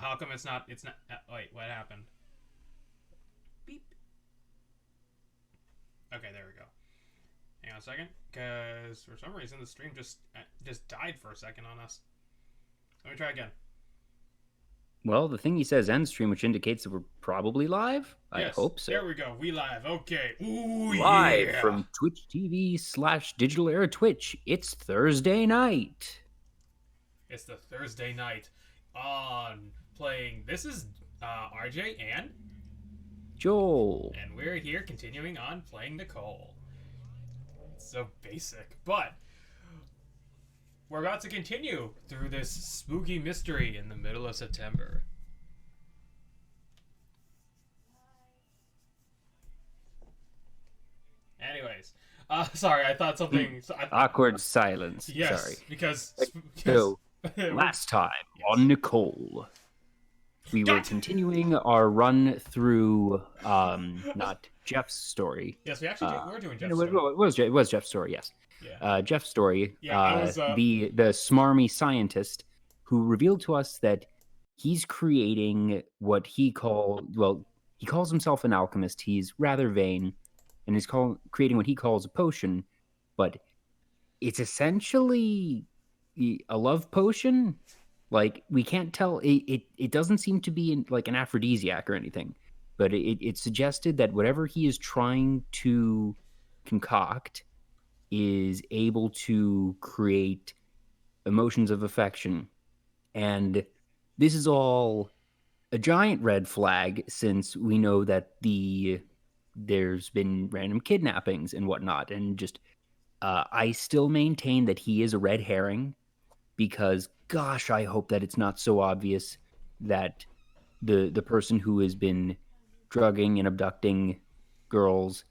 How come it's not? It's not. Wait, what happened? Beep. Okay, there we go. Hang on a second, because for some reason the stream just died for a second on us. Let me try again. Well, the thingy says end stream, which indicates that we're probably live. I Yes, hope so. there we go. We live. Okay. Ooh, Live yeah. from Twitch TV/Digital Era Twitch. It's Thursday night. It's the Thursday night on playing. This is RJ and Joel. and we're here continuing on playing Nicole. It's so basic, but we're about to continue through this spooky mystery in the middle of September. Anyways, sorry, I thought something. Awkward silence. Yes, Sorry. because So, last time on Nicole, we were continuing our run through not Jeff's story. Yes, we actually were doing Jeff's story. It was Jeff's story, yes. Yeah. Jeff's story. Yeah, I was, the smarmy scientist who revealed to us that he's creating what he calls himself an alchemist. He's rather vain, and he's creating what he calls a potion, but it's essentially a love potion. Like, we can't tell. It doesn't seem to be like an aphrodisiac or anything, but it suggested that whatever he is trying to concoct is able to create emotions of affection. And this is all a giant red flag, since we know that there's been random kidnappings and whatnot. And just I still maintain that he is a red herring, because gosh, I hope that it's not so obvious that the person who has been drugging and abducting girls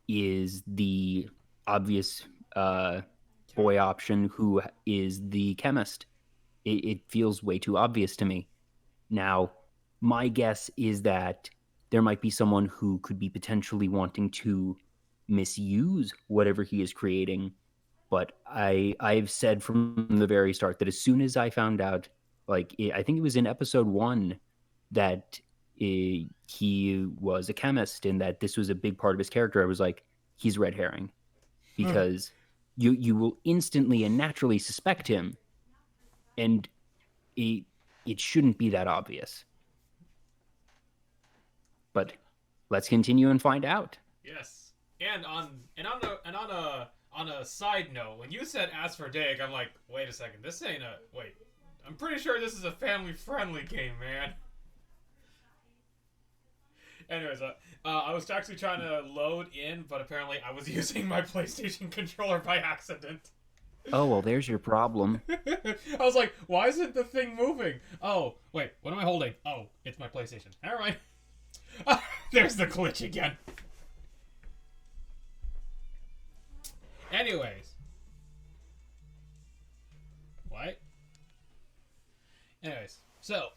is the obvious boy option, who is the chemist. It feels way too obvious to me. Now, my guess is that there might be someone who could be potentially wanting to misuse whatever he is creating. But I've said from the very start that as soon as I found out, I think it was in episode 1, that he was a chemist and that this was a big part of his character, I was like, he's red herring. Because you will instantly and naturally suspect him, and it shouldn't be that obvious. But let's continue and find out. Yes, and on a side note, when you said "ask for dig," I'm like, wait a second, this ain't a wait. I'm pretty sure this is a family-friendly game, man. Anyways, I was actually trying to load in, but apparently I was using my PlayStation controller by accident. Oh, well, there's your problem. I was like, why isn't the thing moving? Oh, wait, what am I holding? Oh, it's my PlayStation. All right. There's the glitch again. Anyways. What? Anyways, so.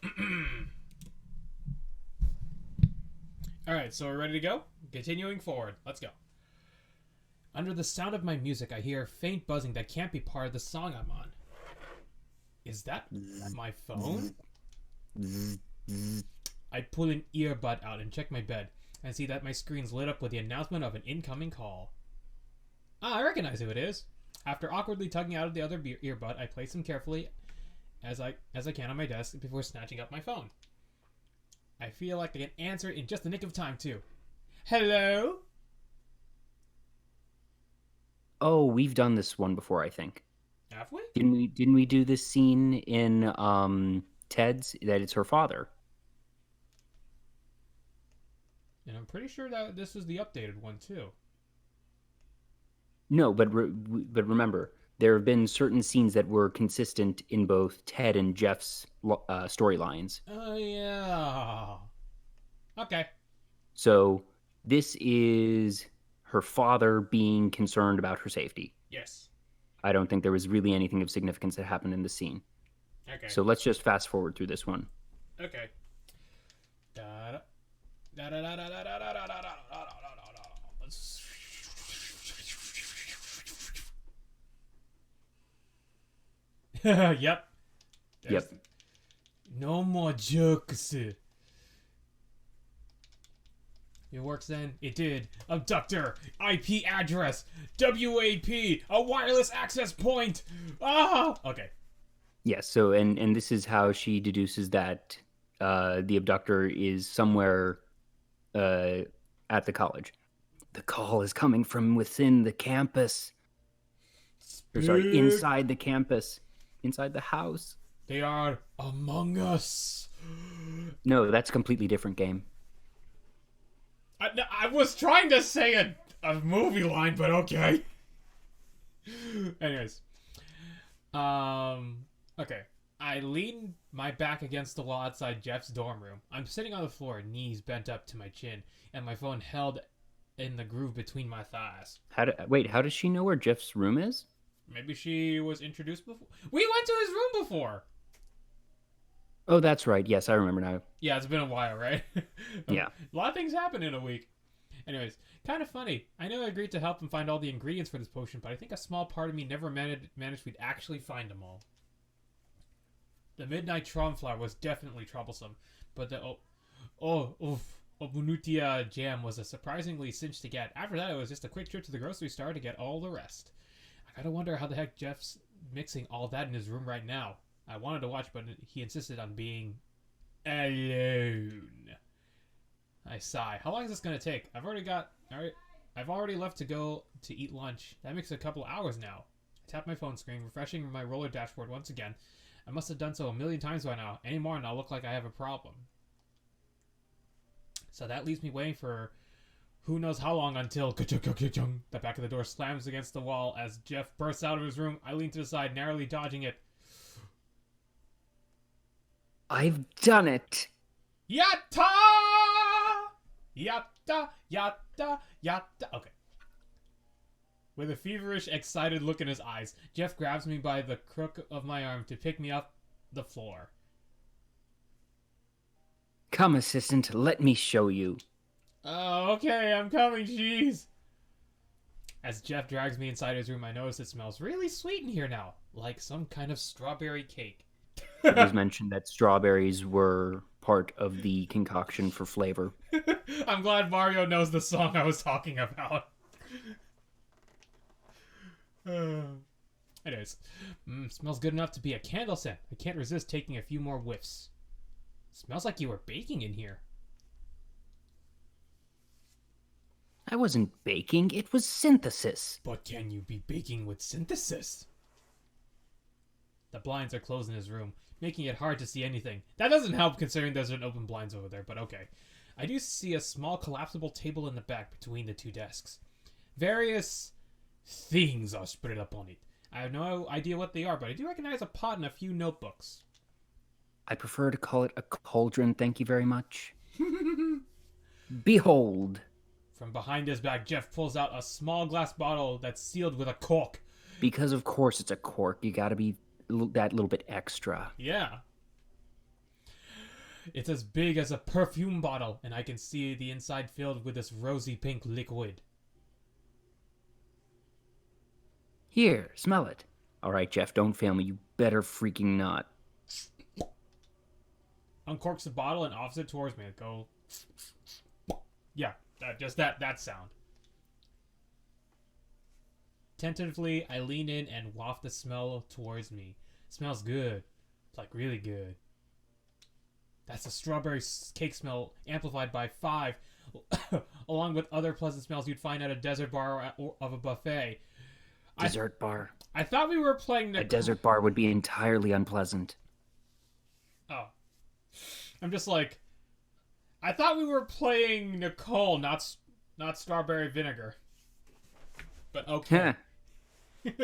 Alright, so we're ready to go? Continuing forward. Let's go. Under the sound of my music, I hear a faint buzzing that can't be part of the song I'm on. Is that my phone? I pull an earbud out and check my bed, and see that my screen's lit up with the announcement of an incoming call. Ah, I recognize who it is. After awkwardly tugging out of the other earbud, I place them carefully as I can on my desk before snatching up my phone. I feel like I can answer it in just the nick of time, too. Hello? Oh, we've done this one before, I think. Have we? Didn't we do this scene in Ted's, that it's her father? And I'm pretty sure that this is the updated one, too. No, but remember, there have been certain scenes that were consistent in both Ted and Jeff's storylines. Oh, yeah. Okay. So this is her father being concerned about her safety. Yes. I don't think there was really anything of significance that happened in the scene. Okay. So let's just fast forward through this one. Okay. Yep. Yep. No more jokes. It works then? It did. Abductor, IP address, WAP, a wireless access point. Ah! Okay. Yes, so and this is how she deduces that the abductor is somewhere at the college. The call is coming from within the campus. Or sorry, Big. inside the campus. Inside the house. They are among us. No, that's a completely different game. I was trying to say a movie line, but okay. Anyways. Okay. I lean my back against the wall outside Jeff's dorm room. I'm sitting on the floor, knees bent up to my chin, and my phone held in the groove between my thighs. How does she know where Jeff's room is? Maybe she was introduced before. We went to his room before. Oh, that's right. Yes, I remember now. Yeah, it's been a while, right? Yeah. A lot of things happen in a week. Anyways, kind of funny. I know I agreed to help him find all the ingredients for this potion, but I think a small part of me never managed we'd actually find them all. The midnight Tromflower was definitely troublesome, but the Obunutia jam was a surprisingly cinch to get. After that, it was just a quick trip to the grocery store to get all the rest. I gotta wonder how the heck Jeff's mixing all that in his room right now. I wanted to watch, but he insisted on being alone. I sigh. How long is this gonna take? I've already left to go to eat lunch. That makes a couple hours now. I tap my phone screen, refreshing my roller dashboard once again. I must have done so a million times by now. Any more and I'll look like I have a problem. So that leaves me waiting for who knows how long until the back of the door slams against the wall as Jeff bursts out of his room. I lean to the side, narrowly dodging it. I've done it. Yatta! Yatta! Yatta! Yatta! Okay. With a feverish, excited look in his eyes, Jeff grabs me by the crook of my arm to pick me up the floor. Come, assistant, let me show you. Oh, okay, I'm coming, jeez. As Jeff drags me inside his room, I notice it smells really sweet in here now, like some kind of strawberry cake. It was mentioned that strawberries were part of the concoction for flavor. I'm glad Mario knows the song I was talking about. Anyways, smells good enough to be a candle scent. I can't resist taking a few more whiffs. Smells like you were baking in here. I wasn't baking, it was synthesis. But can you be baking with synthesis? The blinds are closed in his room, making it hard to see anything. That doesn't help considering there's an open blinds over there, but okay. I do see a small collapsible table in the back between the two desks. Various things are spread up on it. I have no idea what they are, but I do recognize a pot and a few notebooks. I prefer to call it a cauldron, thank you very much. Behold. From behind his back, Jeff pulls out a small glass bottle that's sealed with a cork. Because of course it's a cork, you gotta be that little bit extra. Yeah. It's as big as a perfume bottle, and I can see the inside filled with this rosy pink liquid. Here, smell it. Alright, Jeff, don't fail me, you better freaking not. Uncorks the bottle and offs it towards me. Go. Yeah, just that sound. Tentatively, I lean in and waft the smell towards me. Smells good. Like really good. That's a strawberry cake smell amplified by 5, along with other pleasant smells you'd find at a desert bar or of a buffet. Desert bar. I thought we were playing A desert bar would be entirely unpleasant. Oh. I'm just like, I thought we were playing Nicole, not strawberry vinegar. But okay. I'm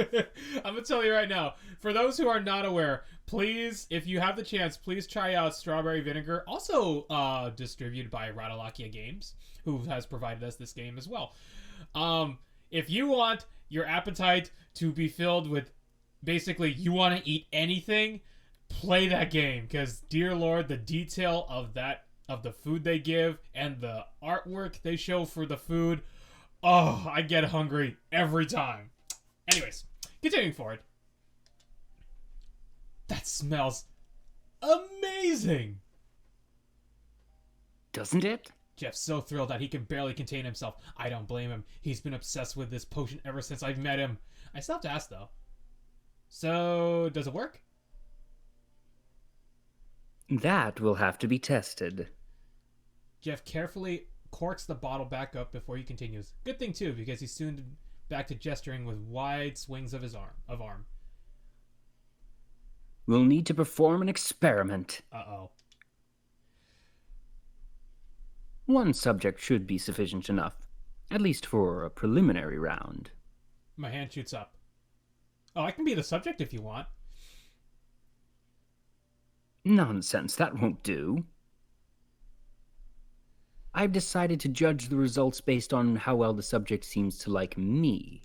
gonna tell you right now, for those who are not aware, please, if you have the chance, please try out Strawberry Vinegar, also distributed by Radalakia Games, who has provided us this game as well. If you want your appetite to be filled with, basically, you want to eat anything, play that game, because dear lord, the detail of the food they give and the artwork they show for the food, oh, I get hungry every time. Anyways, continuing forward. That smells amazing! Doesn't it? Jeff's so thrilled that he can barely contain himself. I don't blame him. He's been obsessed with this potion ever since I've met him. I still have to ask, though. So, does it work? That will have to be tested. Jeff carefully corks the bottle back up before he continues. Good thing, too, because he's soon back to gesturing with wide swings of his arm. We'll need to perform an experiment. Uh-oh. One subject should be sufficient enough, at least for a preliminary round. My hand shoots up. Oh, I can be the subject if you want. Nonsense, that won't do. I've decided to judge the results based on how well the subject seems to like me.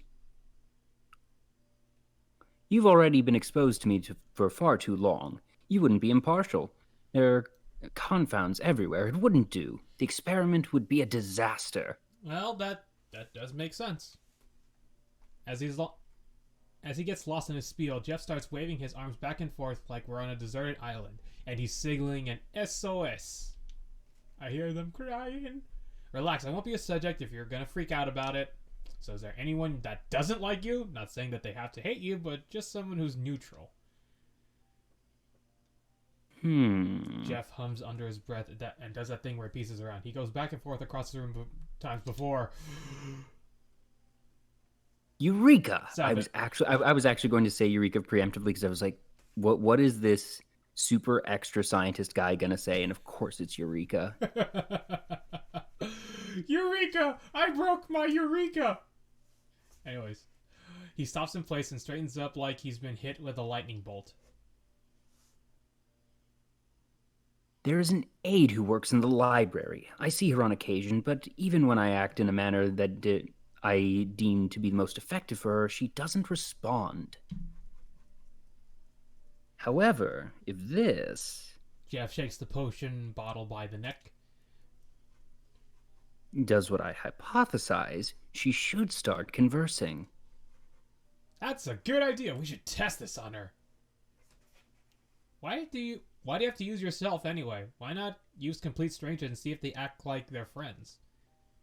You've already been exposed to me for far too long. You wouldn't be impartial. There are confounds everywhere. It wouldn't do. The experiment would be a disaster. Well, that does make sense. As he gets lost in his spiel, Jeff starts waving his arms back and forth like we're on a deserted island, and he's signaling an SOS. I hear them crying. Relax, I won't be a subject if you're gonna freak out about it. So is there anyone that doesn't like you? Not saying that they have to hate you, but just someone who's neutral. Jeff hums under his breath and does that thing where he pieces around. He goes back and forth across the room times before. Eureka! Stop I was actually going to say Eureka preemptively because I was like, what is this super extra scientist guy gonna say? And of course it's Eureka. Eureka! I broke my Eureka! Anyways, he stops in place and straightens up like he's been hit with a lightning bolt. There is an aide who works in the library. I see her on occasion, but even when I act in a manner that I deem to be the most effective for her, she doesn't respond. However, if this Jeff shakes the potion bottle by the neck. does what I hypothesize, she should start conversing. That's a good idea. We should test this on her. Why do you have to use yourself anyway? Why not use complete strangers and see if they act like they're friends?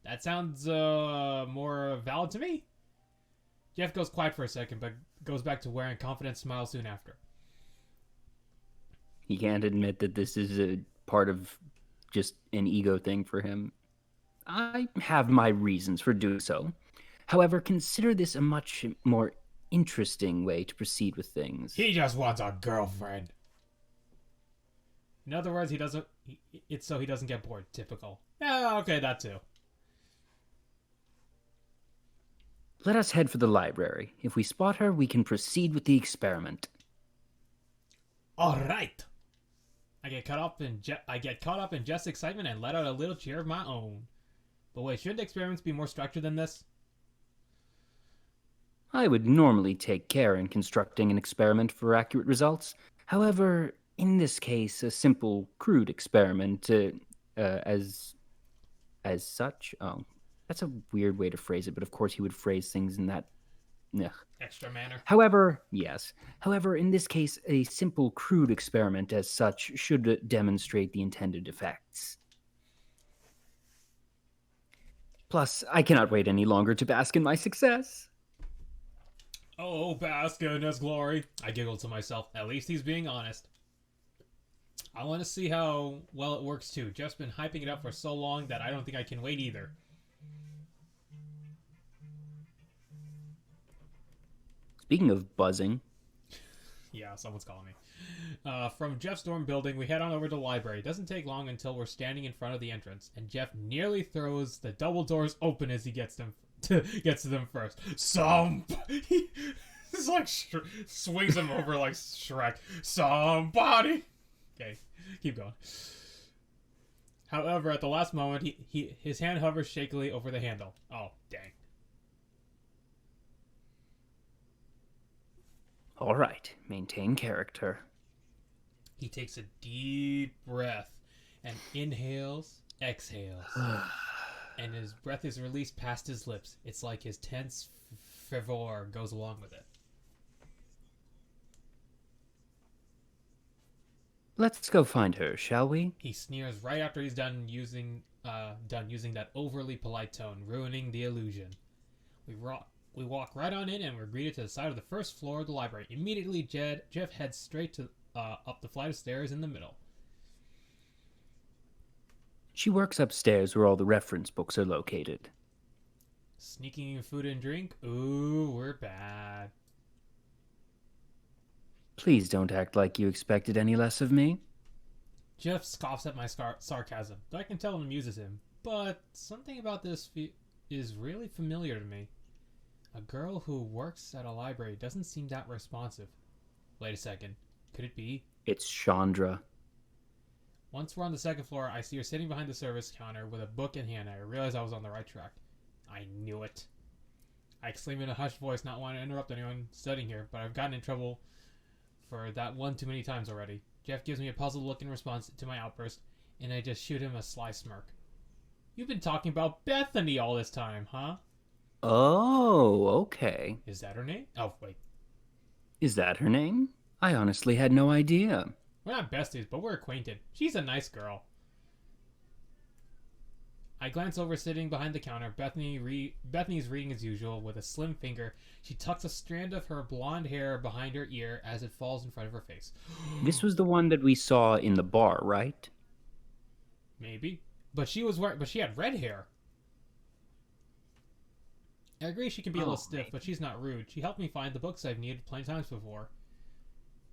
That sounds more valid to me. Jeff goes quiet for a second, but goes back to wearing a confident smile soon after. He can't admit that this is a part of just an ego thing for him. I have my reasons for doing so. However, consider this a much more interesting way to proceed with things. He just wants a girlfriend. In other words, it's so he doesn't get bored. Typical. Yeah, okay, that too. Let us head for the library. If we spot her, we can proceed with the experiment. All right. I get caught up in Jeff's excitement and let out a little cheer of my own. But wait, shouldn't experiments be more structured than this? I would normally take care in constructing an experiment for accurate results. However, in this case, a simple, crude experiment, as such. Oh, that's a weird way to phrase it, but of course he would phrase things in that extra manner. However, yes. However, in this case, a simple, crude experiment as such should demonstrate the intended effects. Plus, I cannot wait any longer to bask in my success. Oh, bask in his glory. I giggled to myself. At least he's being honest. I want to see how well it works too. Jeff's been hyping it up for so long that I don't think I can wait either. Speaking of buzzing. Yeah, someone's calling me. From Jeff's dorm building, we head on over to the library. It doesn't take long until we're standing in front of the entrance, and Jeff nearly throws the double doors open as he gets to them first. He's like swings him over like Shrek. Somebody. Okay, keep going. However, at the last moment, his hand hovers shakily over the handle. Oh, dang. All right, maintain character. He takes a deep breath and inhales, exhales. And his breath is released past his lips. It's like his tense fervor goes along with it. Let's go find her, shall we? He sneers right after he's done using that overly polite tone, ruining the illusion. We walk right on in and we're greeted to the side of the first floor of the library. Immediately, Jeff heads straight to up the flight of stairs in the middle. She works upstairs where all the reference books are located. Sneaking in food and drink? Ooh, we're bad. Please don't act like you expected any less of me. Jeff scoffs at my sarcasm, though I can tell it amuses him. But something about this is really familiar to me. A girl who works at a library doesn't seem that responsive. Wait a second. Could it be? It's Chandra. Once we're on the second floor, I see her sitting behind the service counter with a book in hand. I realize I was on the right track. I knew it. I exclaim in a hushed voice, not wanting to interrupt anyone studying here, but I've gotten in trouble for that one too many times already. Jeff gives me a puzzled look in response to my outburst, and I just shoot him a sly smirk. You've been talking about Bethany all this time, huh? Oh, okay. Is that her name? Oh, wait. Is that her name? I honestly had no idea. We're not besties, but we're acquainted. She's a nice girl. I glance over, sitting behind the counter. Bethany's reading as usual. With a slim finger, she tucks a strand of her blonde hair behind her ear as it falls in front of her face. This was the one that we saw in the bar, right? Maybe. But she had red hair. I agree she can be a little stiff, but she's not rude. She helped me find the books I've needed plenty times before.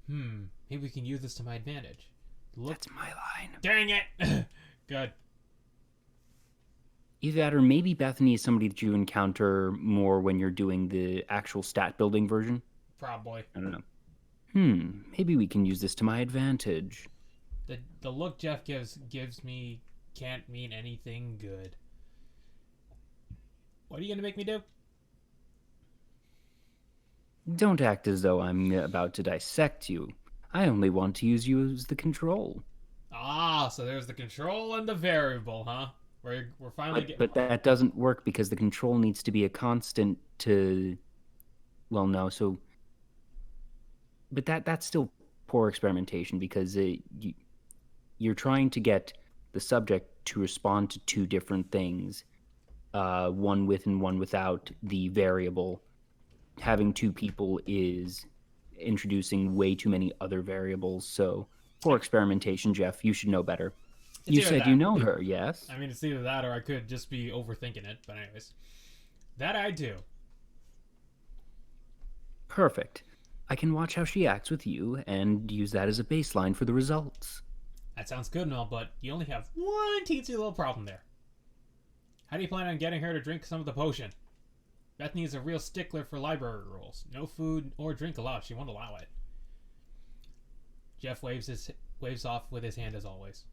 Maybe we can use this to my advantage. That's my line. Dang it! Good. Either that or maybe Bethany is somebody that you encounter more when you're doing the actual stat building version. Probably. I don't know. Maybe we can use this to my advantage. The look Jeff gives me can't mean anything good. What are you gonna make me do? Don't act as though I'm about to dissect you. I only want to use you as the control. Ah, so there's the control and the variable, huh? We're finally getting... But that doesn't work because the control needs to be a constant to... Well, no, so... But that's still poor experimentation because you're trying to get the subject to respond to two different things. One with and one without the variable. Having two people is introducing way too many other variables, so poor experimentation, Jeff. You should know better. You said you know her, yes? I mean, it's either that or I could just be overthinking it, but anyways. That I do. Perfect. I can watch how she acts with you and use that as a baseline for the results. That sounds good and all, but you only have one teensy little problem there. How do you plan on getting her to drink some of the potion? Bethany is a real stickler for library rules. No food or drink allowed. She won't allow it. Jeff waves off with his hand as always.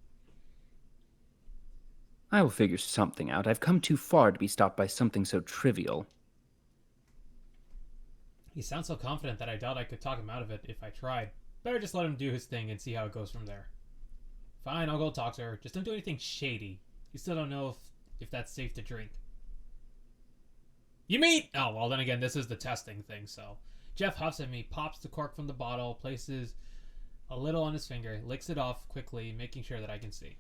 I will figure something out. I've come too far to be stopped by something so trivial. He sounds so confident that I doubt I could talk him out of it if I tried. Better just let him do his thing and see how it goes from there. Fine, I'll go talk to her. Just don't do anything shady. You still don't know if that's safe to drink. You mean? Oh, well, then again, this is the testing thing, so. Jeff huffs at me, pops the cork from the bottle, places a little on his finger, licks it off quickly, making sure that I can see.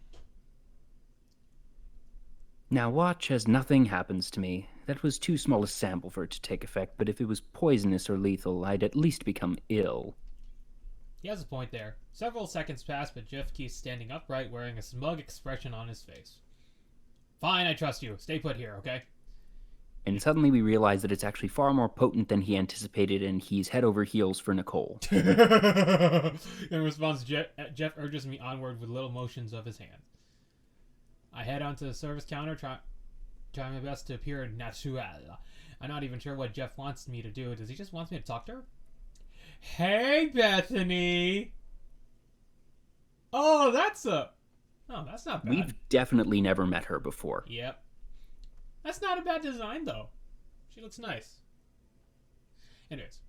Now watch as nothing happens to me. That was too small a sample for it to take effect, but if it was poisonous or lethal, I'd at least become ill. He has a point there. Several seconds pass, but Jeff keeps standing upright, wearing a smug expression on his face. Fine, I trust you. Stay put here, okay? And suddenly we realize that it's actually far more potent than he anticipated, and he's head over heels for Nicole. In response, Jeff urges me onward with little motions of his hand. I head onto the service counter, try my best to appear natural. I'm not even sure what Jeff wants me to do. Does he just want me to talk to her? Hey, Bethany! Oh, that's not bad. We've definitely never met her before. Yep. That's not a bad design, though. She looks nice. Anyways.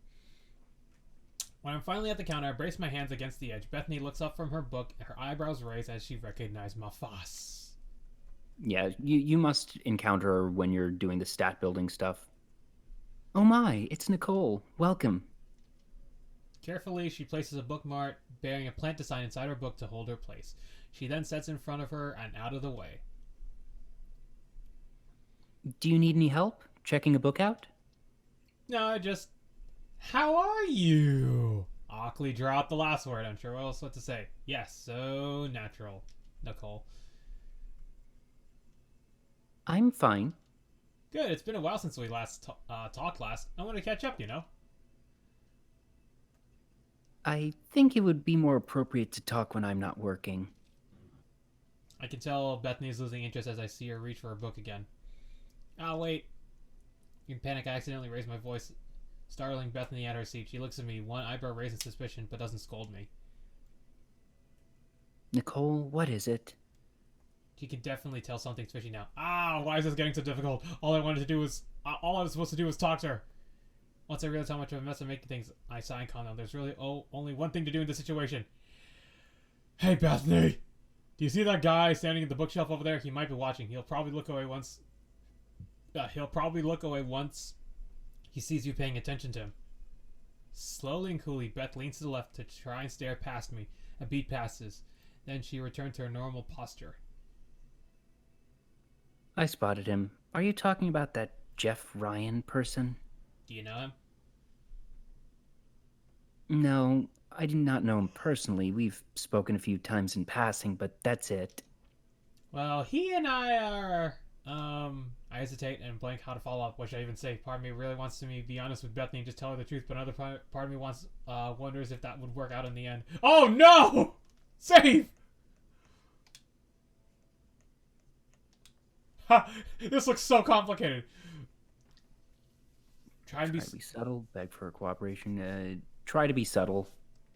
When I'm finally at the counter, I brace my hands against the edge. Bethany looks up from her book, her eyebrows raise as she recognizes my face. Yeah, you must encounter her when you're doing the stat building stuff. Oh my, it's Nicole. Welcome. Carefully, she places a bookmark bearing a plant design inside her book to hold her place. She then sets in front of her and out of the way. Do you need any help checking a book out? No, just... How are you? Awkwardly draw out the last word. I'm sure what else what to say. Yes, so natural. Nicole. I'm fine. Good, it's been a while since we last talked last. I want to catch up, I think it would be more appropriate to talk when I'm not working. I can tell Bethany's losing interest as I see her reach for her book again. Oh, wait. In panic, I accidentally raised my voice, startling Bethany at her seat. She looks at me, one eyebrow raised in suspicion, but doesn't scold me. Nicole, what is it? She can definitely tell something's fishy now. Why is this getting so difficult? All I was supposed to do was talk to her. Once I realized how much of a mess I'm making things, I sigh and calm down. There's really only one thing to do in this situation. Hey, Bethany! Do you see that guy standing at the bookshelf over there? He might be watching. He'll probably look away once he sees you paying attention to him. Slowly and coolly, Beth leans to the left to try and stare past me. A beat passes. Then she returned to her normal posture. I spotted him. Are you talking about that Jeff Ryan person? Do you know him? No, I do not know him personally. We've spoken a few times in passing, but that's it. Well, he and I are... I hesitate and blank how to follow up. What should I even say? Part of me really wants to be honest with Bethany and just tell her the truth, but another part of me wonders if that would work out in the end. Oh no! Save! Ha! This looks so complicated. Try to be subtle. Beg for cooperation. Try to be subtle.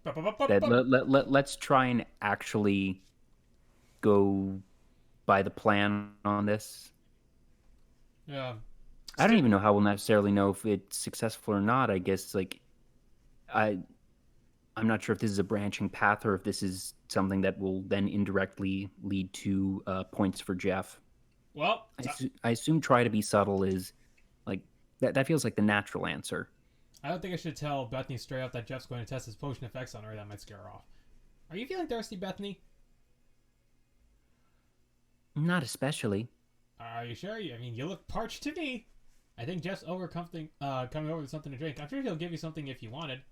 Let's Let's try and actually go by the plan on this. Yeah. I don't even know how we'll necessarily know if it's successful or not. I guess I'm not sure if this is a branching path or if this is something that will then indirectly lead to points for Jeff. Well, I assume try to be subtle is like that feels like the natural answer. I don't think I should tell Bethany straight up that Jeff's going to test his potion effects on her. That might scare her off. Are you feeling thirsty, Bethany? Not especially. Are you sure? I mean, you look parched to me. I think Jeff's coming over with something to drink. I'm sure he'll give you something if you wanted.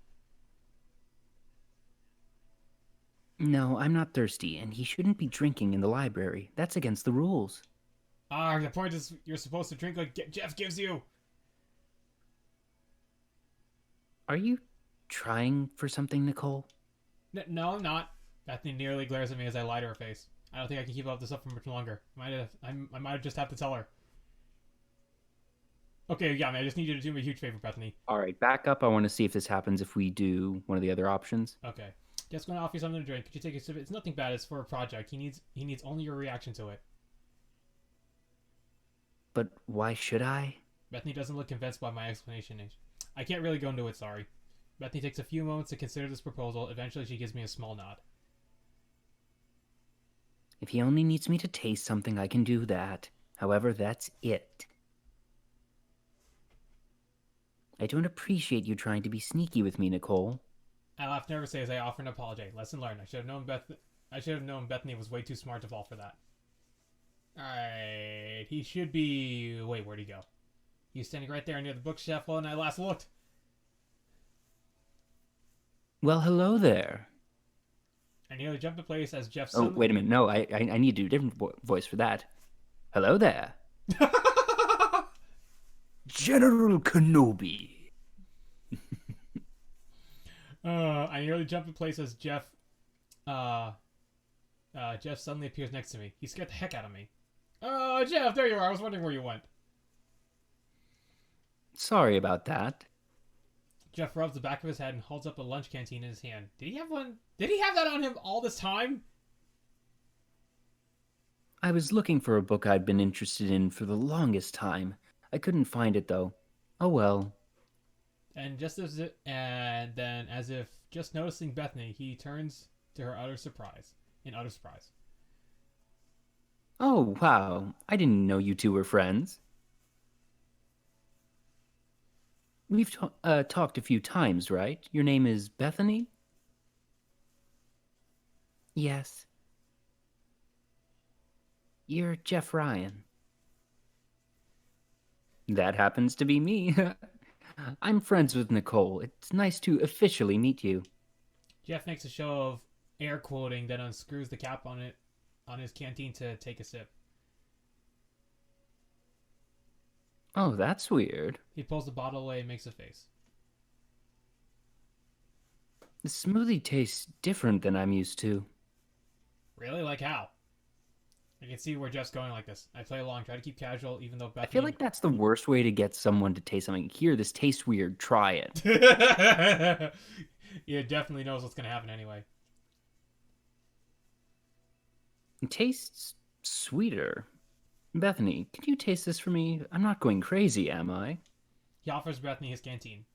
No, I'm not thirsty, and he shouldn't be drinking in the library. That's against the rules. The point is you're supposed to drink like Jeff gives you. Are you trying for something, Nicole? No, I'm not. Bethany nearly glares at me as I lie to her face. I don't think I can keep up this up for much longer. I might just have to tell her. Okay, yeah, man, I just need you to do me a huge favor, Bethany. All right, back up. I want to see if this happens if we do one of the other options. Okay. Just going to offer you something to drink. Could you take a sip? It's nothing bad. It's for a project. He needs only your reaction to it. But why should I? Bethany doesn't look convinced by my explanation. I can't really go into it, sorry. Bethany takes a few moments to consider this proposal. Eventually, she gives me a small nod. If he only needs me to taste something, I can do that. However, that's it. I don't appreciate you trying to be sneaky with me, Nicole. I laugh nervously as I offer an apology. Lesson learned. I should have known Bethany was way too smart to fall for that. Alright, he should be... Wait, where'd he go? He was standing right there near the bookshelf when I last looked. Well, hello there. I nearly jumped in place as Jeff... Oh, wait a minute. No, I need to do a different voice for that. Hello there. General Kenobi. I nearly jumped in place as Jeff suddenly appears next to me. He scared the heck out of me. Oh, Jeff, there you are. I was wondering where you went. Sorry about that. Jeff rubs the back of his head and holds up a lunch canteen in his hand. Did he have one? Did he have that on him all this time? I was looking for a book I'd been interested in for the longest time. I couldn't find it, though. Oh well. And then, as if just noticing Bethany, he turns to her in utter surprise. Oh, wow. I didn't know you two were friends. We've talked a few times, right? Your name is Bethany? Yes, you're Jeff Ryan. That happens to be me. I'm friends with Nicole. It's nice to officially meet you. Jeff makes a show of air quoting, then unscrews the cap on his canteen to take a sip. Oh, that's weird. He pulls the bottle away and makes a face. The smoothie tastes different than I'm used to. Really? Like how? I can see where Jeff's going like this. I play along, try to keep casual, even though I feel Bethany. like that's the worst way to get someone to taste something. Here, this tastes weird. Try it. Yeah, definitely knows what's gonna happen anyway. It tastes sweeter. Bethany, can you taste this for me? I'm not going crazy, am I? He offers Bethany his canteen.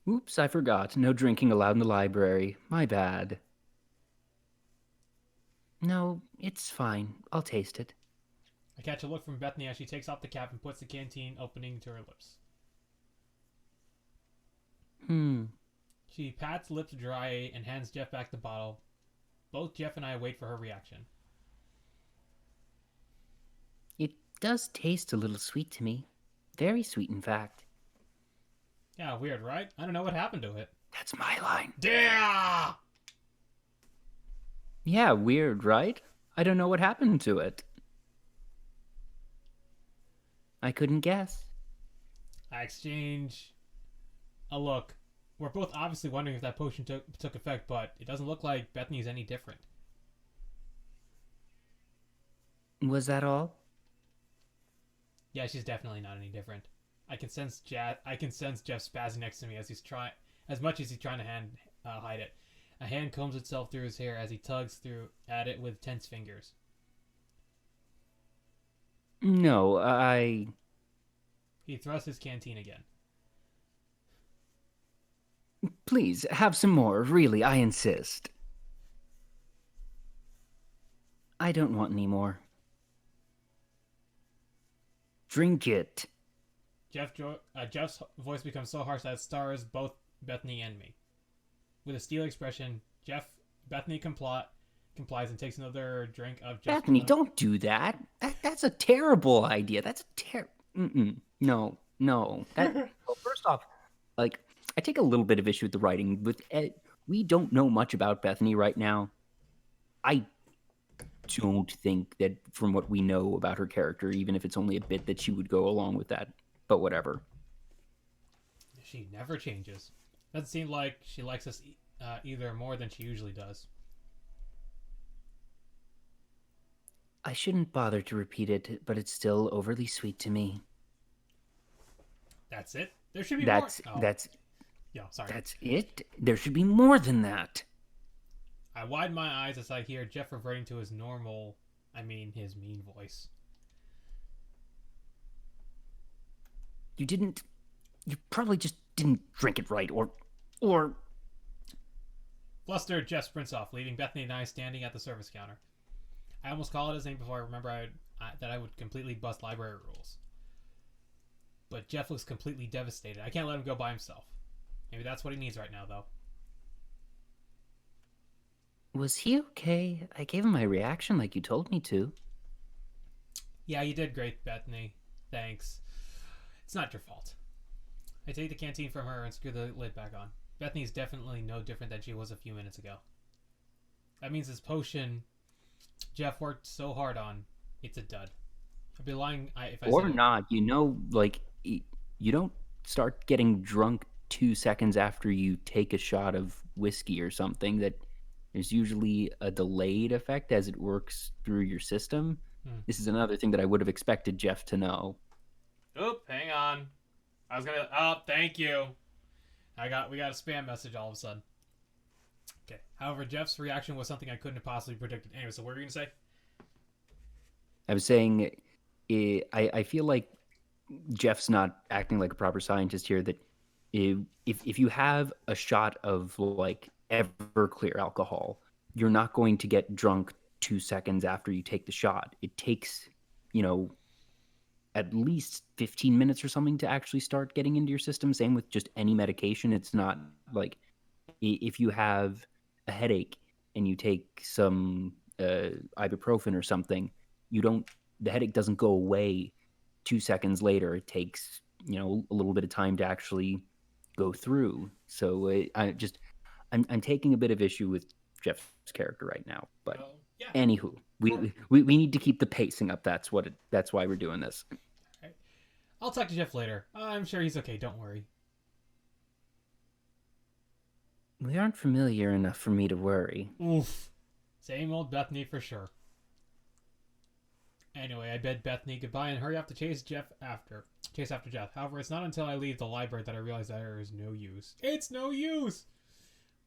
Oops, I forgot. No drinking allowed in the library. My bad. No, it's fine. I'll taste it. I catch a look from Bethany as she takes off the cap and puts the canteen opening to her lips. Hmm. She pats lips dry and hands Jeff back the bottle. Both Jeff and I wait for her reaction. It does taste a little sweet to me. Very sweet, in fact. Yeah, weird, right? I don't know what happened to it. That's my line. Yeah! Yeah, weird, right? I don't know what happened to it. I couldn't guess. I exchange a look. We're both obviously wondering if that potion took effect, but it doesn't look like Bethany's any different. Was that all? Yeah, she's definitely not any different. I can sense Jeff spazzing next to me as much as he's trying to hide it. A hand combs itself through his hair as he tugs through at it with tense fingers. No, I. He thrusts his canteen again. Please, have some more. Really, I insist. I don't want any more. Drink it. Jeff's voice becomes so harsh that it stars both Bethany and me. With a steel expression, Bethany complies and takes another drink of Jeff's. Bethany, don't do that. That's a terrible idea. That's a No, no. Well, first off, like, I take a little bit of issue with the writing. We don't know much about Bethany right now. I don't think that from what we know about her character, even if it's only a bit, that she would go along with that. But whatever. She never changes. Doesn't seem like she likes us either more than she usually does. I shouldn't bother to repeat it, but it's still overly sweet to me. That's it? There should be That's more. Oh. that's Yeah, sorry. That's it? There should be more than that. I widen my eyes as I hear Jeff reverting to his his mean voice. You probably just didn't drink it right, or... Flustered, Jeff sprints off, leaving Bethany and I standing at the service counter. I almost call it his name before I remember that I would completely bust library rules. But Jeff looks completely devastated. I can't let him go by himself. Maybe that's what he needs right now, though. Was he okay? I gave him my reaction like you told me to. Yeah, you did great, Bethany. Thanks. It's not your fault. I take the canteen from her and screw the lid back on. Bethany's definitely no different than she was a few minutes ago. That means this potion Jeff worked so hard on, it's a dud. I'd be lying if I said... Or not. You don't start getting drunk 2 seconds after you take a shot of whiskey or something. That there's usually a delayed effect as it works through your system. This is another thing that I would have expected Jeff to know. Oop, hang on. I was gonna... Oh, thank you. We got a spam message all of a sudden. Okay. However, Jeff's reaction was something I couldn't have possibly predicted. Anyway, so what were you gonna say? I was saying, I feel like Jeff's not acting like a proper scientist here. That if you have a shot of like Everclear alcohol, you're not going to get drunk 2 seconds after you take the shot. It takes, at least 15 minutes or something to actually start getting into your system. Same with just any medication. It's not like If you have a headache and you take some ibuprofen or something, the headache doesn't go away 2 seconds later. It takes, a little bit of time to actually go through. So I'm taking a bit of issue with Jeff's character right now. But Yeah. anywho, we need to keep the pacing up. That's why we're doing this. Right. I'll talk to Jeff later. I'm sure he's okay. Don't worry. We aren't familiar enough for me to worry. Oof. Same old Bethany for sure. Anyway, I bid Bethany goodbye and hurry off to chase after Jeff. However, it's not until I leave the library that I realize that there is no use. It's no use!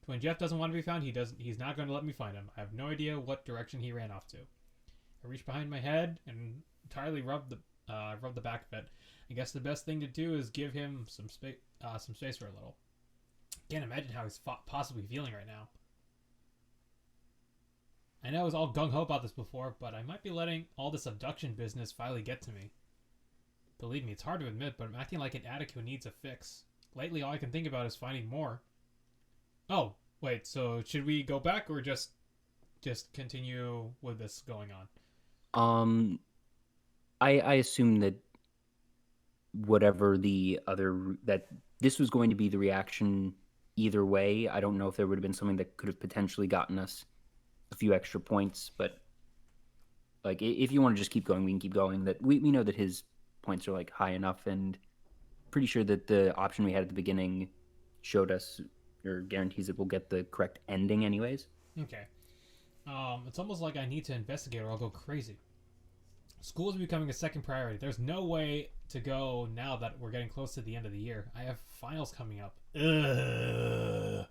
When Jeff doesn't want to be found, he's not going to let me find him. I have no idea what direction he ran off to. I reach behind my head and entirely rub the back of it. I guess the best thing to do is give him some space for a little. Can't imagine how he's possibly feeling right now. I know I was all gung-ho about this before, but I might be letting all this abduction business finally get to me. Believe me, it's hard to admit, but I'm acting like an addict who needs a fix. Lately, all I can think about is finding more. Oh, wait, so should we go back or just continue with this going on? I assume that that this was going to be the reaction either way. I don't know if there would have been something that could have potentially gotten us a few extra points, but like if you want to just keep going, we can keep going. That we know that his points are like high enough, and pretty sure that the option we had at the beginning showed us or guarantees that we'll get the correct ending anyways. Okay. It's almost like I need to investigate or I'll go crazy. School is becoming a second priority. There's no way to go now that we're getting close to the end of the year. I have finals coming up. Ugh.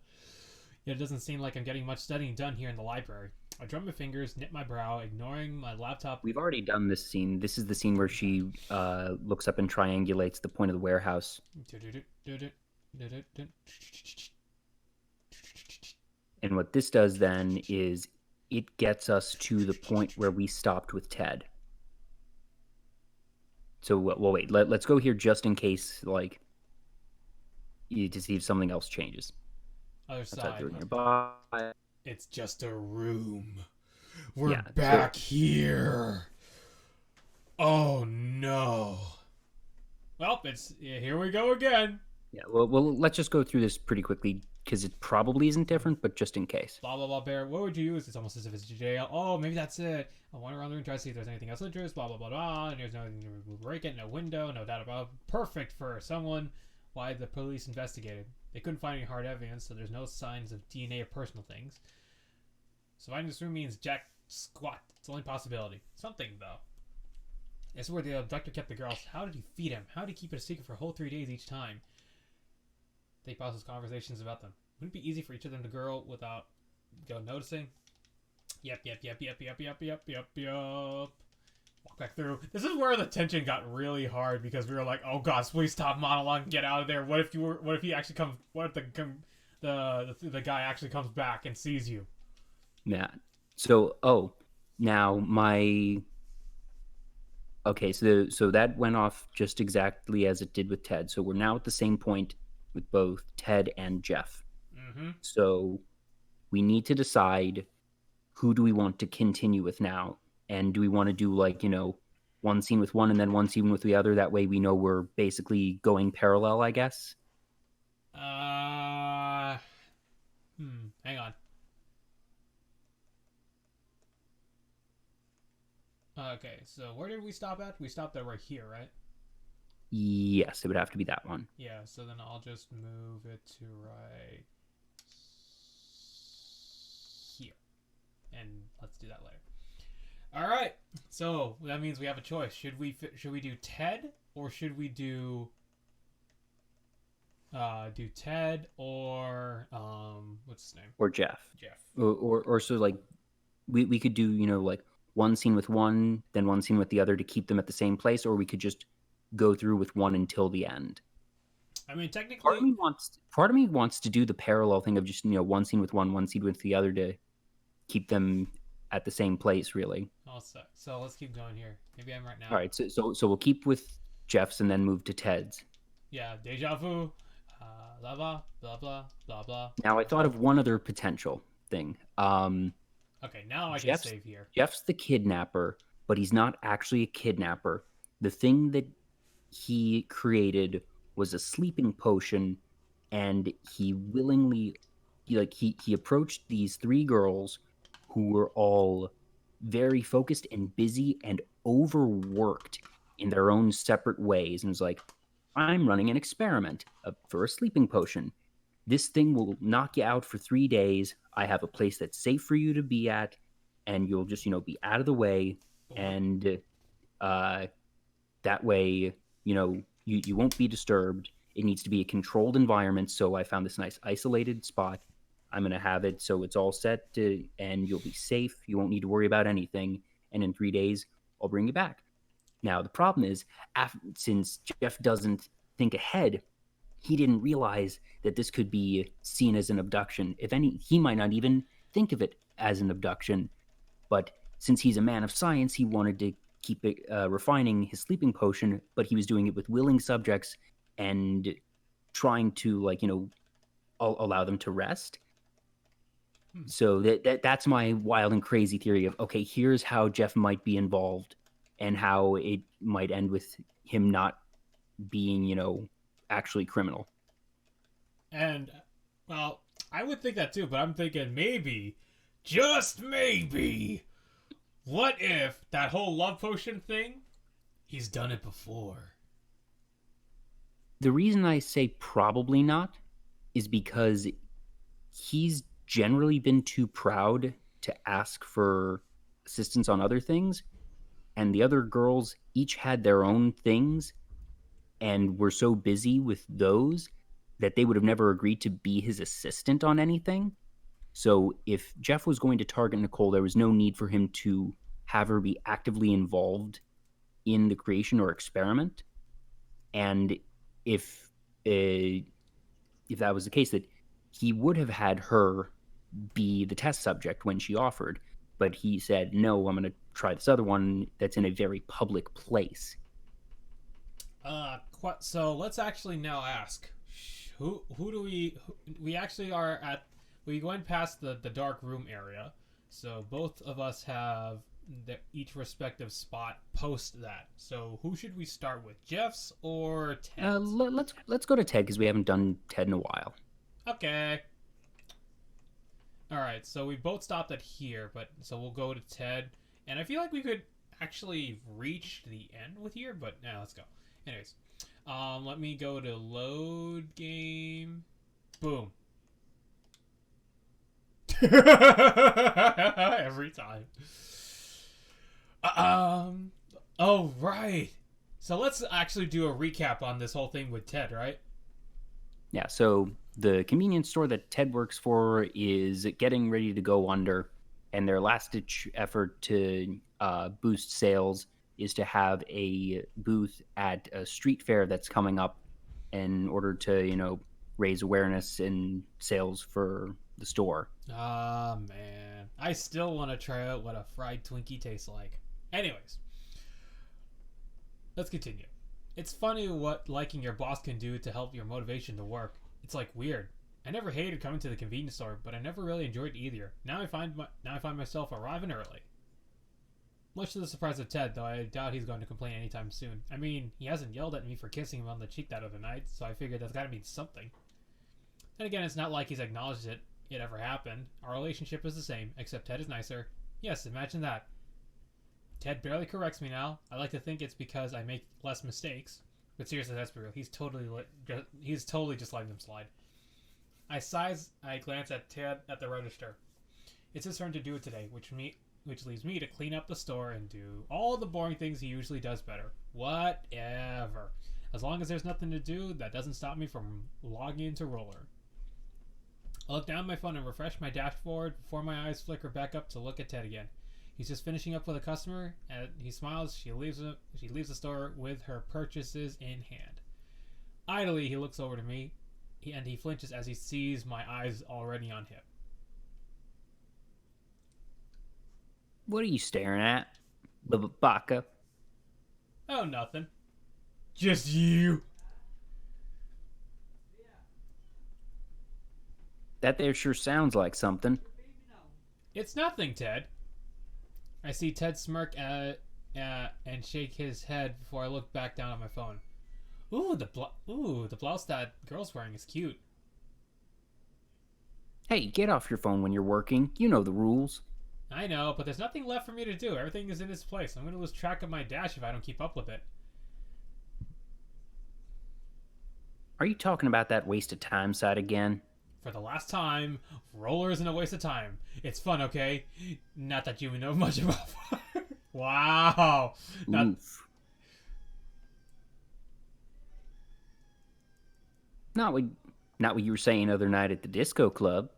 Yet it doesn't seem like I'm getting much studying done here in the library. I drum my fingers, knit my brow, ignoring my laptop. We've already done this scene. This is the scene where she looks up and triangulates the point of the warehouse. And what this does then is it gets us to the point where we stopped with Ted. So, well, wait. Let's go here just in case, like, to see if something else changes. Other side. Nearby. It's just a room. We're back here. Oh no. Well, here we go again. Yeah. Well, let's just go through this pretty quickly because it probably isn't different, but just in case. Blah blah blah. Bear. What would you use? It's almost as if it's jail. Oh, maybe that's it. I wander around the room, try to see if there's anything else of interest. Blah blah blah blah. And there's nothing to break it. No window. No doubt about. Perfect for someone. Why the police investigated. They couldn't find any hard evidence, so there's no signs of DNA or personal things. So finding this room means jack squat. It's the only possibility. Something, though. This is where the abductor kept the girls. How did he feed him? How did he keep it a secret for a whole 3 days each time? They pauses conversations about them. Wouldn't it be easy for each of them to girl without noticing? Yep. Walk back through. This is where the tension got really hard because we were like, "Oh gosh, please stop monologue and get out of there." What if he actually comes? What if the guy actually comes back and sees you? Yeah. So, now okay. So that went off just exactly as it did with Ted. So we're now at the same point with both Ted and Jeff. Mm-hmm. So we need to decide who do we want to continue with now. And do we want to do one scene with one and then one scene with the other? That way we know we're basically going parallel, I guess. Hang on. Okay, so where did we stop at? We stopped at right here, right? Yes, it would have to be that one. Yeah, so then I'll just move it to right here. And let's do that later. All right, so that means we have a choice. Should we do Ted or should we do Ted or what's his name? Or Jeff. Jeff. Or so like we could do like one scene with one, then one scene with the other to keep them at the same place, or we could just go through with one until the end. I mean, technically, part of me wants to do the parallel thing of just one scene with one scene with the other to keep them at the same place, really. So let's keep going here. Maybe I'm right now. All right, so we'll keep with Jeff's and then move to Ted's. Yeah, deja vu. Blah blah blah blah blah blah. Now, I thought of one other potential thing. Okay, now I can Jeff's save here. Jeff's the kidnapper, but he's not actually a kidnapper. The thing that he created was a sleeping potion, and he willingly he approached these three girls who were all very focused and busy and overworked in their own separate ways, and was like, I'm running an experiment for a sleeping potion. This thing will knock you out for 3 days. I have a place that's safe for you to be at, and you'll just, be out of the way. And uh, that way, you won't be disturbed. It needs to be a controlled environment. So I found this nice isolated spot. I'm going to have it so it's all set and you'll be safe. You won't need to worry about anything. And in 3 days, I'll bring you back. Now, the problem is, since Jeff doesn't think ahead, he didn't realize that this could be seen as an abduction. If any, he might not even think of it as an abduction. But since he's a man of science, he wanted to keep it, refining his sleeping potion, but he was doing it with willing subjects and trying to, allow them to rest. So that's my wild and crazy theory of, okay, here's how Jeff might be involved and how it might end with him not being, actually criminal. And, well, I would think that too, but I'm thinking maybe, just maybe, what if that whole love potion thing, he's done it before? The reason I say probably not is because he's generally been too proud to ask for assistance on other things, and the other girls each had their own things and were so busy with those that they would have never agreed to be his assistant on anything. So if Jeff was going to target Nicole, there was no need for him to have her be actively involved in the creation or experiment. And if that was the case, that he would have had her be the test subject when she offered, but he said, no, I'm going to try this other one that's in a very public place. So let's actually now ask, who do we actually are at, we went past the dark room area, so both of us have each respective spot post that. So who should we start with, Jeff's or Ted's? Let's go to Ted because we haven't done Ted in a while. Okay. All right, so we both stopped at here, but so we'll go to Ted, and I feel like we could actually reach the end with here, but now let's go. Anyways, let me go to load game. Boom. Every time. Oh, right. So let's actually do a recap on this whole thing with Ted, right? Yeah, so the convenience store that Ted works for is getting ready to go under, and their last-ditch effort to boost sales is to have a booth at a street fair that's coming up in order to, raise awareness and sales for the store. Ah, man. I still want to try out what a fried Twinkie tastes like. Anyways, let's continue. It's funny what liking your boss can do to help your motivation to work. It's like weird. I never hated coming to the convenience store, but I never really enjoyed it either. Now I find myself arriving early. Much to the surprise of Ted, though I doubt he's going to complain anytime soon. I mean, he hasn't yelled at me for kissing him on the cheek that other night, so I figured that's gotta mean something. Then again, it's not like he's acknowledged it ever happened. Our relationship is the same, except Ted is nicer. Yes, imagine that. Ted barely corrects me now. I like to think it's because I make less mistakes. But seriously, that's real. He's totally just letting them slide. I glance at Ted at the register. It's his turn to do it today, which leaves me to clean up the store and do all the boring things he usually does better. Whatever. As long as there's nothing to do, that doesn't stop me from logging into Roller. I look down at my phone and refresh my dashboard before my eyes flicker back up to look at Ted again. He's just finishing up with a customer, and he smiles. She leaves the store with her purchases in hand. Idly, he looks over to me, and he flinches as he sees my eyes already on him. What are you staring at, Baka? Oh, nothing. Just you. That there sure sounds like something. It's nothing, Ted. I see Ted smirk and shake his head before I look back down at my phone. Ooh, the blouse that girl's wearing is cute. Hey, get off your phone when you're working. You know the rules. I know, but there's nothing left for me to do. Everything is in its place. I'm going to lose track of my dash if I don't keep up with it. Are you talking about that waste of time side again? For the last time, roller isn't a waste of time. It's fun, okay? Not that you know much about fire. Wow. Oof. Not what you were saying other night at the disco club.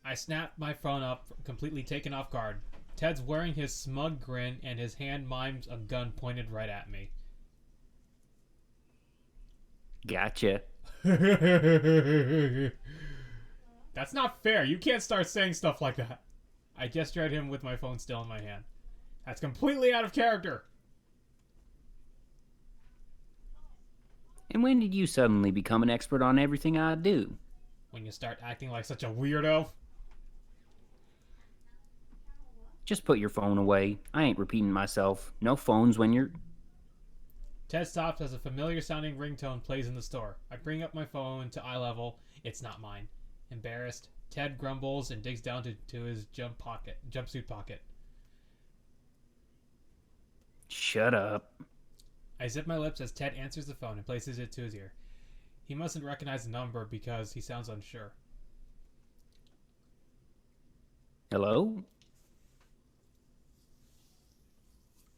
I snapped my phone up, completely taken off guard. Ted's wearing his smug grin, and his hand mimes a gun pointed right at me. Gotcha. That's not fair. You can't start saying stuff like that. I gestured at him with my phone still in my hand. That's completely out of character. And when did you suddenly become an expert on everything I do? When you start acting like such a weirdo. Just put your phone away. I ain't repeating myself. No phones when you're... Ted stops as a familiar sounding ringtone plays in the store. I bring up my phone to eye level. It's not mine. Embarrassed, Ted grumbles and digs down to his jumpsuit pocket. Shut up. I zip my lips as Ted answers the phone and places it to his ear. He mustn't recognize the number because he sounds unsure. Hello?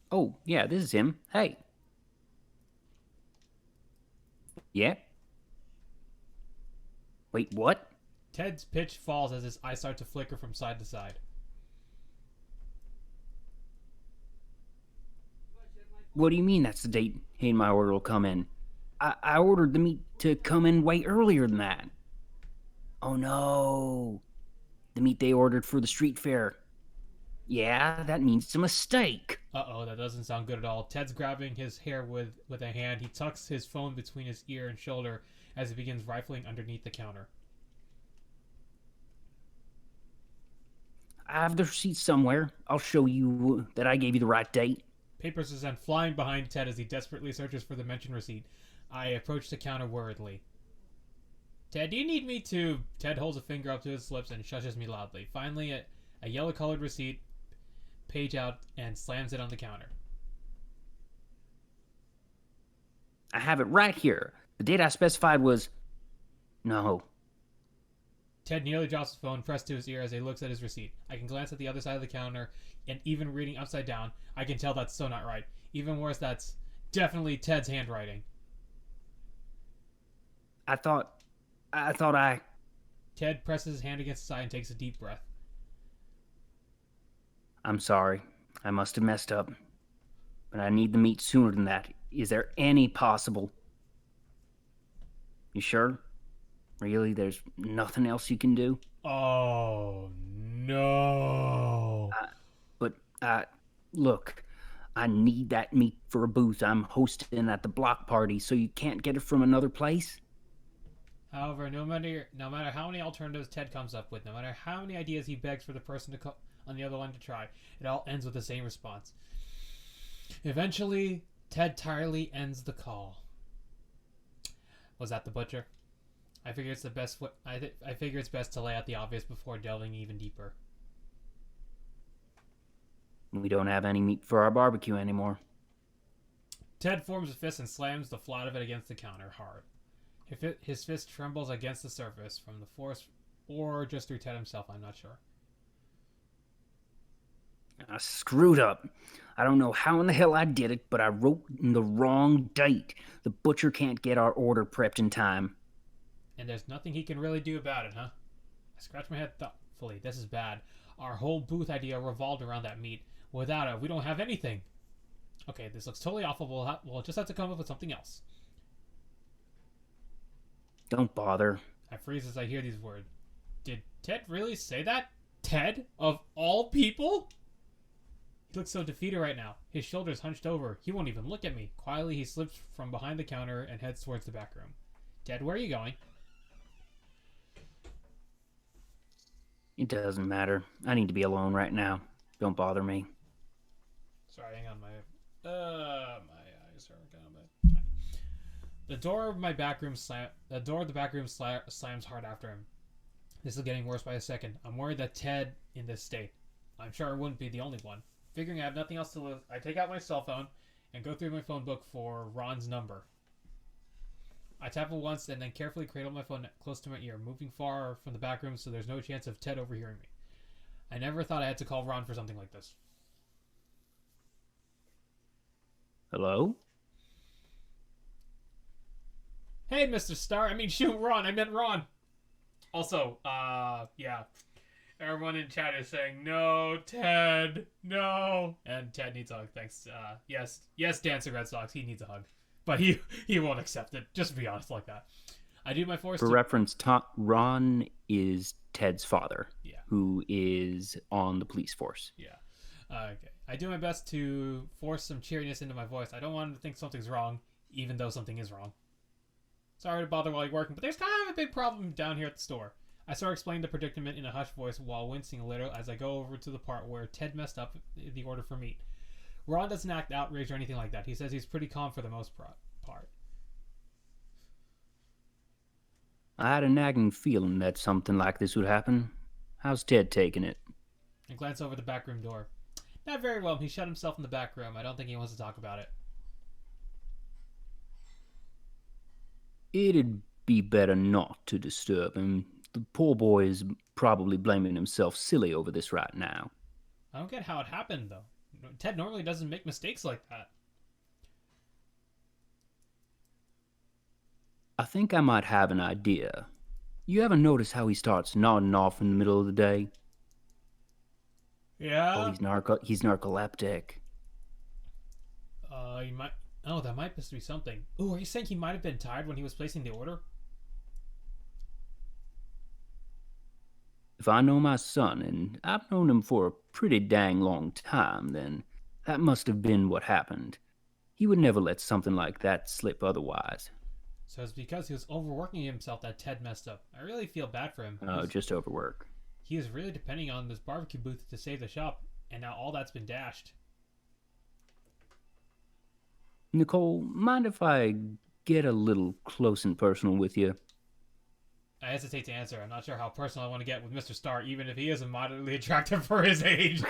Oh, yeah, this is him. Hey. Yeah? Wait, what? Ted's pitch falls as his eyes start to flicker from side to side. What do you mean that's the date my order will come in? I ordered the meat to come in way earlier than that. Oh no. The meat they ordered for the street fair. Yeah, that means it's a mistake. Uh-oh, that doesn't sound good at all. Ted's grabbing his hair with a hand. He tucks his phone between his ear and shoulder as he begins rifling underneath the counter. I have the receipt somewhere. I'll show you that I gave you the right date. Papers are sent flying behind Ted as he desperately searches for the mentioned receipt. I approach the counter worriedly. Ted, do you need me to... Ted holds a finger up to his lips and shushes me loudly. Finally, a yellow-colored receipt page out and slams it on the counter. I have it right here. The date I specified was... No. Ted nearly drops his phone pressed to his ear as he looks at his receipt. I can glance at the other side of the counter, and even reading upside down, I can tell that's so not right. Even worse, that's definitely Ted's handwriting. I thought I... Ted presses his hand against his eye and takes a deep breath. I'm sorry. I must have messed up. But I need the meat sooner than that. Is there any possible... You sure? Really? There's nothing else you can do? Oh, no. Look, I need that meat for a booth I'm hosting at the block party, so you can't get it from another place? However, no matter how many alternatives Ted comes up with, no matter how many ideas he begs for the person on the other line to try, it all ends with the same response. Eventually, Ted tiredly ends the call. Was that the butcher? I figure it's the best. I figure it's best to lay out the obvious before delving even deeper. We don't have any meat for our barbecue anymore. Ted forms a fist and slams the flat of it against the counter hard. His fist trembles against the surface from the force, or just through Ted himself. I'm not sure. I screwed up. I don't know how in the hell I did it, but I wrote in the wrong date. The butcher can't get our order prepped in time. And there's nothing he can really do about it, huh? I scratch my head thoughtfully. This is bad. Our whole booth idea revolved around that meat. Without it, we don't have anything. Okay, this looks totally awful. We'll just have to come up with something else. Don't bother. I freeze as I hear these words. Did Ted really say that? Ted? Of all people? He looks so defeated right now. His shoulders hunched over. He won't even look at me. Quietly, he slips from behind the counter and heads towards the back room. Ted, where are you going? It doesn't matter. I need to be alone right now. Don't bother me. Sorry, hang on. My eyes are kind of. The door of my back room slams hard after him. This is getting worse by the second. I'm worried that Ted in this state. I'm sure I wouldn't be the only one. Figuring I have nothing else to lose, I take out my cell phone and go through my phone book for Ron's number. I tap it once and then carefully cradle my phone close to my ear, moving far from the back room so there's no chance of Ted overhearing me. I never thought I had to call Ron for something like this. Hello? Hey, Mr. Star. I mean, shoot, Ron. I meant Ron. Also, yeah. Everyone in chat is saying, no, Ted, no. And Ted needs a hug, thanks. Yes, Dancer Red Sox, he needs a hug. But he won't accept it. Just be honest like that. I do my force For reference, Ron is Ted's father, yeah, who is on the police force. Yeah. Okay. I do my best to force some cheeriness into my voice. I don't want him to think something's wrong, even though something is wrong. Sorry to bother while you're working, but there's kind of a big problem down here at the store. I start explaining the predicament in a hushed voice while wincing a little as I go over to the part where Ted messed up the order for meat. Ron doesn't act outraged or anything like that. He says he's pretty calm for the most part. I had a nagging feeling that something like this would happen. How's Ted taking it? I glance over the back room door. Not very well. He shut himself in the back room. I don't think he wants to talk about it. It'd be better not to disturb him. The poor boy is probably blaming himself silly over this right now. I don't get how it happened, though. Ted normally doesn't make mistakes like that. I think I might have an idea. You ever notice how he starts nodding off in the middle of the day? Yeah? Oh, he's narcoleptic. He might... Oh, that might just be something. Ooh, are you saying he might have been tired when he was placing the order? If I know my son, and I've known him for a pretty dang long time, then that must have been what happened. He would never let something like that slip otherwise. So it's because he was overworking himself that Ted messed up. I really feel bad for him. Oh, just overwork. He is really depending on this barbecue booth to save the shop, and now all that's been dashed. Nicole, mind if I get a little close and personal with you? I hesitate to answer. I'm not sure how personal I want to get with Mr. Star, even if he is moderately attractive for his age.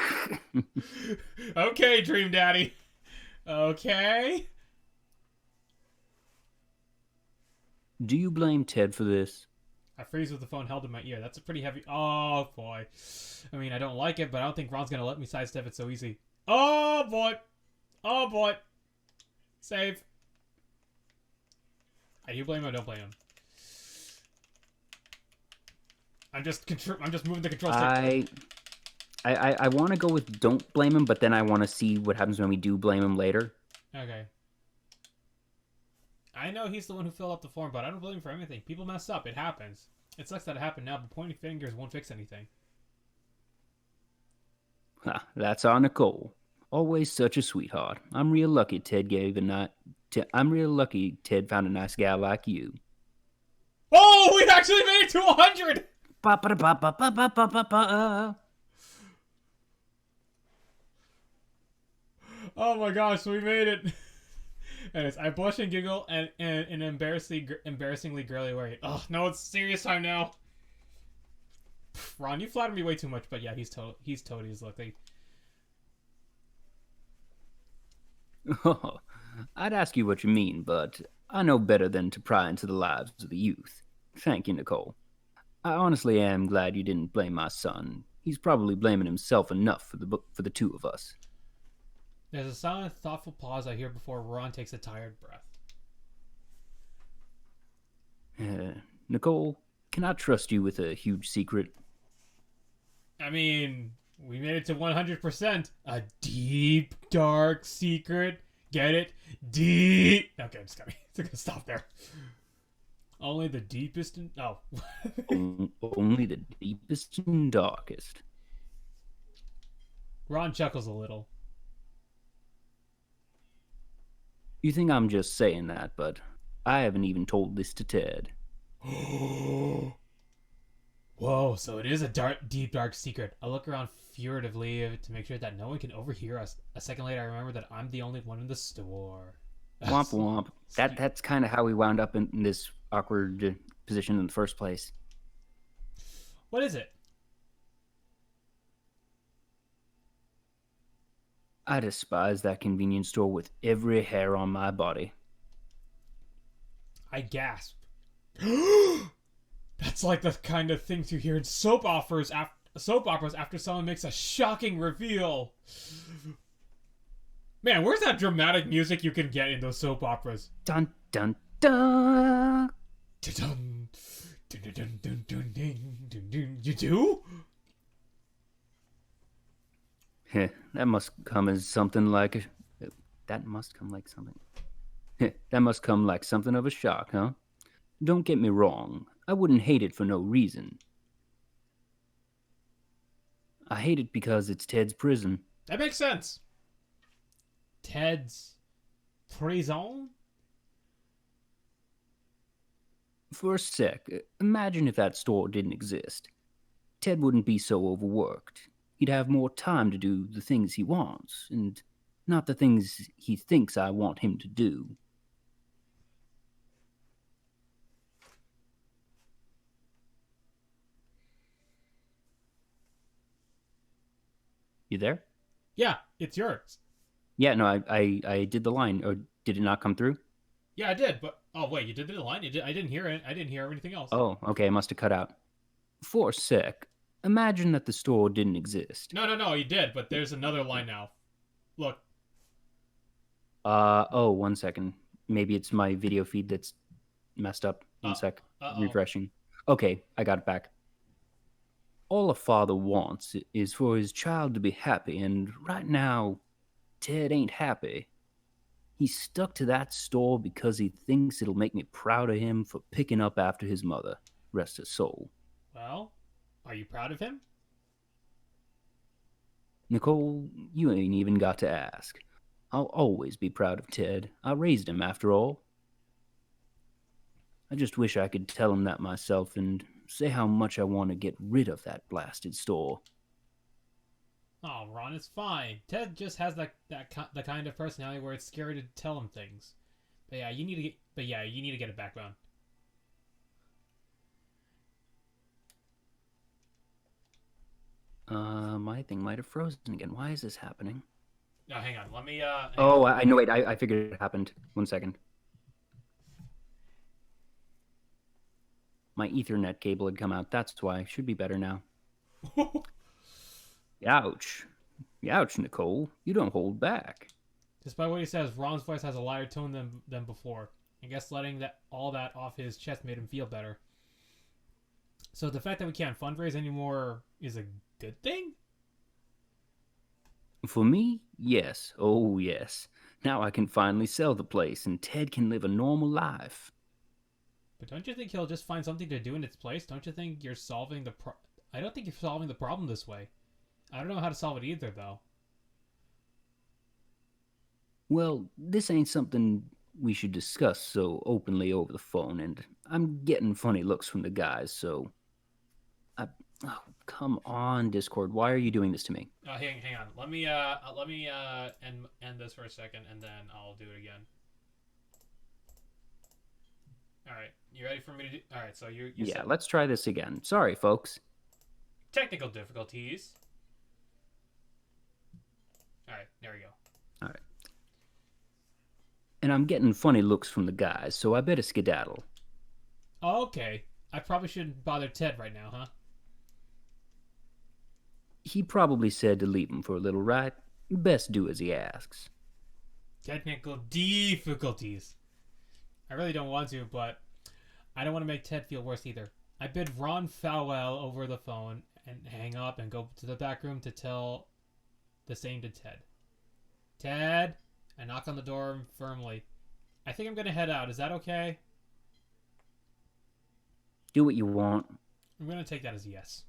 Okay, Dream Daddy. Okay. Do you blame Ted for this? I freeze with the phone held in my ear. That's a pretty heavy... Oh, boy. I mean, I don't like it, but I don't think Ron's going to let me sidestep it so easy. Oh, boy. Oh, boy. Save. I do blame him, I don't blame him. I'm just moving the control stick. I want to go with don't blame him, but then I want to see what happens when we do blame him later. Okay. I know he's the one who filled out the form, but I don't blame him for anything. People mess up. It happens. It sucks that it happened now, but pointing fingers won't fix anything. That's our Nicole. Always such a sweetheart. I'm real lucky Ted found a nice gal like you. Oh, we actually made it to 100! Oh my gosh, we made it. Anyways, I blush and giggle and in an embarrassingly girly way. Oh, no, it's serious time now. Ron, you flatter me way too much, but yeah, he's totally lucky. Oh, I'd ask you what you mean, but I know better than to pry into the lives of the youth. Thank you, Nicole. I honestly am glad you didn't blame my son. He's probably blaming himself enough for the two of us. There's a silent, thoughtful pause I hear before Ron takes a tired breath. Nicole, can I trust you with a huge secret? I mean, we made it to 100%. A deep, dark secret. Get it? Deep. Okay, I'm just gonna stop there. Only the deepest and... Oh. Only the deepest and darkest. Ron chuckles a little. You think I'm just saying that, but I haven't even told this to Ted. Whoa, so it is a deep, dark secret. I look around furtively to make sure that no one can overhear us. A second later, I remember that I'm the only one in the store. Womp womp. That's kind of how we wound up in this awkward position in the first place. What is it? I despise that convenience store with every hair on my body. I gasp. That's like the kind of things you hear in soap operas after someone makes a shocking reveal. Man, where's that dramatic music you can get in those soap operas? Dun dun dun. Dun, dun, dun, dun, dun, dun, dun, dun. You do? That must come as something like that must come like something. That must come like something of a shock, huh? Don't get me wrong. I wouldn't hate it for no reason. I hate it because it's Ted's prison. That makes sense. Ted's prison? For a sec, imagine if that store didn't exist. Ted wouldn't be so overworked. He'd have more time to do the things he wants, and not the things he thinks I want him to do. You there? Yeah, it's yours. Yeah, no, I did the line. Or did it not come through? Yeah, I did, but oh wait, you did the line. I didn't hear it. I didn't hear anything else. Oh, okay, I must have cut out. For a sec, imagine that the store didn't exist. No, you did, but there's another line now. Look. Oh, 1 second. Maybe it's my video feed that's messed up. 1 sec. Refreshing. Okay, I got it back. All a father wants is for his child to be happy, and right now, Ted ain't happy. He's stuck to that store because he thinks it'll make me proud of him for picking up after his mother. Rest his soul. Well, are you proud of him? Nicole, you ain't even got to ask. I'll always be proud of Ted. I raised him, after all. I just wish I could tell him that myself and say how much I want to get rid of that blasted store. Oh, Ron, it's fine. Ted just has the kind of personality where it's scary to tell him things. But yeah, you need to get a background. My thing might have frozen again. Why is this happening? No, hang on. Let me. I know. Wait, I figured it happened. 1 second. My Ethernet cable had come out. That's why. Should be better now. Ouch. Ouch, Nicole. You don't hold back. Despite what he says, Ron's voice has a lighter tone than before. I guess letting all that off his chest made him feel better. So the fact that we can't fundraise anymore is a good thing? For me, yes. Oh, yes. Now I can finally sell the place, and Ted can live a normal life. But don't you think he'll just find something to do in its place? Don't you think you're solving the I don't think you're solving the problem this way. I don't know how to solve it either, though. Well, this ain't something we should discuss so openly over the phone, and I'm getting funny looks from the guys, so... Oh, come on, Discord. Why are you doing this to me? Hang on. Let me end this for a second, and then I'll do it again. All right, you ready for me to do? All right, so you yeah, let's try this again. Sorry, folks. Technical difficulties. All right, there we go. All right. And I'm getting funny looks from the guys, so I better skedaddle. Oh, okay. I probably shouldn't bother Ted right now, huh? He probably said to leave him for a little, right? Best do as he asks. Technical difficulties. I really don't want to, but I don't want to make Ted feel worse either. I bid Ron farewell over the phone and hang up and go to the back room to tell the same to Ted. Ted? I knock on the door firmly. I think I'm going to head out. Is that okay? Do what you want. I'm going to take that as a yes.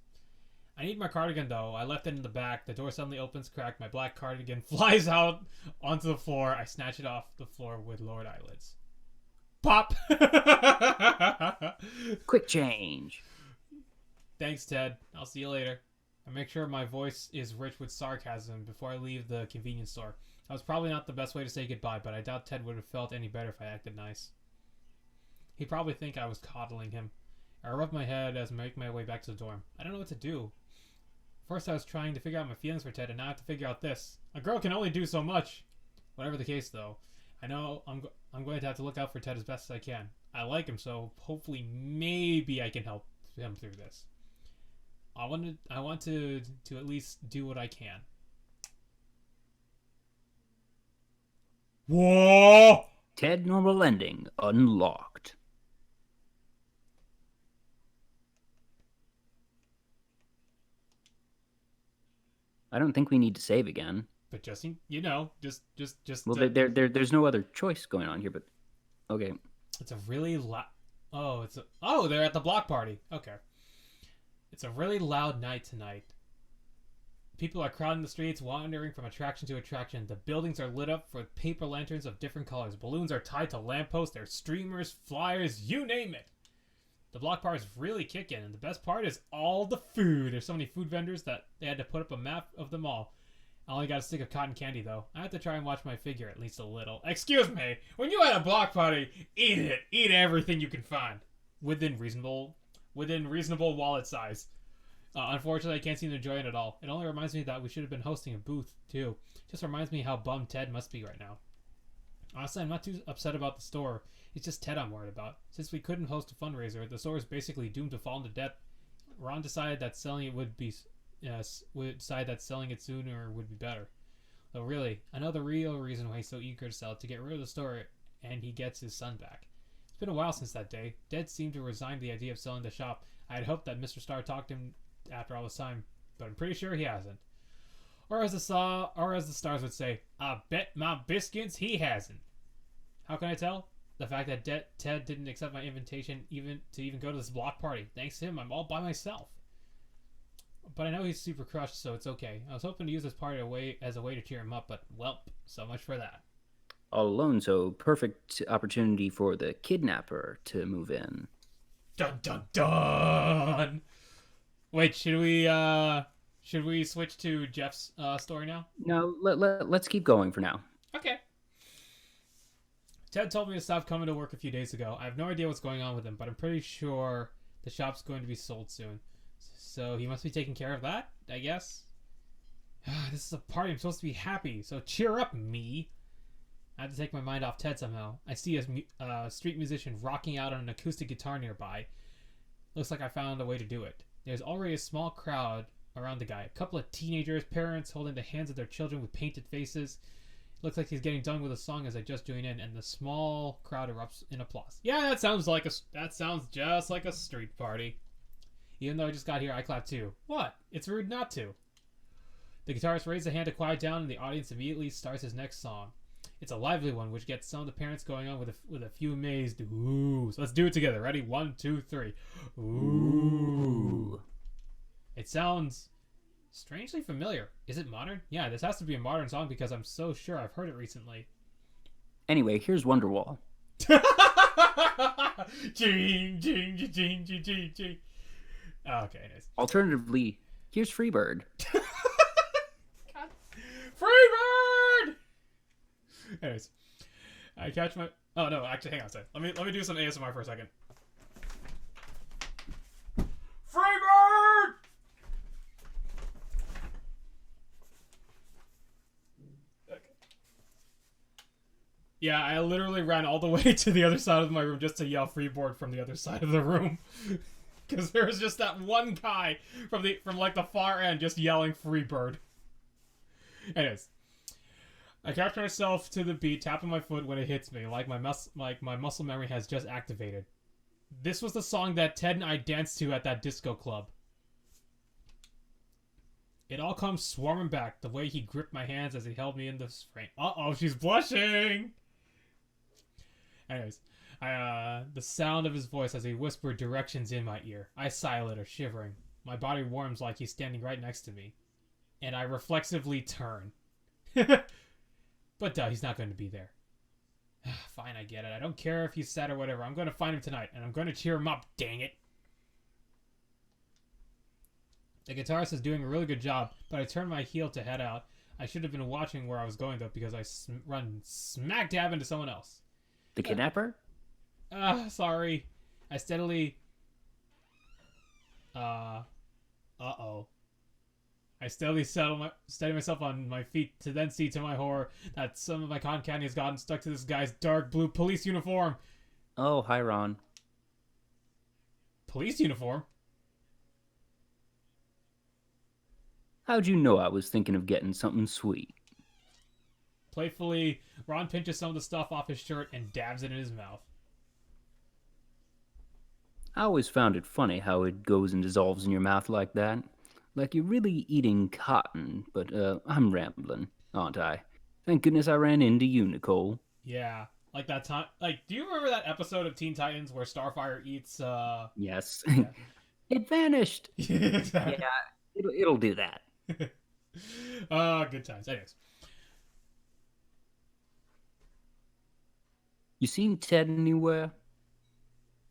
I need my cardigan, though. I left it in the back. The door suddenly opens, cracked. My black cardigan flies out onto the floor. I snatch it off the floor with lowered eyelids. Pop! Quick change. Thanks, Ted. I'll see you later. I make sure my voice is rich with sarcasm before I leave the convenience store. That was probably not the best way to say goodbye, but I doubt Ted would have felt any better if I acted nice. He'd probably think I was coddling him. I rubbed my head as I make my way back to the dorm. I don't know what to do. First I was trying to figure out my feelings for Ted, and now I have to figure out this. A girl can only do so much. Whatever the case, though, I know I'm going to have to look out for Ted as best as I can. I like him, so hopefully maybe I can help him through this. I want to at least do what I can. Whoa! Ted normal ending unlocked. I don't think we need to save again. But just just. Well, there's no other choice going on here. But okay. It's a really loud. They're at the block party. Okay. It's a really loud night tonight. People are crowding the streets, wandering from attraction to attraction. The buildings are lit up with paper lanterns of different colors. Balloons are tied to lampposts. There's streamers, flyers, you name it. The block party is really kicking, and the best part is all the food. There's so many food vendors that they had to put up a map of them all. I only got a stick of cotton candy, though. I have to try and watch my figure at least a little. Excuse me, when you at a block party, eat it. Eat everything you can find. Within reasonable wallet size. Unfortunately, I can't seem to enjoy it at all. It only reminds me that we should have been hosting a booth, too. Just reminds me how bummed Ted must be right now. Honestly, I'm not too upset about the store. It's just Ted I'm worried about. Since we couldn't host a fundraiser, the store is basically doomed to fall into debt. Ron decided that selling it would decide that selling it sooner would be better. Though really, I know the real reason why he's so eager to sell it, to get rid of the store and he gets his son back. It's been a while since that day. Dad seemed to resign the idea of selling the shop. I had hoped that Mr. Starr talked to him after all this time, but I'm pretty sure he hasn't. Or as the stars would say, I bet my biscuits he hasn't. How can I tell? The fact that Ted didn't accept my invitation even to go to this block party. Thanks to him, I'm all by myself. But I know he's super crushed, so it's okay. I was hoping to use this party as a way to cheer him up, but well, so much for that. All alone, so perfect opportunity for the kidnapper to move in. Dun dun dun! Wait, should we switch to Jeff's story now? No, let's keep going for now. Okay. Ted told me to stop coming to work a few days ago. I have no idea what's going on with him, but I'm pretty sure the shop's going to be sold soon. So he must be taking care of that, I guess. This is a party. I'm supposed to be happy, so cheer up, me. I have to take my mind off Ted somehow. I see a street musician rocking out on an acoustic guitar nearby. Looks like I found a way to do it. There's already a small crowd around the guy. A couple of teenagers, parents holding the hands of their children with painted faces. Looks like he's getting done with a song as I just join in, and the small crowd erupts in applause. Yeah, that sounds just like a street party. Even though I just got here, I clap too. What? It's rude not to. The guitarist raises a hand to quiet down, and the audience immediately starts his next song. It's a lively one, which gets some of the parents going on with a few amazed oohs. Let's do it together. Ready? 1, 2, 3. Ooh. It sounds strangely familiar. Is it modern? Yeah, this has to be a modern song because I'm so sure I've heard it recently. Anyway, here's Wonderwall. Ching, ching, ching, ching, ching, ching. Okay, nice. Alternatively, here's Freebird. Freebird! Anyways, I catch my... Oh, no, actually, hang on a second. Let me do some ASMR for a second. Freebird! Okay. Yeah, I literally ran all the way to the other side of my room just to yell Freebird from the other side of the room. Because there was just that one guy from like the far end just yelling Freebird. Anyways, I capture myself to the beat, tapping my foot when it hits me, like my muscle memory has just activated. This was the song that Ted and I danced to at that disco club. It all comes swarming back, the way he gripped my hands as he held me in the frame. Uh-oh, she's blushing! Anyways, the sound of his voice as he whispered directions in my ear. I sigh a little, shivering. My body warms like he's standing right next to me. And I reflexively turn. But duh, he's not going to be there. Fine, I get it. I don't care if he's sad or whatever. I'm going to find him tonight, and I'm going to cheer him up, dang it. The guitarist is doing a really good job, but I turned my heel to head out. I should have been watching where I was going, though, because I run smack dab into someone else. The kidnapper? Sorry. I steadily... Uh-oh. I steadily steady myself on my feet to then see, to my horror, that some of my cotton candy has gotten stuck to this guy's dark blue police uniform. Oh, hi, Ron. Police uniform? How'd you know I was thinking of getting something sweet? Playfully, Ron pinches some of the stuff off his shirt and dabs it in his mouth. I always found it funny how it goes and dissolves in your mouth like that. Like you're really eating cotton, but I'm rambling, aren't I? Thank goodness I ran into you, Nicole. Yeah, like that time. Like, do you remember that episode of Teen Titans where Starfire eats? Yes. Yeah. It vanished. Exactly. Yeah, it'll do that. Good times. Anyways, You seen Ted anywhere?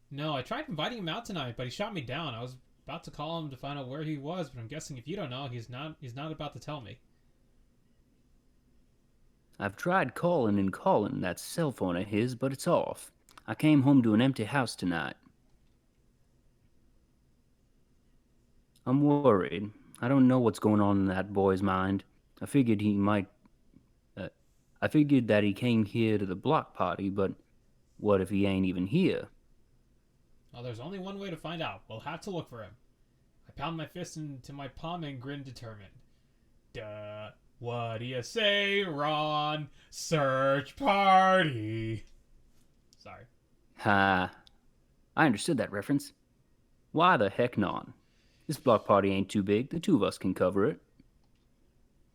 no, I tried inviting him out tonight, but he shot me down. I was about to call him to find out where he was, but I'm guessing if you don't know, he's not about to tell me. I've tried calling and calling that cell phone of his, but it's off. I came home to an empty house tonight. I'm worried. I don't know what's going on in that boy's mind. I figured that he came here to the block party, but what if he ain't even here? Well, there's only one way to find out. We'll have to look for him. I pound my fist into my palm and grin determined. Duh. What do you say, Ron? Search party. Sorry. Ha. I understood that reference. Why the heck not? This block party ain't too big. The two of us can cover it.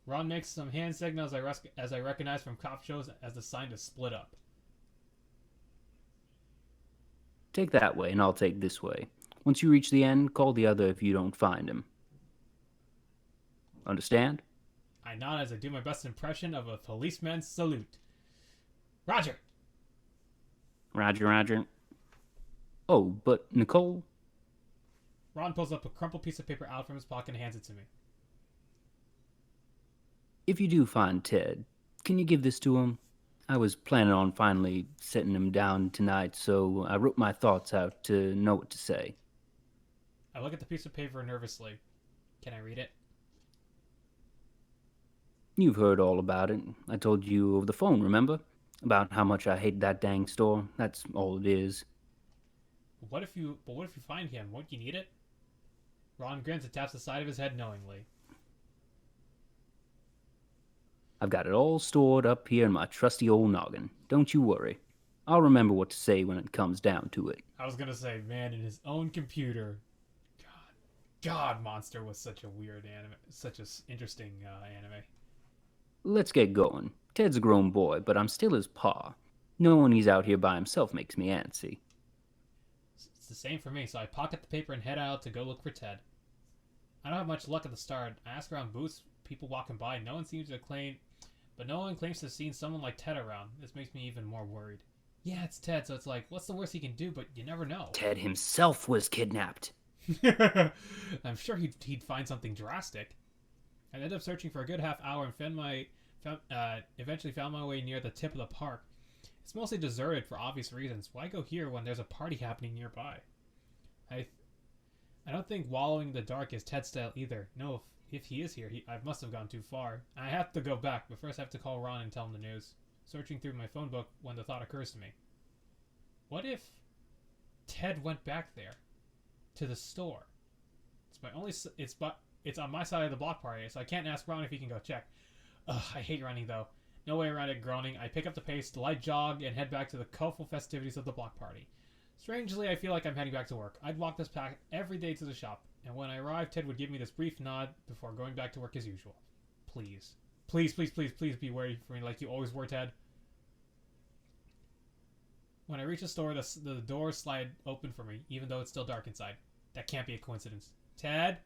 Ron makes some hand signals as I recognize from cop shows as the sign to split up. Take that way, and I'll take this way. Once you reach the end, call the other if you don't find him. Understand? I nod as I do my best impression of a policeman's salute. Roger! Roger, Roger. Oh, but Nicole? Ron pulls up a crumpled piece of paper out from his pocket and hands it to me. If you do find Ted, can you give this to him? I was planning on finally setting him down tonight, so I wrote my thoughts out to know what to say. I look at the piece of paper nervously. Can I read it? You've heard all about it. I told you over the phone, remember? About how much I hate that dang store. That's all it is. But what if you find him? Won't you need it? Ron grins and taps the side of his head knowingly. I've got it all stored up here in my trusty old noggin. Don't you worry. I'll remember what to say when it comes down to it. I was gonna say, man, in his own computer. God, Monster was such a weird anime, such an interesting anime. Let's get going. Ted's a grown boy, but I'm still his pa. Knowing he's out here by himself makes me antsy. It's the same for me, so I pocket the paper and head out to go look for Ted. I don't have much luck at the start. I ask around booths, people walking by. No one claims to have seen someone like Ted around. This makes me even more worried. Yeah, it's Ted, so it's like, what's the worst he can do? But you never know. Ted himself was kidnapped. I'm sure he'd find something drastic. I ended up searching for a good half hour and eventually found my way near the tip of the park. It's mostly deserted for obvious reasons. Why go here when there's a party happening nearby? I don't think wallowing in the dark is Ted's style either. No, if he is here, I must have gone too far. I have to go back, but first I have to call Ron and tell him the news. Searching through my phone book when the thought occurs to me. What if Ted went back there? To the store? It's on my side of the block party, so I can't ask Ron if he can go check. Ugh, I hate running though. No way around it, groaning. I pick up the pace, light jog, and head back to the colorful festivities of the block party. Strangely, I feel like I'm heading back to work. I'd walk this path every day to the shop, and when I arrive, Ted would give me this brief nod before going back to work as usual. Please. Please, please, please, please be waiting for me like you always were, Ted. When I reach the store, the doors slide open for me, even though it's still dark inside. That can't be a coincidence. Ted?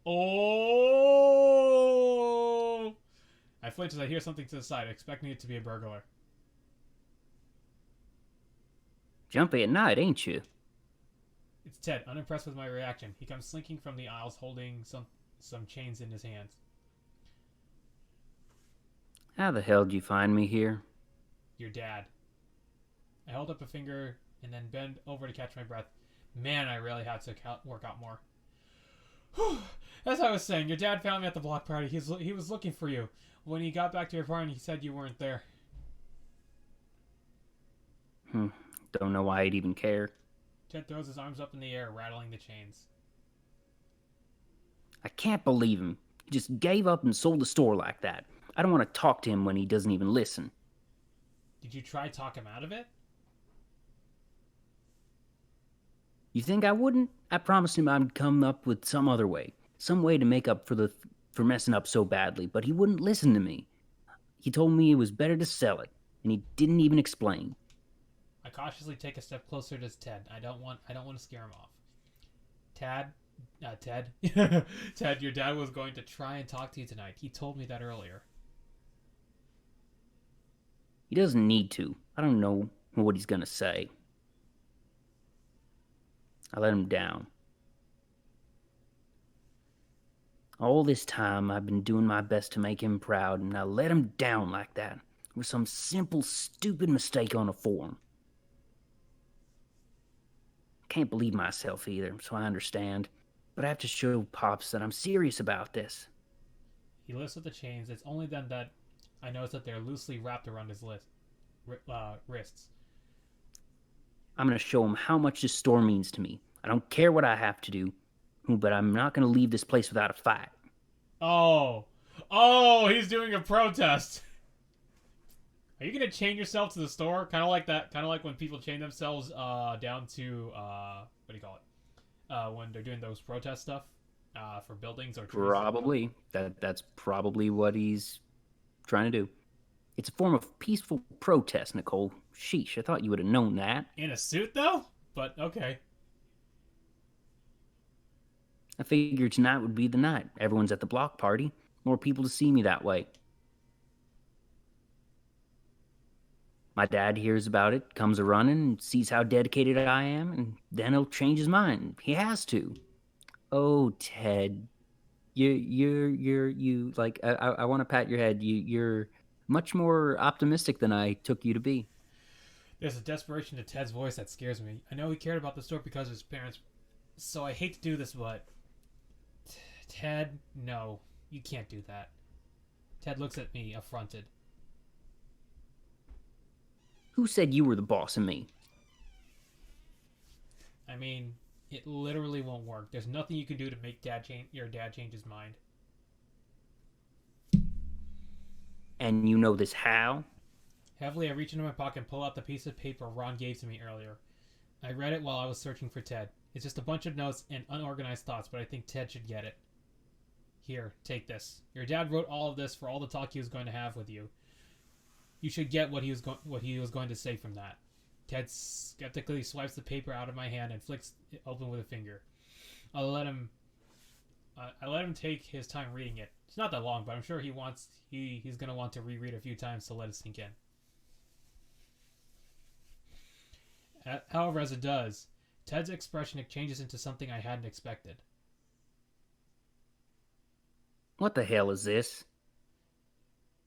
Oh! I flinch as I hear something to the side, expecting it to be a burglar. Jumpy at night, ain't you? It's Ted, unimpressed with my reaction. He comes slinking from the aisles holding some chains in his hands. How the hell did you find me here? Your dad. I hold up a finger and then bend over to catch my breath. Man, I really had to work out more. Whew. As I was saying, your dad found me at the block party. He was looking for you. When he got back to your apartment, he said you weren't there. Don't know why I'd even care. Ted throws his arms up in the air, rattling the chains. I can't believe him. He just gave up and sold the store like that. I don't want to talk to him when he doesn't even listen. Did you try to talk him out of it? You think I wouldn't? I promised him I'd come up with some other way. Some way to make up for messing up so badly, but he wouldn't listen to me. He told me it was better to sell it, and he didn't even explain. I cautiously take a step closer to Ted. I don't want to scare him off. Ted, Ted, your dad was going to try and talk to you tonight. He told me that earlier. He doesn't need to. I don't know what he's gonna say. I let him down. All this time, I've been doing my best to make him proud, and I let him down like that with some simple, stupid mistake on a form. Can't believe myself either, so I understand. But I have to show Pops that I'm serious about this. He lifts up the chains. It's only then that I notice that they're loosely wrapped around his wrists. I'm going to show him how much this store means to me. I don't care what I have to do, but I'm not going to leave this place without a fight. Oh, he's doing a protest. Are you gonna chain yourself to the store? Kind of like that. Kind of like when people chain themselves down to what do you call it? When they're doing those protest stuff for buildings or trees. Probably. That's probably what he's trying to do. It's a form of peaceful protest, Nicole. Sheesh, I thought you would have known that. In a suit, though? But okay. I figured tonight would be the night. Everyone's at the block party. More people to see me that way. My dad hears about it, comes a-running, and sees how dedicated I am, and then he'll change his mind. He has to. Oh, Ted. I want to pat your head. You're much more optimistic than I took you to be. There's a desperation to Ted's voice that scares me. I know he cared about the store because of his parents, so I hate to do this, but... Ted, no. You can't do that. Ted looks at me, affronted. Who said you were the boss of me? I mean, it literally won't work. There's nothing you can do to make your dad change his mind. And you know this how? Heavily, I reach into my pocket and pull out the piece of paper Ron gave to me earlier. I read it while I was searching for Ted. It's just a bunch of notes and unorganized thoughts, but I think Ted should get it. Here, take this. Your dad wrote all of this for all the talk he was going to have with you. You should get what he was going to say from that. Ted skeptically swipes the paper out of my hand and flicks it open with a finger. I let him take his time reading it. It's not that long, but I'm sure he's gonna want to reread a few times to let it sink in. However, as it does, Ted's expression changes into something I hadn't expected. What the hell is this?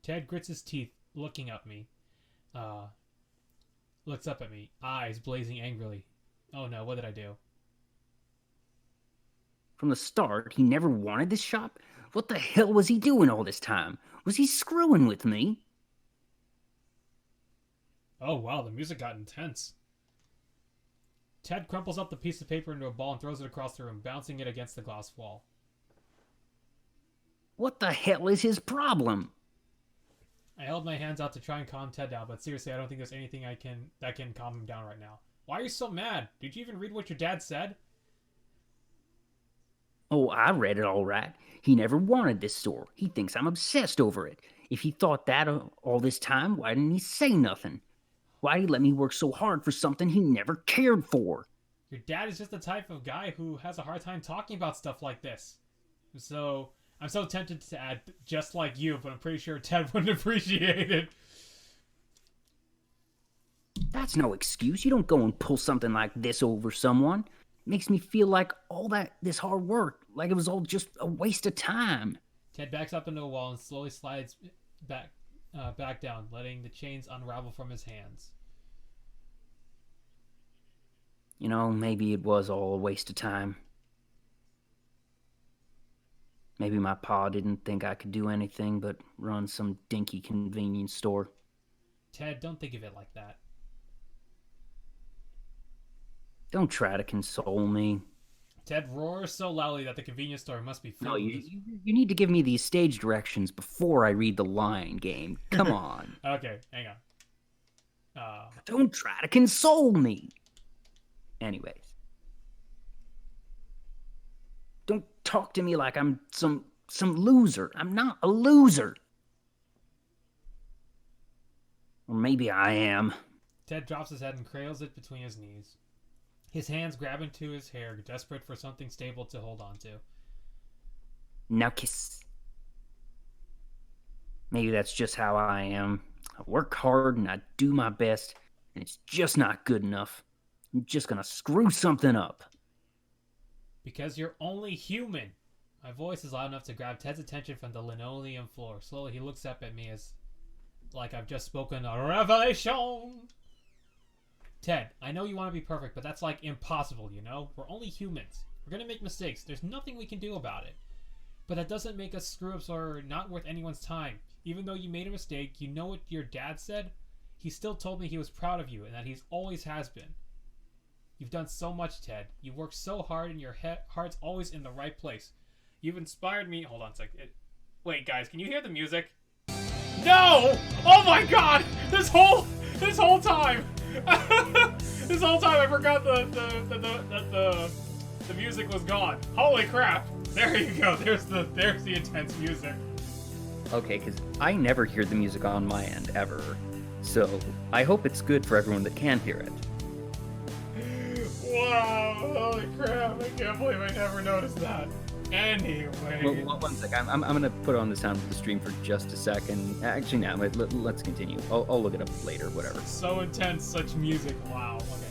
Ted grits his teeth, looking at me. Looks up at me, eyes blazing angrily. Oh no, what did I do? From the start, he never wanted this shop? What the hell was he doing all this time? Was he screwing with me? Oh wow, the music got intense. Ted crumples up the piece of paper into a ball and throws it across the room, bouncing it against the glass wall. What the hell is his problem? I held my hands out to try and calm Ted down, but seriously, I don't think there's anything that can calm him down right now. Why are you so mad? Did you even read what your dad said? Oh, I read it all right. He never wanted this store. He thinks I'm obsessed over it. If he thought that all this time, why didn't he say nothing? Why'd he let me work so hard for something he never cared for? Your dad is just the type of guy who has a hard time talking about stuff like this. So, I'm so tempted to add, just like you, but I'm pretty sure Ted wouldn't appreciate it. That's no excuse. You don't go and pull something like this over someone. makes me feel like this hard work, like it was all just a waste of time. Ted backs up into a wall and slowly slides back down, letting the chains unravel from his hands. Maybe it was all a waste of time. Maybe my pa didn't think I could do anything but run some dinky convenience store. Ted, don't think of it like that. Don't try to console me. Ted roars so loudly that the convenience store must be filled. No, you need to give me these stage directions before I read the line, game. Come on. Okay, hang on. Don't try to console me. Anyways. Don't talk to me like I'm some loser. I'm not a loser. Or maybe I am. Ted drops his head and cradles it between his knees. His hands grab into his hair, desperate for something stable to hold on to. Now kiss. Maybe that's just how I am. I work hard and I do my best, and it's just not good enough. I'm just gonna screw something up. Because you're only human. My voice is loud enough to grab Ted's attention from the linoleum floor. Slowly he looks up at me as like I've just spoken a revelation. Ted, I know you want to be perfect, but that's like impossible, you know? We're only humans. We're gonna make mistakes. There's nothing we can do about it. But that doesn't make us screw-ups or not worth anyone's time. Even though you made a mistake, you know what your dad said? He still told me he was proud of you and that he always has been. You've done so much, Ted. You've worked so hard and your heart's always in the right place. You've inspired me. Hold on a second. Wait, guys, can you hear the music? No! Oh my god! This whole time! This whole time I forgot the music was gone. Holy crap! There you go. There's the intense music. Okay, because I never hear the music on my end, ever. So, I hope it's good for everyone that can hear it. Wow, holy crap, I can't believe I never noticed that. Anyway. Well, one sec, I'm gonna put on the sound of the stream for just a second. Actually, now, let's continue. I'll look it up later, whatever. So intense, such music, wow, okay.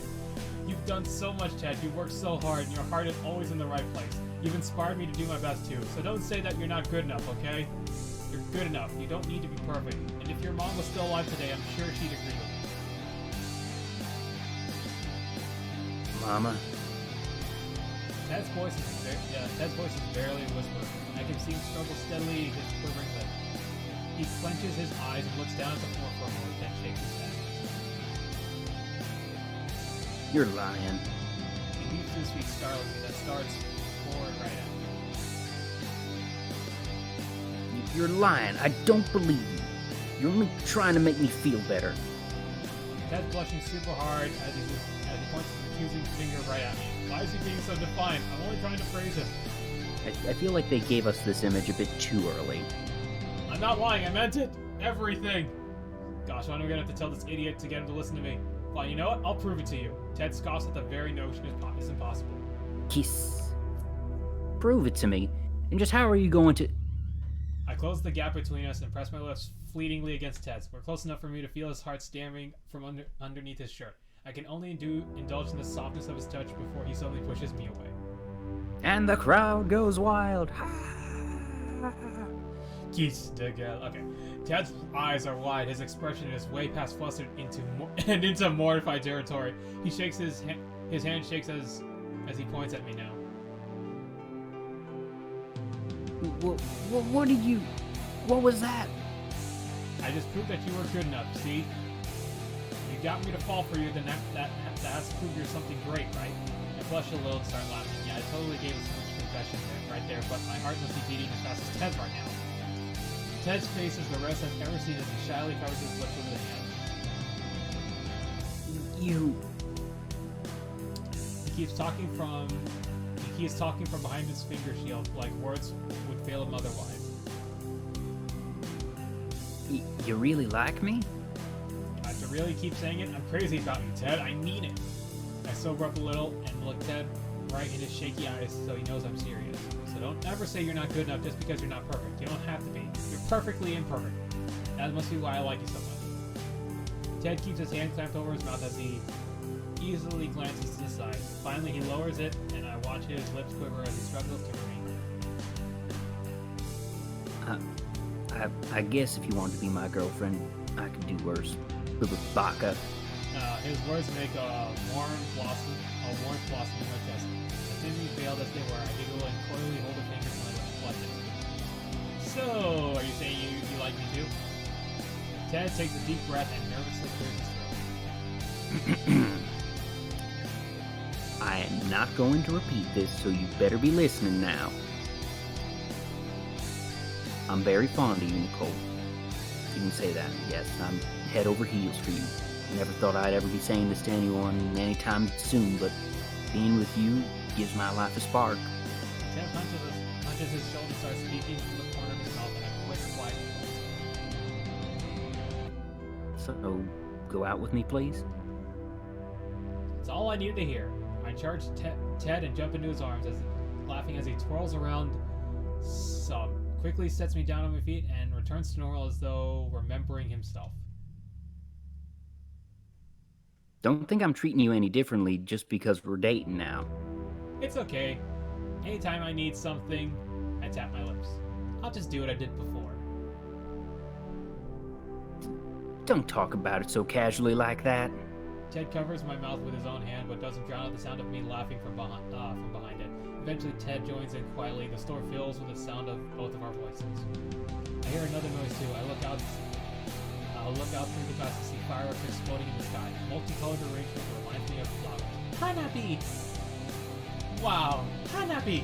You've done so much, Ted, you've worked so hard, and your heart is always in the right place. You've inspired me to do my best too, so don't say that you're not good enough, okay? You're good enough, you don't need to be perfect. And if your mom was still alive today, I'm sure she'd agree with me. Mama. Ted's voice is barely a whisper. I can see him struggle steadily, his quivering lip. He clenches his eyes and looks down at the floor for a moment, then shakes his head. You're lying. He leaves his feet startlingly, then starts forward right at me. You're lying. I don't believe you. You're only trying to make me feel better. Ted's blushing super hard as he points his accusing finger right at me. Why is he being so defiant? I'm only trying to praise him. I feel like they gave us this image a bit too early. I'm not lying, I meant it! Everything! Gosh, I'm gonna have to tell this idiot to get him to listen to me. Fine, you know what? I'll prove it to you. Ted scoffs at the very notion it's impossible. Kiss. Prove it to me. And just how are you going to... I close the gap between us and press my lips fleetingly against Ted's. We're close enough for me to feel his heart stammering from underneath his shirt. I can only indulge in the softness of his touch before he suddenly pushes me away. And the crowd goes wild. Kiss together. Okay. Ted's eyes are wide. His expression is way past flustered into mortified territory. He shakes his hand shakes as he points at me now. What did you... What was that? I just proved that you were good enough, see? You got me to fall for you, then that has to prove you're something great, right? I blushed a little and started laughing. Yeah, I totally gave us so much confession right there, but my heart must be beating as fast as Ted's right now. Ted's face is the rest I've ever seen as he shyly covers his lips with his hand. You... He keeps talking from behind his finger shield, like words would fail him otherwise. You really like me? I have to really keep saying it? I'm crazy about you, Ted. I mean it. I sober up a little and look Ted right in his shaky eyes so he knows I'm serious. So don't ever say you're not good enough just because you're not perfect. You don't have to be. You're perfectly imperfect. That must be why I like you so much. Ted keeps his hand clamped over his mouth as he easily glances to the side. Finally, he lowers it, and I watch his lips quiver as he struggles to remain. I guess if you want to be my girlfriend, I could do worse. Baka. His words make a warm blossom in my chest. Assuming veiled as they were, I giggle and coyly hold a finger to my left. So, are you saying you like me too? Ted takes a deep breath and nervously clears his throat. I am not going to repeat this, so you better be listening now. I'm very fond of you, Nicole. You can say that. Yes, I'm head over heels for you. Never thought I'd ever be saying this to anyone anytime soon, but being with you gives my life a spark. Ted punches his shoulder and starts speaking from the corner of his mouth in a quick, quiet voice. So, go out with me, please? It's all I needed to hear. I charge Ted and jump into his arms, laughing as he twirls around some. Quickly sets me down on my feet and returns to normal as though remembering himself. Don't think I'm treating you any differently just because we're dating now. It's okay. Anytime I need something, I tap my lips. I'll just do what I did before. Don't talk about it so casually like that. Ted covers my mouth with his own hand, but doesn't drown out the sound of me laughing from behind it. Eventually, Ted joins in quietly. The store fills with the sound of both of our voices. I hear another noise too. I look out through the glass to see fireworks exploding in the sky. Multicolored arrangement reminds me of flowers. Hanabi! Wow, Hanabi!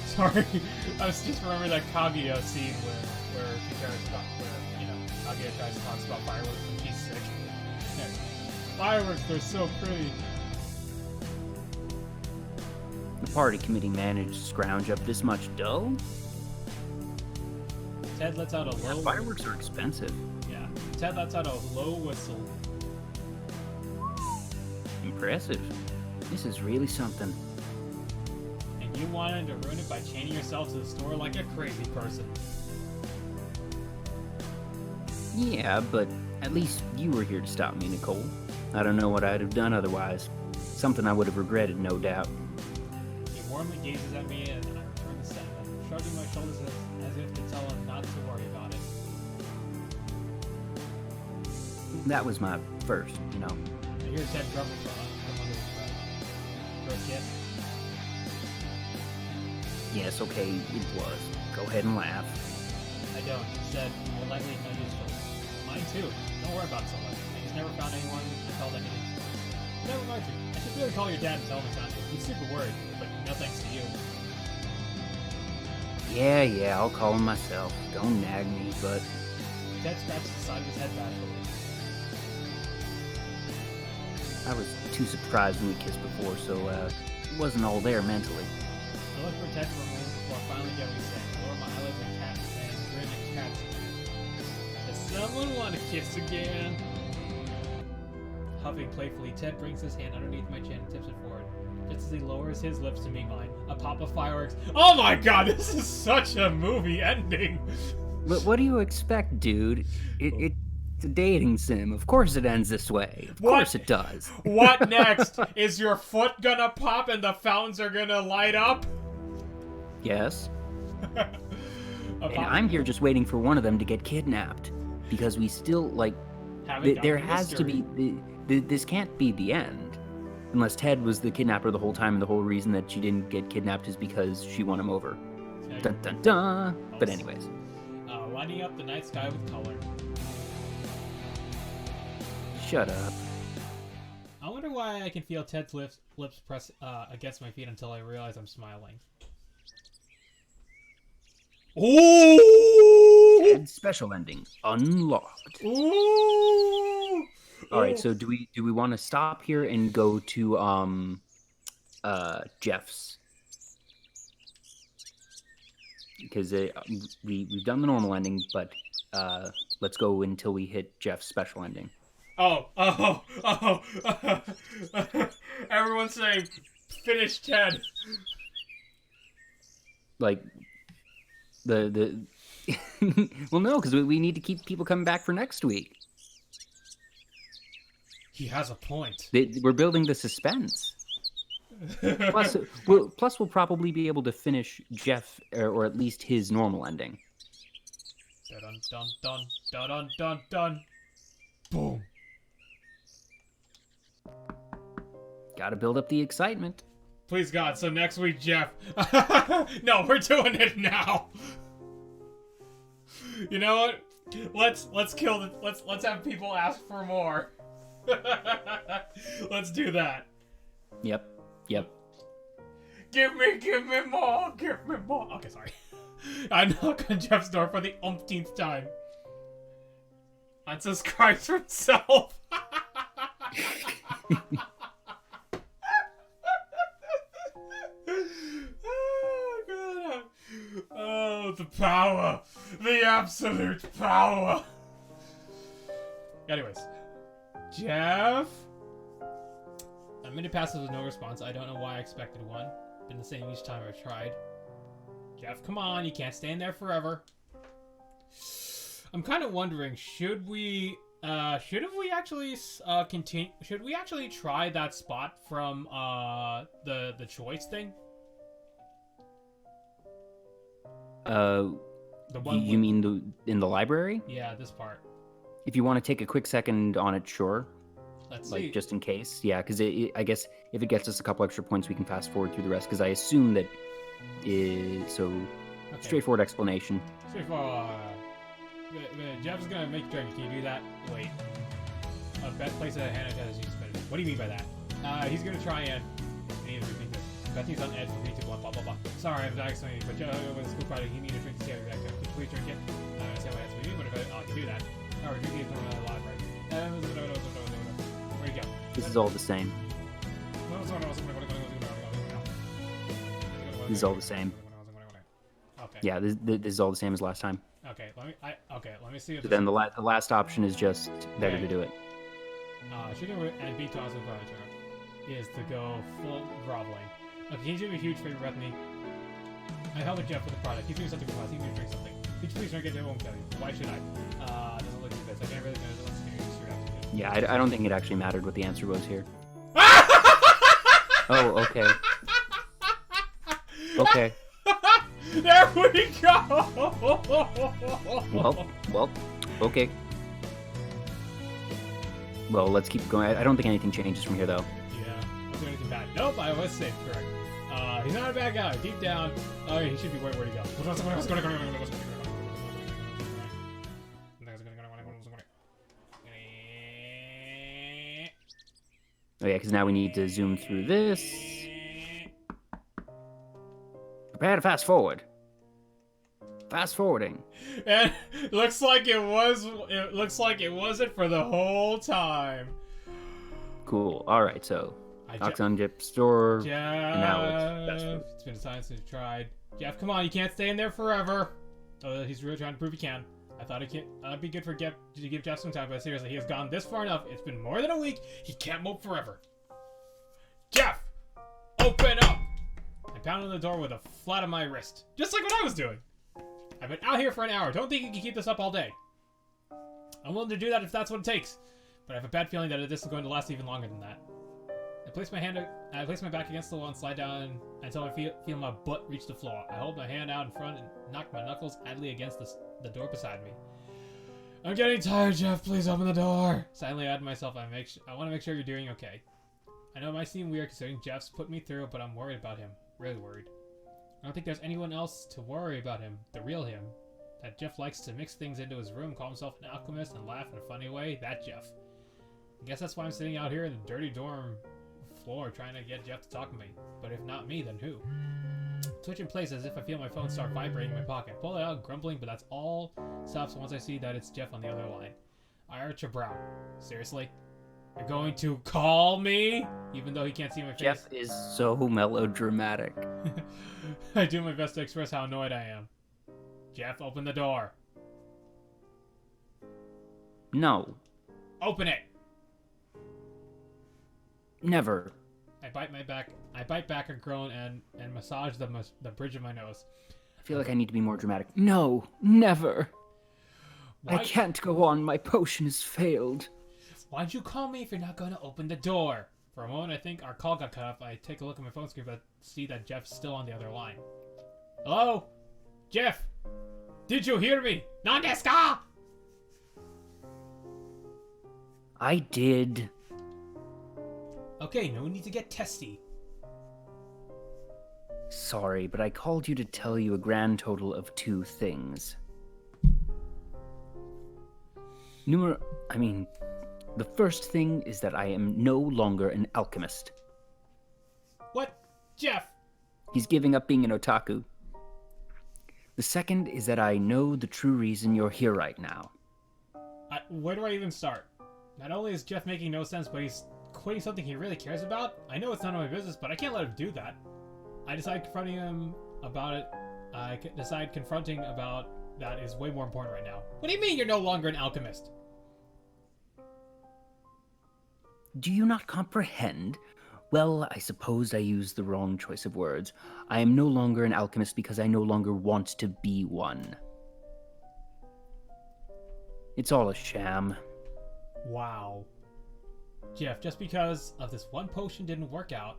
Sorry, I was just remembering that Kaguya scene where Kaguya tries to talk about fireworks when she's sick. Yeah. Fireworks, they're so pretty. The party committee managed to scrounge up this much dough? Ted lets out a low... Fireworks are expensive. Yeah. Ted lets out a low whistle. Impressive. This is really something. And you wanted to ruin it by chaining yourself to the store like a crazy person. Yeah, but at least you were here to stop me, Nicole. I don't know what I'd have done otherwise. Something I would have regretted, no doubt. He warmly gazes at me and I return the sentiment, shrugging my shoulders as if to tell him not to worry about it. That was my first, I hear Ted grumble from under his breath. First kiss? Yes, okay, it was. Go ahead and laugh. I don't. Instead, I lightly nudge his shoulder. Mine too. Don't worry about it so much. I just never found anyone who felt anything. Never mind you. I should really call your dad and tell him it's not you. He's super worried, but no thanks to you. Yeah, I'll call him myself. Don't nag me, but... Ted scratches the side of his head bashfully. I was too surprised when we kissed before, so, it wasn't all there mentally. I look for Ted for a moment before finally getting saying, lower my eyelids and grin at cats. Does someone want to kiss again? Huffing playfully, Ted brings his hand underneath my chin and tips it forward. Just as he lowers his lips to meet mine, a pop of fireworks. Oh my god, this is such a movie ending! But what do you expect, dude? It's a dating sim. Of course it ends this way. Of course it does. What next? Is your foot gonna pop and the fountains are gonna light up? Yes. And I'm here just waiting for one of them to get kidnapped. Because we still, there has to be... This can't be the end. Unless Ted was the kidnapper the whole time, and the whole reason that she didn't get kidnapped is because she won him over. Dun dun dun! But anyways. Lighting up the night sky with color. Shut up. I wonder why I can feel Ted's lips press against my feet until I realize I'm smiling. Ooh! Ted's special ending unlocked. Ooh! All right, so do we want to stop here and go to Jeff's? Because we've done the normal ending, but let's go until we hit Jeff's special ending. Everyone say, finish Ted. Like, the well, no, because we need to keep people coming back for next week. He has a point. We're building the suspense. Plus, we'll probably be able to finish Jeff, or at least his normal ending. Dun dun dun dun dun dun dun. Boom. Gotta build up the excitement. Please God, so next week, Jeff. No, we're doing it now. You know what? Let's kill the let's have people ask for more. Let's do that. Yep. Give me more. Okay, sorry. I knock on Jeff's door for the umpteenth time. Unsubscribes from himself. Oh, God. Oh, the power. The absolute power. Anyways. Jeff? A minute passes with no response. I don't know why I expected one. Been the same each time I've tried. Jeff, come on. You can't stay in there forever. I'm kind of wondering, should we actually continue? Should we actually try that spot from the choice thing? The one You mean in the library? Yeah, this part. If you want to take a quick second on it, sure. Let's like see. Just in case, yeah, because I guess if it gets us a couple extra points, we can fast forward through the rest. Because I assume that is so. Okay. Straightforward explanation. Straightforward. Jeff's gonna make a drink. Can you do that? Wait. A best place that Hannah has used. What do you mean by that? He's gonna try and. I need to repeat this. Bethany's on edge. We need to blah blah blah blah. Sorry, I'm not explaining, but Joe was a school project. He needed a drink to see how he reacted. Could you please drink it? I understand why that's what you mean, but I can do that. Alright, drinking it from the library. Where you go? This is all the same. This is all the same. Okay. Yeah, this is all the same as last time. Okay, let me see if So then the last option is just better to do it. Shooting and beat Thompson furniture is to go full groveling. Okay, can you do me a huge favor, Bethany? I helped with Jeff with the product. He's doing something for us. He's gonna drink something. Could you please drink it? It won't kill you. Why should I? Doesn't look like this. I can't really know. Let's do. Yeah, I don't think it actually mattered what the answer was here. Oh, okay. Okay. There we go! Well, okay. Well, let's keep going. I don't think anything changes from here, though. Yeah, don't do anything bad. Nope, I was safe, correct. He's not a bad guy. Deep down, he should be where'd he go? Oh, yeah, because now we need to zoom through this. Prepare to fast forward. Fast forwarding. And looks like it was. It looks like it wasn't for the whole time. Cool. All right. So, knocks on Jeff's door. Jeff. And now it's fast forward. It's been a time since we tried. Jeff, come on! You can't stay in there forever. He's really trying to prove he can. I thought it'd be good to give Jeff some time, but seriously, he has gone this far enough. It's been more than a week. He can't mope forever. Jeff, open up! I pounded on the door with the flat of my wrist, just like what I was doing. I've been out here for an hour. Don't think you can keep this up all day. I'm willing to do that if that's what it takes, but I have a bad feeling that this is going to last even longer than that. I place my back against the wall and slide down until I feel my butt reach the floor. I hold my hand out in front and knock my knuckles idly against the door beside me. I'm getting tired, Jeff. Please open the door. Silently I add to myself, I want to make sure you're doing okay. I know it might seem weird considering Jeff's put me through, but I'm worried about him. Really worried. I don't think there's anyone else to worry about him. The real him. That Jeff likes to mix things into his room, call himself an alchemist, and laugh in a funny way. That Jeff. I guess that's why I'm sitting out here in the dirty dorm floor trying to get Jeff to talk to me. But if not me, then who? Switch in place as if I feel my phone start vibrating in my pocket. Pull it out, grumbling, but that's all stops once I see that it's Jeff on the other line. I arch a brow. Seriously? You're going to call me? Even though he can't see my face? Jeff is so melodramatic. I do my best to express how annoyed I am. Jeff, open the door. No. Open it! Never. I bite back a groan and massage the bridge of my nose. I feel like I need to be more dramatic. No, never. Why? I can't go on. My potion has failed. Why'd you call me if you're not going to open the door? For a moment, I think our call got cut off. I take a look at my phone screen, but see that Jeff's still on the other line. Hello? Jeff? Did you hear me? Nandeska! I did. Okay, no need to get testy. Sorry, but I called you to tell you a grand total of 2 things. The first thing is that I am no longer an alchemist. What? Jeff? He's giving up being an otaku. The second is that I know the true reason you're here right now. Where do I even start? Not only is Jeff making no sense, but he's quitting something he really cares about. I know it's none of my business, but I can't let him do that. I decide confronting him about it. Confronting about that is way more important right now. What do you mean you're no longer an alchemist? Do you not comprehend? Well, I suppose I used the wrong choice of words. I am no longer an alchemist because I no longer want to be one. It's all a sham. Wow. Jeff, just because of this one potion didn't work out.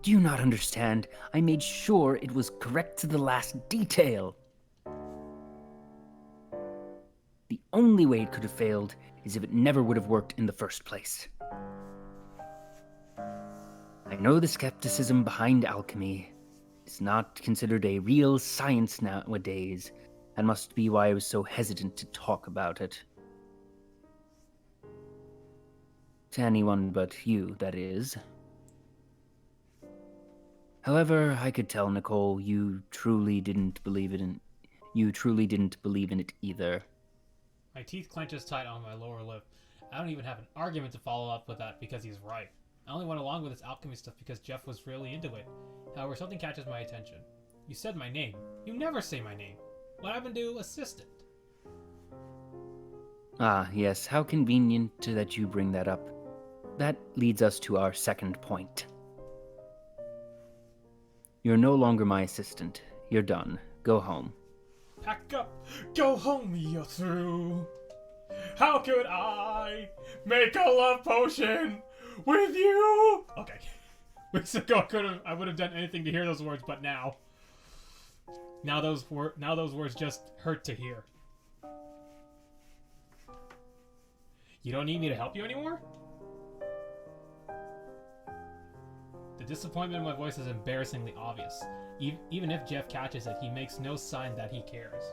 Do you not understand? I made sure it was correct to the last detail. The only way it could have failed is if it never would have worked in the first place. I know the skepticism behind alchemy is not considered a real science nowadays. That must be why I was so hesitant to talk about it. To anyone but you, that is. However, I could tell, Nicole, you truly didn't believe in it either. My teeth clenches tight on my lower lip. I don't even have an argument to follow up with that because he's right. I only went along with this alchemy stuff because Jeff was really into it. However, something catches my attention. You said my name. You never say my name. What happened to assistant? Ah, yes, how convenient that you bring that up. That leads us to our second point. You're no longer my assistant. You're done. Go home. Pack up, go home, you're through. How could I make a love potion with you? Okay. Weeks ago, I would have done anything to hear those words, but now those words just hurt to hear. You don't need me to help you anymore? The disappointment in my voice is embarrassingly obvious. Even if Jeff catches it, he makes no sign that he cares.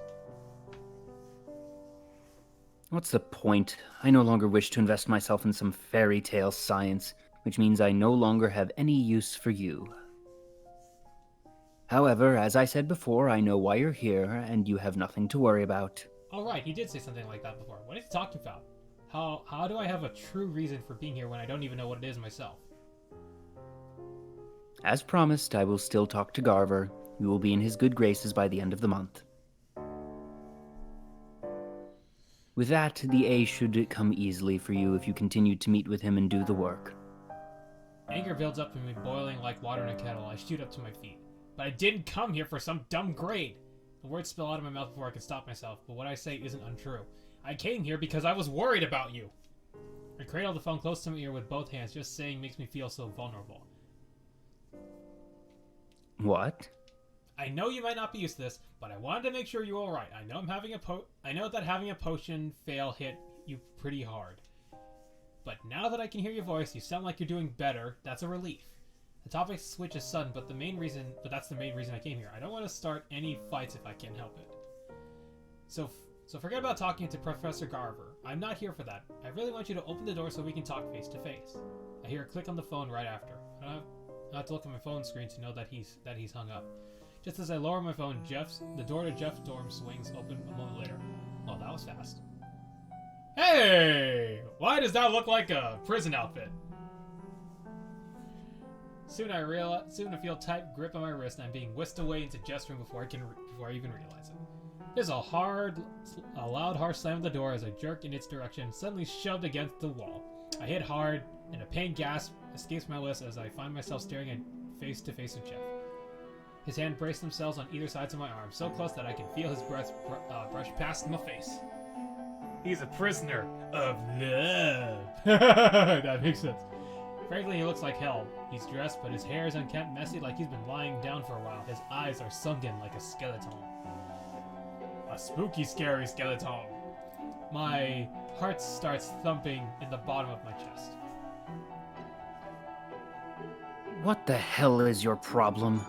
What's the point? I no longer wish to invest myself in some fairy tale science, which means I no longer have any use for you. However, as I said before, I know why you're here, and you have nothing to worry about. Alright, he did say something like that before. What is he talking about? How do I have a true reason for being here when I don't even know what it is myself? As promised, I will still talk to Garver. You will be in his good graces by the end of the month. With that, the A should come easily for you if you continue to meet with him and do the work. Anger builds up in me, boiling like water in a kettle. I shoot up to my feet. But I didn't come here for some dumb grade. The words spill out of my mouth before I can stop myself, but what I say isn't untrue. I came here because I was worried about you. I cradle the phone close to my ear with both hands. Just saying makes me feel so vulnerable. What? I know you might not be used to this, but I wanted to make sure you're alright. I know that having a potion fail hit you pretty hard. But now that I can hear your voice, you sound like you're doing better. That's a relief. The topic switch is sudden, but that's the main reason I came here. I don't want to start any fights if I can help it. So forget about talking to Professor Garver. I'm not here for that. I really want you to open the door so we can talk face to face. I hear a click on the phone right after. I have to look at my phone screen to know that he's hung up. Just as I lower my phone, the door to Jeff's dorm swings open a moment later. Well, that was fast. Hey! Why does that look like a prison outfit? Soon I feel a tight grip on my wrist and I'm being whisked away into Jeff's room before I even realize it. There's a loud, harsh slam of the door as I jerk in its direction, suddenly shoved against the wall. I hit hard, and a pain gasp escapes my lips as I find myself staring face to face with Jeff. His hands brace themselves on either sides of my arm, so close that I can feel his breath brush past my face. He's a prisoner of love. That makes sense. Frankly, he looks like hell. He's dressed, but his hair is unkempt, messy, like he's been lying down for a while. His eyes are sunken like a skeleton. A spooky, scary skeleton. My heart starts thumping in the bottom of my chest. What the hell is your problem?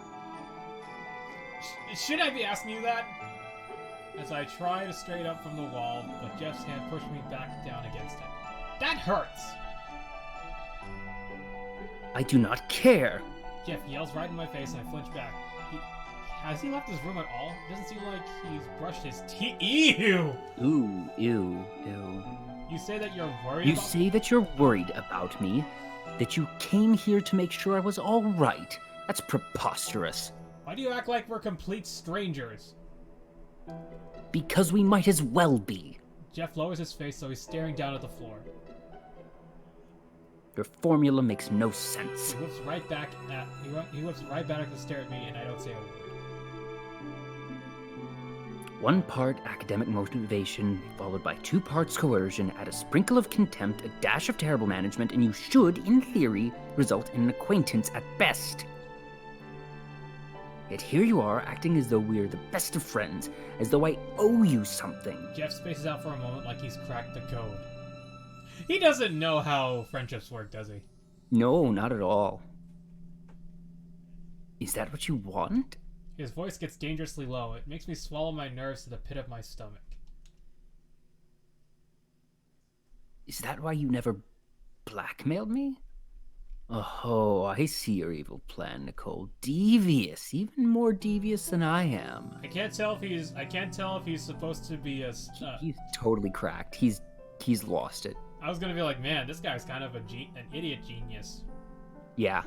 Should I be asking you that? As I try to straight up from the wall, but Jeff's hand pushed me back down against it. That hurts! I do not care. Jeff yells right in my face and I flinch back. Has he left his room at all? It doesn't seem like he's brushed his teeth. Ew! Ooh, ew, ew. You say that you're worried You about... say that you're worried about me? That you came here to make sure I was all right? That's preposterous. Why do you act like we're complete strangers? Because we might as well be. Jeff lowers his face so he's staring down at the floor. Your formula makes no sense. He whips right back to stare at me and I don't say a word. 1 part academic motivation, followed by 2 parts coercion, add a sprinkle of contempt, a dash of terrible management, and you should, in theory, result in an acquaintance at best. Yet here you are, acting as though we're the best of friends, as though I owe you something. Jeff spaces out for a moment like he's cracked the code. He doesn't know how friendships work, does he? No, not at all. Is that what you want? His voice gets dangerously low. It makes me swallow my nerves to the pit of my stomach. Is that why you never blackmailed me? Oh, I see your evil plan, Nicole. Devious, even more devious than I am. I can't tell if he's supposed to be a. He's totally cracked. He's lost it. I was gonna be like, man, this guy's kind of an idiot genius. Yeah.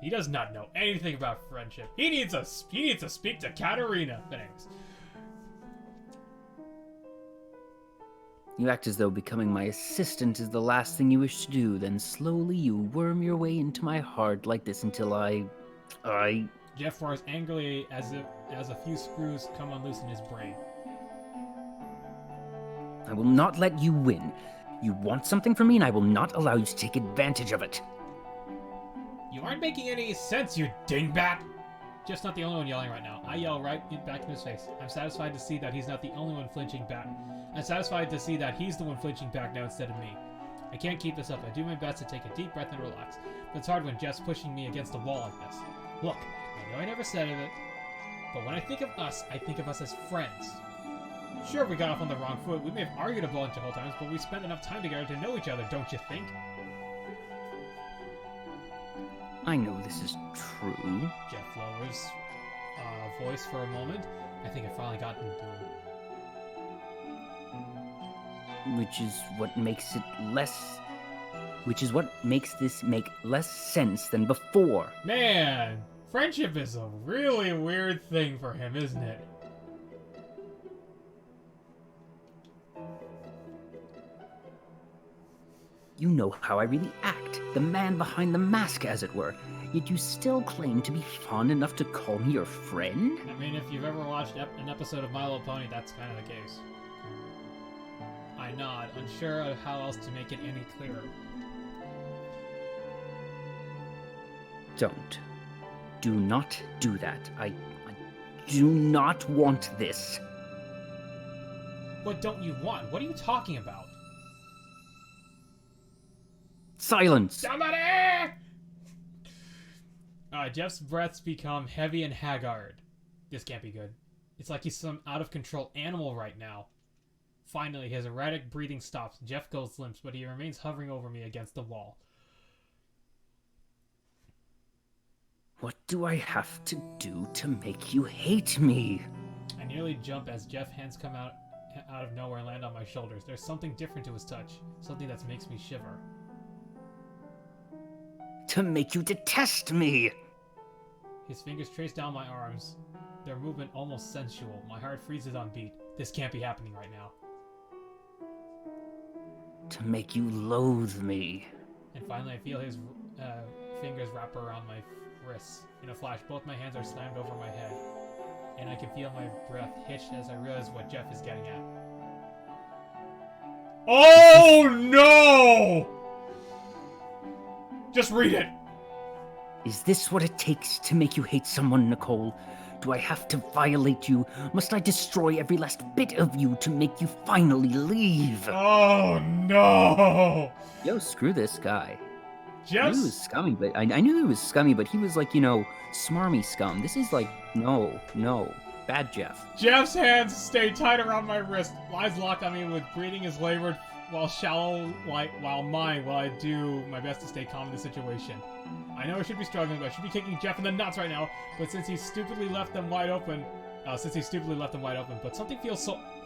He does not know anything about friendship. He needs to speak to Katerina. But anyways. You act as though becoming my assistant is the last thing you wish to do, then slowly you worm your way into my heart like this until I... Jeff roars angrily as a few screws come unloose in his brain. I will not let you win. You want something from me and I will not allow you to take advantage of it. You aren't making any sense, you dingbat! Jeff's not the only one yelling right now. I yell right back in his face. I'm satisfied to see that he's not the only one flinching back. I'm satisfied to see that he's the one flinching back now instead of me. I can't keep this up. I do my best to take a deep breath and relax. But it's hard when Jeff's pushing me against a wall like this. Look, I know I never said it, but when I think of us, I think of us as friends. Sure, we got off on the wrong foot. We may have argued a bunch of whole times, but we spent enough time together to know each other, don't you think? I know this is true. Jeff lowers voice for a moment. I think I finally got him to Which is what makes this make less sense than before. Man, friendship is a really weird thing for him, isn't it? You know how I really act, the man behind the mask, as it were. Yet you still claim to be fond enough to call me your friend? I mean, if you've ever watched an episode of My Little Pony, that's kind of the case. I nod, unsure of how else to make it any clearer. Don't. Do not do that. I do not want this. What don't you want? What are you talking about? Silence! Somebody! Jeff's breaths become heavy and haggard. This can't be good. It's like he's some out-of-control animal right now. Finally, his erratic breathing stops. Jeff goes limp, but he remains hovering over me against the wall. What do I have to do to make you hate me? I nearly jump as Jeff's hands come out of nowhere and land on my shoulders. There's something different to his touch. Something that makes me shiver. To make you detest me! His fingers trace down my arms, their movement almost sensual. My heart freezes on beat. This can't be happening right now. To make you loathe me. And finally, I feel his fingers wrap around my wrists. In a flash, both my hands are slammed over my head, and I can feel my breath hitch as I realize what Jeff is getting at. Oh no! Just read it. Is this what it takes to make you hate someone, Nicole? Do I have to violate you? Must I destroy every last bit of you to make you finally leave? Oh no! Yo, screw this guy. I Jeff's... knew he was scummy, but I knew he was scummy, but he was like, you know, smarmy scum. This is like, no, bad Jeff. Jeff's hands stay tight around my wrist, eyes locked on me with breathing is labored while mine while I do my best to stay calm in the situation. I know I should be struggling, but I should be kicking Jeff in the nuts right now, but since he stupidly left them wide open, but something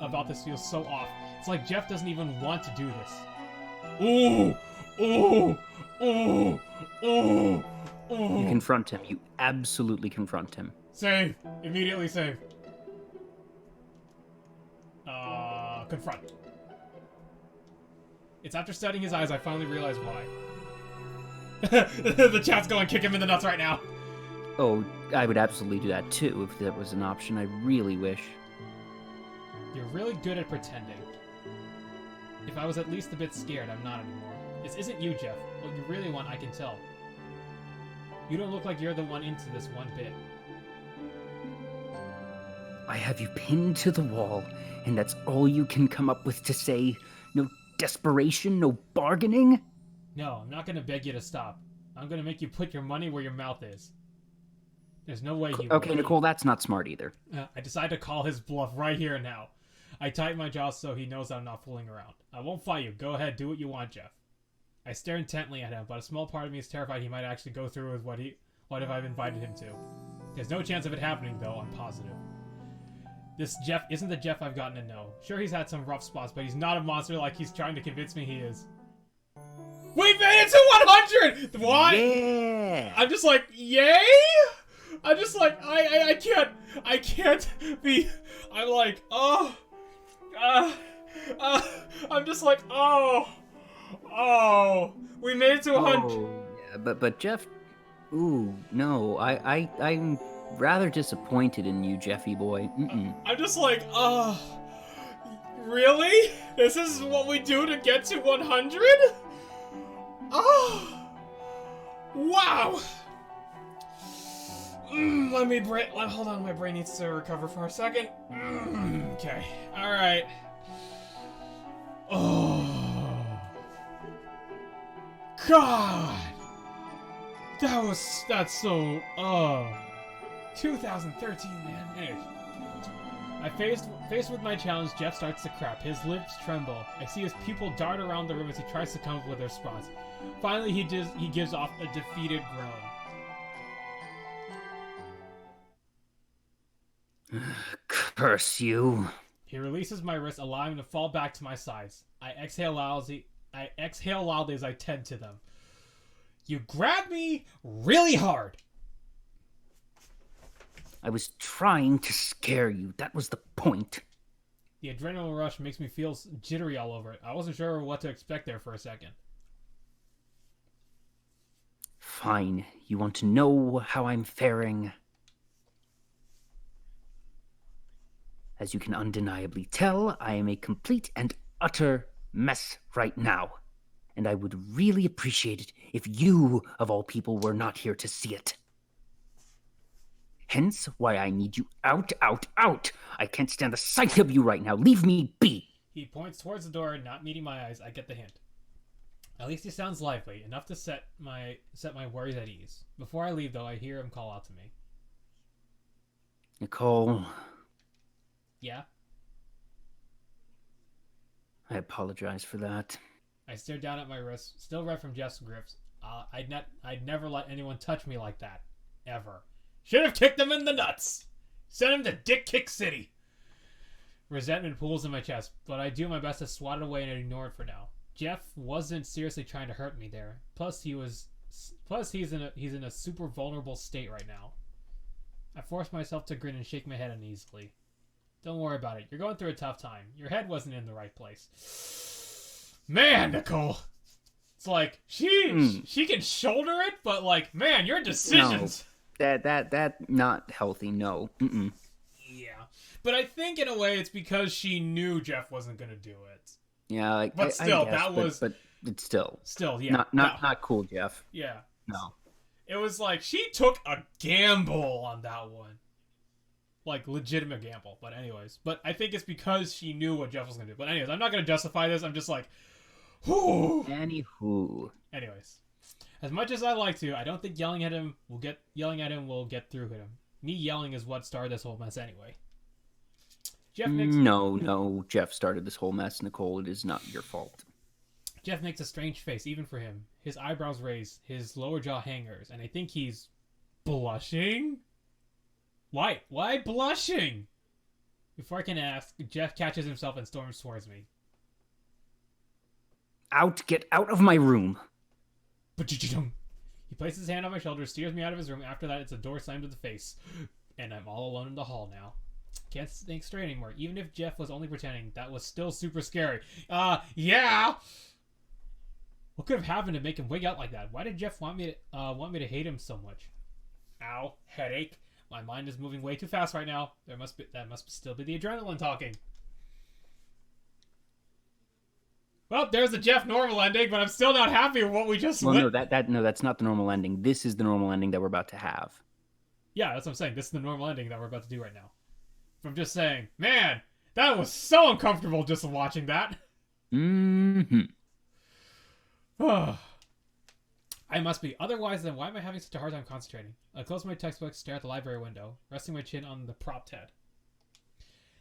about this feels so off. It's like Jeff doesn't even want to do this. Ooh! Ooh! Ooh! Ooh! Ooh! You confront him. You absolutely confront him. Save! Immediately save. Confront. It's after studying his eyes I finally realize why. The chat's going kick him in the nuts right now. Oh, I would absolutely do that too if that was an option. I really wish. You're really good at pretending. If I was at least a bit scared, I'm not anymore. This isn't you, Jeff. What you really want, I can tell. You don't look like you're the one into this one bit. I have you pinned to the wall, and that's all you can come up with to say? No desperation, no bargaining? No, I'm not gonna beg you to stop. I'm gonna make you put your money where your mouth is. There's no way he will. Okay, Nicole, that's not smart either. I decide to call his bluff right here and now. I tighten my jaw so he knows I'm not fooling around. I won't fight you. Go ahead, do what you want, Jeff. I stare intently at him, but a small part of me is terrified he might actually go through with what if I've invited him to. There's no chance of it happening, though, I'm positive. This Jeff isn't the Jeff I've gotten to know. Sure, he's had some rough spots, but he's not a monster like he's trying to convince me he is. We made it to 100! What? Yeah! I'm just like, yay? I'm just like, I can't be, I'm like, I'm just like, we made it to 100. Oh, yeah, but Jeff, ooh, no, I'm rather disappointed in you, Jeffy boy. I'm just like, really? This is what we do to get to 100? Oh, wow. Hold on, my brain needs to recover for a second. Okay, alright. Oh, God. That's so, 2013, man. Anyway. Faced with my challenge, Jeff starts to crap. His lips tremble. I see his pupil dart around the room as he tries to come up with a response. Finally, he gives off a defeated groan. Curse you. He releases my wrist, allowing me to fall back to my sides. I exhale loudly as I tend to them. You grabbed me really hard. I was trying to scare you. That was the point. The adrenaline rush makes me feel jittery all over it. I wasn't sure what to expect there for a second. Fine. You want to know how I'm faring? As you can undeniably tell, I am a complete and utter mess right now. And I would really appreciate it if you, of all people, were not here to see it. Hence why I need you out. I can't stand the sight of you right now. Leave me be. He points towards the door, not meeting my eyes. I get the hint. At least he sounds lively, enough to set my worries at ease. Before I leave, though, I hear him call out to me. Nicole. Yeah? I apologize for that. I stare down at my wrist, still red from Jeff's grips. I'd never let anyone touch me like that. Ever. Should have kicked him in the nuts! Sent him to Dick Kick City! Resentment pools in my chest, but I do my best to swat it away and ignore it for now. Jeff wasn't seriously trying to hurt me there. Plus he's in a super vulnerable state right now. I force myself to grin and shake my head uneasily. Don't worry about it. You're going through a tough time. Your head wasn't in the right place. Man, Nicole! It's like, she can shoulder it, but like, man, your decisions... No. That not healthy, no. Yeah. But I think in a way it's because she knew Jeff wasn't gonna do it. Yeah, like But still, I guess, that was but it's still yeah. not cool, Jeff. Yeah. No. It was like she took a gamble on that one. Like, legitimate gamble. But anyways. But I think it's because she knew what Jeff was going to do. But anyways, I'm not going to justify this. I'm just like, whew. Anywho. Anyways. As much as I like to, I don't think yelling at him will get through to him. Me yelling is what started this whole mess anyway. No, Jeff started this whole mess, Nicole. It is not your fault. Jeff makes a strange face, even for him. His eyebrows raise, his lower jaw hangers, and I think he's blushing? Why? Why blushing? Before I can ask, Jeff catches himself and storms towards me. Get out of my room. He places his hand on my shoulder, steers me out of his room. After that, it's a door slammed to the face. And I'm all alone in the hall now. Can't think straight anymore. Even if Jeff was only pretending, that was still super scary. Yeah! What could have happened to make him wig out like that? Why did Jeff want me to hate him so much? Ow, headache. My mind is moving way too fast right now. That must still be the adrenaline talking. Well, there's the Jeff normal ending, but I'm still not happy with what we just no, that's not the normal ending. This is the normal ending that we're about to have. Yeah, that's what I'm saying. This is the normal ending that we're about to do right now. I'm just saying, man, that was so uncomfortable just watching that. Mm-hmm. I must be. Otherwise, then why am I having such a hard time concentrating? I close my textbook, stare at the library window, resting my chin on the propped head.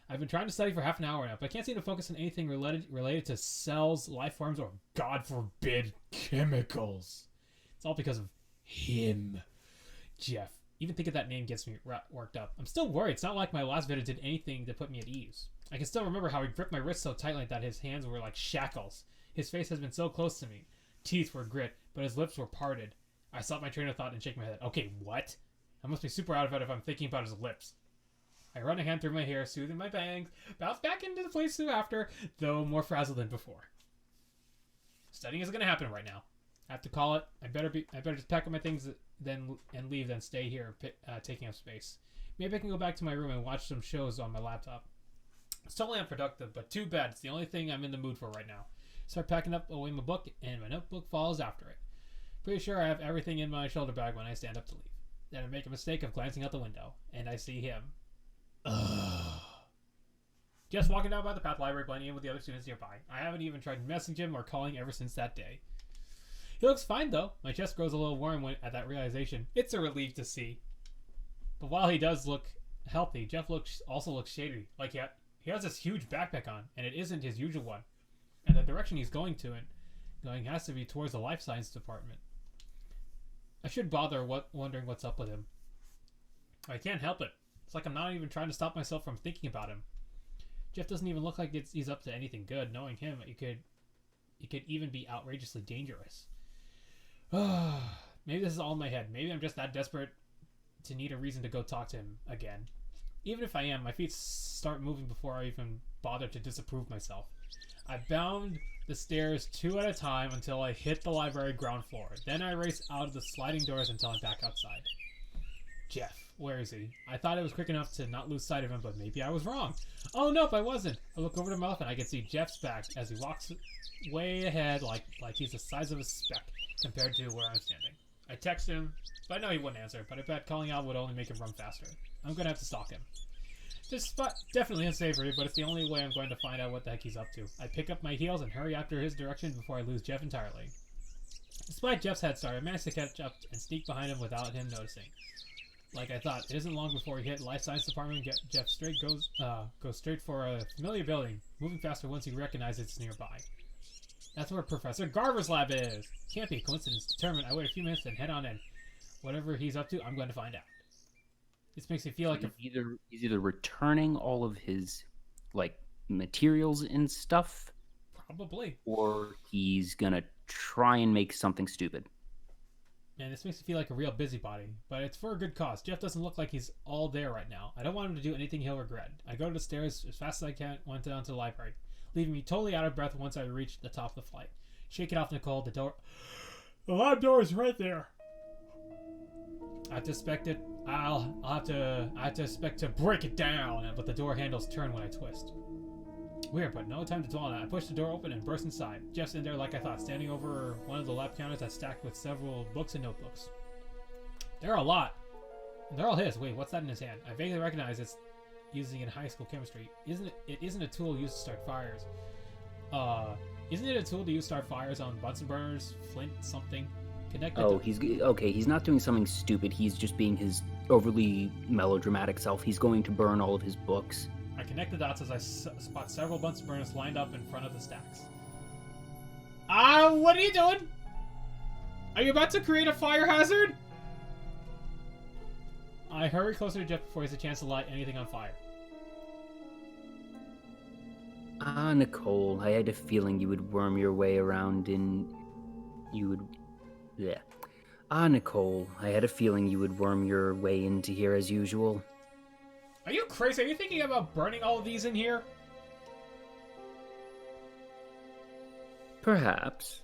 I've been trying to study for half an hour now, but I can't seem to focus on anything related to cells, life forms, or, God forbid, chemicals. It's all because of him. Jeff. Even thinking that name gets me worked up. I'm still worried. It's not like my last video did anything to put me at ease. I can still remember how he gripped my wrist so tightly that his hands were like shackles. His face has been so close to me. Teeth were grit, but his lips were parted. I stop my train of thought and shake my head. Okay, what? I must be super out of it if I'm thinking about his lips. I run a hand through my hair, soothing my bangs, bounce back into the place after, though more frazzled than before. Studying isn't going to happen right now. I have to call it. I better just pack up my things and leave than stay here taking up space. Maybe I can go back to my room and watch some shows on my laptop. It's totally unproductive, but too bad. It's the only thing I'm in the mood for right now. Start packing up away my book, and my notebook follows after it. Pretty sure I have everything in my shoulder bag when I stand up to leave. Then I make a mistake of glancing out the window, and I see him. Just walking down by the path library, blending in with the other students nearby. I haven't even tried messaging him or calling ever since that day. He looks fine, though. My chest grows a little warm at that realization. It's a relief to see. But while he does look healthy, Jeff also looks shady. Like he has this huge backpack on, and it isn't his usual one. And the direction he's going has to be towards the life science department. I should bother wondering what's up with him. I can't help it. It's like I'm not even trying to stop myself from thinking about him. Jeff doesn't even look like he's up to anything good. Knowing him, it could even be outrageously dangerous. Maybe this is all in my head. Maybe I'm just that desperate to need a reason to go talk to him again. Even if I am, my feet start moving before I even bother to disapprove myself. I bound the stairs 2 at a time until I hit the library ground floor. Then I race out of the sliding doors until I'm back outside. Jeff, where is he? I thought it was quick enough to not lose sight of him, but maybe I was wrong. Oh, nope, I wasn't. I look over to my left and I can see Jeff's back as he walks way ahead like he's the size of a speck compared to where I'm standing. I text him, but I know he wouldn't answer, but I bet calling out would only make him run faster. I'm going to have to stalk him. This spot definitely unsavory, but it's the only way I'm going to find out what the heck he's up to. I pick up my heels and hurry after his direction before I lose Jeff entirely. Despite Jeff's head start, I managed to catch up and sneak behind him without him noticing. Like I thought, it isn't long before he hit Life Science Department. Jeff goes straight for a familiar building, moving faster once he recognizes it's nearby. That's where Professor Garver's lab is. Can't be a coincidence. Determined, I wait a few minutes and head on in. Whatever he's up to, I'm going to find out. This makes me feel like he's either returning all of his materials and stuff, probably, or he's gonna try and make something stupid. Man, this makes me feel like a real busybody, but it's for a good cause. Jeff doesn't look like he's all there right now. I don't want him to do anything he'll regret. I go to the stairs as fast as I can, went down to the library, leaving me totally out of breath once I reached the top of the flight. Shake it off, Nicole. The lab door is right there. I have to expect it. I have to expect to break it down, but the door handles turn when I twist. Weird, but no time to dwell on that. I pushed the door open and burst inside. Jeff's in there like I thought, standing over one of the lab counters that's stacked with several books and notebooks. There are a lot. And they're all his. Wait, what's that in his hand? I vaguely recognize it's using in high school chemistry. It isn't a tool used to start fires. Isn't it a tool to use to start fires on Bunsen burners, flint, something? Connected Oh, to... he's okay. He's not doing something stupid. He's just being his overly melodramatic self. He's going to burn all of his books. I connect the dots as I spot several Bunsen burners lined up in front of the stacks. What are you doing? Are you about to create a fire hazard? I hurry closer to Jeff before he has a chance to light anything on fire. Nicole, I had a feeling you would worm your way around in... You would... Yeah. Nicole, I had a feeling you would worm your way into here as usual. Are you crazy? Are you thinking about burning all of these in here? Perhaps.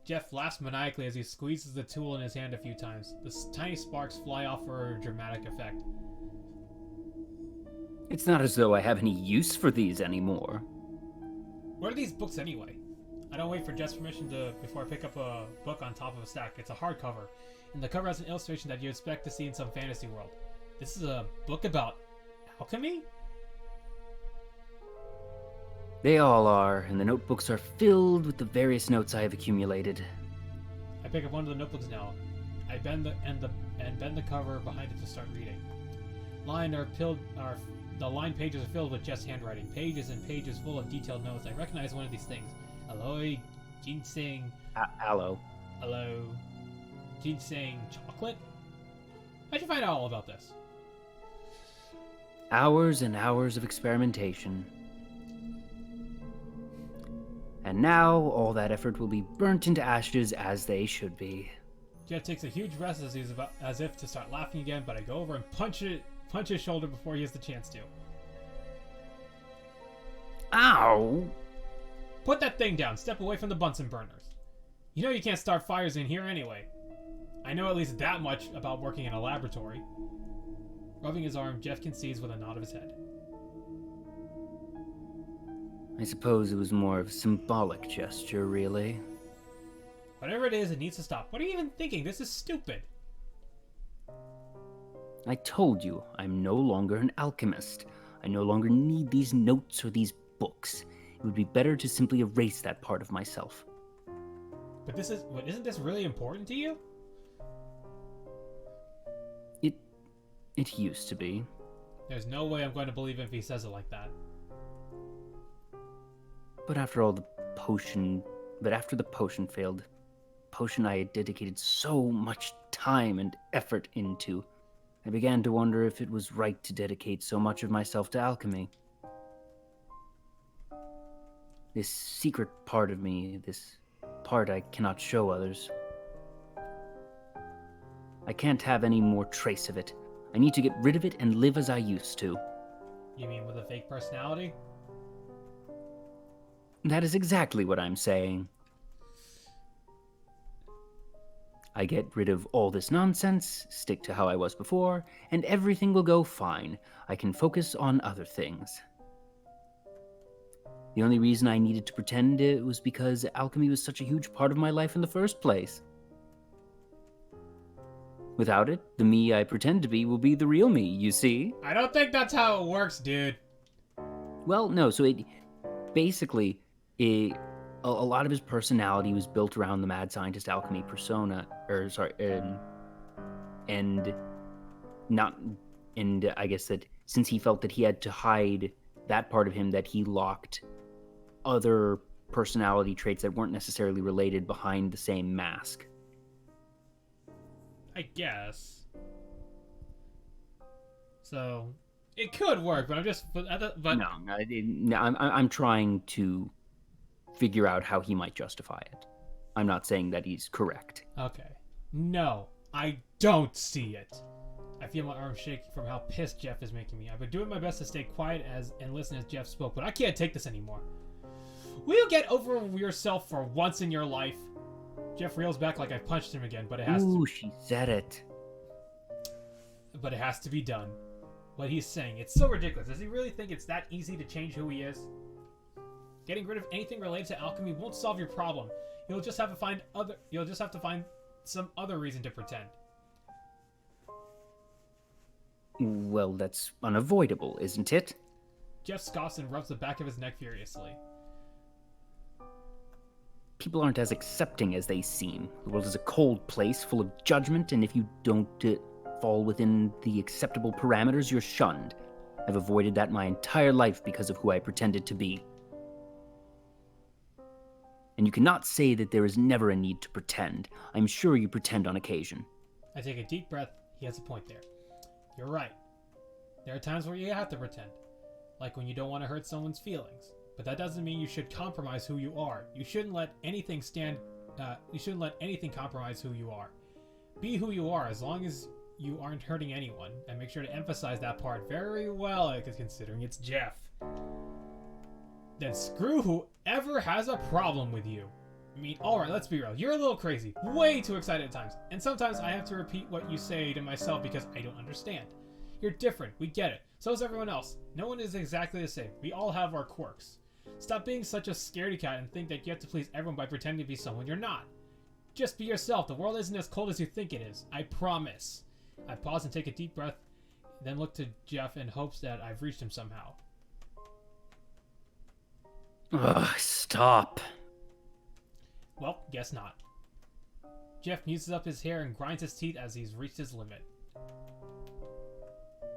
Jeff laughs maniacally as he squeezes the tool in his hand a few times. The tiny sparks fly off for a dramatic effect. It's not as though I have any use for these anymore. What are these books anyway? I don't wait for Jeff's permission before I pick up a book on top of a stack. It's a hardcover, and the cover has an illustration that you expect to see in some fantasy world. This is a book about alchemy? They all are, and the notebooks are filled with the various notes I have accumulated. I pick up one of the notebooks now. I bend the cover behind it to start reading. The line pages are filled with Jeff's handwriting. Pages and pages full of detailed notes. I recognize one of these things. Aloe, ginseng... Aloe. Aloe... Ginseng chocolate? How'd you find out all about this? Hours and hours of experimentation. And now, all that effort will be burnt into ashes as they should be. Jeff takes a huge breath as if to start laughing again, but I go over and punch his shoulder before he has the chance to. Ow! Put that thing down. Step away from the Bunsen burners. You know you can't start fires in here anyway. I know at least that much about working in a laboratory. Rubbing his arm, Jeff concedes with a nod of his head. I suppose it was more of a symbolic gesture, really. Whatever it is, it needs to stop. What are you even thinking? This is stupid. I told you, I'm no longer an alchemist. I no longer need these notes or these books. It would be better to simply erase that part of myself. But isn't this really important to you? It used to be. There's no way I'm going to believe him if he says it like that. But after the potion failed, potion I had dedicated so much time and effort into, I began to wonder if it was right to dedicate so much of myself to alchemy. This secret part of me, this part I cannot show others. I can't have any more trace of it. I need to get rid of it and live as I used to. You mean with a fake personality? That is exactly what I'm saying. I get rid of all this nonsense, stick to how I was before, and everything will go fine. I can focus on other things. The only reason I needed to pretend it was because alchemy was such a huge part of my life in the first place. Without it, the me I pretend to be will be the real me, you see? I don't think that's how it works, dude. Well, no, so it basically, a lot of his personality was built around the mad scientist alchemy persona, and I guess that since he felt that he had to hide that part of him, that he locked other personality traits that weren't necessarily related behind the same mask. I guess. So it could work, but I'm trying to figure out how he might justify it. I'm not saying that he's correct. Okay. No, I don't see it. I feel my arm shaking from how pissed Jeff is making me. I've been doing my best to stay quiet and listen as Jeff spoke, but I can't take this anymore. Will you get over yourself for once in your life? Jeff reels back like I punched him again, but it has Ooh, she said it. But it has to be done. What he's saying, it's so ridiculous. Does he really think it's that easy to change who he is? Getting rid of anything related to alchemy won't solve your problem. You'll just have to find some other reason to pretend. Well, that's unavoidable, isn't it? Jeff scoffs and rubs the back of his neck furiously. People aren't as accepting as they seem. The world is a cold place, full of judgment, and if you don't fall within the acceptable parameters, you're shunned. I've avoided that my entire life because of who I pretended to be. And you cannot say that there is never a need to pretend. I'm sure you pretend on occasion. I take a deep breath. He has a point there. You're right. There are times where you have to pretend. Like when you don't want to hurt someone's feelings. But that doesn't mean you should compromise who you are. You shouldn't let anything compromise who you are. Be who you are as long as you aren't hurting anyone, and make sure to emphasize that part very well, considering it's Jeff. Then screw whoever has a problem with you. I mean, alright, let's be real. You're a little crazy. Way too excited at times. And sometimes I have to repeat what you say to myself because I don't understand. You're different. We get it. So is everyone else. No one is exactly the same. We all have our quirks. Stop being such a scaredy cat and think that you have to please everyone by pretending to be someone you're not. Just be yourself. The world isn't as cold as you think it is. I promise. I pause and take a deep breath, then look to Jeff in hopes that I've reached him somehow. Ugh, stop. Well, guess not. Jeff muses up his hair and grinds his teeth as he's reached his limit.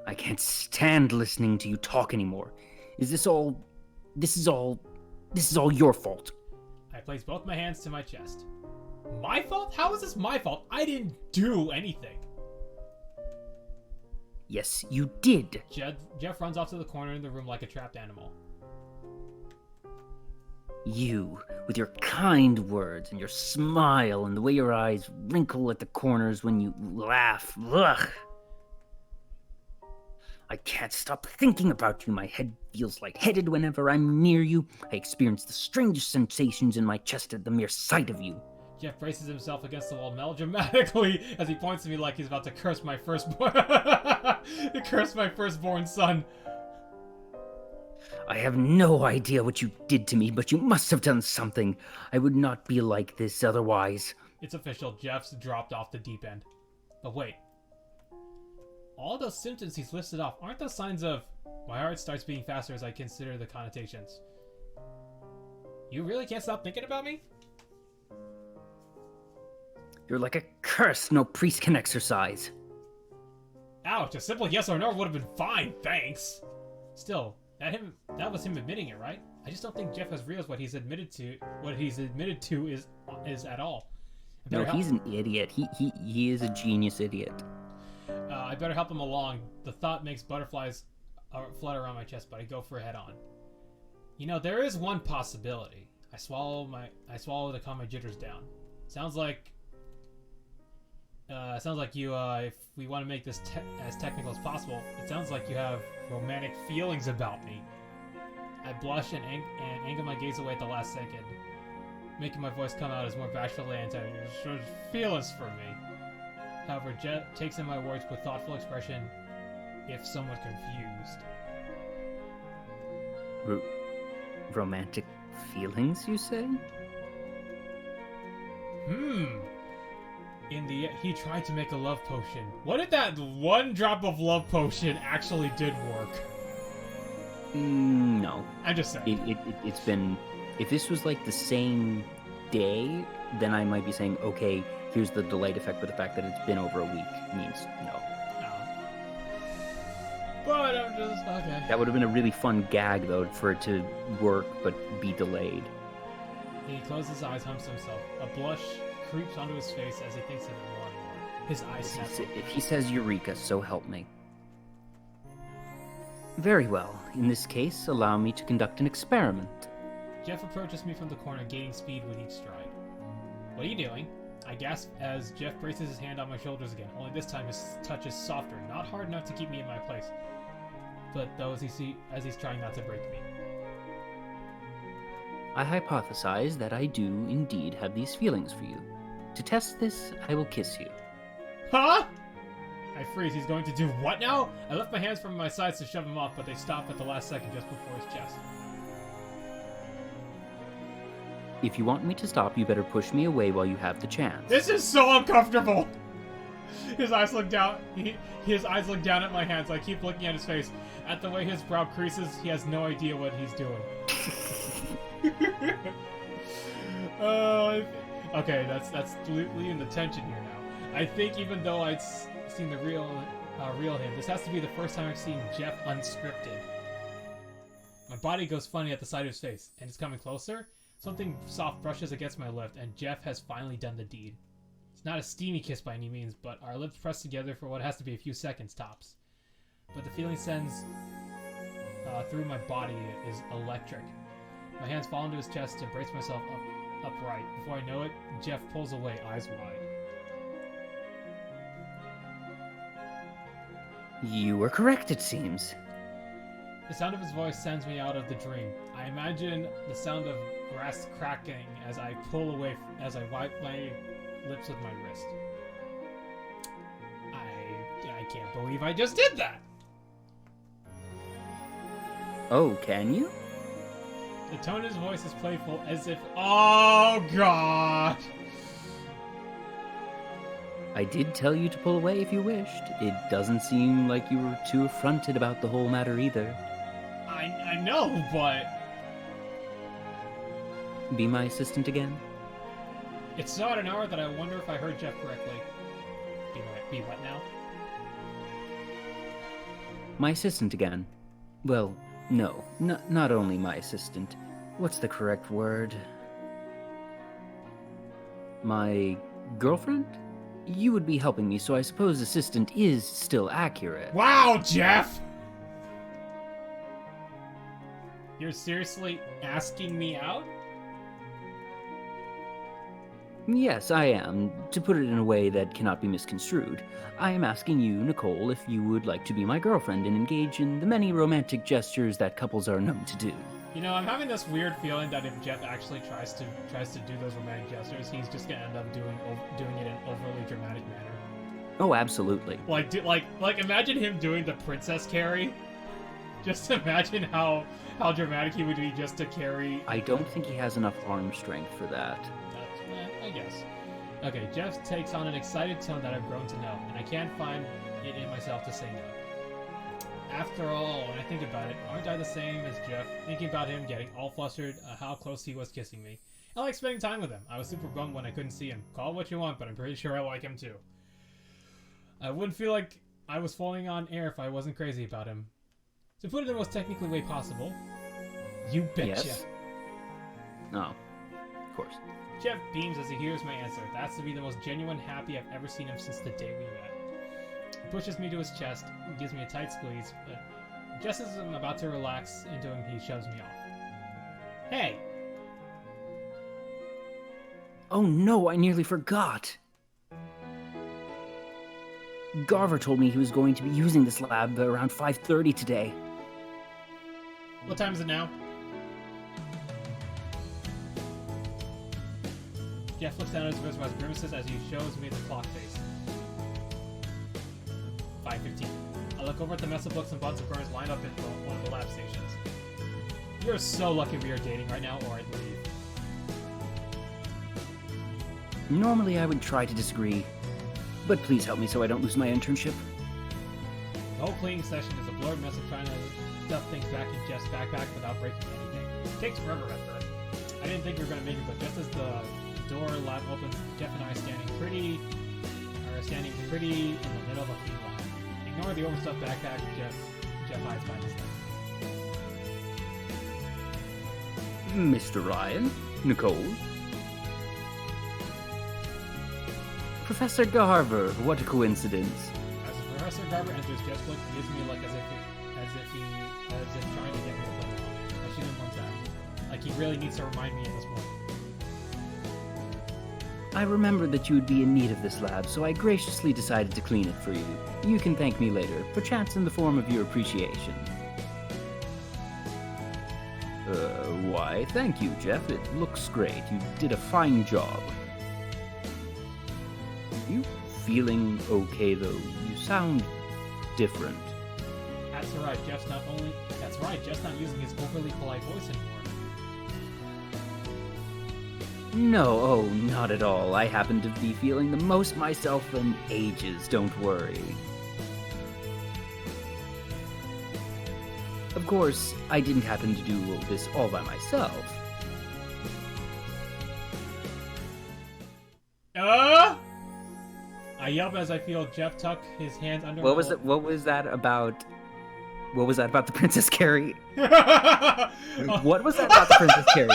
I can't stand listening to you talk anymore. This is all your fault. I place both my hands to my chest. My fault? How is this my fault? I didn't do anything. Yes, you did. Jeff runs off to the corner in the room like a trapped animal. You, with your kind words and your smile and the way your eyes wrinkle at the corners when you laugh. Ugh. I can't stop thinking about you. My head feels lightheaded whenever I'm near you. I experience the strangest sensations in my chest at the mere sight of you. Jeff braces himself against the wall melodramatically as he points to me like he's about to curse my firstborn son. I have no idea what you did to me, but you must have done something. I would not be like this otherwise. It's official. Jeff's dropped off the deep end. But wait. All those symptoms he's listed off aren't those signs of my heart starts beating faster as I consider the connotations. You really can't stop thinking about me? You're like a curse no priest can exercise. Ouch, a simple yes or no would have been fine, thanks. Still, that was him admitting it, right? I just don't think Jeff has realized what he's admitted to is at all. No, he's an idiot. He is a genius idiot. I better help him along. The thought makes butterflies flutter around my chest, but I go for a head on. You know, there is one possibility. I swallow to calm my jitters down. Sounds like you, if we want to make this as technical as possible, it sounds like you have romantic feelings about me. I blush and angle my gaze away at the last second, making my voice come out as more bashfully and feelings for me. However, Jet takes in my words with thoughtful expression, if somewhat confused. Romantic feelings, you say? In the he tried to make a love potion. What if that one drop of love potion actually did work? No. I'm just saying. It's been... If this was like the same day, then I might be saying, okay, here's the delayed effect, but the fact that it's been over a week means no. But I'm just... okay. That would have been a really fun gag, though, for it to work, but be delayed. He closes his eyes, humps himself. A blush creeps onto his face as he thinks of it more and more. His eyes snap. If he says Eureka, so help me. Very well. In this case, allow me to conduct an experiment. Jeff approaches me from the corner, gaining speed with each stride. What are you doing? I gasp as Jeff braces his hand on my shoulders again, only this time his touch is softer, not hard enough to keep me in my place, but though as he's trying not to break me. I hypothesize that I do indeed have these feelings for you. To test this, I will kiss you. Huh? I freeze. He's going to do what now? I lift my hands from my sides to shove him off, but they stop at the last second just before his chest. If you want me to stop, you better push me away while you have the chance. This is so uncomfortable. His eyes look down. His eyes look down at my hands. I keep looking at his face. At the way his brow creases, he has no idea what he's doing. Okay, that's leaving the tension here now. I think even though I'd seen the real him, this has to be the first time I've seen Jeff unscripted. My body goes funny at the sight of his face, and it's coming closer. Something soft brushes against my lip, and Jeff has finally done the deed. It's not a steamy kiss by any means, but our lips press together for what has to be a few seconds tops. But the feeling sends through my body is electric. My hands fall into his chest to brace myself upright. Before I know it, Jeff pulls away, eyes wide. You were correct, it seems. The sound of his voice sends me out of the dream. I imagine the sound of grass cracking as I pull away, as I wipe my lips with my wrist. I can't believe I just did that! Oh, can you? The tone of his voice is playful, as if... Oh, God! I did tell you to pull away if you wished. It doesn't seem like you were too affronted about the whole matter either. I know, but... Be my assistant again? It's so at an hour that I wonder if I heard Jeff correctly. Be what now? My assistant again. Well, no, not only my assistant. What's the correct word? My girlfriend? You would be helping me, so I suppose assistant is still accurate. Wow, Jeff! You're seriously asking me out? Yes, I am. To put it in a way that cannot be misconstrued, I am asking you, Nicole, if you would like to be my girlfriend and engage in the many romantic gestures that couples are known to do. You know, I'm having this weird feeling that if Jeff actually tries to do those romantic gestures, he's just gonna end up doing it in an overly dramatic manner. Oh, absolutely. Like imagine him doing the princess carry. Just imagine how dramatic he would be just to carry. I don't think he has enough arm strength for that. I guess. Okay, Jeff takes on an excited tone that I've grown to know, and I can't find it in myself to say no. After all, when I think about it, aren't I the same as Jeff? Thinking about him getting all flustered, how close he was kissing me. I like spending time with him. I was super bummed when I couldn't see him. Call it what you want, but I'm pretty sure I like him too. I wouldn't feel like I was falling on air if I wasn't crazy about him. To put it in the most technical way possible, you betcha. Yes? Oh, of course. Jeff beams as he hears my answer. That has to be the most genuine happy I've ever seen him since the day we met. He pushes me to his chest and gives me a tight squeeze, but just as I'm about to relax into him, he shoves me off. Hey! Oh no, I nearly forgot! Garver told me he was going to be using this lab around 5:30 today. What time is it now? Jeff looks down at his wrist while grimaces as he shows me the clock face. 5:15. I look over at the mess of books and buns of burns lined up in one of the lab stations. You're so lucky we are dating right now, or I'd leave. Normally I would try to disagree, but please help me so I don't lose my internship. The whole cleaning session is a blurred mess of trying to stuff things back in Jeff's backpack without breaking anything. It takes forever at first. I didn't think we were going to make it, but just as the door lab opens, Jeff and I are standing pretty in the middle of a clean lab. Ignore the overstuffed backpack, Jeff hides behind his thing. Mr. Ryan? Nicole? Professor Garver, what a coincidence. As Professor Garver enters, Jeff's look gives me a look as if trying to get me to play along. I shoot him one time. Like he really needs to remind me at this point. I remembered that you would be in need of this lab, so I graciously decided to clean it for you. You can thank me later, perchance in the form of your appreciation. Why, thank you, Jeff. It looks great. You did a fine job. You feeling okay, though? You sound different. That's right, Jeff's not using his overly polite voice anymore. No, oh, not at all. I happen to be feeling the most myself in ages, don't worry. Of course, I didn't happen to do this all by myself. I yelp as I feel Jeff tuck his hands under What was that about? What was that about the Princess Carrie? What was that about the Princess Carrie?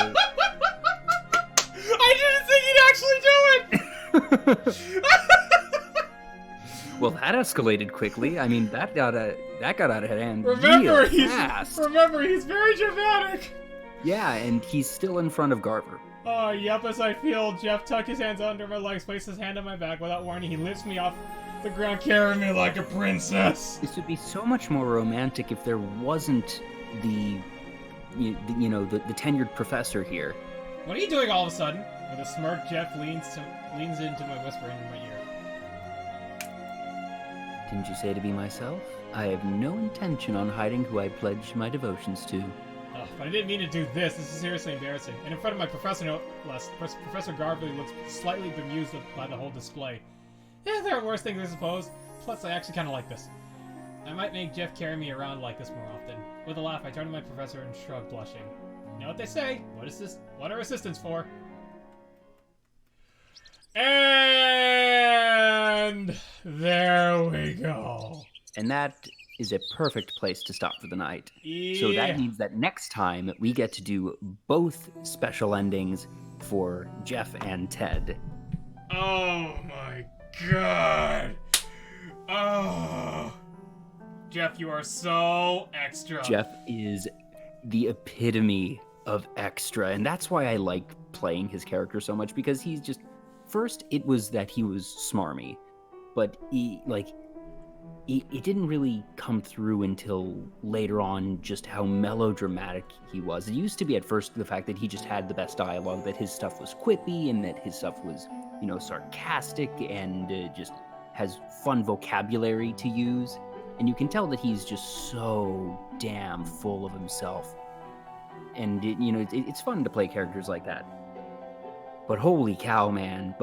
I didn't think he'd actually do it! Well, that escalated quickly. I mean, that got out of hand Remember, real fast. he's very dramatic! Yeah, and he's still in front of Garver. Oh, yep, as I feel Jeff tuck his hands under my legs, place his hand on my back. Without warning, he lifts me off the ground, carrying me like a princess. This would be so much more romantic if there wasn't the tenured professor here. What are you doing all of a sudden? With a smirk, Jeff leans into my whispering in my ear. Didn't you say to be myself? I have no intention on hiding who I pledge my devotions to. Oh, but I didn't mean to do this. This is seriously embarrassing. And in front of my professor, no less, Professor Garvey looks slightly bemused by the whole display. Yeah, there are worse things, I suppose. Plus, I actually kind of like this. I might make Jeff carry me around like this more often. With a laugh, I turn to my professor and shrug, blushing. You know what they say? What are assistants for? And there we go. And that is a perfect place to stop for the night. Yeah. So that means that next time we get to do both special endings for Jeff and Ted. Oh my god. Oh. Jeff, you are so extra. Jeff is the epitome of extra, and that's why I like playing his character so much, because he's just... First, it was that he was smarmy, but it didn't really come through until later on just how melodramatic he was. It used to be at first the fact that he just had the best dialogue, that his stuff was quippy, and that his stuff was, sarcastic, and just has fun vocabulary to use. And you can tell that he's just so damn full of himself. And, it's fun to play characters like that. But holy cow, man,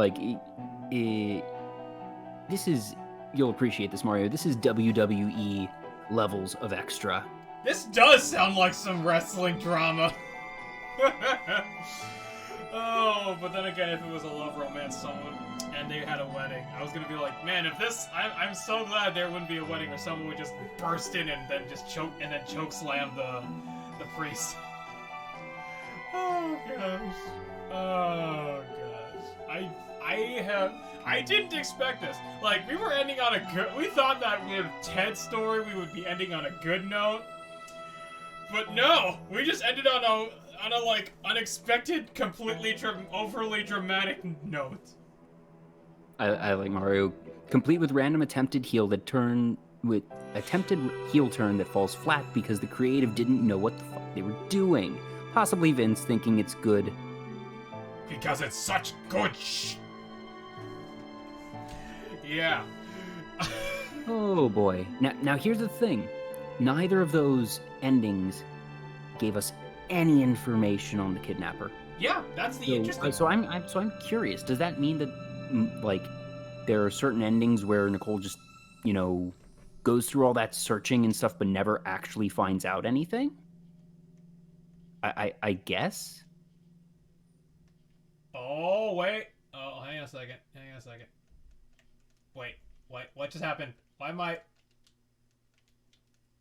this is, you'll appreciate this, Mario, this is WWE levels of extra. This does sound like some wrestling drama. Oh, but then again, if it was a love romance song and they had a wedding, I was gonna be like, man, if this, I'm so glad there wouldn't be a wedding where someone would just burst in and then just choke slam the priest. Oh gosh. Oh gosh. I didn't expect this. Like, we were ending on we thought that with Ted's story we would be ending on a good note. But no, we just ended on a like unexpected, completely overly dramatic note. I like Mario, complete with random attempted heel turn that falls flat because the creative didn't know what the fuck they were doing. Possibly Vince thinking it's good. Because it's such good Yeah. Oh boy. Now here's the thing. Neither of those endings gave us any information on the kidnapper. Yeah, that's the interesting. So I'm curious. Does that mean that there are certain endings where Nicole just, goes through all that searching and stuff but never actually finds out anything? I guess. Oh, wait. Oh, hang on a second. Wait, what just happened? Why am I...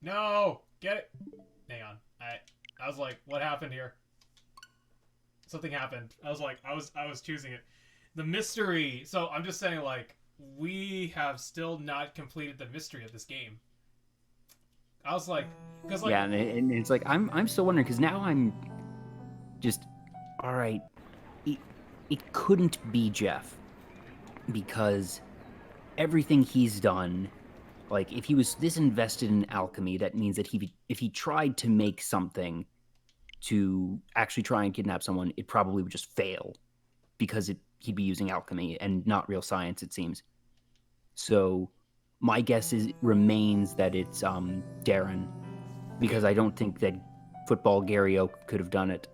No! Get it! Hang on. I was like, what happened here? Something happened. I was like, I was choosing it. The mystery... So, I'm just saying, like, we have still not completed the mystery of this game. I was like... Cause, like, yeah, and it's like, I'm still wondering, because now I'm just... Alright, it couldn't be Jeff. Because everything he's done... Like, if he was this invested in alchemy, that means that if he tried to make something to actually try and kidnap someone, it probably would just fail. Because he'd be using alchemy and not real science, it seems. So, my guess remains that it's Darren. Because I don't think that football Gary Oak could have done it.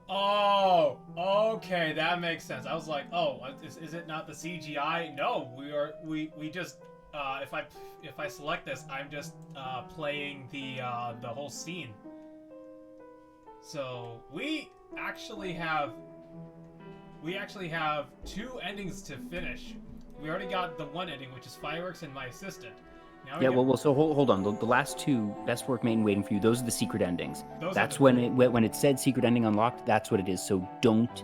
Oh, okay, that makes sense. I was like, oh, is it not the CGI? No, we just if I select this, I'm just playing the whole scene. So we actually have two endings to finish. We already got the one ending, which is fireworks and my assistant. Now Yeah, well, so hold on. The last two, best work made and waiting for you. Those are the secret endings. Those That's are the- when it said secret ending unlocked. That's what it is. So don't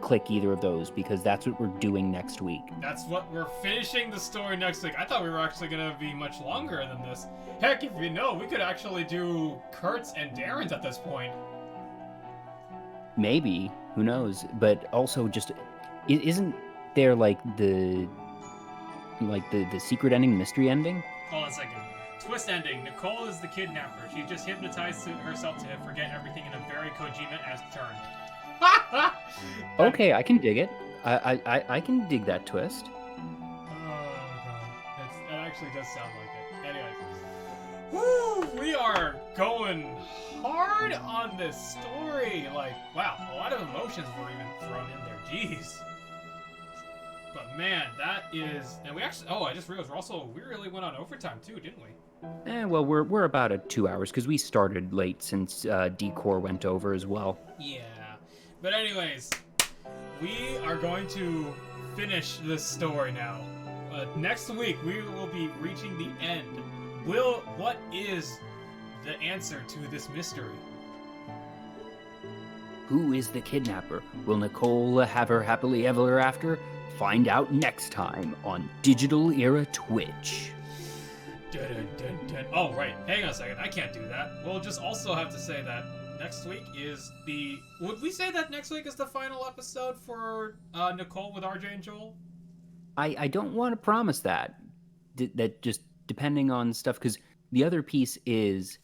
click either of those because that's what we're doing next week. That's what we're finishing the story next week. I thought we were actually gonna be much longer than this. Heck, if you know, we could actually do Kurt's and Darren's at this point. Maybe, who knows? But also, just isn't there like the secret ending, mystery ending? Hold on a second. Twist ending. Nicole is the kidnapper. She just hypnotized herself to forget everything in a very Kojima-esque turn. Okay, I can dig it. I can dig that twist. Oh god, that actually does sound like it. Anyways, woo, we are going hard on this story. Like, wow, a lot of emotions were even thrown in there. Jeez. But man, that is, and we actually. Oh, I just realized we really went on overtime too, didn't we? Well, we're about at 2 hours because we started late since Decor went over as well. Yeah. But anyways, we are going to finish this story now. Next week, we will be reaching the end. What is the answer to this mystery? Who is the kidnapper? Will Nicole have her happily ever after? Find out next time on Digital Era Twitch. Dun, dun, dun. Oh, right. Hang on a second. I can't do that. We'll just also have to say that next week is the... Would we say that next week is the final episode for Nicole with RJ and Joel? I don't want to promise that. That just depending on stuff, because the other piece is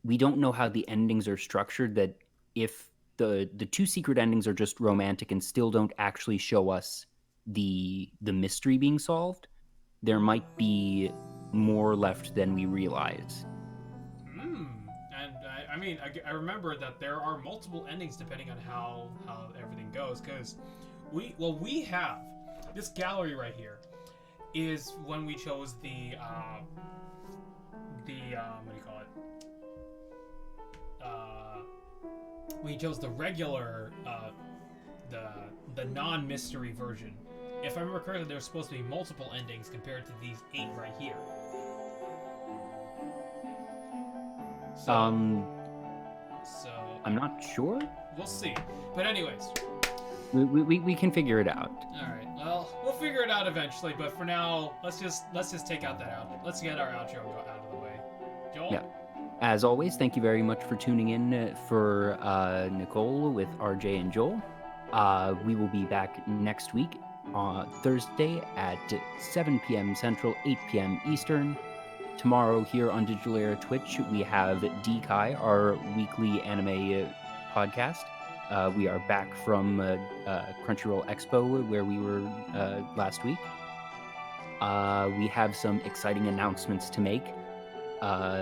we don't know how the endings are structured, that if the two secret endings are just romantic and still don't actually show us the mystery being solved, there might be more left than we realize. And I mean, I remember that there are multiple endings depending on how everything goes, because we have this gallery right here is when we chose the what do you call it? We chose the regular the non-mystery version. If I remember correctly, there's supposed to be multiple endings compared to these 8 right here. So I'm not sure. We'll see. But anyways, we can figure it out. all right. Well, we'll figure it out eventually. But for now, let's just take out that outro. Let's get our outro out of the way. Joel. Yeah. As always, thank you very much for tuning in for Nicole with RJ and Joel. We will be back next week on Thursday at 7 p.m. Central, 8 p.m. Eastern. Tomorrow here on Digital Era Twitch, we have Dekai, our weekly anime podcast. We are back from Crunchyroll Expo, where we were last week. We have some exciting announcements to make,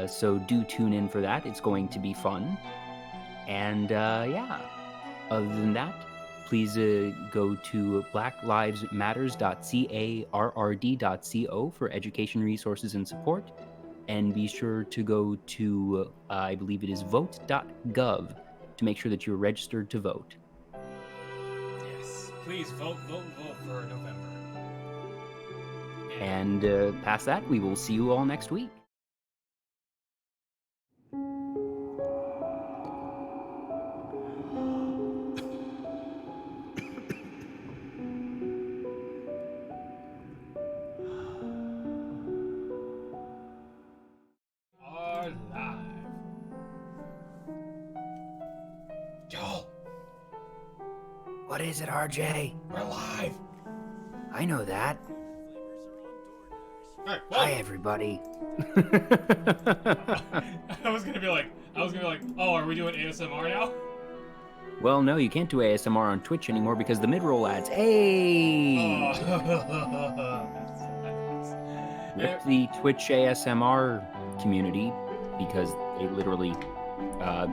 so do tune in for that. It's going to be fun. And yeah, other than that, please go to blacklivesmatters.carrd.co for education resources and support. And be sure to go to, I believe it is vote.gov to make sure that you're registered to vote. Yes. Please vote for November. And past that, we will see you all next week. Joel, What is it, RJ? we're live. I know that. All right. Hi, everybody. I was gonna be like, oh, are we doing ASMR now? Well, no, you can't do ASMR on Twitch anymore because the mid-roll ads. Hey! Rip the Twitch ASMR community because they literally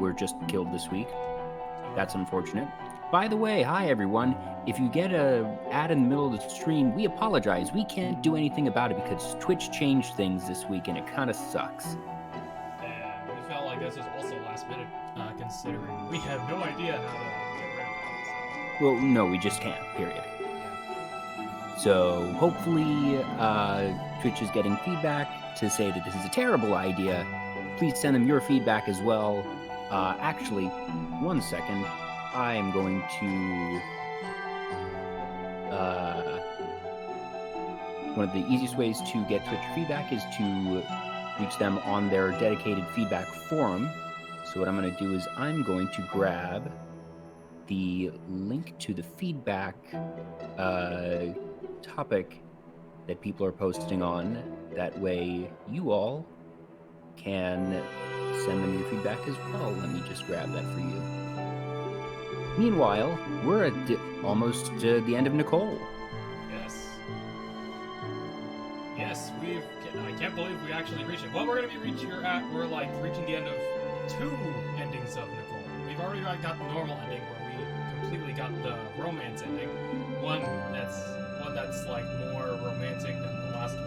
were just killed this week. That's unfortunate. By the way, hi everyone. If you get a ad in the middle of the stream, we apologize. We can't do anything about it because Twitch changed things this week and it kind of sucks. And we felt like this was also last minute, considering we have no idea how to get rid of it. Well, no, we just can't, period. So hopefully Twitch is getting feedback to say that this is a terrible idea. Please send them your feedback as well. Actually, 1 second. I am going to... one of the easiest ways to get Twitch feedback is to reach them on their dedicated feedback forum. So what I'm going to do is I'm going to grab the link to the feedback topic that people are posting on. That way you all can send them your feedback as well. Let me just grab that for you. Meanwhile, we're at almost the end of Nicole. Yes, I can't believe we actually reached it. Well, we're gonna be reaching the end of 2 endings of Nicole. We've already got the normal ending where we completely got the romance ending. One that's like more romantic than the last one.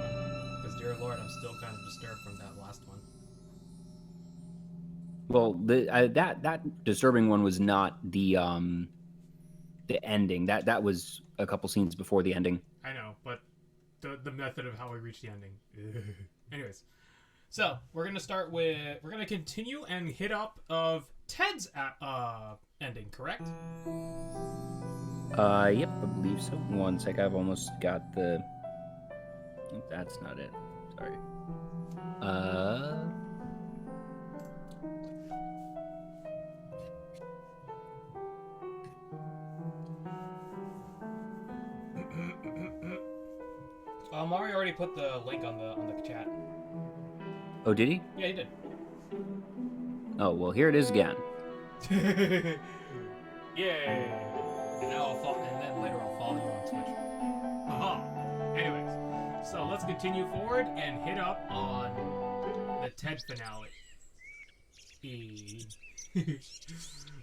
Because dear Lord, I'm still kind of disturbed from that last one. Well, that disturbing one was not the ending. That was a couple scenes before the ending. I know, but the method of how we reach the ending. Anyways, so we're gonna continue and hit up of Ted's ending, correct? Yep, I believe so. 1 sec, I've almost got the... That's not it. Sorry. Mario already put the link on the chat. Oh, did he? Yeah, he did. Oh, well, here it is again. Yay! And then later I'll follow you on Twitch. Aha! Anyways, so let's continue forward and hit up on the Ted finale.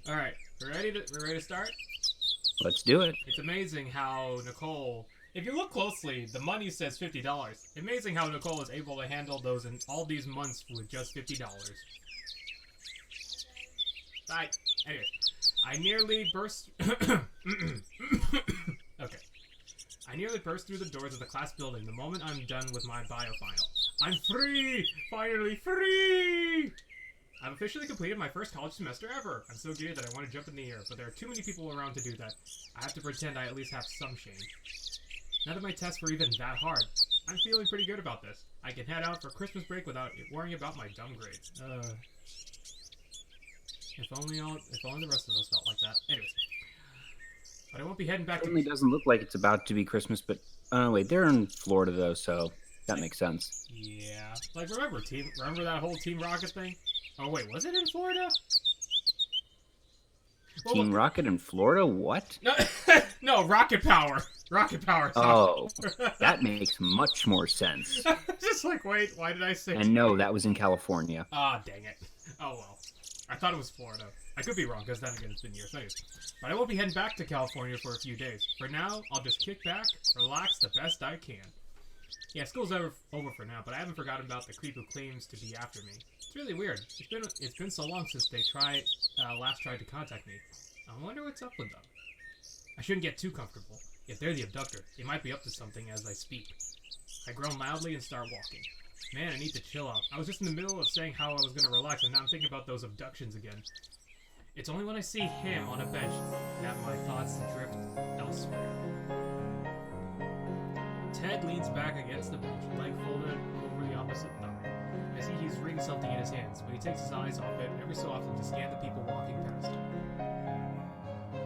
Alright, we're ready to start? Let's do it. It's amazing how Nicole... If you look closely, the money says $50. Amazing how Nicole is able to handle those in all these months with just $50. Bye. Anyways, I nearly burst... Okay. I nearly burst through the doors of the class building the moment I'm done with my bio final. I'm free! Finally free! I've officially completed my first college semester ever. I'm so giddy that I want to jump in the air, but there are too many people around to do that. I have to pretend I at least have some shame. None of my tests were even that hard. I'm feeling pretty good about this. I can head out for Christmas break without worrying about my dumb grades. If only the rest of us felt like that. Anyways. But I won't be heading back to... It certainly doesn't look like it's about to be Christmas, but... Oh, wait, they're in Florida, though, so that makes sense. Yeah. Like, remember that whole Team Rocket thing? Oh, wait, was it in Florida? Team Rocket in Florida? What? No, no, Rocket Power. Rocket Power. Oh, that makes much more sense. Just like, wait, why did I say... And no, that was in California. Ah, dang it. Oh, well. I thought it was Florida. I could be wrong, because then again, it's been years. Anyways, but I won't be heading back to California for a few days. For now, I'll just kick back, relax the best I can. Yeah, school's over for now, but I haven't forgotten about the creep who claims to be after me. It's really weird. It's been so long since they last tried to contact me. I wonder what's up with them. I shouldn't get too comfortable. If they're the abductor, they might be up to something as I speak. I groan loudly and start walking. Man, I need to chill out. I was just in the middle of saying how I was going to relax, and now I'm thinking about those abductions again. It's only when I see him on a bench that my thoughts drift elsewhere. Ted leans back against the bench, leg folded over the opposite thigh. I see he's reading something in his hands, but he takes his eyes off it every so often to scan the people walking past.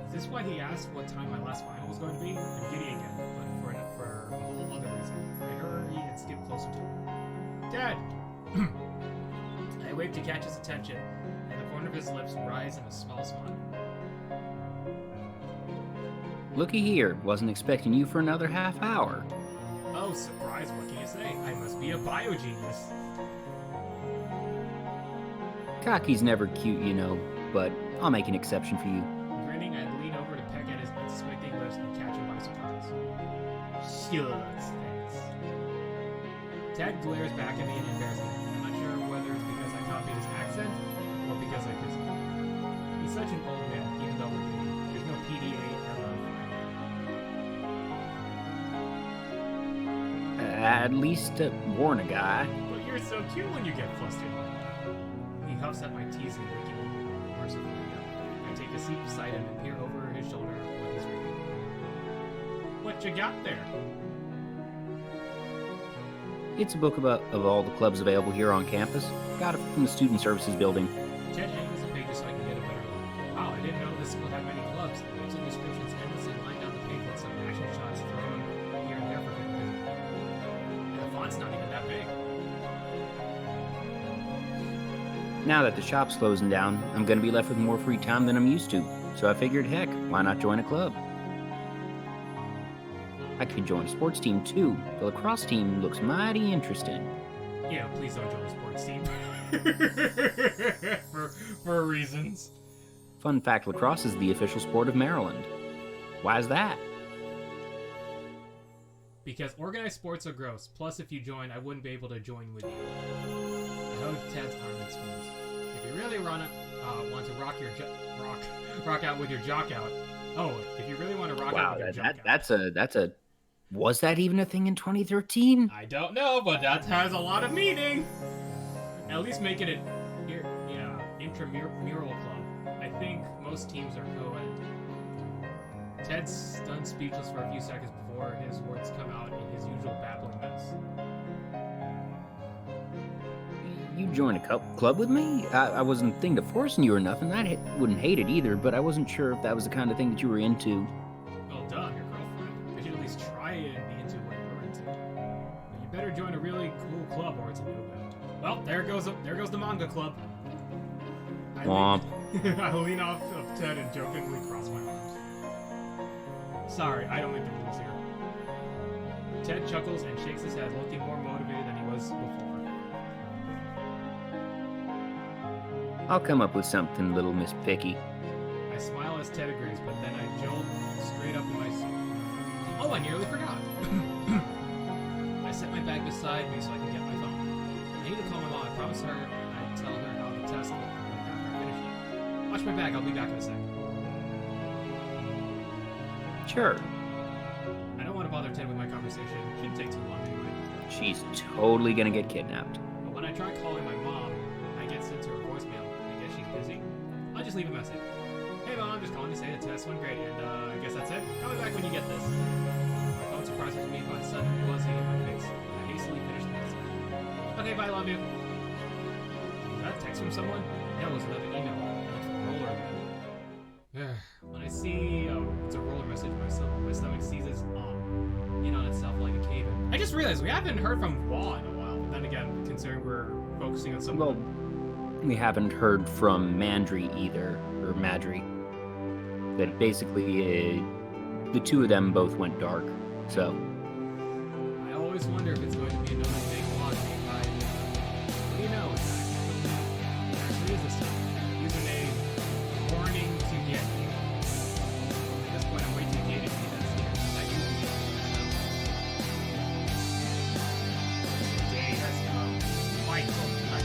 Is this why he asked what time my last final was going to be? I'm giddy again, but for a whole other reason. I hurry and skip closer to him. Dad! I wave to catch his attention, and the corner of his lips rise in a small smile. Looky here, wasn't expecting you for another half hour. Oh, surprise, what can you say? I must be a bio-genius. Cocky's never cute, you know, but I'll make an exception for you. screen and lean over to peck at his unsuspecting lips and catch him by surprise. Shucks, thanks. Ted glares back at me in embarrassment. I'm not sure whether it's because I copied his accent or because I kissed him. He's such an old man, even though we're dating. There's no PDA ever. At least warn a guy. But you're so cute when you get flustered. He huffs at my teasing, waking me mercifully up. I take a seat beside him and peer over his shoulder at what he's reading. What you got there? It's a book of all the clubs available here on campus. Got it from the Student Services building. Ted angles the pages so I can get a better look. Wow, I didn't know this school had many clubs. There's descriptions endlessly lined down the page with some action shots thrown here and there for good reason. And the font's not even that big. Now that the shop's closing down, I'm going to be left with more free time than I'm used to. So I figured, heck, why not join a club? I could join a sports team too. The lacrosse team looks mighty interesting. Yeah, please don't join a sports team. for reasons. Fun fact, lacrosse is the official sport of Maryland. Why is that? Because organized sports are gross. Plus, if you join, I wouldn't be able to join with you. I hug Ted's arm and smooth. If you really want to rock out with your jock out. Oh, if you really want to rock out with your jock out. That's a. Was that even a thing in 2013? I don't know, but that has a lot of meaning. At least make it an intramural club. I think most teams are co-ed. Ted's stunned speechless for a few seconds before his words come out in his usual babbling mess. You join a club with me? I wasn't thinking of forcing you or nothing. I wouldn't hate it either, but I wasn't sure if that was the kind of thing that you were into. Well, duh, your girlfriend. I should at least try and be into what you're into. But you better join a really cool club or it's a no-go. Well, there goes the manga club. I lean off of Ted and jokingly cross my arms. Sorry, I don't make the rules here. Ted chuckles and shakes his head, looking more motivated than he was before. I'll come up with something, little Miss Picky. I smile as Ted agrees, but then I jolt straight up in my seat. Oh, I nearly forgot. I set my bag beside me so I can get my phone. I need to call my mom. I promised her I'd tell her how the test went after I finish it. Watch my bag. I'll be back in a sec. Sure. I don't want to bother Ted with my conversation. It shouldn't take too long anyway. She's totally gonna get kidnapped. But when I try calling my mom, I get sent to her voicemail. I guess she's busy. I'll just leave a message. Hey mom, just calling to say the test went great, and I guess that's it. Call me back when you get this. My phone surprises me by a sudden buzzing in my face. I hastily finish the message. Okay, bye, love you. Is that a text from someone? Yeah, it was another email. And it's from Roller again. When I see it's a Roller message, my stomach seizes in on itself like a cave-in. I just realized we haven't heard from Wah in a while. But then again, considering we're focusing on something. Well, we haven't heard from Mandry either, or Madry. That basically, the two of them both went dark, so. I always wonder if it's going to be another big log being by. What do you know? It actually is this time. Username, warning to get. At this point, I'm way too gated to be that scared. I usually get the day has come. Fight for the night.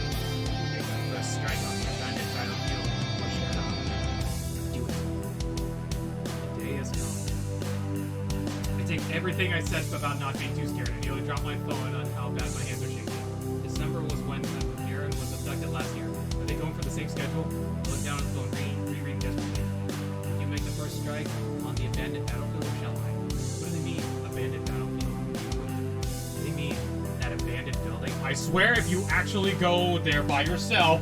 Make the first strike on the abandoned battlefield. Push it on. Do it. The day has come. I take everything I said about not being too scared and nearly drop my phone on how bad my hands are shaking. December was when Darren was abducted last year. Are they going for the same schedule? I look down at the phone, rereading desperately. When you make the first strike on the abandoned battlefield, shall I? What do they mean, abandoned battlefield? Do they mean that abandoned building? I swear if you actually go there by yourself.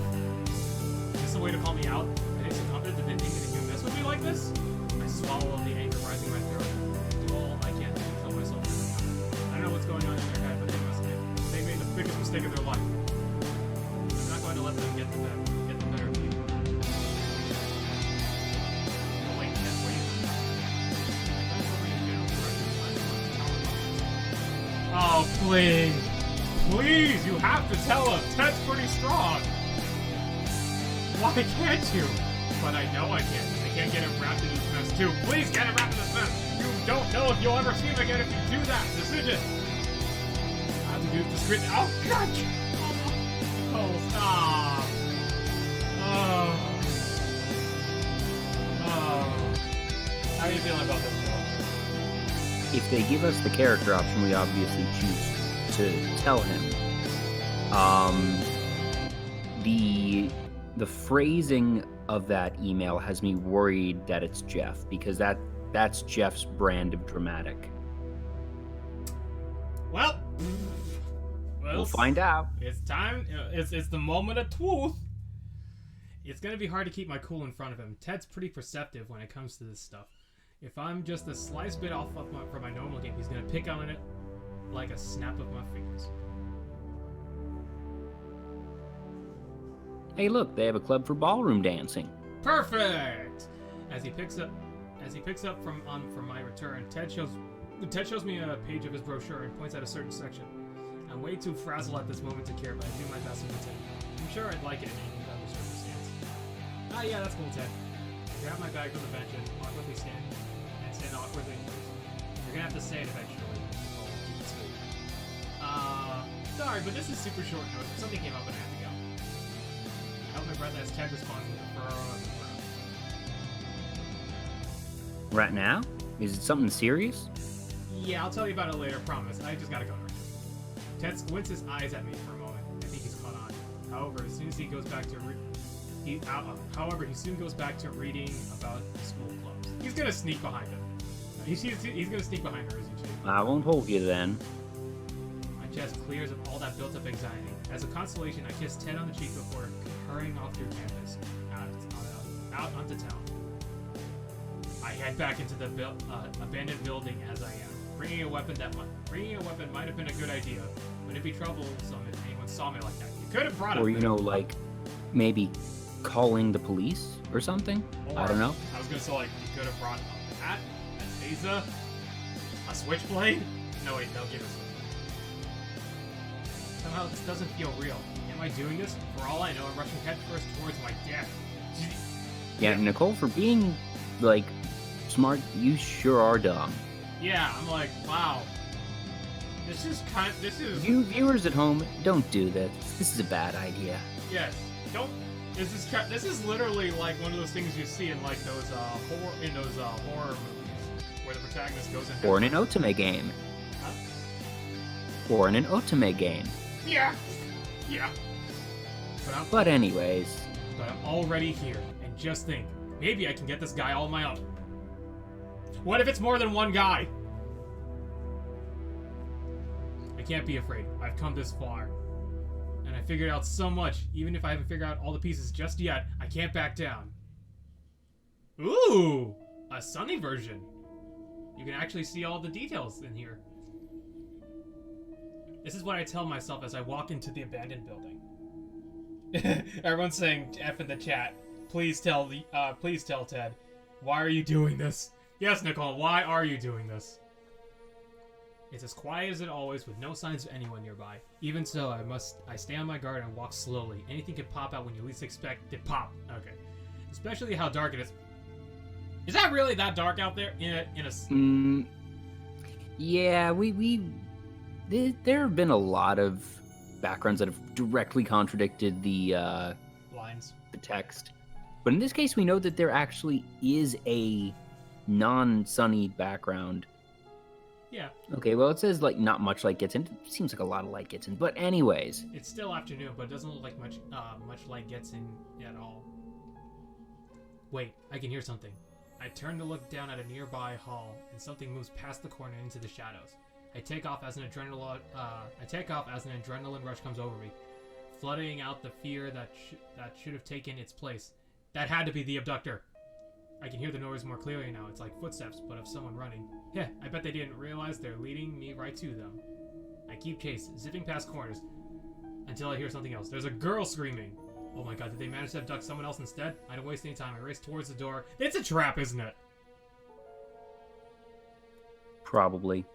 Is this a way to call me out? Are they so confident that they think that you mess with me like this? I swallow the anger rising my throat. Do all I can to control myself. I don't know what's going on in their head, but they made the biggest mistake of their life. I'm not going to let them get the better of you. Oh wait, Ted, wait. Oh please, please, you have to tell us. Ted's pretty strong. Why can't you? But I know I can't. can't get him wrapped in this mess too. Please get him wrapped in this mess. You don't know if you'll ever see him again if you do that. Decision. I have to do the script. Oh, God. Nicole, stop. Oh. How are you feeling about this, Nicole? If they give us the character option, we obviously choose to tell him. The phrasing of that email has me worried that it's Jeff, because that's Jeff's brand of dramatic. Well, we'll find out. It's time. It's the moment of truth. It's gonna be hard to keep my cool in front of him. Ted's pretty perceptive when it comes to this stuff. If I'm just a slice bit off from my normal game, he's gonna pick on it like a snap of my fingers. Hey, look, they have a club for ballroom dancing. Perfect. As he picks up from my return, Ted shows me a page of his brochure and points out a certain section. I'm way too frazzled at this moment to care, but I do my best to continue. I'm sure I'd like it in any other circumstance. Ah, yeah, that's cool, Ted. I grab my bag from the bench and awkwardly stand awkwardly in place. You're gonna have to say it eventually. Oh, keep it smooth. Sorry, but this is super short notice. Something came up and I have to go. I held my breath as Ted responded with a furrow on the brow. Right now? Is it something serious? Yeah, I'll tell you about it later, promise. I just gotta go right now. Ted squints his eyes at me for a moment. I think he's caught on. However, as soon as he goes back to he soon goes back to reading about school clubs. He's gonna sneak behind him. He's gonna sneak behind her, isn't he? I won't hold you then. My chest clears of all that built-up anxiety. As a consolation, I kiss Ted on the cheek before hurrying off through campus, out onto town. I head back into the abandoned building as I am. Bringing a weapon might have been a good idea, but it'd be troublesome if anyone saw me like that. You could have brought it. Or, like, maybe calling the police or something? Or, I don't know. I was gonna say, like, you could have brought a bat, a taser, a switchblade? No, wait, give us. Somehow this doesn't feel real. Am I doing this? For all I know, I'm rushing headfirst towards my death. Yeah, Nicole, for being, like, smart, you sure are dumb. Yeah, I'm like, wow. This is... You viewers at home, don't do this. This is a bad idea. Yes, don't... This is literally like one of those things you see in like those horror movies where the protagonist goes in. Or in an otome game. Huh? Or in an otome game. Yeah. But anyways. But I'm already here, and just think, maybe I can get this guy all on my own. What if it's more than one guy? I can't be afraid. I've come this far. And I figured out so much. Even if I haven't figured out all the pieces just yet, I can't back down. Ooh! A sunny version. You can actually see all the details in here. This is what I tell myself as I walk into the abandoned building. Everyone's saying F in the chat. Please tell Ted. Why are you doing this? Yes, Nicole, why are you doing this? It's as quiet as it always, with no signs of anyone nearby. Even so, I stay on my guard and walk slowly. Anything could pop out when you least expect it. Pop. Okay. Especially how dark it is. Is that really that dark out there? Yeah, there have been a lot of backgrounds that have directly contradicted the lines, the text. But in this case, we know that there actually is a non-sunny background. Yeah. Okay, well, it says, like, not much light gets in. It seems like a lot of light gets in. But anyways. It's still afternoon, but it doesn't look like much light gets in at all. Wait, I can hear something. I turn to look down at a nearby hall, and something moves past the corner into the shadows. I take off as an adrenaline rush comes over me, flooding out the fear that should have taken its place. That had to be the abductor. I can hear the noise more clearly now. It's like footsteps, but of someone running. Yeah, I bet they didn't realize they're leading me right to them. I keep chase, zipping past corners, until I hear something else. There's a girl screaming. Oh my god, did they manage to abduct someone else instead? I don't waste any time. I race towards the door. It's a trap, isn't it? Probably.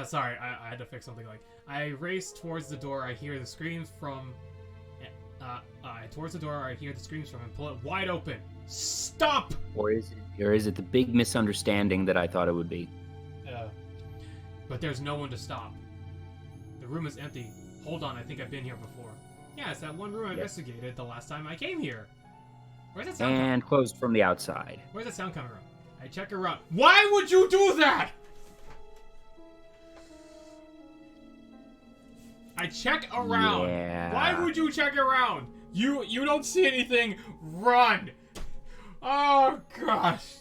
Sorry, I had to fix something like... I race towards the door. I hear the screams from... Towards the door, I hear the screams from him. Pull it wide open. Stop! Or is it the big misunderstanding that I thought it would be? But there's no one to stop. The room is empty. Hold on, I think I've been here before. Yeah, it's that one room I investigated the last time I came here. Where's that sound And closed from the outside. Where's that sound coming from? I check around. Why would you do that? I check around. Yeah. Why would you check around? You don't see anything. Run. Oh, gosh.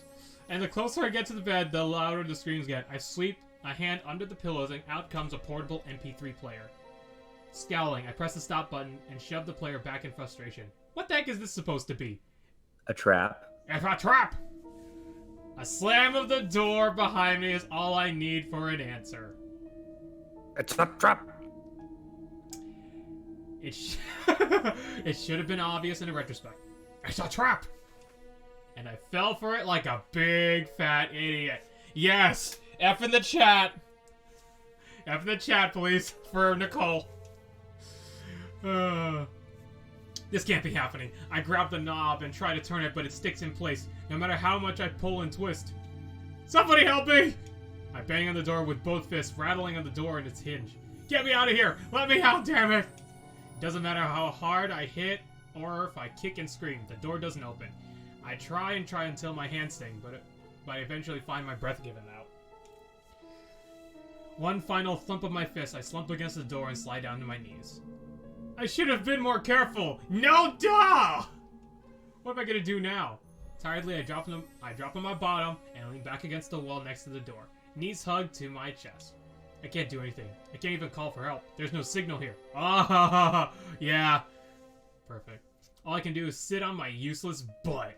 And the closer I get to the bed, the louder the screams get. I sleep, a hand under the pillows, and out comes a portable MP3 player. Scowling, I press the stop button and shove the player back in frustration. What the heck is this supposed to be? A trap. It's a trap! A slam of the door behind me is all I need for an answer. It's a trap. It should have been obvious in retrospect. It's a trap! And I fell for it like a big fat idiot. Yes! F in the chat! F in the chat, please, for Nicole. This can't be happening. I grab the knob and try to turn it, but it sticks in place, no matter how much I pull and twist. Somebody help me! I bang on the door with both fists, rattling on the door and its hinge. Get me out of here! Let me out, damn it! Doesn't matter how hard I hit or if I kick and scream, the door doesn't open. I try until my hands sting, but I eventually find my breath giving out. One final thump of my fist, I slump against the door and slide down to my knees. I should have been more careful! No, duh! What am I gonna do now? Tiredly, I drop on my bottom and lean back against the wall next to the door, knees hugged to my chest. I can't do anything. I can't even call for help. There's no signal here. Ah, yeah. Perfect. All I can do is sit on my useless butt.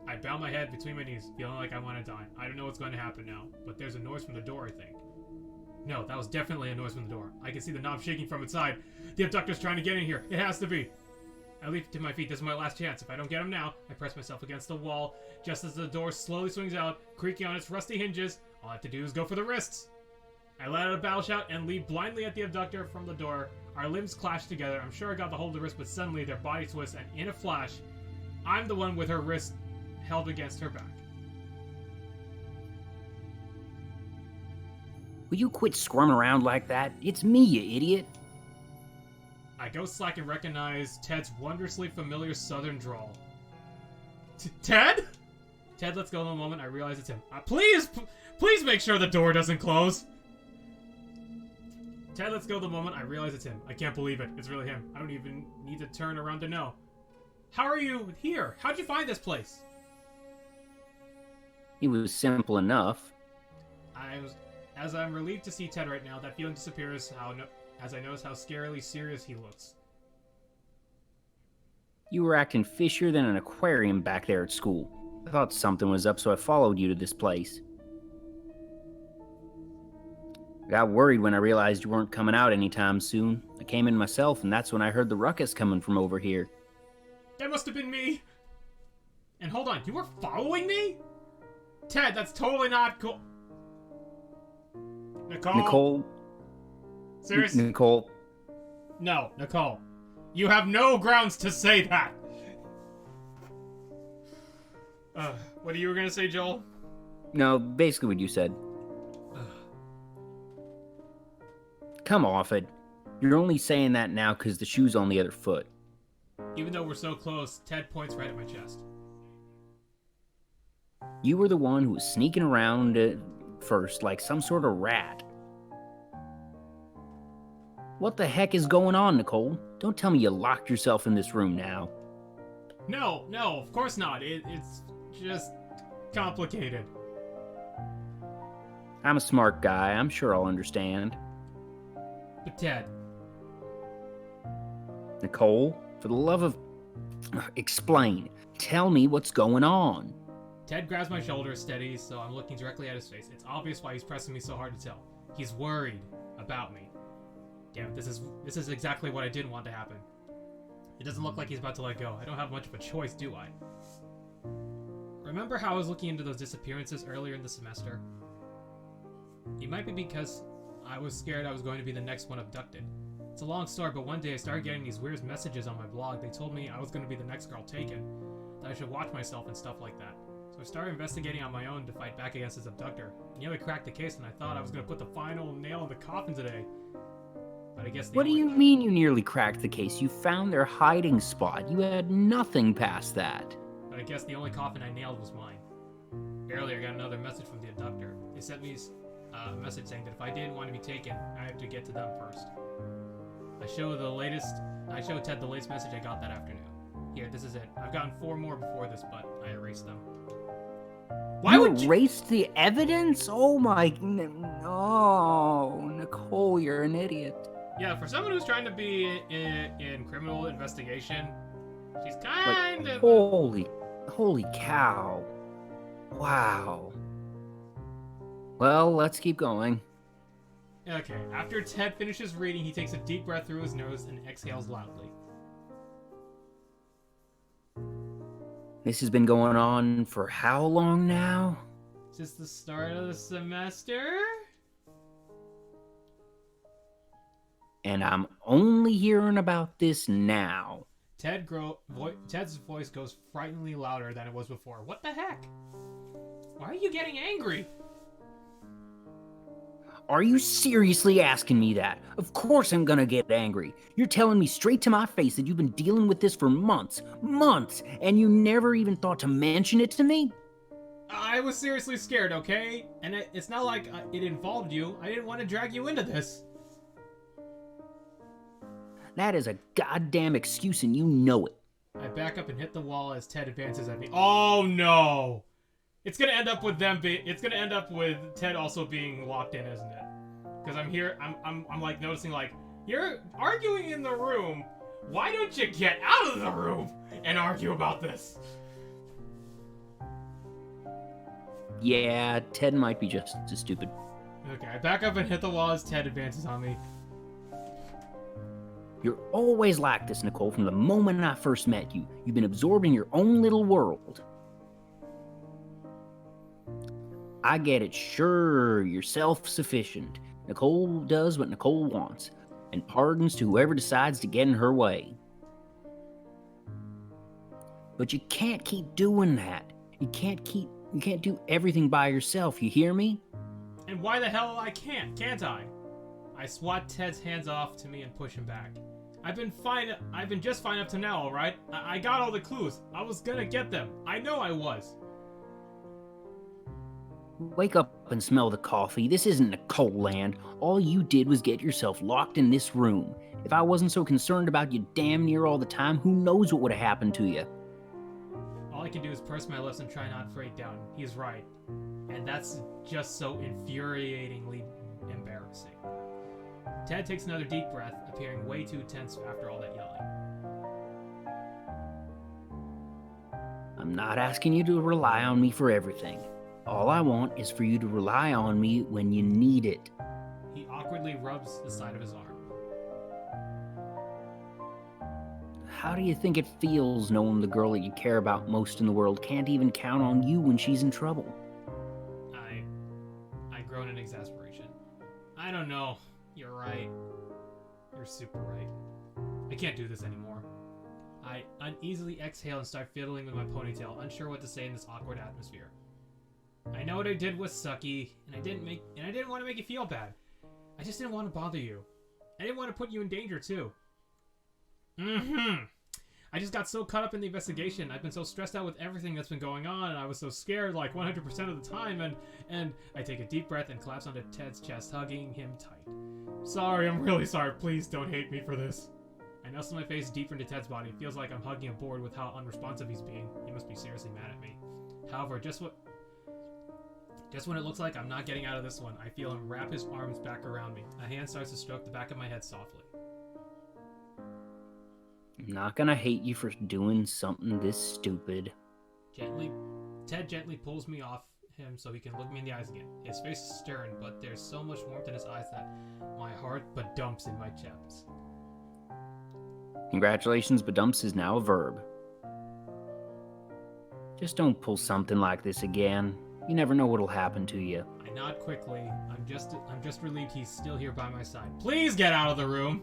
I bow my head between my knees, feeling like I want to die. I don't know what's going to happen now, but there's a noise from the door, I think. No, that was definitely a noise from the door. I can see the knob shaking from inside. The abductor's trying to get in here. It has to be. I leap to my feet. This is my last chance. If I don't get him now, I press myself against the wall. Just as the door slowly swings out, creaking on its rusty hinges, all I have to do is go for the wrists. I let out a battle shout and leap blindly at the abductor from the door. Our limbs clash together. I'm sure I got the hold of the wrist, but suddenly their body twists, and in a flash, I'm the one with her wrist held against her back. Will you quit squirming around like that? It's me, you idiot. I go slack and recognize Ted's wondrously familiar southern drawl. Ted? Ted lets go in a moment. I realize it's him. Please make sure the door doesn't close. Ted lets go the moment I realize it's him. I can't believe it. It's really him. I don't even need to turn around to know. How are you here? How'd you find this place? It was simple enough. As I'm relieved to see Ted right now, that feeling disappears as I notice how scarily serious he looks. You were acting fishier than an aquarium back there at school. I thought something was up, so I followed you to this place. I got worried when I realized you weren't coming out anytime soon. I came in myself, and that's when I heard the ruckus coming from over here. That must have been me! And hold on, you were following me? Ted, that's totally not cool. Nicole? Seriously? Nicole? No, Nicole. You have no grounds to say that! What are you gonna say, Joel? No, basically what you said. Come off it. You're only saying that now because the shoe's on the other foot. Even though we're so close, Ted points right at my chest. You were the one who was sneaking around first like some sort of rat. What the heck is going on, Nicole? Don't tell me you locked yourself in this room now. No, of course not. It's just complicated. I'm a smart guy. I'm sure I'll understand. But Ted. Nicole, for the love of... Explain. Tell me what's going on. Ted grabs my shoulder steady, so I'm looking directly at his face. It's obvious why he's pressing me so hard to tell. He's worried about me. Damn, this is exactly what I didn't want to happen. It doesn't look like he's about to let go. I don't have much of a choice, do I? Remember how I was looking into those disappearances earlier in the semester? It might be because I was scared I was going to be the next one abducted. It's a long story, but one day I started getting these weird messages on my blog. They told me I was going to be the next girl taken, that I should watch myself and stuff like that. So I started investigating on my own to fight back against his abductor. I nearly cracked the case, and I thought I was going to put the final nail in the coffin today. But I guess What do you mean you nearly cracked the case? You found their hiding spot. You had nothing past that. But I guess the only coffin I nailed was mine. Earlier, I got another message from the abductor. They sent me a message saying that if I didn't want to be taken, I had to get to them first. I showed Ted the latest message I got that afternoon. Here, this is it. I've gotten 4 more before this, but I erased them. Why would you erase the evidence? Oh my... Oh, Nicole, you're an idiot. Yeah, for someone who's trying to be in criminal investigation, she's kind of... Holy cow. Wow. Well, let's keep going. Okay, after Ted finishes reading, he takes a deep breath through his nose and exhales loudly. This has been going on for how long now? Since the start of the semester? And I'm only hearing about this now. Ted's voice goes frighteningly louder than it was before. What the heck? Why are you getting angry? Are you seriously asking me that? Of course I'm gonna get angry. You're telling me straight to my face that you've been dealing with this for months, and you never even thought to mention it to me? I was seriously scared, okay? And it's not like it involved you. I didn't want to drag you into this. That is a goddamn excuse and you know it. I back up and hit the wall as Ted advances at me. Oh no! It's gonna end up with it's gonna end up with Ted also being locked in, isn't it? Because I'm like noticing like, you're arguing in the room. Why don't you get out of the room and argue about this? Yeah, Ted might be just as stupid. Okay, I back up and hit the wall as Ted advances on me. You're always like this, Nicole, from the moment I first met you. You've been absorbed in your own little world. I get it, sure, you're self-sufficient. Nicole does what Nicole wants, and pardons to whoever decides to get in her way. But you can't keep doing that. You can't do everything by yourself, you hear me? And why the hell can't I? I swat Ted's hands off to me and push him back. I've been just fine up to now, alright? I got all the clues. I was gonna get them. I know I was. Wake up and smell the coffee. This isn't Nicole land. All you did was get yourself locked in this room. If I wasn't so concerned about you damn near all the time, who knows what would have happened to you? All I can do is purse my lips and try not to break down. He's right. And that's just so infuriatingly embarrassing. Ted takes another deep breath, appearing way too tense after all that yelling. I'm not asking you to rely on me for everything. All I want is for you to rely on me when you need it. He awkwardly rubs the side of his arm. How do you think it feels knowing the girl that you care about most in the world can't even count on you when she's in trouble? I groan in exasperation. I don't know. You're right. You're super right. I can't do this anymore. I uneasily exhale and start fiddling with my ponytail, unsure what to say in this awkward atmosphere. I know what I did was sucky, and I didn't want to make you feel bad. I just didn't want to bother you. I didn't want to put you in danger too. I just got so caught up in the investigation. I've been so stressed out with everything that's been going on, and I was so scared like 100% of the time, and I take a deep breath and collapse onto Ted's chest, hugging him tight. Sorry, I'm really sorry. Please don't hate me for this. I nestle my face deeper into Ted's body. It feels like I'm hugging a board with how unresponsive he's being. He must be seriously mad at me. However, just when it looks like I'm not getting out of this one, I feel him wrap his arms back around me. A hand starts to stroke the back of my head softly. I'm not gonna hate you for doing something this stupid. Ted gently pulls me off him so he can look me in the eyes again. His face is stern, but there's so much warmth in his eyes that my heart badumps in my chest. Congratulations, badumps is now a verb. Just don't pull something like this again. You never know what'll happen to you. I nod quickly. I'm just relieved he's still here by my side. Please get out of the room!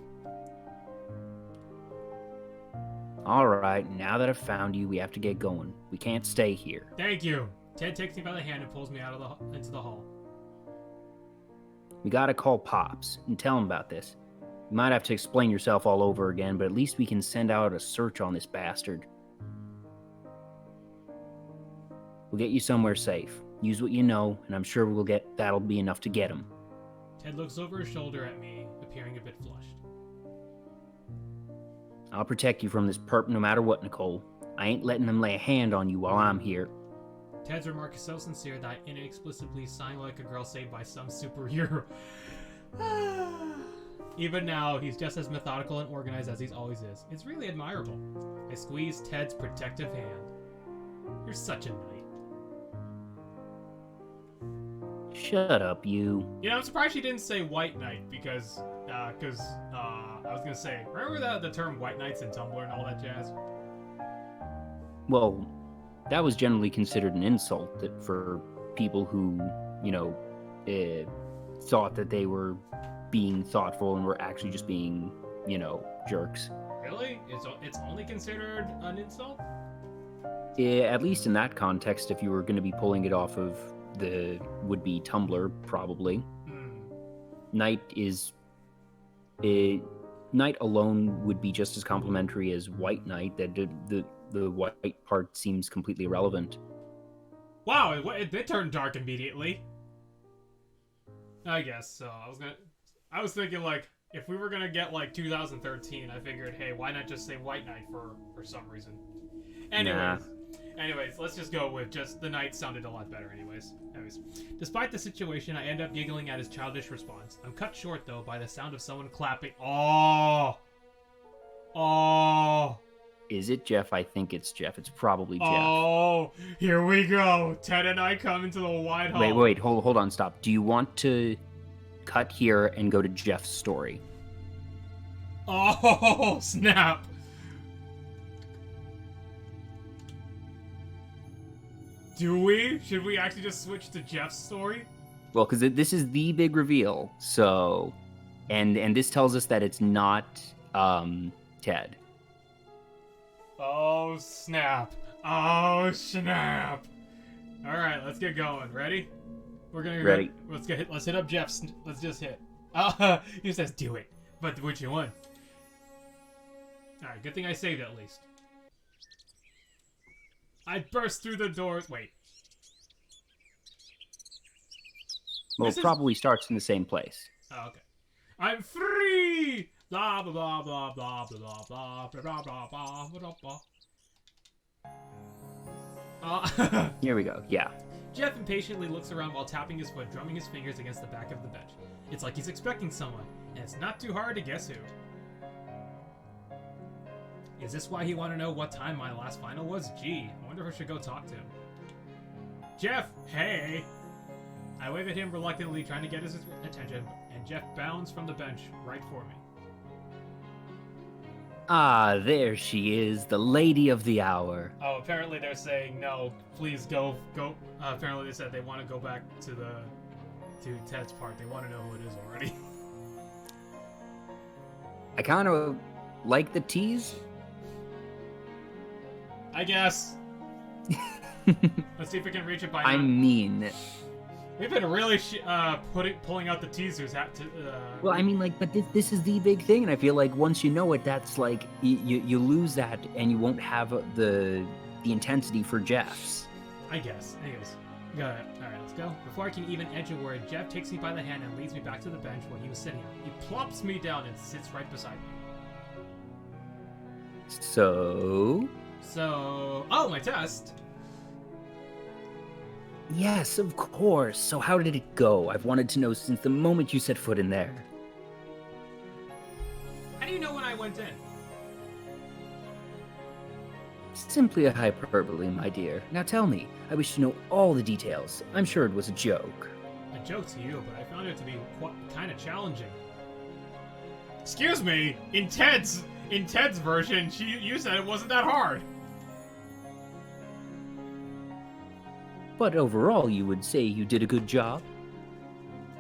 All right, now that I've found you, we have to get going. We can't stay here. Thank you. Ted takes me by the hand and pulls me into the hall. We gotta call Pops and tell him about this. You might have to explain yourself all over again, but at least we can send out a search on this bastard. We'll get you somewhere safe. Use what you know, and I'm sure that'll be enough to get him. Ted looks over his shoulder at me, appearing a bit flushed. I'll protect you from this perp no matter what, Nicole. I ain't letting them lay a hand on you while I'm here. Ted's remark is so sincere that I inexplicably sigh like a girl saved by some superhero. Even now, he's just as methodical and organized as he always is. It's really admirable. I squeeze Ted's protective hand. You're such a knight. Shut up, you. You know, I'm surprised she didn't say white knight because I was gonna say, remember the term white knights in Tumblr and all that jazz? Well, that was generally considered an insult for people who, thought that they were being thoughtful and were actually just being, jerks. Really? It's only considered an insult? Yeah, at least in that context, if you were going to be pulling it off of the would-be Tumblr, probably. Knight alone would be just as complimentary as white knight. That the white part seems completely irrelevant. Wow, it turned dark immediately. I guess so. I was thinking, like, if we were gonna get like 2013, I figured, hey, why not just say white knight for some reason? Anyways, let's just go with just the knight sounded a lot better anyways. Despite the situation, I end up giggling at his childish response. I'm cut short, though, by the sound of someone clapping. Oh! Is it Jeff? I think it's Jeff. It's probably Jeff. Oh, here we go. Ted and I come into the wide hall. Wait, hold on, stop. Do you want to cut here and go to Jeff's story? Oh, snap. Do we? Should we actually just switch to Jeff's story? Well, because this is the big reveal, so... And this tells us that it's not, Ted. Oh, snap. Oh, snap. Alright, let's get going. Ready? We're gonna... Ready. Let's hit up Jeff's... Let's just hit. He says do it. But which one? Alright, good thing I saved at least. I burst through the doors. Wait. Well, it probably starts in the same place. Oh, okay. I'm free! Blah, blah, blah, blah, blah, blah, blah, blah, blah, blah, blah, blah, blah. Here we go, yeah. Jeff impatiently looks around while tapping his foot, drumming his fingers against the back of the bench. It's like he's expecting someone, and it's not too hard to guess who. Is this why he wanted to know what time my last final was? Gee, I wonder if I should go talk to him. Jeff, hey! I wave at him reluctantly, trying to get his attention, and Jeff bounds from the bench right for me. Ah, there she is, the lady of the hour. Oh, apparently they're saying, no, please go. Apparently they said they want to go back to Ted's part. They want to know who it is already. I kind of like the tease. I guess. Let's see if we can reach it by now. I mean... We've been really pulling out the teasers. Well, I mean, like, but this is the big thing, and I feel like once you know it, that's like, you lose that, and you won't have the intensity for Jeff's. I guess. Anyways, got it. Alright, let's go. Before I can even edge a word, Jeff takes me by the hand and leads me back to the bench where he was sitting on. He plops me down and sits right beside me. So, oh, my test! Yes, of course. So how did it go? I've wanted to know since the moment you set foot in there. How do you know when I went in? Simply a hyperbole, my dear. Now tell me. I wish to know all the details. I'm sure it was a joke. A joke to you, but I found it to be kind of challenging. Excuse me! In Ted's version, you said it wasn't that hard! But overall, you would say you did a good job?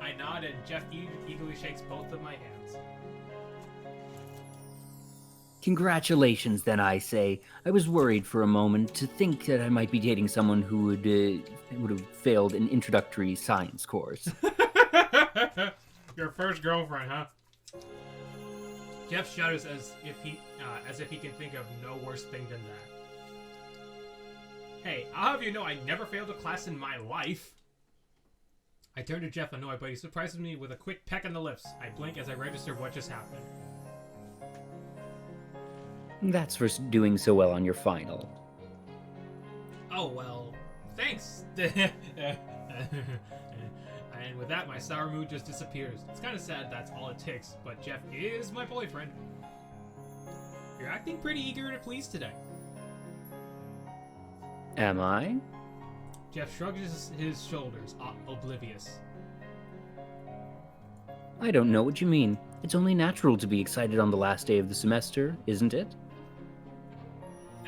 I nod and Jeff eagerly shakes both of my hands. Congratulations, then, I say. I was worried for a moment to think that I might be dating someone who would have failed an introductory science course. Your first girlfriend, huh? Jeff shudders as if he can think of no worse thing than that. Hey, I'll have you know I never failed a class in my life. I turn to Jeff annoyed, but he surprises me with a quick peck on the lips. I blink as I register what just happened. That's for doing so well on your final. Oh, well, thanks. And with that, my sour mood just disappears. It's kind of sad that's all it takes, but Jeff is my boyfriend. You're acting pretty eager to please today. Am I? Jeff shrugs his shoulders, oblivious. I don't know what you mean. It's only natural to be excited on the last day of the semester, isn't it?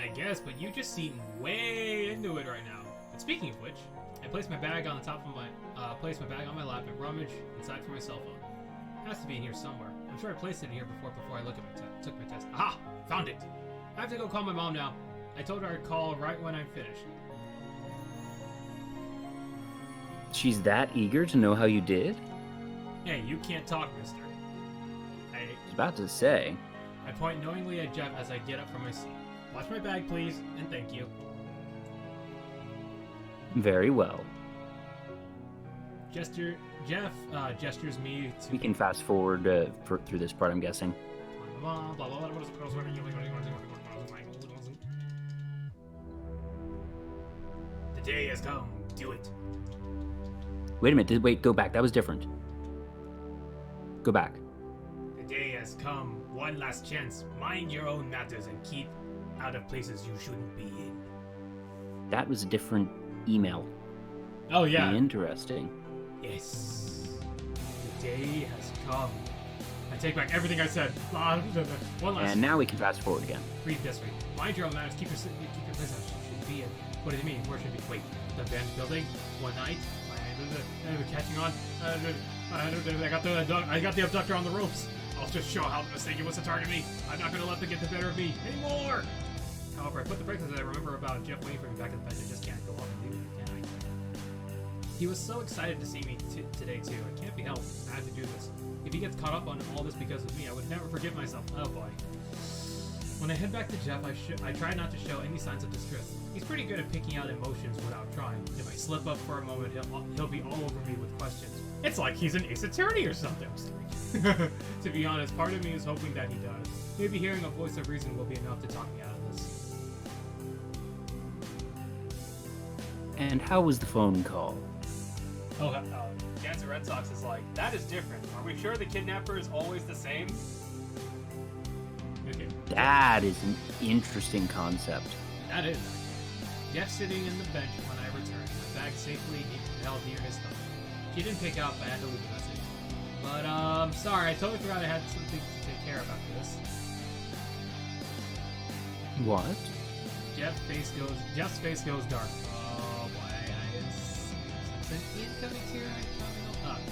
I guess, but you just seem way into it right now. And speaking of which, I place my bag on my lap and rummage inside for my cell phone. It has to be in here somewhere. I'm sure I placed it in here before I took my test. Aha! Found it! I have to go call my mom now. I told her I'd call right when I'm finished. She's that eager to know how you did? Hey, you can't talk, mister. I was about to say. I point knowingly at Jeff as I get up from my seat. Watch my bag, please, and thank you. Very well. Jeff gestures me to... We can fast forward through this part, I'm guessing. The day has come. Do it. Wait a minute. Wait, go back. That was different. Go back. The day has come. One last chance. Mind your own matters and keep out of places you shouldn't be in. That was a different email. Oh, yeah. Interesting. Yes. The day has come. I take back everything I said. One last. And now we can fast forward again. Read this way. Mind your own matters. Keep your place out. Shouldn't be in. What do you mean? Where should be? Wait. The abandoned building. One night. Catching on. I got the abductor on the ropes. I'll just show how mistaken was to target me. I'm not going to let them get the better of me anymore. However, I put the brakes as I remember about Jeff waiting for me back at the bench. I just can't go off and do it, can I? He was so excited to see me today too. It can't be helped. I had to do this. If he gets caught up on all this because of me, I would never forgive myself. Oh boy. When I head back to Jeff, I try not to show any signs of distress. He's pretty good at picking out emotions without trying. If I slip up for a moment, he'll be all over me with questions. It's like he's an ace attorney or something. To be honest, part of me is hoping that he does. Maybe hearing a voice of reason will be enough to talk me out of this. And how was the phone call? Jansen Red Sox is like, that is different. Are we sure the kidnapper is always the same? Okay. That is an interesting concept. That is. Jeff sitting in the bench when I returned, my bag safely held near his stomach. She didn't pick up, I had to leave a message. But, sorry, I totally forgot I had something to take care of after this. What? Jeff's face goes dark. Oh boy, it's an incoming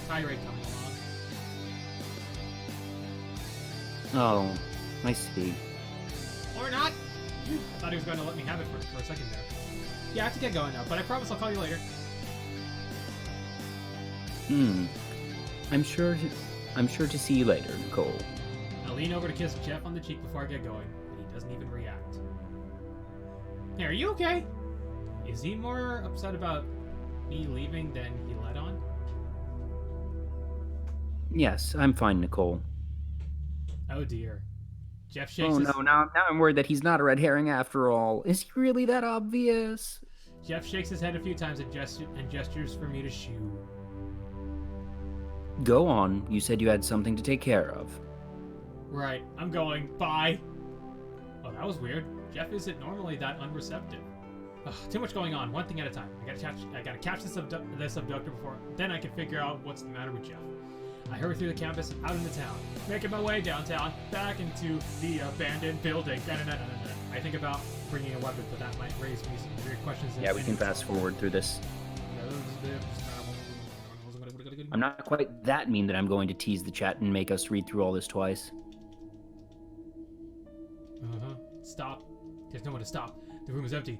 tirade coming along. Oh, I see. Or not! I thought he was going to let me have it for a second there. Yeah, I have to get going now, but I promise I'll call you later. I'm sure to see you later, Nicole. I lean over to kiss Jeff on the cheek before I get going, but he doesn't even react. Hey, are you okay? Is he more upset about me leaving than he let on? Yes, I'm fine, Nicole. Oh dear. Jeff shakes Oh no, now I'm worried that he's not a red herring after all. Is he really that obvious? Jeff shakes his head a few times and gestures for me to shoo. Go on. You said you had something to take care of. Right, I'm going. Bye. Oh, that was weird. Jeff isn't normally that unreceptive. Ugh, too much going on. One thing at a time. I gotta catch this abductor before. Then I can figure out what's the matter with Jeff. I hurry through the campus and out into town, making my way downtown, back into the abandoned building. I think about bringing a weapon, but that might raise me some weird questions. Yeah, we can fast forward through this. I'm not quite that mean that I'm going to tease the chat and make us read through all this twice. Stop. There's no one to stop. The room is empty.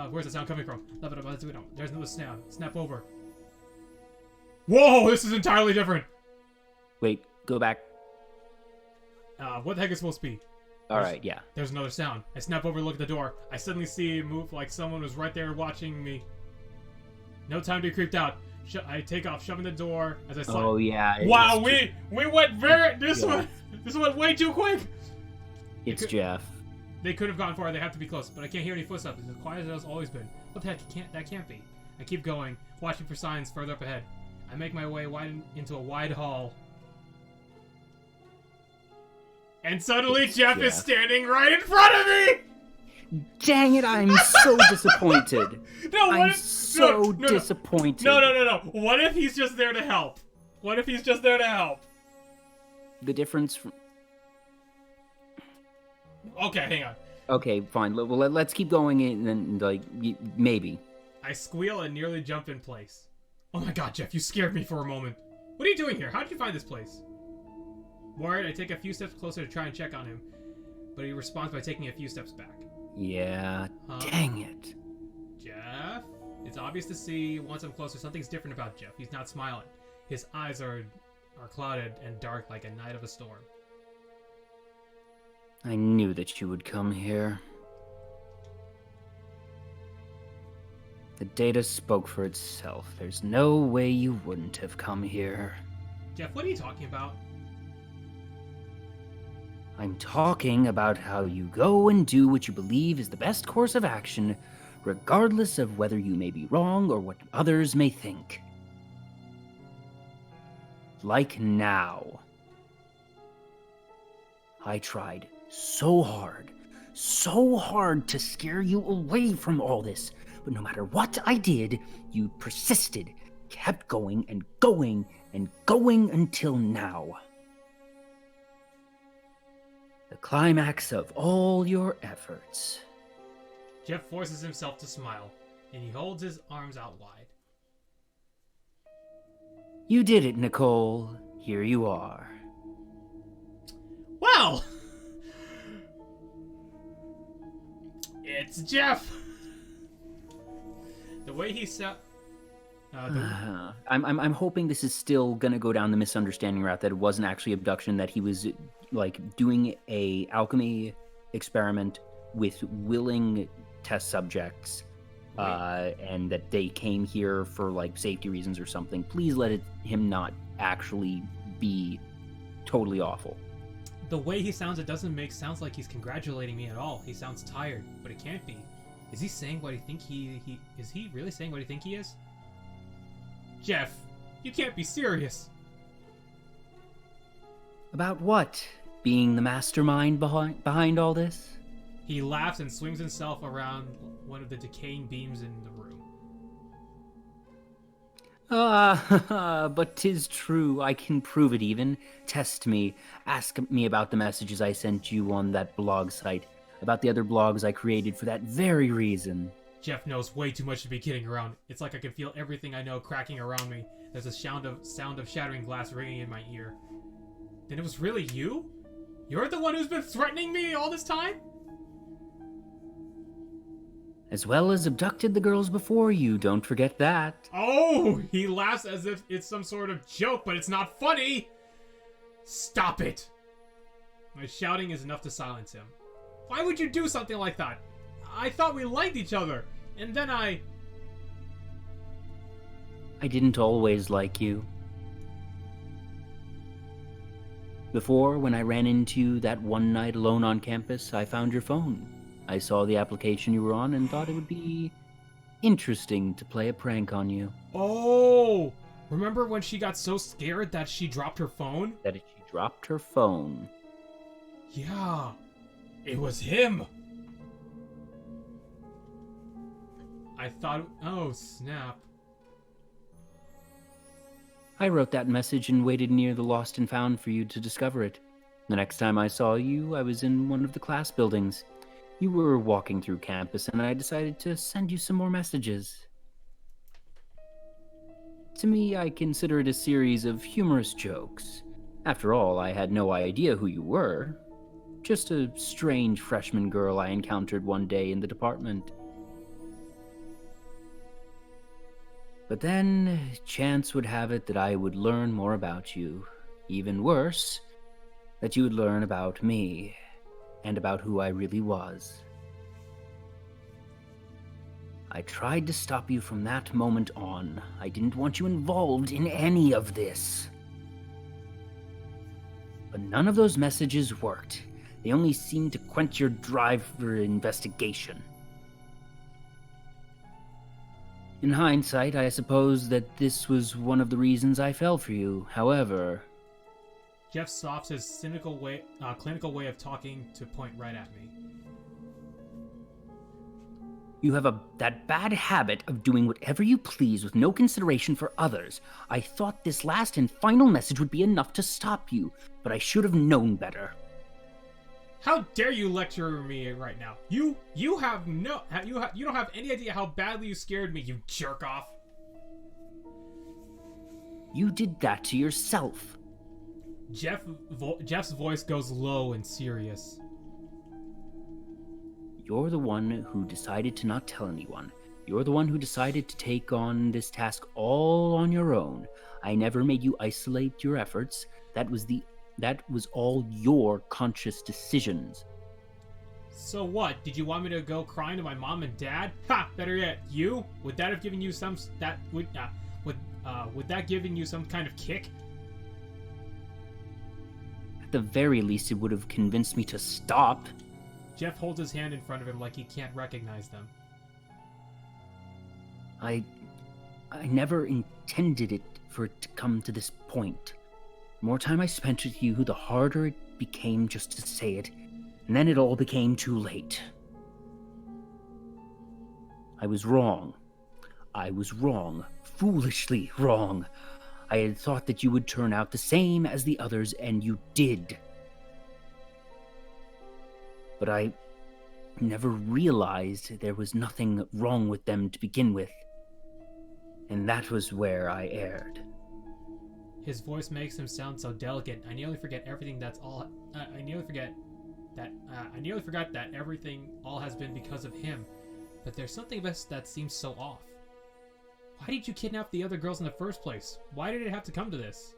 Where's the sound coming from? There's another snap. Snap over. Whoa, this is entirely different. Wait, go back. What the heck is supposed to be? All right, yeah. There's another sound. I snap over and look at the door. I suddenly see it move like someone was right there watching me. No time to be creeped out. I take off, shoving the door as I slide. Oh yeah. Wow, we went very. This went way too quick. It's Jeff. They could have gone far. They have to be close, but I can't hear any footsteps. It's as quiet as it has always been. What the heck? That can't be. I keep going, watching for signs further up ahead. I make my way into a wide hall. And suddenly Jeff is standing right in front of me! Dang it, I'm so disappointed. I'm so disappointed. No. What if he's just there to help? The difference from... Okay, hang on. Okay, fine. Well, let's keep going and then, like, maybe. I squeal and nearly jump in place. Oh my god, Jeff, you scared me for a moment. What are you doing here? How did you find this place? Worried, I take a few steps closer to try and check on him, but he responds by taking a few steps back. Yeah, dang it. Jeff? It's obvious to see, once I'm closer, something's different about Jeff. He's not smiling. His eyes are clouded and dark like a night of a storm. I knew that you would come here. The data spoke for itself. There's no way you wouldn't have come here. Jeff, what are you talking about? I'm talking about how you go and do what you believe is the best course of action, regardless of whether you may be wrong or what others may think. Like now. I tried so hard to scare you away from all this, but no matter what I did, you persisted, kept going and going and going until now. The climax of all your efforts. Jeff forces himself to smile, and he holds his arms out wide. You did it, Nicole. Here you are. Well, it's Jeff. The way he said. I'm hoping this is still gonna go down the misunderstanding route that it wasn't actually abduction, that he was like doing a alchemy experiment with willing test subjects, and that they came here for like safety reasons or something. Please let him not actually be totally awful. The way he sounds, it doesn't sounds like he's congratulating me at all. He sounds tired, but it can't be. Is he saying what he think is he really saying what he think he is? Jeff, you can't be serious. About what? Being the mastermind behind all this? He laughs and swings himself around one of the decaying beams in the room. But 'tis true. I can prove it even. Test me. Ask me about the messages I sent you on that blog site. About the other blogs I created for that very reason. Jeff knows way too much to be kidding around. It's like I can feel everything I know cracking around me. There's a sound of shattering glass ringing in my ear. Then it was really you? You're the one who's been threatening me all this time? As well as abducted the girls before you, don't forget that. Oh, he laughs as if it's some sort of joke, but it's not funny! Stop it! My shouting is enough to silence him. Why would you do something like that? I thought we liked each other, and then I didn't always like you. Before, when I ran into you that one night alone on campus, I found your phone. I saw the application you were on and thought it would be interesting to play a prank on you. Oh! Remember when she got so scared that she dropped her phone? That she dropped her phone. Yeah. It was him! I thought... Oh, snap. I wrote that message and waited near the lost and found for you to discover it. The next time I saw you, I was in one of the class buildings. You were walking through campus, and I decided to send you some more messages. To me, I consider it a series of humorous jokes. After all, I had no idea who you were. Just a strange freshman girl I encountered one day in the department. But then, chance would have it that I would learn more about you. Even worse, that you would learn about me, and about who I really was. I tried to stop you from that moment on. I didn't want you involved in any of this. But none of those messages worked. They only seemed to quench your drive for investigation. In hindsight, I suppose that this was one of the reasons I fell for you. However... Jeff stops his clinical way of talking to point right at me. You have that bad habit of doing whatever you please with no consideration for others. I thought this last and final message would be enough to stop you, but I should have known better. How dare you lecture me right now? You don't have any idea how badly you scared me, you jerk off. You did that to yourself. Jeff's voice goes low and serious. You're the one who decided to not tell anyone. You're the one who decided to take on this task all on your own. I never made you isolate your efforts. That was all your conscious decisions. So what? Did you want me to go crying to my mom and dad? Ha! Better yet, you? Would that have given you would that given you some kind of kick? At the very least, it would have convinced me to stop. Jeff holds his hand in front of him like he can't recognize them. I never intended it for it to come to this point. The more time I spent with you, the harder it became just to say it, and then it all became too late. I was wrong. I was wrong. Foolishly wrong. I had thought that you would turn out the same as the others, and you did. But I never realized there was nothing wrong with them to begin with. And that was where I erred. His voice makes him sound so delicate. I nearly forget everything I nearly forgot that everything all has been because of him. But there's something about that seems so off. Why did you kidnap the other girls in the first place? Why did it have to come to this?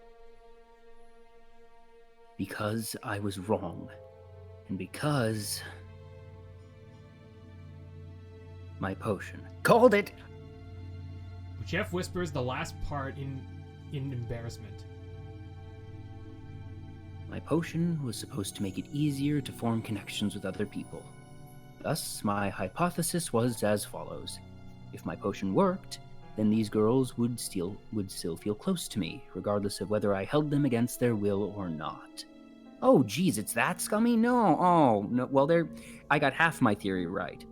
Because I was wrong. And because... my potion. Called it! Jeff whispers the last part in embarrassment. My potion was supposed to make it easier to form connections with other people. Thus, my hypothesis was as follows. If my potion worked, then these girls would still feel close to me, regardless of whether I held them against their will or not. Oh, geez, it's that scummy? No, oh, no, well, I got half my theory right.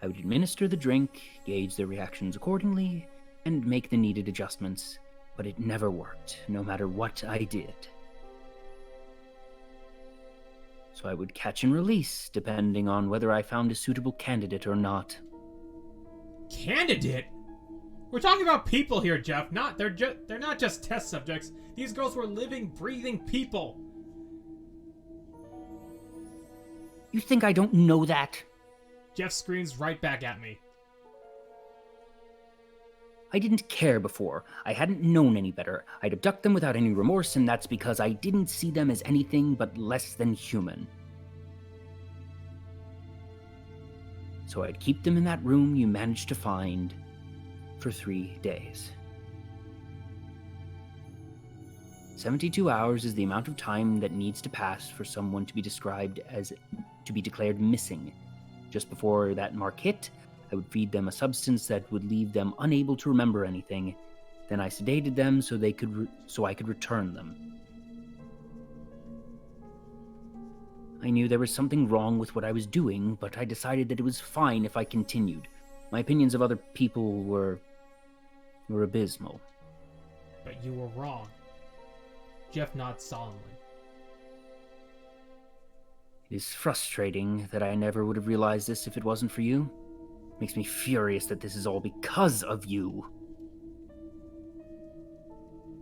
I would administer the drink, gauge their reactions accordingly, and make the needed adjustments, but it never worked, no matter what I did. So I would catch and release, depending on whether I found a suitable candidate or not. Candidate? We're talking about people here, Jeff. They're not just test subjects. These girls were living, breathing people. You think I don't know that? Jeff screams right back at me. I didn't care before. I hadn't known any better. I'd abduct them without any remorse, and that's because I didn't see them as anything but less than human. So I'd keep them in that room you managed to find for 3 days. 72 hours is the amount of time that needs to pass for someone to be declared missing. Just before that mark hit, I would feed them a substance that would leave them unable to remember anything. Then I sedated them so I could return them. I knew there was something wrong with what I was doing, but I decided that it was fine if I continued. My opinions of other people were abysmal. But you were wrong. Jeff nods solemnly. It is frustrating that I never would have realized this if it wasn't for you. It makes me furious that this is all because of you.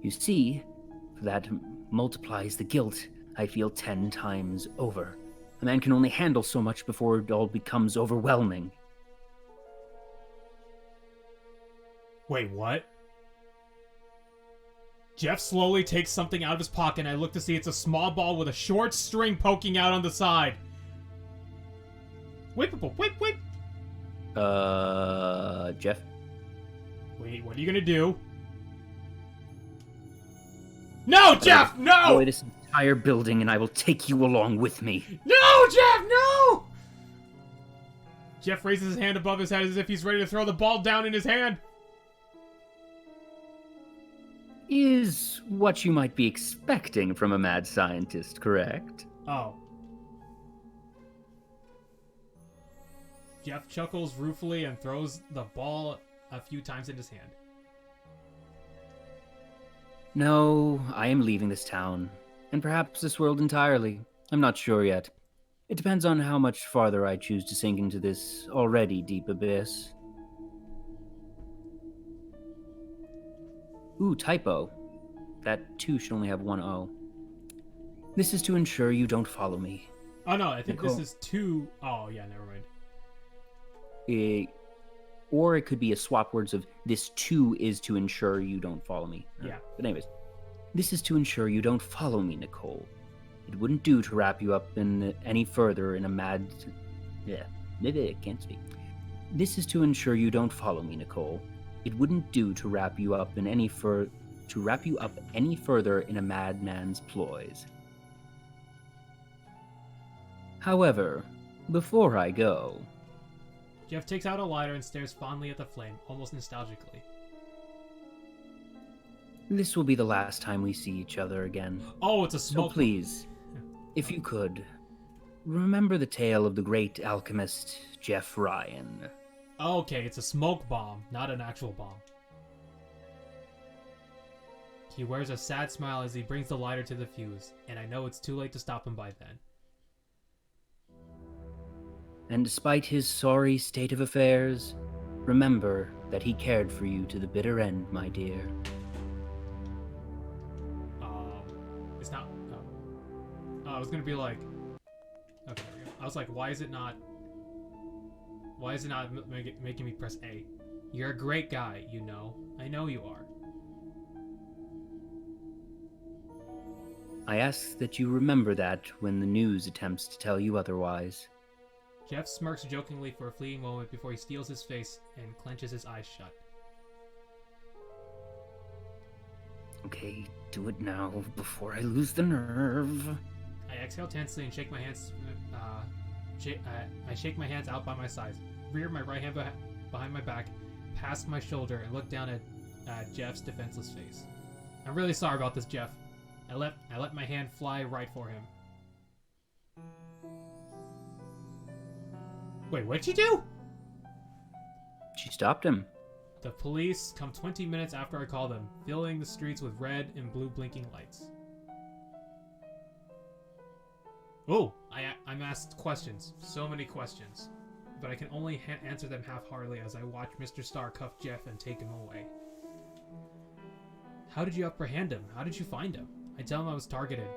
You see, for that multiplies the guilt I feel 10 times over. A man can only handle so much before it all becomes overwhelming. Wait, what? Jeff slowly takes something out of his pocket, and I look to see it's a small ball with a short string poking out on the side. Wait. Jeff? Wait, what are you gonna do? No, Jeff, no! Destroy this entire building, and I will take you along with me. No, Jeff, no! Jeff raises his hand above his head as if he's ready to throw the ball down in his hand. Is what you might be expecting from a mad scientist, correct? Oh. Jeff chuckles ruefully and throws the ball a few times in his hand. No, I am leaving this town, and perhaps this world entirely. I'm not sure yet. It depends on how much farther I choose to sink into this already deep abyss. Ooh, typo. That 2 should only have 1 O. This is to ensure you don't follow me. Oh no, I think Nicole. this is 2. Oh yeah, never mind. Or it could be a swap words of this too is to ensure you don't follow me. Yeah. But anyways, this is to ensure you don't follow me, Nicole. It wouldn't do to wrap you up in any further in a mad... Yeah, maybe I can't speak. This is to ensure you don't follow me, Nicole. It wouldn't do to wrap you up any further in a madman's ploys. However, before I go... Jeff takes out a lighter and stares fondly at the flame, almost nostalgically. This will be the last time we see each other again. Oh, it's a smoke. So please, if you could, remember the tale of the great alchemist Jeff Ryan. Okay, it's a smoke bomb, not an actual bomb. He wears a sad smile as he brings the lighter to the fuse, and I know it's too late to stop him by then. And despite his sorry state of affairs, remember that he cared for you to the bitter end, my dear. It's not... I was gonna be like... Okay, there we go. I was like, why is it not making me press A? You're a great guy, you know. I know you are. I ask that you remember that when the news attempts to tell you otherwise. Jeff smirks jokingly for a fleeting moment before he steels his face and clenches his eyes shut. Okay, do it now before I lose the nerve. I exhale tensely and shake my hands. I shake my hands out by my sides, rear my right hand behind my back, past my shoulder, and look down at Jeff's defenseless face. I'm really sorry about this, Jeff. I let my hand fly right for him. Wait, what'd she do? She stopped him. The police come 20 minutes after I call them, filling the streets with red and blue blinking lights. Oh, I'm asked questions. So many questions. But I can only answer them half-heartedly as I watch Mr. Starr cuff Jeff and take him away. How did you apprehend him? How did you find him? I tell him I was targeted,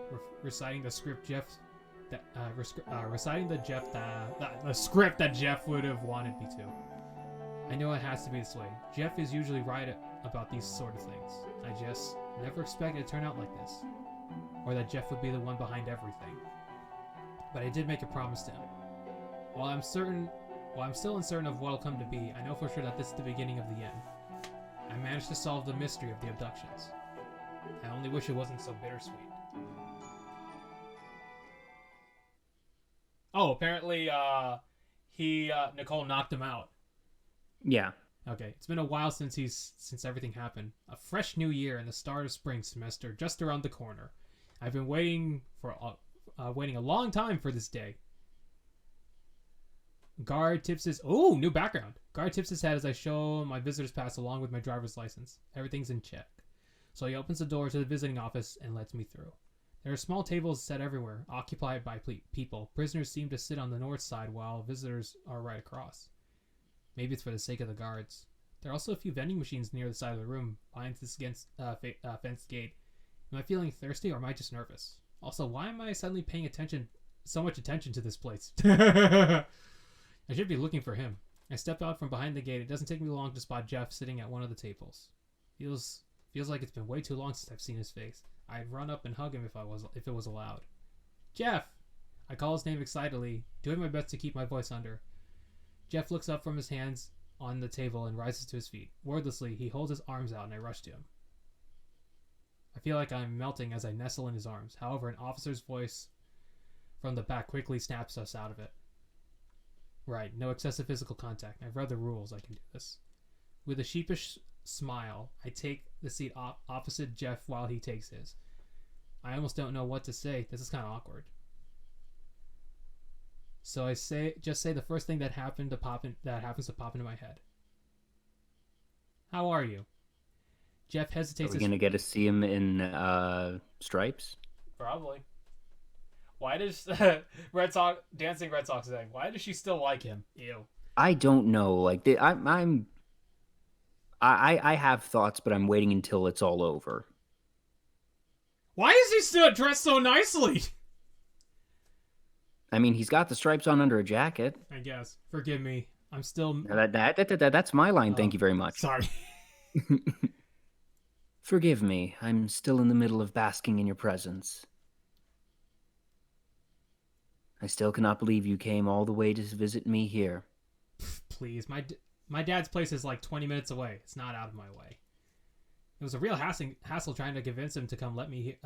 reciting the script the script that Jeff would have wanted me to. I know it has to be this way. Jeff is usually right about these sort of things. I just never expected it to turn out like this. Or that Jeff would be the one behind everything. But I did make a promise to him. While I'm still uncertain of what'll come to be, I know for sure that this is the beginning of the end. I managed to solve the mystery of the abductions. I only wish it wasn't so bittersweet. Oh, apparently, Nicole knocked him out. Yeah. Okay, it's been a while since everything happened. A fresh new year and the start of spring semester just around the corner. I've been waiting a long time for this day. Guard tips his... Oh, new background. Guard tips his head as I show him my visitor's pass along with my driver's license. Everything's in check. So he opens the door to the visiting office and lets me through. There are small tables set everywhere, occupied by people. Prisoners seem to sit on the north side while visitors are right across. Maybe it's for the sake of the guards. There are also a few vending machines near the side of the room, behind this fenced gate, Am I feeling thirsty or am I just nervous? Also, why am I suddenly paying so much attention to this place? I should be looking for him. I step out from behind the gate. It doesn't take me long to spot Jeff sitting at one of the tables. Feels like it's been way too long since I've seen his face. I'd run up and hug him if it was allowed. Jeff! I call his name excitedly, doing my best to keep my voice under. Jeff looks up from his hands on the table and rises to his feet. Wordlessly, he holds his arms out and I rush to him. I feel like I'm melting as I nestle in his arms. However, an officer's voice from the back quickly snaps us out of it. Right, no excessive physical contact. I've read the rules. I can do this. With a sheepish smile, I take the seat opposite Jeff while he takes his. I almost don't know what to say. This is kind of awkward. So I just say the first thing that happens to pop into my head. How are you? Jeff hesitates. Are we gonna get to see him in stripes? Probably. Why does Dancing Red Sox saying? Why does she still like him? Ew. I don't know. Like I have thoughts, but I'm waiting until it's all over. Why is he still dressed so nicely? I mean, he's got the stripes on under a jacket. I guess. Forgive me. I'm still. That's my line. Thank you very much. Sorry. Forgive me. I'm still in the middle of basking in your presence. I still cannot believe you came all the way to visit me here. Please, my dad's place is like 20 minutes away. It's not out of my way. It was a real hassle trying to convince him to let me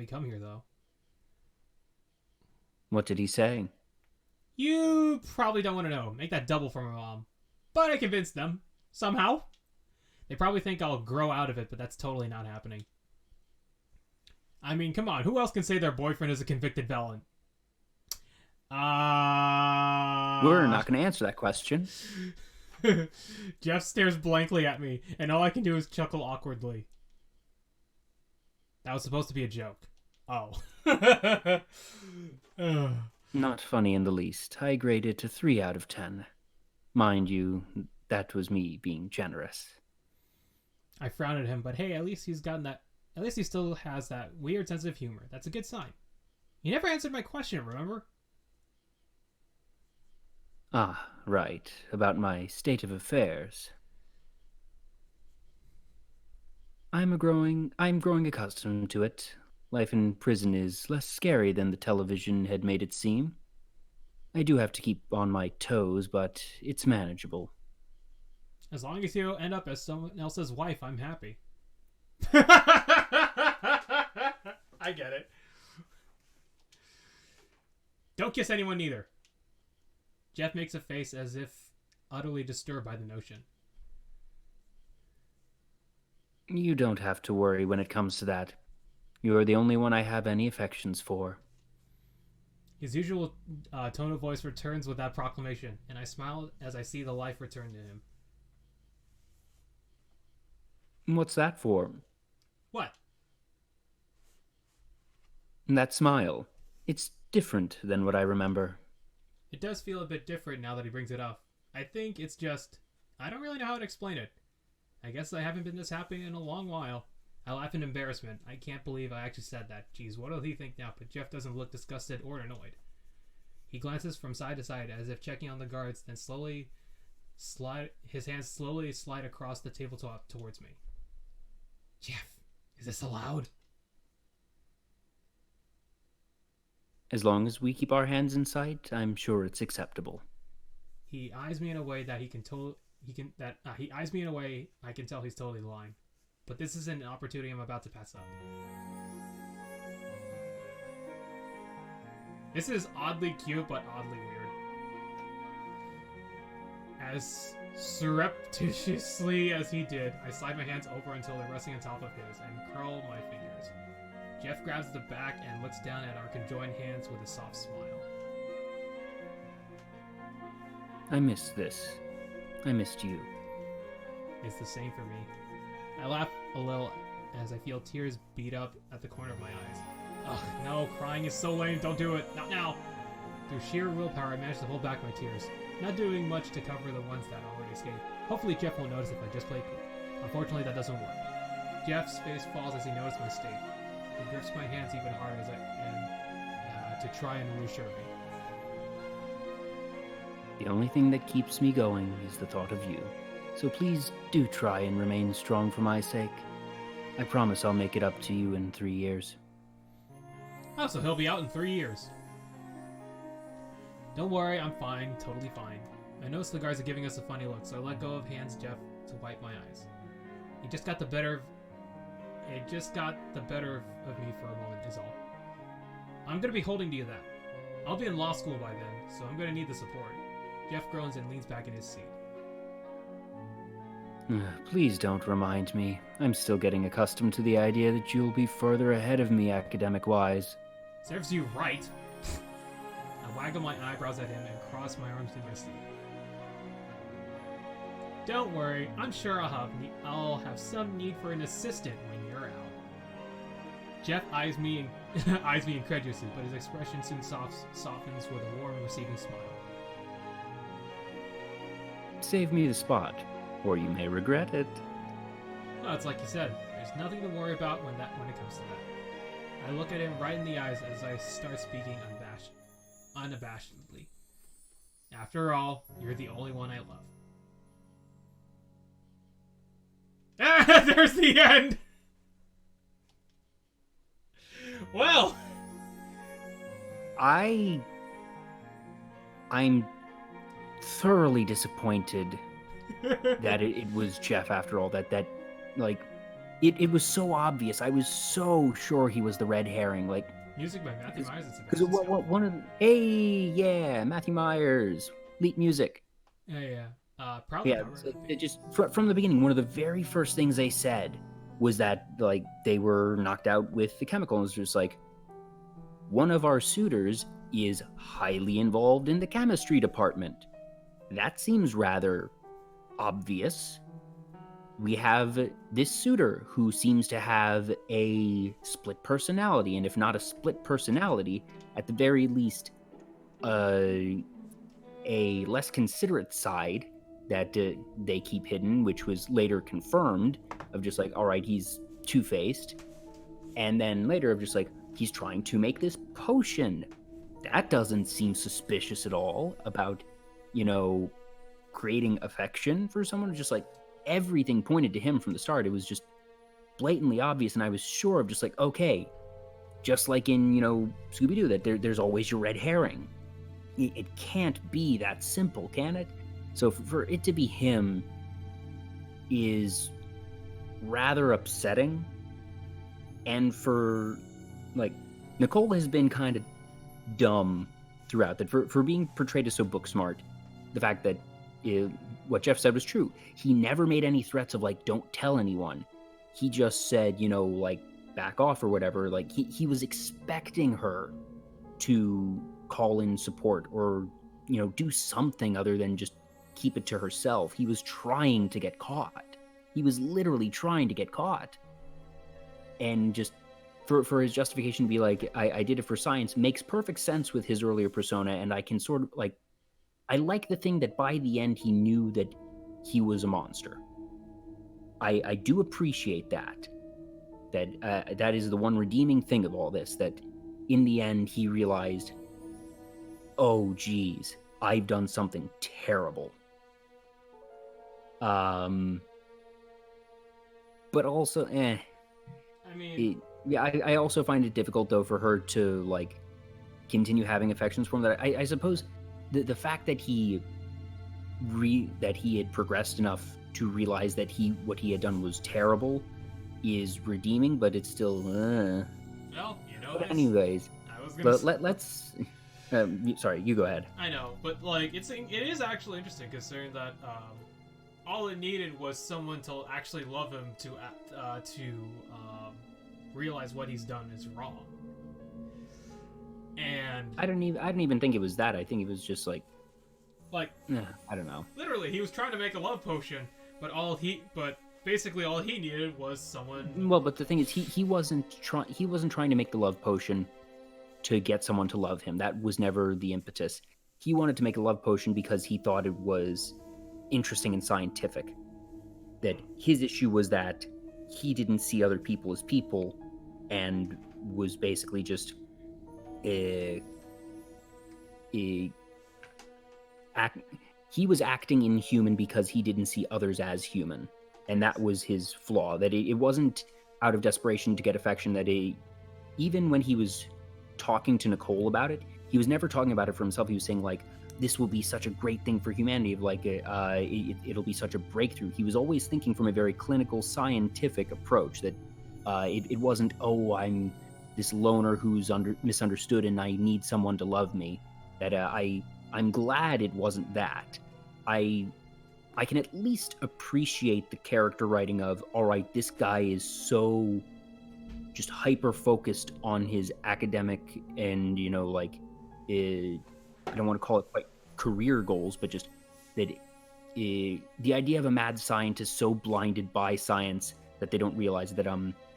come here, though. What did he say? You probably don't want to know. Make that double for my mom. But I convinced them. Somehow. They probably think I'll grow out of it, but that's totally not happening. I mean, come on. Who else can say their boyfriend is a convicted felon? We're not going to answer that question. Jeff stares blankly at me, and all I can do is chuckle awkwardly. That was supposed to be a joke. Oh. Not funny in the least. I grade it a 3 out of 10. Mind you, that was me being generous. I frown at him, but hey, at least he still has that weird sense of humor. That's a good sign. He never answered my question, remember? Ah, right. About my state of affairs. I'm growing accustomed to it. Life in prison is less scary than the television had made it seem. I do have to keep on my toes, but it's manageable. As long as you end up as someone else's wife, I'm happy. I get it. Don't kiss anyone either. Jeff makes a face as if utterly disturbed by the notion. You don't have to worry when it comes to that. You're the only one I have any affections for. His usual tone of voice returns with that proclamation, and I smile as I see the life return to him. What's that for? What? That smile. It's different than what I remember. It does feel a bit different now that he brings it up. I think it's just... I don't really know how to explain it. I guess I haven't been this happy in a long while. I laugh in embarrassment. I can't believe I actually said that. Geez, what'll he think now? But Jeff doesn't look disgusted or annoyed. He glances from side to side as if checking on the guards, then his hands slowly slide across the tabletop towards me. Jeff, is this allowed? As long as we keep our hands in sight, I'm sure it's acceptable. He eyes me in a way that he eyes me in a way I can tell he's totally lying. But this is an opportunity I'm about to pass up. This is oddly cute, but oddly weird. As surreptitiously as he did, I slide my hands over until they're resting on top of his and curl my fingers. Jeff grabs the back and looks down at our conjoined hands with a soft smile. I missed this. I missed you. It's the same for me. I laugh a little as I feel tears beat up at the corner of my eyes. Ugh, no, crying is so lame, don't do it, not now! Through sheer willpower, I managed to hold back my tears, not doing much to cover the ones that already escaped. Hopefully Jeff won't notice if I just play cool. Unfortunately, that doesn't work. Jeff's face falls as he noticed my state. He grips my hands even harder to try and reassure me. The only thing that keeps me going is the thought of you. So please do try and remain strong for my sake. I promise I'll make it up to you in 3 years. Oh, so he'll be out in 3 years. Don't worry, I'm fine, totally fine. I notice the guards are giving us a funny look, so I let go of hands Jeff to wipe my eyes. It just got the better of me for a moment, is all. I'm gonna be holding to you then. I'll be in law school by then, so I'm gonna need the support. Jeff groans and leans back in his seat. Please don't remind me. I'm still getting accustomed to the idea that you'll be further ahead of me academic-wise. Serves you right. I waggle my eyebrows at him and cross my arms to my sleeve. Don't worry, I'm sure I'll have some need for an assistant when you're out. Jeff eyes me incredulously, but his expression soon softens with a warm, receiving smile. Save me the spot, or you may regret it. Well, it's like you said. There's nothing to worry about when it comes to that. I look at him right in the eyes as I start speaking unabashedly. After all, you're the only one I love. Ah, there's the end! Well! I'm thoroughly disappointed that it was Jeff after all. It was so obvious. I was so sure he was the red herring. Music by Matthew Myers. Because one of Matthew Myers, lead music. Yeah. Probably. Yeah, it just from the beginning, one of the very first things they said was that they were knocked out with the chemical, and it was just one of our suitors is highly involved in the chemistry department. That seems rather obvious. We have this suitor who seems to have a split personality, and if not a split personality, at the very least, a less considerate side that they keep hidden, which was later confirmed, of just all right, he's two-faced. And then later of just he's trying to make this potion. That doesn't seem suspicious at all about, creating affection for someone. Just everything pointed to him from the start. It was just blatantly obvious, and I was sure of just okay, just like in, Scooby-Doo, that there's always your red herring. It can't be that simple, can it? So for it to be him is rather upsetting. And for, Nicole has been kind of dumb throughout that. For being portrayed as so book smart, the fact that what Jeff said was true. He never made any threats of, don't tell anyone. He just said, back off or whatever. He was expecting her to call in support or, do something other than just keep it to herself. He was trying to get caught. He was literally trying to get caught. And just for his justification to be I did it for science makes perfect sense with his earlier persona, and I can sort of I like the thing that by the end he knew that he was a monster. I do appreciate that that is the one redeeming thing of all this, that in the end he realized, oh geez, I've done something terrible. But also, I mean, I also find it difficult though for her to continue having affections for him. That I suppose the fact that he had progressed enough to realize that what he had done was terrible is redeeming, but it's still. Well, But anyways, let's. Sorry, you go ahead. I know, but it is actually interesting considering that all it needed was someone to actually love him to realize what he's done is wrong. And I didn't even think it was that. I think it was just I don't know. Literally, he was trying to make a love potion, but basically all he needed was someone. Well, but the thing is, he wasn't trying to make the love potion to get someone to love him. That was never the impetus. He wanted to make a love potion because he thought it was interesting and scientific. That his issue was that he didn't see other people as people, and was basically just he was acting inhuman because he didn't see others as human, and that was his flaw. That it wasn't out of desperation to get affection. That even when he was talking to Nicole about it, he was never talking about it for himself. He was saying like, this will be such a great thing for humanity, like it'll be such a breakthrough. He was always thinking from a very clinical, scientific approach, that it wasn't, oh, I'm this loner who's misunderstood and I need someone to love me. That I'm glad it wasn't that. I can at least appreciate the character writing of, all right, this guy is so just hyper focused on his academic and, I don't want to call it quite career goals, but just that the idea of a mad scientist so blinded by science that they don't realize that,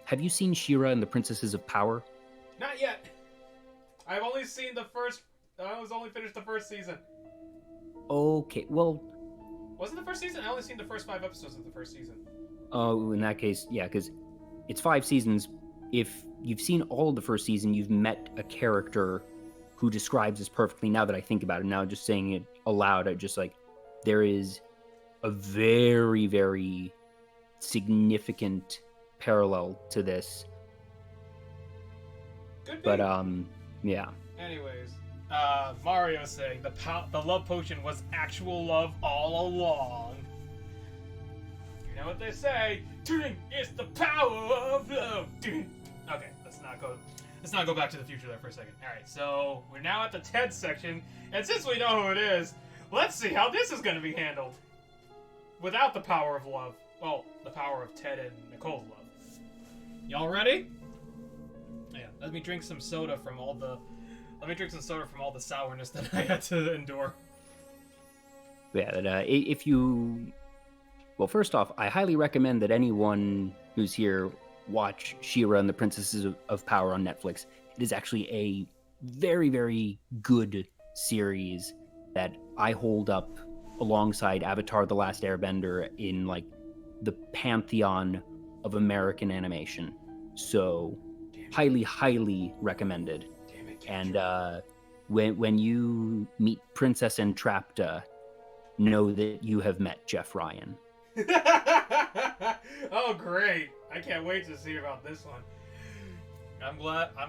have you seen She-Ra and the Princesses of Power? Not yet. I've only seen I was only finished the first season. Okay, well... Wasn't the first season? I only seen the first 5 episodes of the first season. Oh, in that case, yeah, because it's 5 seasons. If you've seen all of the first season, you've met a character who describes this perfectly. Now that I think about it, now just saying it aloud, I just like, there is a very, very significant parallel to this. Could be. But yeah. Anyways, Mario's saying the love potion was actual love all along. You know what they say? Drink is the power of love. Okay, let's not go back to the future there for a second. All right, so we're now at the Ted section, and since we know who it is, let's see how this is going to be handled. Without the power of love. Well, the power of Ted and Nicole's love. Y'all ready? Yeah, let me drink some soda from all the sourness that I had to endure. Yeah, that if you... Well, first off, I highly recommend that anyone who's here watch She-Ra and the Princesses of Power on Netflix. It is actually a very, very good series that I hold up alongside Avatar: The Last Airbender in like the pantheon of American animation. So, highly, highly recommended. And when you meet Princess Entrapta, know that you have met Jeff Ryan. Oh, great! I can't wait to see about this one. I'm glad I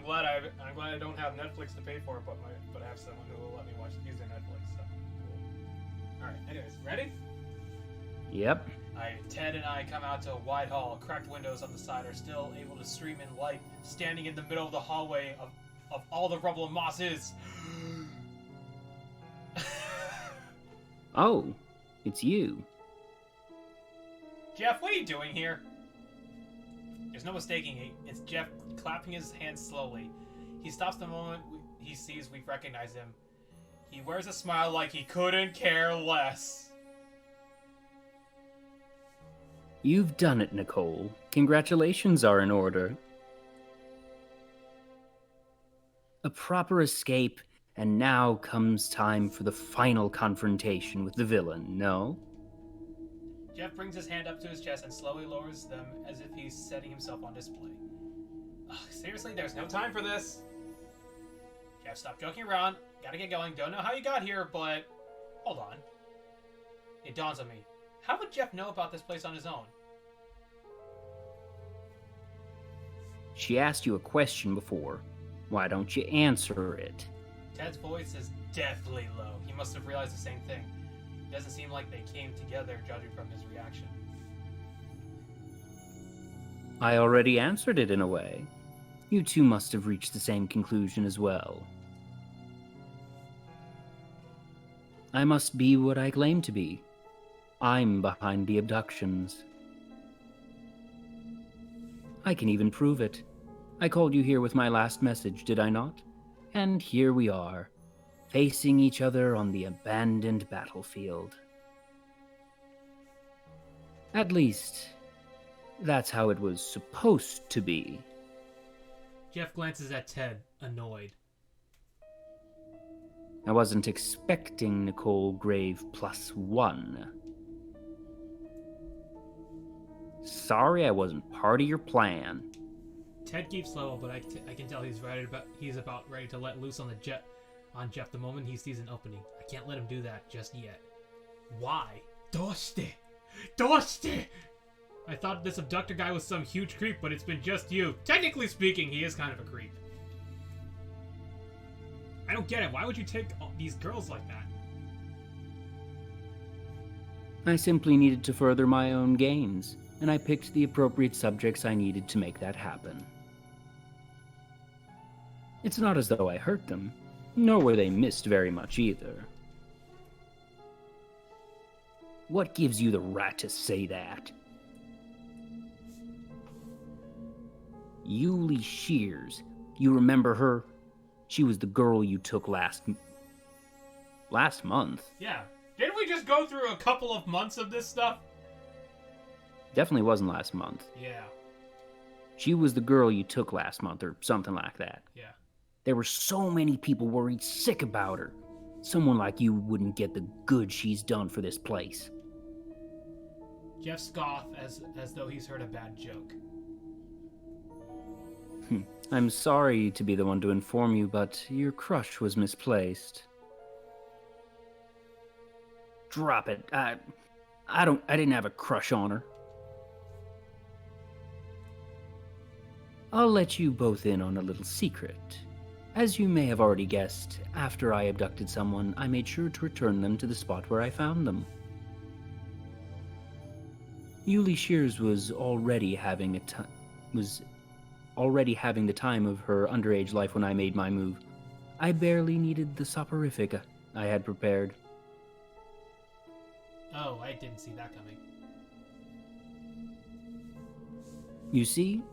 don't have Netflix to pay for it, but I have someone who will let me use their Netflix. So cool. All right. Anyways, ready? Yep. Ted and I come out to a wide hall. Cracked windows on the side are still able to stream in light. Standing in the middle of the hallway of all the rubble and moss is. Oh, it's you. Jeff, what are you doing here? There's no mistaking it. It's Jeff clapping his hands slowly. He stops the moment he sees we recognize him. He wears a smile like he couldn't care less. You've done it, Nicole. Congratulations are in order. A proper escape, and now comes time for the final confrontation with the villain, no? Jeff brings his hand up to his chest and slowly lowers them as if he's setting himself on display. Ugh, seriously, there's no time for this. Jeff, stop joking around. Gotta get going. Don't know how you got here, but... Hold on. It dawns on me. How would Jeff know about this place on his own? She asked you a question before. Why don't you answer it? Ted's voice is deathly low. He must have realized the same thing. It doesn't seem like they came together, judging from his reaction. I already answered it in a way. You two must have reached the same conclusion as well. I must be what I claim to be. I'm behind the abductions. I can even prove it. I called you here with my last message, did I not? And here we are, facing each other on the abandoned battlefield. At least, that's how it was supposed to be. Jeff glances at Ted, annoyed. I wasn't expecting Nicole Grave +1. Sorry I wasn't part of your plan. Ted keeps low, but I can tell he's about ready to let loose on Jeff the moment he sees an opening. I can't let him do that just yet. Why? Doste! I thought this abductor guy was some huge creep, but it's been just you. Technically speaking, he is kind of a creep. I don't get it. Why would you take these girls like that? I simply needed to further my own gains, and I picked the appropriate subjects I needed to make that happen. It's not as though I hurt them, nor were they missed very much either. What gives you the right to say that? Yuli Shears. You remember her? She was the girl you took last month. Yeah. Didn't we just go through a couple of months of this stuff? Definitely wasn't last month. Yeah. She was the girl you took last month, or something like that. Yeah. There were so many people worried sick about her. Someone like you wouldn't get the good she's done for this place. Jeff scoffed as though he's heard a bad joke. I'm sorry to be the one to inform you, but your crush was misplaced. Drop it. I didn't have a crush on her. I'll let you both in on a little secret. As you may have already guessed, after I abducted someone, I made sure to return them to the spot where I found them. Yuli Shears was already having the time of her underage life when I made my move. I barely needed the soporific I had prepared. Oh, I didn't see that coming. You see,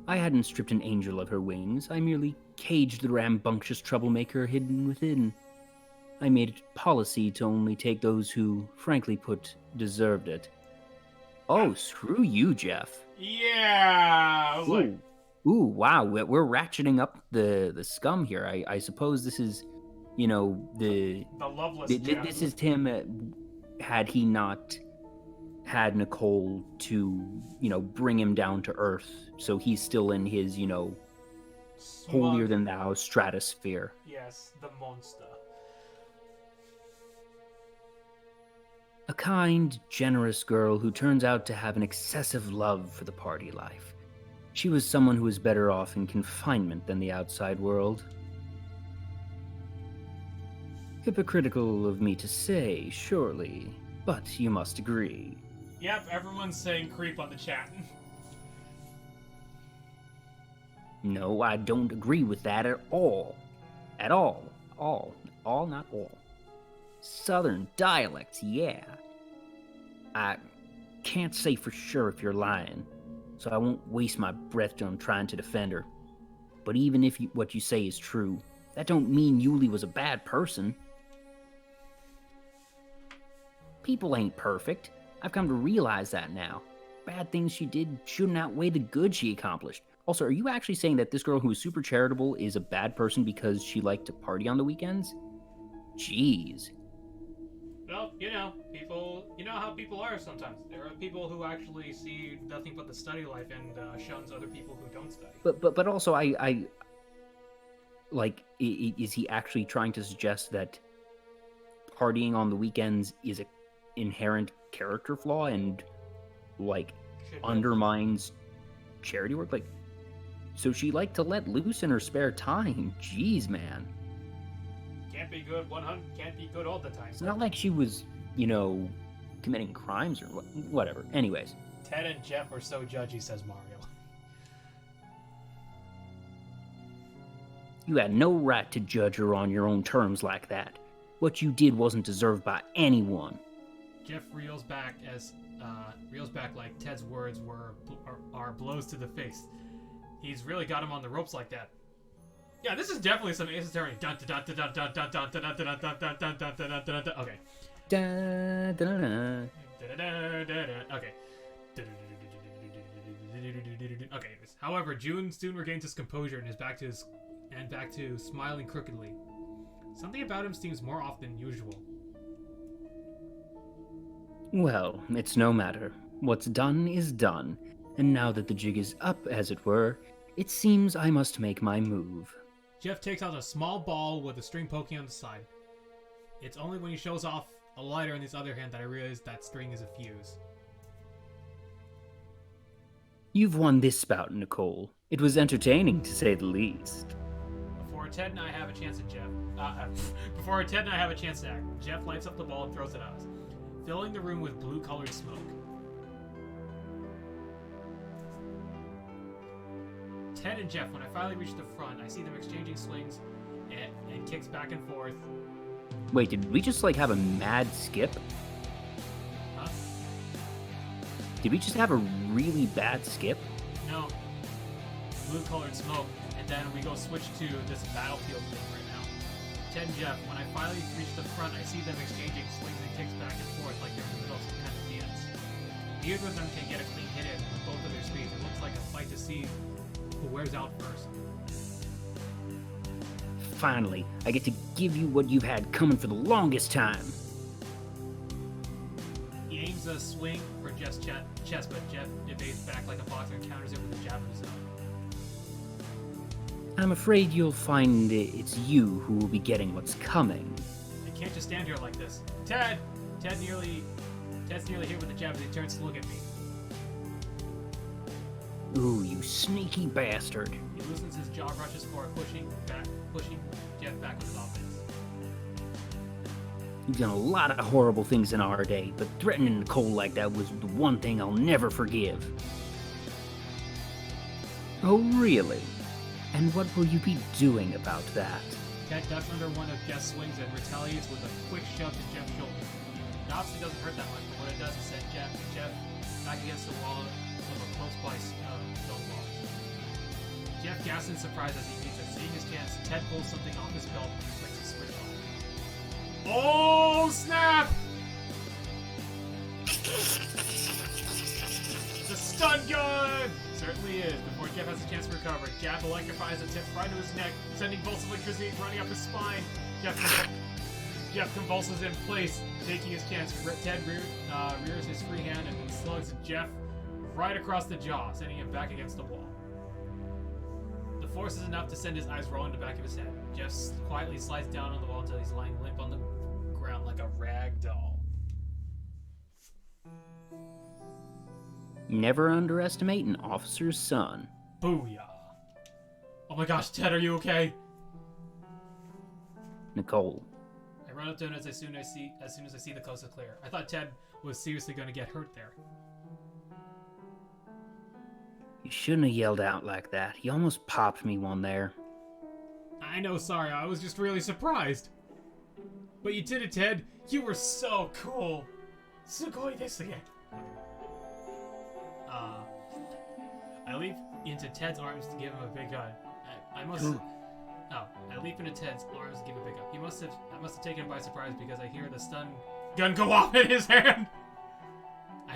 I hadn't stripped an angel of her wings. I merely caged the rambunctious troublemaker hidden within. I made it policy to only take those who, frankly put, deserved it. Oh, screw you, Jeff. Yeah! I was like... Ooh, wow, we're ratcheting up the scum here. I suppose this is, the loveless Jeff. This is him, had he not had Nicole to, bring him down to earth. So he's still in his, holier-than-thou stratosphere. Yes, the monster. A kind, generous girl who turns out to have an excessive love for the party life. She was someone who was better off in confinement than the outside world. Hypocritical of me to say, surely, but you must agree. Yep, everyone's saying creep on the chat. No, I don't agree with that at all. At all. All, not all. Southern dialects, yeah. I can't say for sure if you're lying, so I won't waste my breath on trying to defend her. But even if what you say is true, that don't mean Yuli was a bad person. People ain't perfect. I've come to realize that now. Bad things she did shouldn't outweigh the good she accomplished. Also, are you actually saying that this girl who is super charitable is a bad person because she liked to party on the weekends? Jeez. Well, people, how people are sometimes. There are people who actually see nothing but the study life and shuns other people who don't study. But also, I is he actually trying to suggest that partying on the weekends is an inherent character flaw and, undermines charity work? So she liked to let loose in her spare time. Jeez, man. Can't be good 100. Can't be good all the time. It's not like she was, committing crimes or whatever. Anyways. Ted and Jeff were so judgy, says Mario. You had no right to judge her on your own terms like that. What you did wasn't deserved by anyone. Jeff reels back like Ted's words are blows to the face. He's really got him on the ropes like that. Yeah, this is definitely some Ace Attorney. Dun dun dun dun dun dun dun dun dun dun dun dun dun dun dun dun dun. Okay. Okay. Okay. However, June soon regains his composure and is back to smiling crookedly. Something about him seems more off than usual. Well, it's no matter. What's done is done, and now that the jig is up, as it were, It seems I must make my move. Jeff takes out a small ball with a string poking on the side. It's only when he shows off a lighter in his other hand that I realize that string is a fuse. You've won this bout, Nicole. It was entertaining, to say the least. Before Ted and I have a chance to act, Jeff lights up the ball and throws it at us, filling the room with blue-colored smoke. Ted and Jeff, when I finally reach the front, I see them exchanging swings and kicks back and forth. Wait, did we just, have a mad skip? Huh? Did we just have a really bad skip? No. Blue-colored smoke, and then we go switch to this battlefield thing right now. Ted and Jeff, when I finally reach the front, I see them exchanging swings and kicks back and forth like they're in the middle of some kind of dance. Neither of them can get a clean hit in with both of their speeds. It looks like a fight to see who wears out first. Finally, I get to give you what you've had coming for the longest time. He aims a swing for Jeff's chest, but Jeff evades back like a boxer and counters it with a jab of his own. I'm afraid you'll find it's you who will be getting what's coming. I can't just stand here like this. Ted! Ted's nearly hit with a jab as he turns to look at me. Ooh, you sneaky bastard. He loosens his jaw, rushes forward, pushing Jeff back with his offense. You've done a lot of horrible things in our day, but threatening Nicole like that was the one thing I'll never forgive. Oh, really? And what will you be doing about that? Ted ducks under one of Jeff's swings and retaliates with a quick shove to Jeff's shoulder. It obviously doesn't hurt that much, but what it does is send Jeff back against the wall of a close-by stone wall. Jeff gasps in surprise as he meets it. Seeing his chance, Ted pulls something off his belt and flicks the switch on. Oh, snap! The stun gun! Certainly is. Before Jeff has a chance to recover, Jeff electrifies the tip right to his neck, sending bolts of electricity running up his spine. Jeff convulses in place, taking his chance. Ted rears his free hand and slugs Jeff right across the jaw, sending him back against the wall. The force is enough to send his eyes rolling to the back of his head. Jeff quietly slides down on the wall until he's lying limp on the ground like a rag doll. Never underestimate an officer's son. Booyah. Oh my gosh, Ted, are you okay? Nicole. I run up to him as soon as I see the coast is clear. I thought Ted was seriously going to get hurt there. You shouldn't have yelled out like that. He almost popped me one there. I know, sorry, I was just really surprised. But you did it, Ted. You were so cool. Sugoi desu again. I leap into Ted's arms to give him a big hug. I leap into Ted's arms to give him a big hug. I must have taken him by surprise because I hear the stun gun go off in his hand.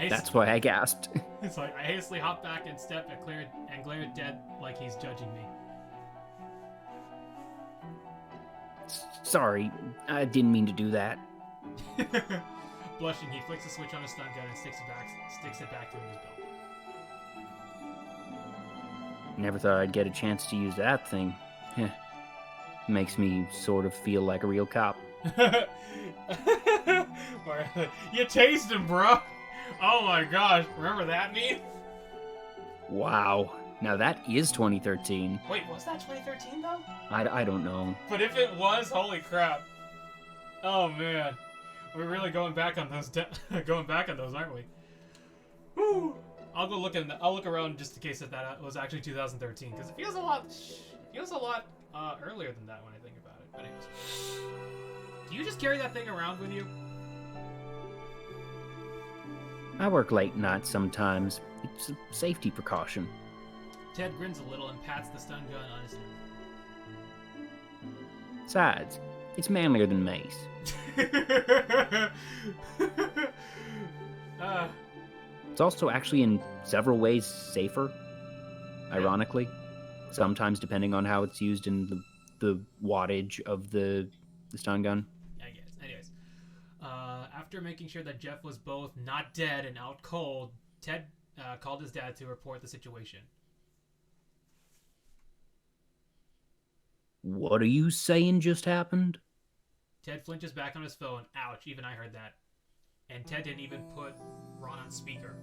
That's why I gasped. It's like I hastily hop back and step and glare at Ted like he's judging me. Sorry, I didn't mean to do that. Blushing, he flicks the switch on his stun gun and sticks it back to his belt. Never thought I'd get a chance to use that thing. Makes me sort of feel like a real cop. You tased him, bro. Oh my gosh, remember that meme? Wow. Now that is 2013. Wait, was that 2013 though? I don't know. But if it was, holy crap. Oh man. We're really going back on those, aren't we? Woo! I'll look around just in case that was actually 2013, because it feels a lot earlier than that when I think about it. But anyways, do you just carry that thing around with you? I work late nights sometimes. It's a safety precaution. Ted grins a little and pats the stun gun on his hip. Besides, it's manlier than mace. It's also actually in several ways safer, ironically. Sometimes depending on how it's used in the wattage of the stun gun. I guess. Anyways, after making sure that Jeff was both not dead and out cold, Ted called his dad to report the situation. What are you saying just happened? Ted flinches back on his phone. Ouch, even I heard that. And Ted didn't even put Ron on speaker.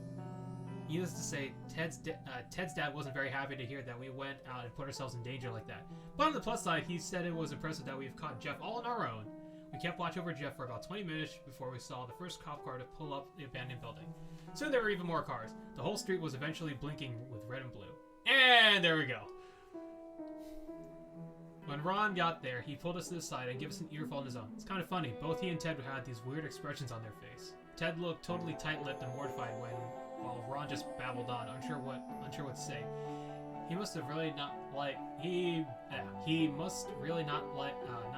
Needless to say, Ted's dad wasn't very happy to hear that we went out and put ourselves in danger like that. But on the plus side, he said it was impressive that we've caught Jeff all on our own. We kept watch over Jeff for about 20 minutes before we saw the first cop car to pull up the abandoned building. Soon there were even more cars. The whole street was eventually blinking with red and blue. And there we go. When Ron got there, he pulled us to the side and gave us an earful on his own. It's kind of funny. Both he and Ted had these weird expressions on their face. Ted looked totally tight-lipped and mortified while Ron just babbled on, unsure what to say. He must have really not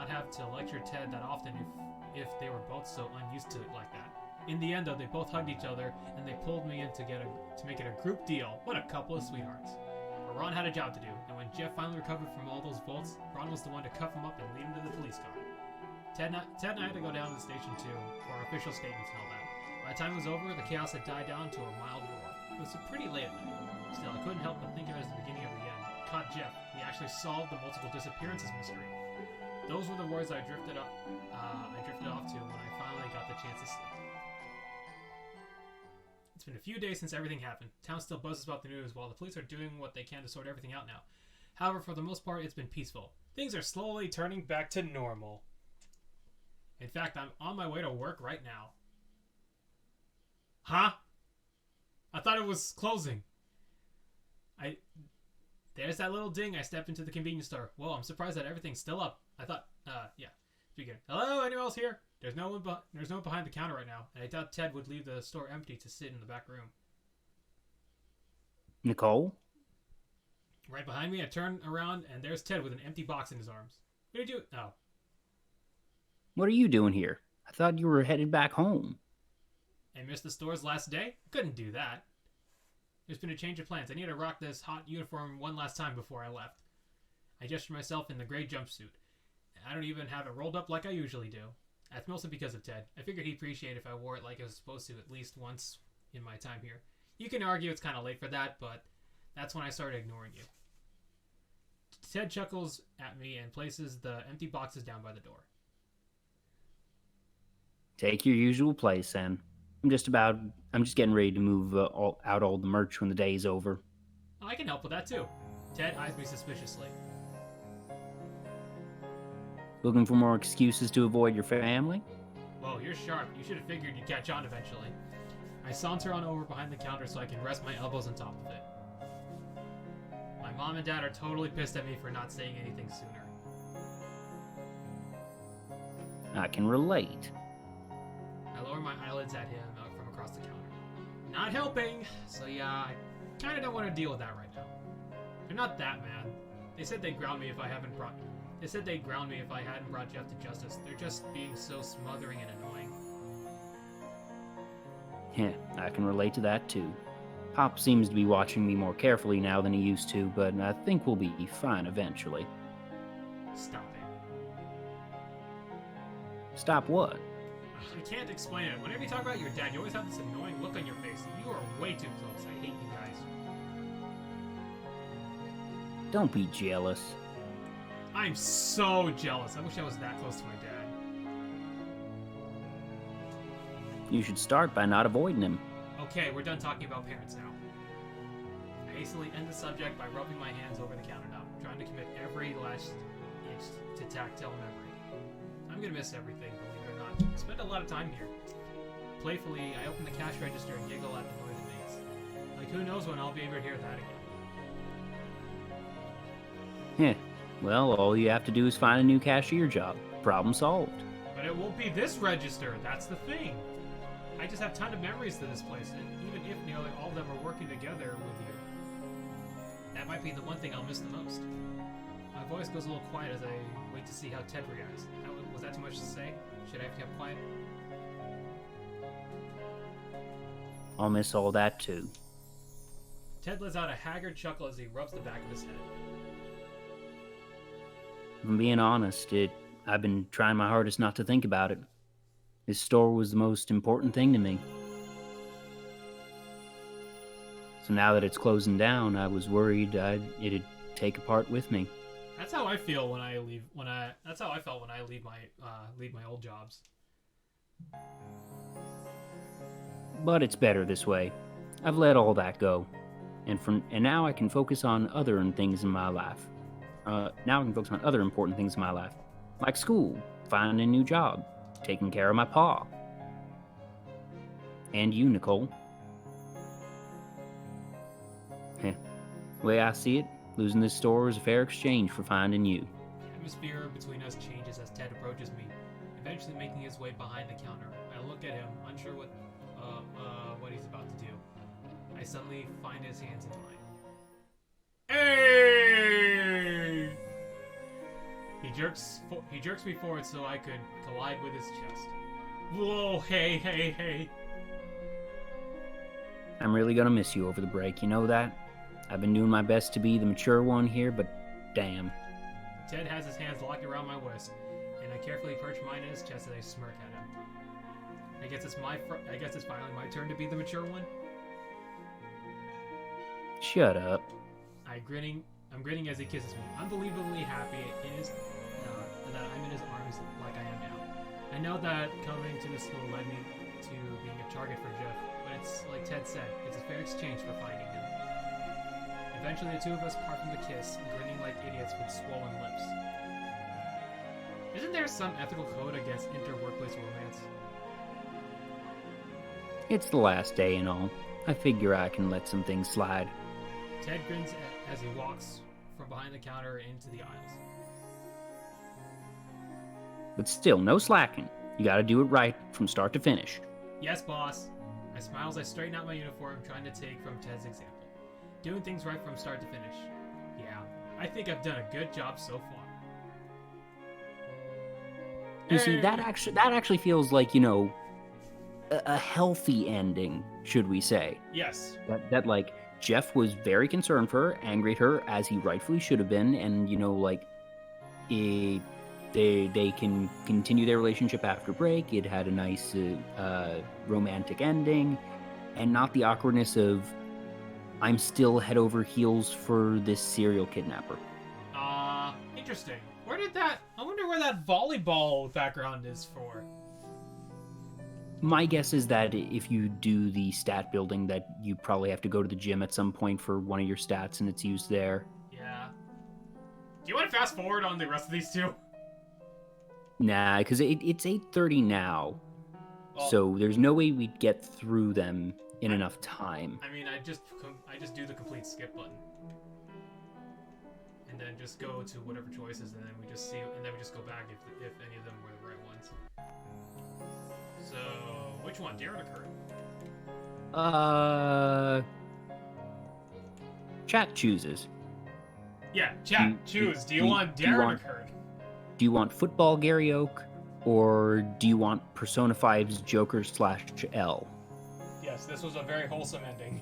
have to lecture Ted that often if they were both so unused to it like that. In the end, though, they both hugged each other and they pulled me in to make it a group deal. What a couple of sweethearts. But Ron had a job to do, and when Jeff finally recovered from all those bolts, Ron was the one to cuff him up and lead him to the police car. Ted and I had to go down to the station too for our official statements and all that. By the time it was over, the chaos had died down to a mild roar. It was pretty late at night. Still, I couldn't help but think of it as the beginning of the end. Caught Jeff. He actually solved the multiple disappearances mystery. Those were the words I drifted off to when I finally got the chance to sleep. It's been a few days since everything happened. Town still buzzes about the news while the police are doing what they can to sort everything out now. However, for the most part, it's been peaceful. Things are slowly turning back to normal. In fact, I'm on my way to work right now. Huh? I thought it was closing. There's that little ding. I stepped into the convenience store. Whoa, I'm surprised that everything's still up. I thought, speaking. Hello, anyone else here? There's no one behind the counter right now, and I doubt Ted would leave the store empty to sit in the back room. Nicole? Right behind me, I turn around, and there's Ted with an empty box in his arms. What did you do? Oh. What are you doing here? I thought you were headed back home. And missed the store's last day? Couldn't do that. There's been a change of plans. I need to rock this hot uniform one last time before I left. I gestured myself in the gray jumpsuit. I don't even have it rolled up like I usually do. That's mostly because of Ted. I figured he'd appreciate it if I wore it like I was supposed to at least once in my time here. You can argue it's kind of late for that, but that's when I started ignoring you. Ted chuckles at me and places the empty boxes down by the door. Take your usual place, then. I'm just getting ready to move out all the merch when the day's over. Oh, I can help with that too. Ted eyes me suspiciously. Looking for more excuses to avoid your family? Whoa, you're sharp. You should have figured you'd catch on eventually. I saunter on over behind the counter so I can rest my elbows on top of it. My mom and dad are totally pissed at me for not saying anything sooner. I can relate. I lower my eyelids at him from across the counter. Not helping, so yeah, I kinda don't want to deal with that right now. They're not that mad. They said they'd ground me if I hadn't brought Jeff to justice. They're just being so smothering and annoying. Yeah, I can relate to that too. Pop seems to be watching me more carefully now than he used to, but I think we'll be fine eventually. Stop it. Stop what? I can't explain it. Whenever you talk about your dad, you always have this annoying look on your face. You are way too close. I hate you guys. Don't be jealous. I'm so jealous. I wish I was that close to my dad. You should start by not avoiding him. Okay, we're done talking about parents now. I hastily end the subject by rubbing my hands over the countertop, trying to commit every last inch to tactile memory. I'm gonna miss everything, believe it or not. I spent a lot of time here. Playfully, I open the cash register and giggle at the noise it makes. Like, who knows when I'll be able to hear that again. Well, all you have to do is find a new cashier job. Problem solved. But it won't be this register, that's the thing. I just have a ton of memories to this place, and even if nearly all of them are working together with you, that might be the one thing I'll miss the most. My voice goes a little quiet as I wait to see how Ted reacts. Was that too much to say? Should I have kept quiet? I'll miss all that too. Ted lets out a haggard chuckle as he rubs the back of his head. If I'm being honest, I've been trying my hardest not to think about it. This store was the most important thing to me. So now that it's closing down, I was worried it'd take apart with me. That's how I feel when I leave. That's how I felt when I leave my old jobs. But it's better this way. I've let all that go, and now I can focus on other things in my life. Now I can focus on other important things in my life, like school, finding a new job, taking care of my paw, and you, Nicole. Heh. The way I see it, losing this store was a fair exchange for finding you. The atmosphere between us changes as Ted approaches me, eventually making his way behind the counter. I look at him, unsure what he's about to do. I suddenly find his hands in mine. Hey! He jerks me forward so I could collide with his chest. Whoa! Hey! I'm really gonna miss you over the break, you know that? I've been doing my best to be the mature one here, but damn. Ted has his hands locked around my waist, and I carefully perch mine in his chest as I smirk at him. I guess it's finally my turn to be the mature one. Shut up. I'm grinning as he kisses me, unbelievably happy that I'm in his arms like I am now. I know that coming to this school led me to being a target for Jeff, but it's like Ted said, it's a fair exchange for finding him. Eventually, the two of us part from the kiss, grinning like idiots with swollen lips. Isn't there some ethical code against inter-workplace romance? It's the last day and all. I figure I can let some things slide. Ted grins as he walks from behind the counter into the aisles. But still, no slacking. You gotta do it right from start to finish. Yes, boss. I smile as I straighten out my uniform, trying to take from Ted's example. Doing things right from start to finish. Yeah, I think I've done a good job so far. You see, that actually feels like, a healthy ending, should we say. Yes. That like, Jeff was very concerned for her, angry at her, as he rightfully should have been, and, they can continue their relationship after break. It had a nice romantic ending, and not the awkwardness of, I'm still head over heels for this serial kidnapper. Interesting. I wonder where that volleyball background is for. My guess is that if you do the stat building, that you probably have to go to the gym at some point for one of your stats, and it's used there. Yeah. Do you want to fast forward on the rest of these two? Nah, because it's 8:30 now, Well, so there's no way we'd get through them in enough time. I mean, I just do the complete skip button, and then just go to whatever choices, and then we just go back if any of them were the right ones. So, which one, Darren or Kurt? Chat chooses. Yeah, chat, choose. Do you want Darren or Kurt? Do you want football Gary Oak, or do you want Persona 5's Joker/L? Yes, this was a very wholesome ending.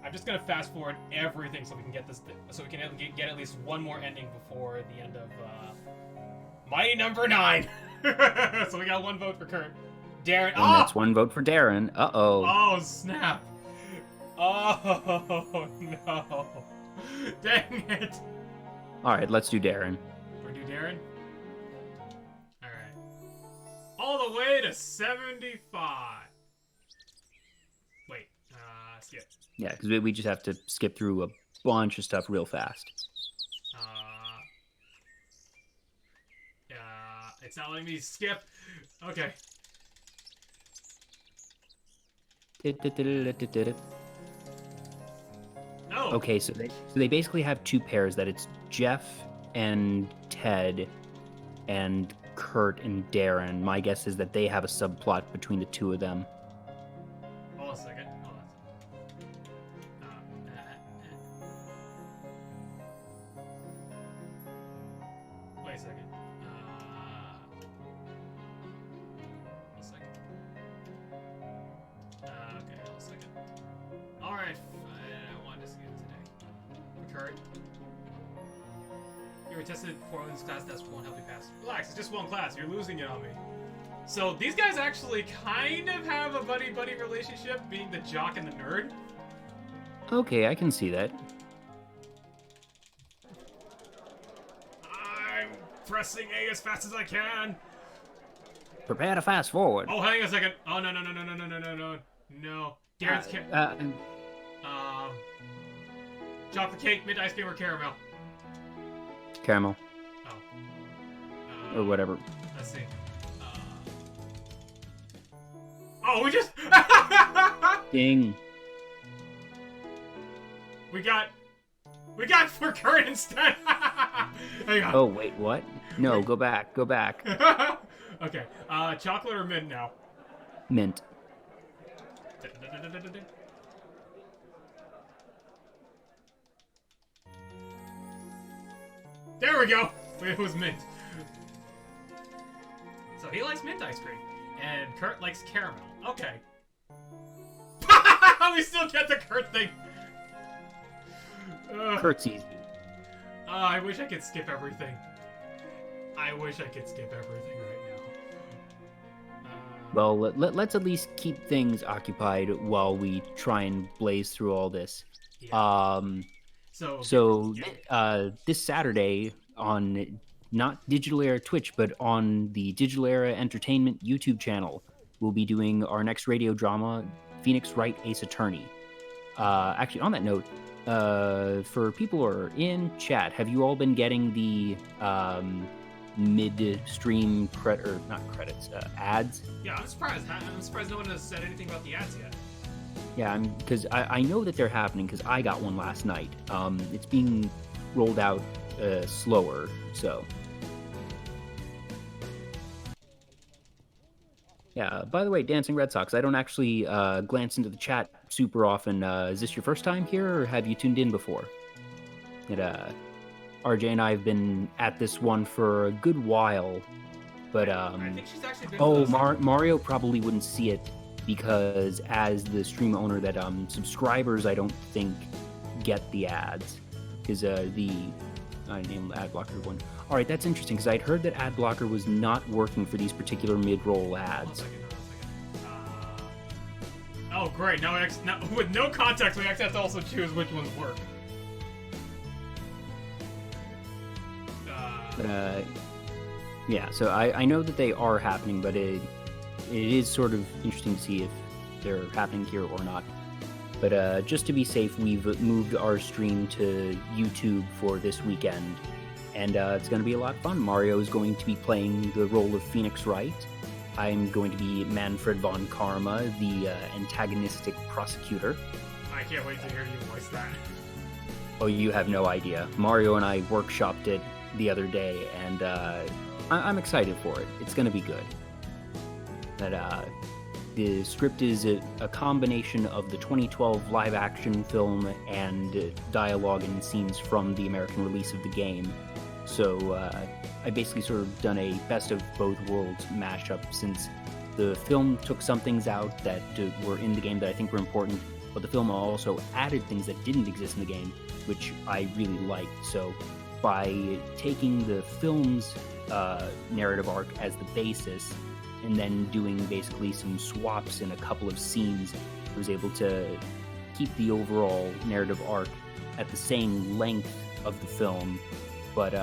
I'm just gonna fast forward everything so we can get get at least one more ending before the end of Mighty Number 9. So we got one vote for Kurt. Darren. And that's one vote for Darren. Uh-oh. Oh, snap. Oh, no. Dang it. All right, let's do Darren. We're do Darren? All right. All the way to 75. Wait, skip. Yeah, because we just have to skip through a bunch of stuff real fast. It's not letting me skip. Okay. No. Okay, so they basically have two pairs, that it's Jeff and Ted and Kurt and Darren. My guess is that they have a subplot between the two of them. Hold on a second. Wait a second. Okay, hold a second. Alright, I wanted to skip today. Kurt. You were tested poorly in this class, that's won't help you pass. Relax, it's just one class, you're losing it on me. So these guys actually kind of have a buddy-buddy relationship, being the jock and the nerd. Okay, I can see that. pressing A as fast as I can. Prepare to fast forward. Oh, hang on a second. Oh, no. No. Darren's chocolate cake, mint ice cream, or caramel? Caramel. Oh. Or whatever. Let's see. Oh, we just... Ding. We got for Kurt instead. Hang on. Oh, wait, what? No, go back. Okay. Chocolate or mint now? Mint. There we go. It was mint. So he likes mint ice cream, and Kurt likes caramel. Okay. We still get the Kurt thing. Kurt's easy. I wish I could skip everything. I wish I could skip everything right now. Well, let's at least keep things occupied while we try and blaze through all this. Yeah. So this Saturday on not Digital Era Twitch, but on the Digital Era Entertainment YouTube channel, we'll be doing our next radio drama, Phoenix Wright Ace Attorney. Actually, on that note, for people who are in chat, have you all been getting the mid-stream ads? Yeah, I'm surprised. I'm surprised no one has said anything about the ads yet. Yeah, because I know that they're happening because I got one last night. It's being rolled out slower, so. Yeah, by the way, Dancing Red Sox, I don't actually glance into the chat super often. Is this your first time here, or have you tuned in before? RJ and I have been at this one for a good while, but I think she's actually been Mario probably wouldn't see it because as the stream owner that subscribers I don't think get the ads because I named the ad blocker one. All right, that's interesting because I'd heard that ad blocker was not working for these particular mid-roll ads. Oh, great! Now with no context, we actually have to also choose which ones work. Yeah, so I know that they are happening, but it is sort of interesting to see if they're happening here or not. But just to be safe, we've moved our stream to YouTube for this weekend, and it's going to be a lot of fun. Mario is going to be playing the role of Phoenix Wright. I'm going to be Manfred von Karma, the antagonistic prosecutor. I can't wait to hear you voice that. Oh, you have no idea. Mario and I workshopped it the other day, and I'm excited for it. It's going to be good. The script is a combination of the 2012 live-action film and dialogue and scenes from the American release of the game. So I basically sort of done a best of both worlds mashup, since the film took some things out that were in the game that I think were important, but the film also added things that didn't exist in the game, which I really liked. So by taking the film's narrative arc as the basis, and then doing basically some swaps in a couple of scenes, I was able to keep the overall narrative arc at the same length of the film, but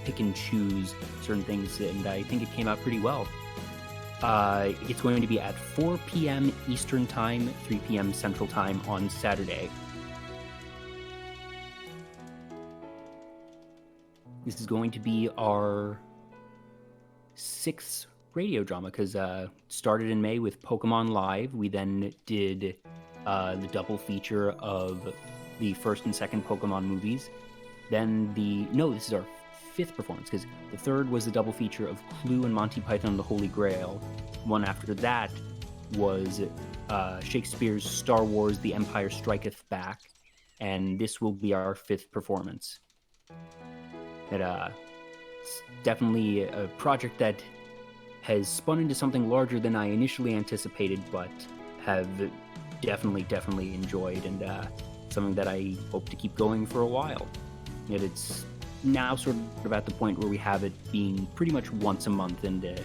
pick and choose certain things, and I think it came out pretty well. It's going to be at 4 p.m. Eastern Time, 3 p.m. Central Time on Saturday. This is going to be our 6th radio drama, because started in May with Pokemon Live. We then did the double feature of the first and second Pokemon movies. Then this is our 5th performance, because the 3rd was the double feature of Clue and Monty Python and the Holy Grail. One after that was Shakespeare's Star Wars The Empire Striketh Back, and this will be our 5th performance. It's definitely a project that has spun into something larger than I initially anticipated, but have definitely enjoyed, and something that I hope to keep going for a while. Yet it's now sort of at the point where we have it being pretty much once a month, and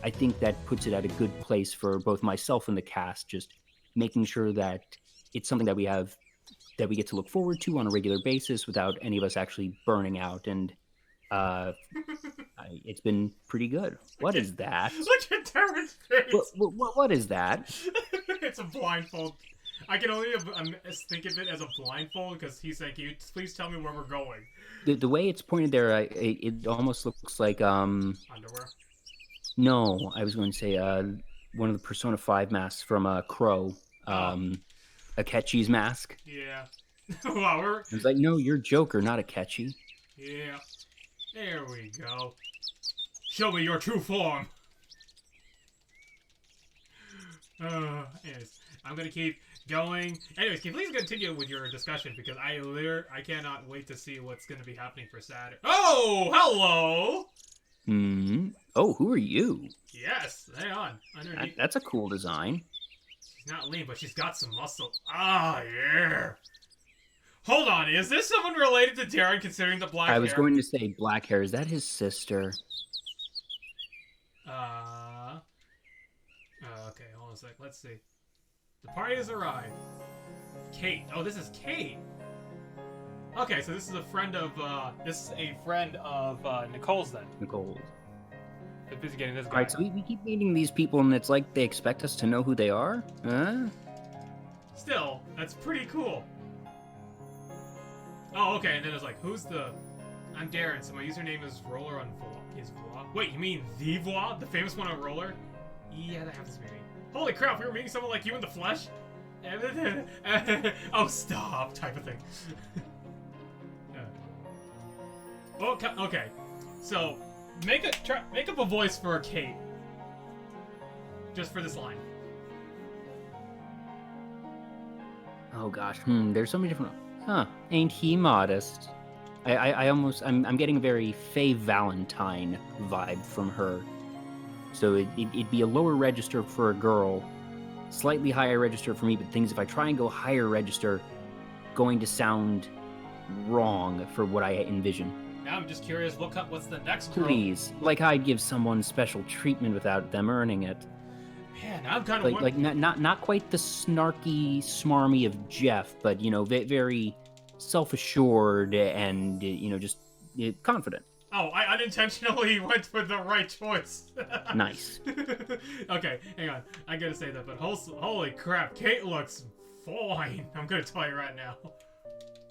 I think that puts it at a good place for both myself and the cast, just making sure that it's something that we get to look forward to on a regular basis without any of us actually burning out. And Uh, it's been pretty good. What is that? Look at Darren's face. What is that? It's a blindfold. I can only think of it as a blindfold because he's saying, "Can you please tell me where we're going?" The way it's pointed there, it almost looks like Underwear. No, I was going to say one of the Persona 5 masks from Crow, Akechi's mask. Yeah. Wow, It's like, no, you're Joker, not Akechi. Yeah. There we go. Show me your true form. Anyways, I'm gonna keep going. Anyways, can you please continue with your discussion because I cannot wait to see what's gonna be happening for Saturday. Oh, hello. Oh, who are you? Yes, hang on. Underneath. That's a cool design. She's not lean, but she's got some muscle. Ah, yeah. Hold on, is this someone related to Darren considering the black hair? I was going to say black hair. Is that his sister? Okay, hold on a sec. Let's see. The party has arrived. Kate. Oh, this is Kate. Okay, so this is a friend of, Nicole's then. Nicole. They're busy getting this guy. Alright, so we keep meeting these people and it's like they expect us to know who they are? Huh? Still, that's pretty cool. Oh, okay, and then it's like, I'm Darren, so my username is Roller on Vlog. Wait, you mean the Vlog? The famous one on Roller? Yeah, that happens to be me. Holy crap, we were meeting someone like you in the flesh? Oh, stop, type of thing. Okay, so make up a voice for Kate. Just for this line. Oh gosh, there's so many different... Huh, ain't he modest? I'm getting a very Faye Valentine vibe from her. So it'd be a lower register for a girl, slightly higher register for me, but things if I try and go higher register, going to sound wrong for what I envision. Now I'm just curious, what's the next girl? Please, like I'd give someone special treatment without them earning it. Man, I'm kind of like not quite the snarky, smarmy of Jeff, but very self-assured and just confident. Oh, I unintentionally went with the right choice. Nice. Okay, hang on. I gotta say that, but holy crap, Kate looks fine. I'm gonna tell you right now.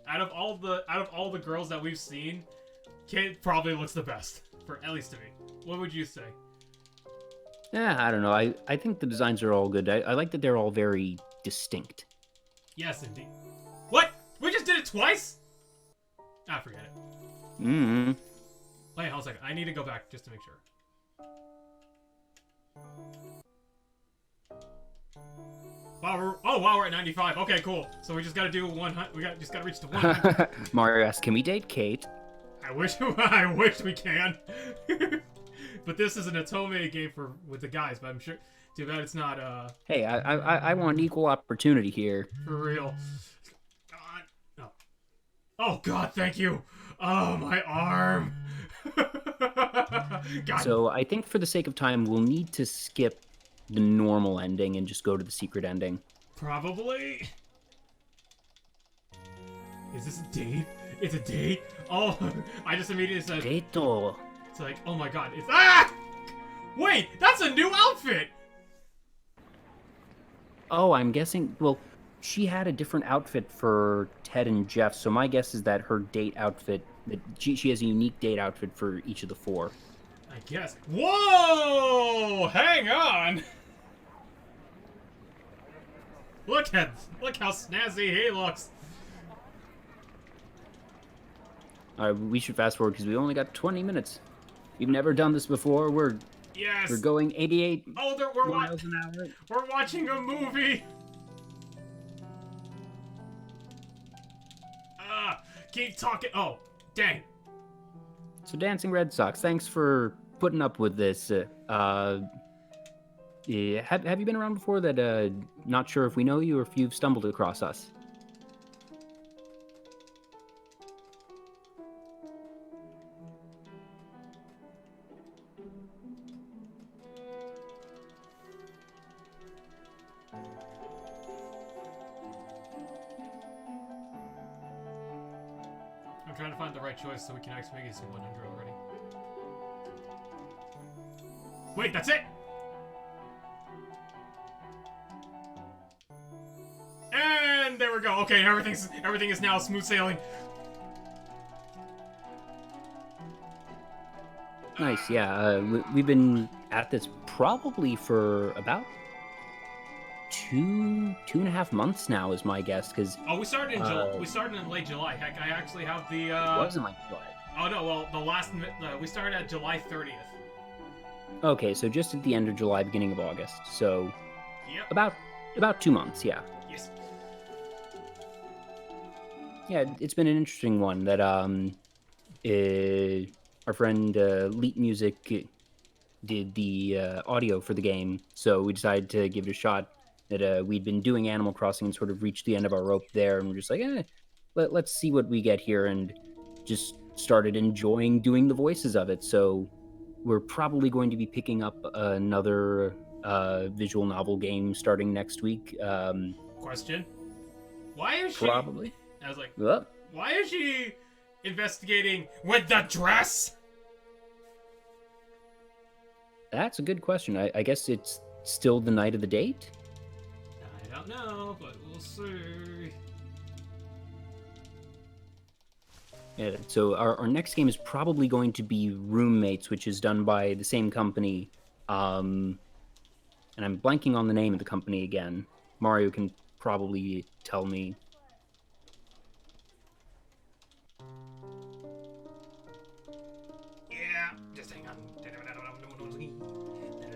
Out of all the girls that we've seen, Kate probably looks the best, at least to me. What would you say? Yeah, I don't know. I think the designs are all good. I like that they're all very distinct. Yes, indeed. What? We just did it twice? Ah, forget it. Wait, hold on a second. I need to go back just to make sure. Wow, we're at 95. Okay, cool. So we just gotta do 100. Just gotta reach to 100. Mario asks, "Can we date Kate?" I wish we can. But this is an Otome game with the guys. But I'm sure. Too bad it's not. Hey, I want equal opportunity here. For real. God. No. Oh God, thank you. Oh, my arm. God. So I think for the sake of time, we'll need to skip the normal ending and just go to the secret ending. Probably. Is this a date? It's a date? Oh, I just immediately said... Dato. It's like, oh my god, it's... Ah! Wait, that's a new outfit! Oh, I'm guessing... Well, she had a different outfit for Ted and Jeff, so my guess is that her date outfit... She has a unique date outfit for each of the four. I guess. Whoa! Hang on! Look how snazzy he looks. Alright, we should fast forward because we only got 20 minutes. We've never done this before. We're going 88 miles an hour. We're watching a movie. Keep talking. Oh, dang. So Dancing Red Sox, thanks for putting up with this. Yeah, have you been around before that, not sure if we know you or if you've stumbled across us? I'm trying to find the right choice so we can actually make it to 100 already. Wait, that's it! And there we go. Okay, everything is now smooth sailing. Nice, yeah. We've been at this probably for about 2.5 months now, is my guess. Because we started in we started in late July. Heck, I actually have the. It wasn't like July. Oh no, well we started at July 30th. Okay, so just at the end of July, beginning of August. So Yep. about 2 months, yeah. Yes. Yeah, it's been an interesting one that our friend Leap Music did the audio for the game, so we decided to give it a shot. That we'd been doing Animal Crossing and sort of reached the end of our rope there, and we're just like, let's see what we get here, and just started enjoying doing the voices of it. So we're probably going to be picking up another visual novel game starting next week. Question: Why is she? Probably. I was like, Well, why is she investigating with the dress? that's a good question. I guess it's still the night of the date? I don't know, but we'll see. Yeah, so our next game is probably going to be Roommates, which is done by the same company. And I'm blanking on the name of the company again. Mario can probably tell me. Yeah, just hang on.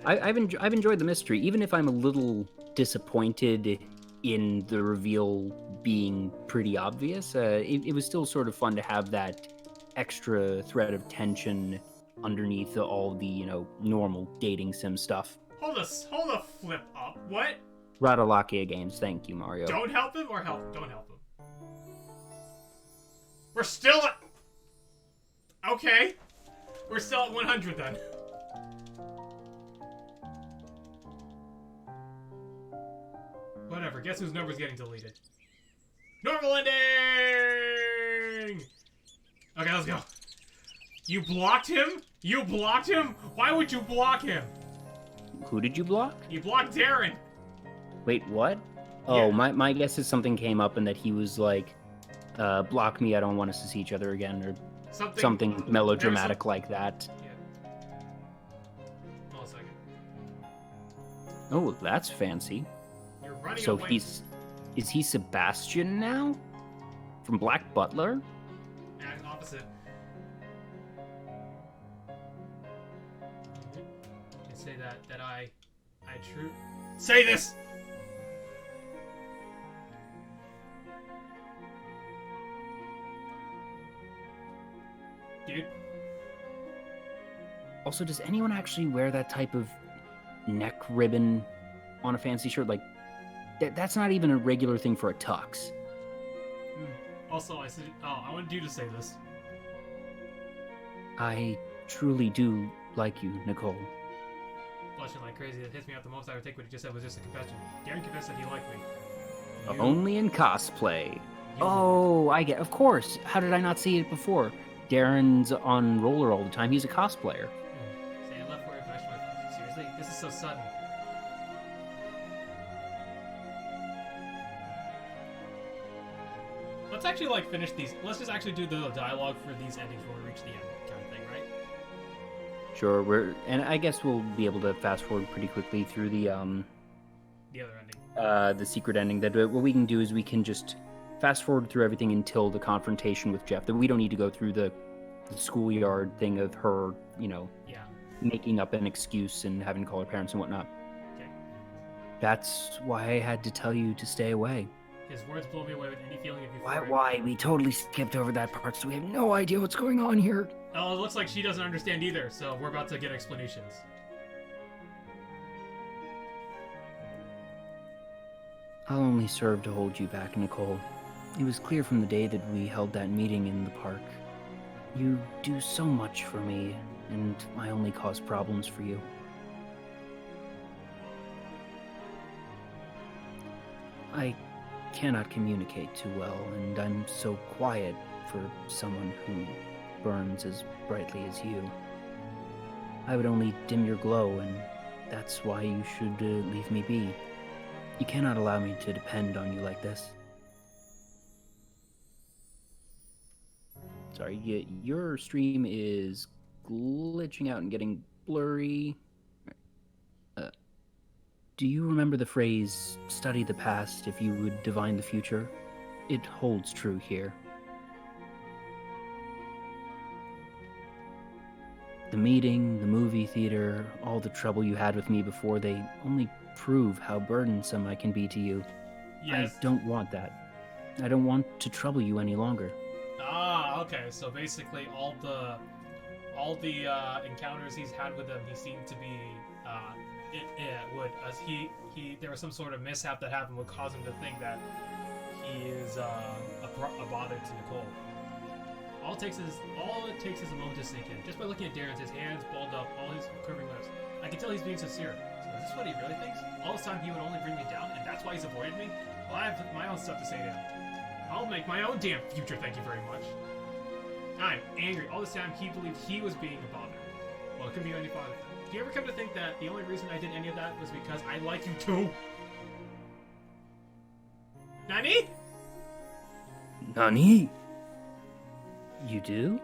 I've enjoyed the mystery, even if I'm a little disappointed in the reveal being pretty obvious. It was still sort of fun to have that extra thread of tension underneath all the normal dating sim stuff. Hold a flip up. What? Radalakia games, thank you, Mario. Don't help him or help? Don't help him. We're still at. Okay. We're still at 100 then. Whatever. Guess whose number's getting deleted? Normal ending! Okay, let's go. You blocked him? You blocked him? Why would you block him? Who did you block? You blocked Darren. Wait, what? Oh, Yeah. my guess is something came up and that he was like, block me, I don't want us to see each other again, or something melodramatic like that. Yeah. Hold a second. Oh, that's fancy. You're running So away. is he Sebastian now? From Black Butler? And opposite. And say that I true. Say this. Dude. Also, does anyone actually wear that type of neck ribbon on a fancy shirt? Like, that's not even a regular thing for a tux. Also, I said, I wanted you to say this. I truly do like you, Nicole. Blushing like crazy. That hits me out the most. I would think what he just said was just a confession. Darren confessed that he liked me. You- Only in cosplay. you- Oh, I get. Of course. How did I not see it before? Darren's on roller all the time. He's a cosplayer. Say a left word, but I should have. Seriously, this is so sudden. Let's actually finish these. Let's just actually do the dialogue for these endings when we reach the end, kind of thing, right? Sure, and I guess we'll be able to fast forward pretty quickly through the The other ending. the secret ending. That what we can do is we can just fast forward through everything until the confrontation with Jeff. That we don't need to go through the schoolyard thing of her, Yeah. making up an excuse and having to call her parents and whatnot. Okay. That's why I had to tell you to stay away. His words blow me away with any feeling of euphoria. Why? We totally skipped over that part, so we have no idea what's going on here. Oh, it looks like she doesn't understand either, so we're about to get explanations. I'll only serve to hold you back, Nicole. It was clear from the day that we held that meeting in the park. You do so much for me, and I only cause problems for you. I cannot communicate too well, and I'm so quiet, for someone who burns as brightly as you. I would only dim your glow, and that's why you should leave me be. You cannot allow me to depend on you like this. Sorry, your stream is glitching out and getting blurry. Do you remember the phrase, study the past if you would divine the future? It holds true here. The meeting, the movie theater, all the trouble you had with me before, they only prove how burdensome I can be to you. Yes. I don't want that. I don't want to trouble you any longer. Ah, okay. So basically, all the encounters he's had with them, he seemed to be there was some sort of mishap that happened would cause him to think that he is a bother to Nicole. All it takes is a moment to sink in. Just by looking at Darren, his hands balled up, all his curving lips, I can tell he's being sincere. So is this what he really thinks? All this time he would only bring me down, and that's why he's avoided me? Well, I have my own stuff to say to him. I'll make my own damn future, thank you very much. I'm angry. All this time he believed he was being a bother. Well, it couldn't be any bother. Do you ever come to think that the only reason I did any of that was because I like you too? Nani? Nani? You do?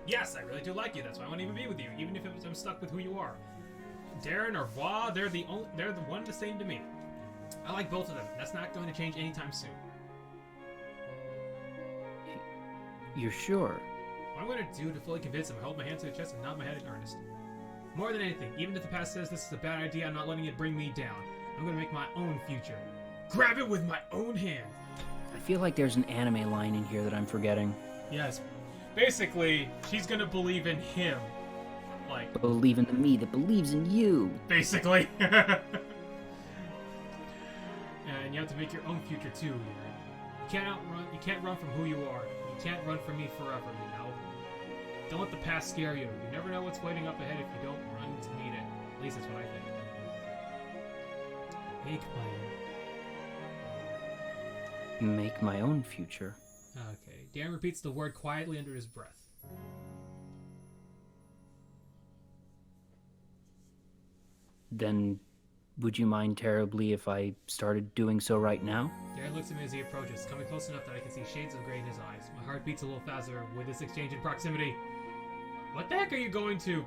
Yes, I really do like you. That's why I won't even be with you, even if I'm stuck with who you are. Darren or Voix, they're the one the same to me. I like both of them. That's not going to change anytime soon. You're sure? What I'm going to do to fully convince him, I hold my hand to the chest and nod my head in earnest. More than anything, even if the past says this is a bad idea, I'm not letting it bring me down. I'm going to make my own future. Grab it with my own hand. I feel like there's an anime line in here that I'm forgetting. Yes. Basically, she's going to believe in him. Like, believe in the me that believes in you. Basically. And you have to make your own future too. You can't run from who you are. You can't run from me forever, you know? Don't let the past scare you. You never know what's waiting up ahead if you don't run to meet it. At least that's what I think. Make my own future. Okay. Darren repeats the word quietly under his breath. Then, would you mind terribly if I started doing so right now? Darren looks at me as he approaches, coming close enough that I can see shades of gray in his eyes. My heart beats a little faster with this exchange in proximity. What the heck are you going to?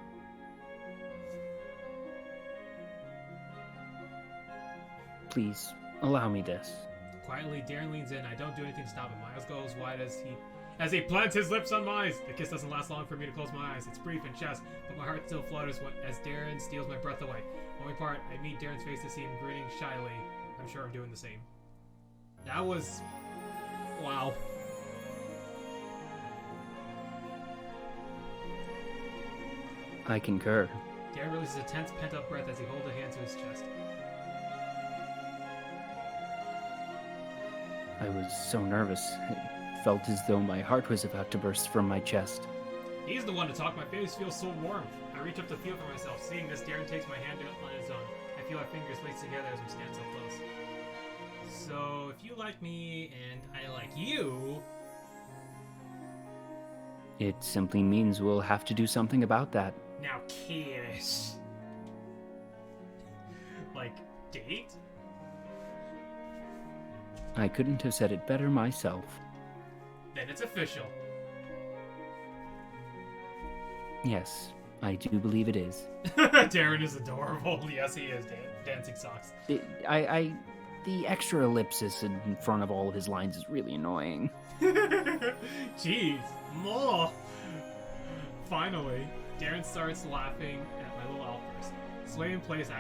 Please, allow me this. Quietly, Darren leans in. I don't do anything to stop him. My eyes go as wide as he plants his lips on mine. The kiss doesn't last long for me to close my eyes. It's brief and chest, but my heart still flutters as Darren steals my breath away. When we part, I meet Darren's face to see him grinning shyly. I'm sure I'm doing the same. That was... wow. I concur. Darren releases a tense, pent-up breath as he holds a hand to his chest. I was so nervous. It felt as though my heart was about to burst from my chest. He's the one to talk. My face feels so warm. I reach up to feel for myself. Seeing this, Darren takes my hand on his own. I feel our fingers laced together as we stand so close. So, if you like me and I like you... It simply means we'll have to do something about that. Now kiss. Like, date? I couldn't have said it better myself. Then it's official. Yes, I do believe it is. Darren is adorable. Yes, he is. Dancing socks. The extra ellipsis in front of all of his lines is really annoying. Jeez, more. Finally, Darren starts laughing at my little outburst. Sway in place,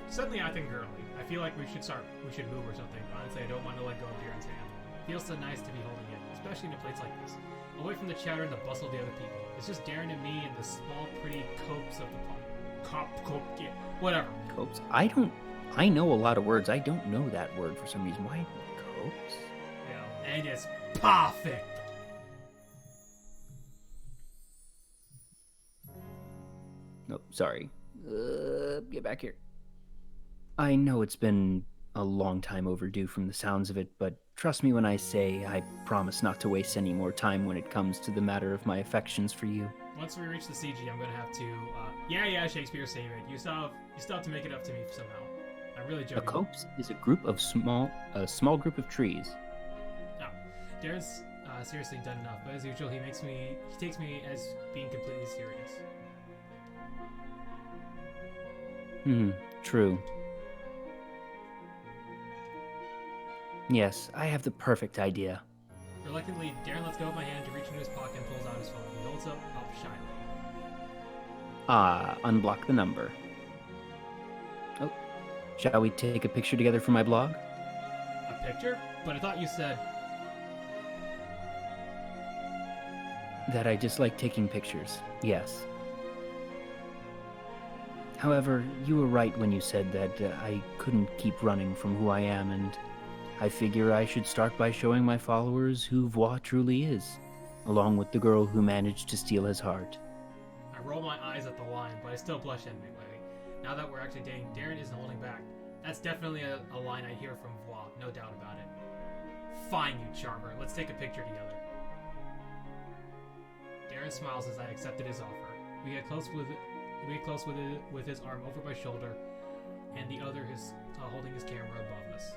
suddenly acting girly. I feel like we should move or something. Honestly, I don't want to let go of Darren's hand. It feels so nice to be holding it, especially in a place like this. Away from the chatter and the bustle of the other people. It's just Darren and me and the small, pretty copes of the whatever. Copes? I know a lot of words. I don't know that word for some reason. Why copes? Yeah, and it's perfect. No, sorry. Get back here. I know it's been a long time overdue from the sounds of it, but trust me when I say I promise not to waste any more time when it comes to the matter of my affections for you. Once we reach the CG, I'm gonna have to. Yeah, Shakespeare, save it. You still have to make it up to me somehow. I'm really joking. A copse is a small group of trees. Oh, Darren's seriously done enough, but as usual, he takes me as being completely serious. True. Yes, I have the perfect idea. Reluctantly, Darren lets go of my hand to reach into his pocket and pulls out his phone. He holds it up shyly. Unblock the number. Oh, shall we take a picture together for my blog? A picture? But I thought you said... That I dislike taking pictures, yes. However, you were right when you said that I couldn't keep running from who I am, and I figure I should start by showing my followers who Voix truly is, along with the girl who managed to steal his heart. I roll my eyes at the line, but I still blush anyway. Now that we're actually dating, Darren isn't holding back. That's definitely a line I hear from Voix, no doubt about it. Fine, you charmer. Let's take a picture together. Darren smiles as I accepted his offer. We get close with his arm over my shoulder, and the other is holding his camera above us.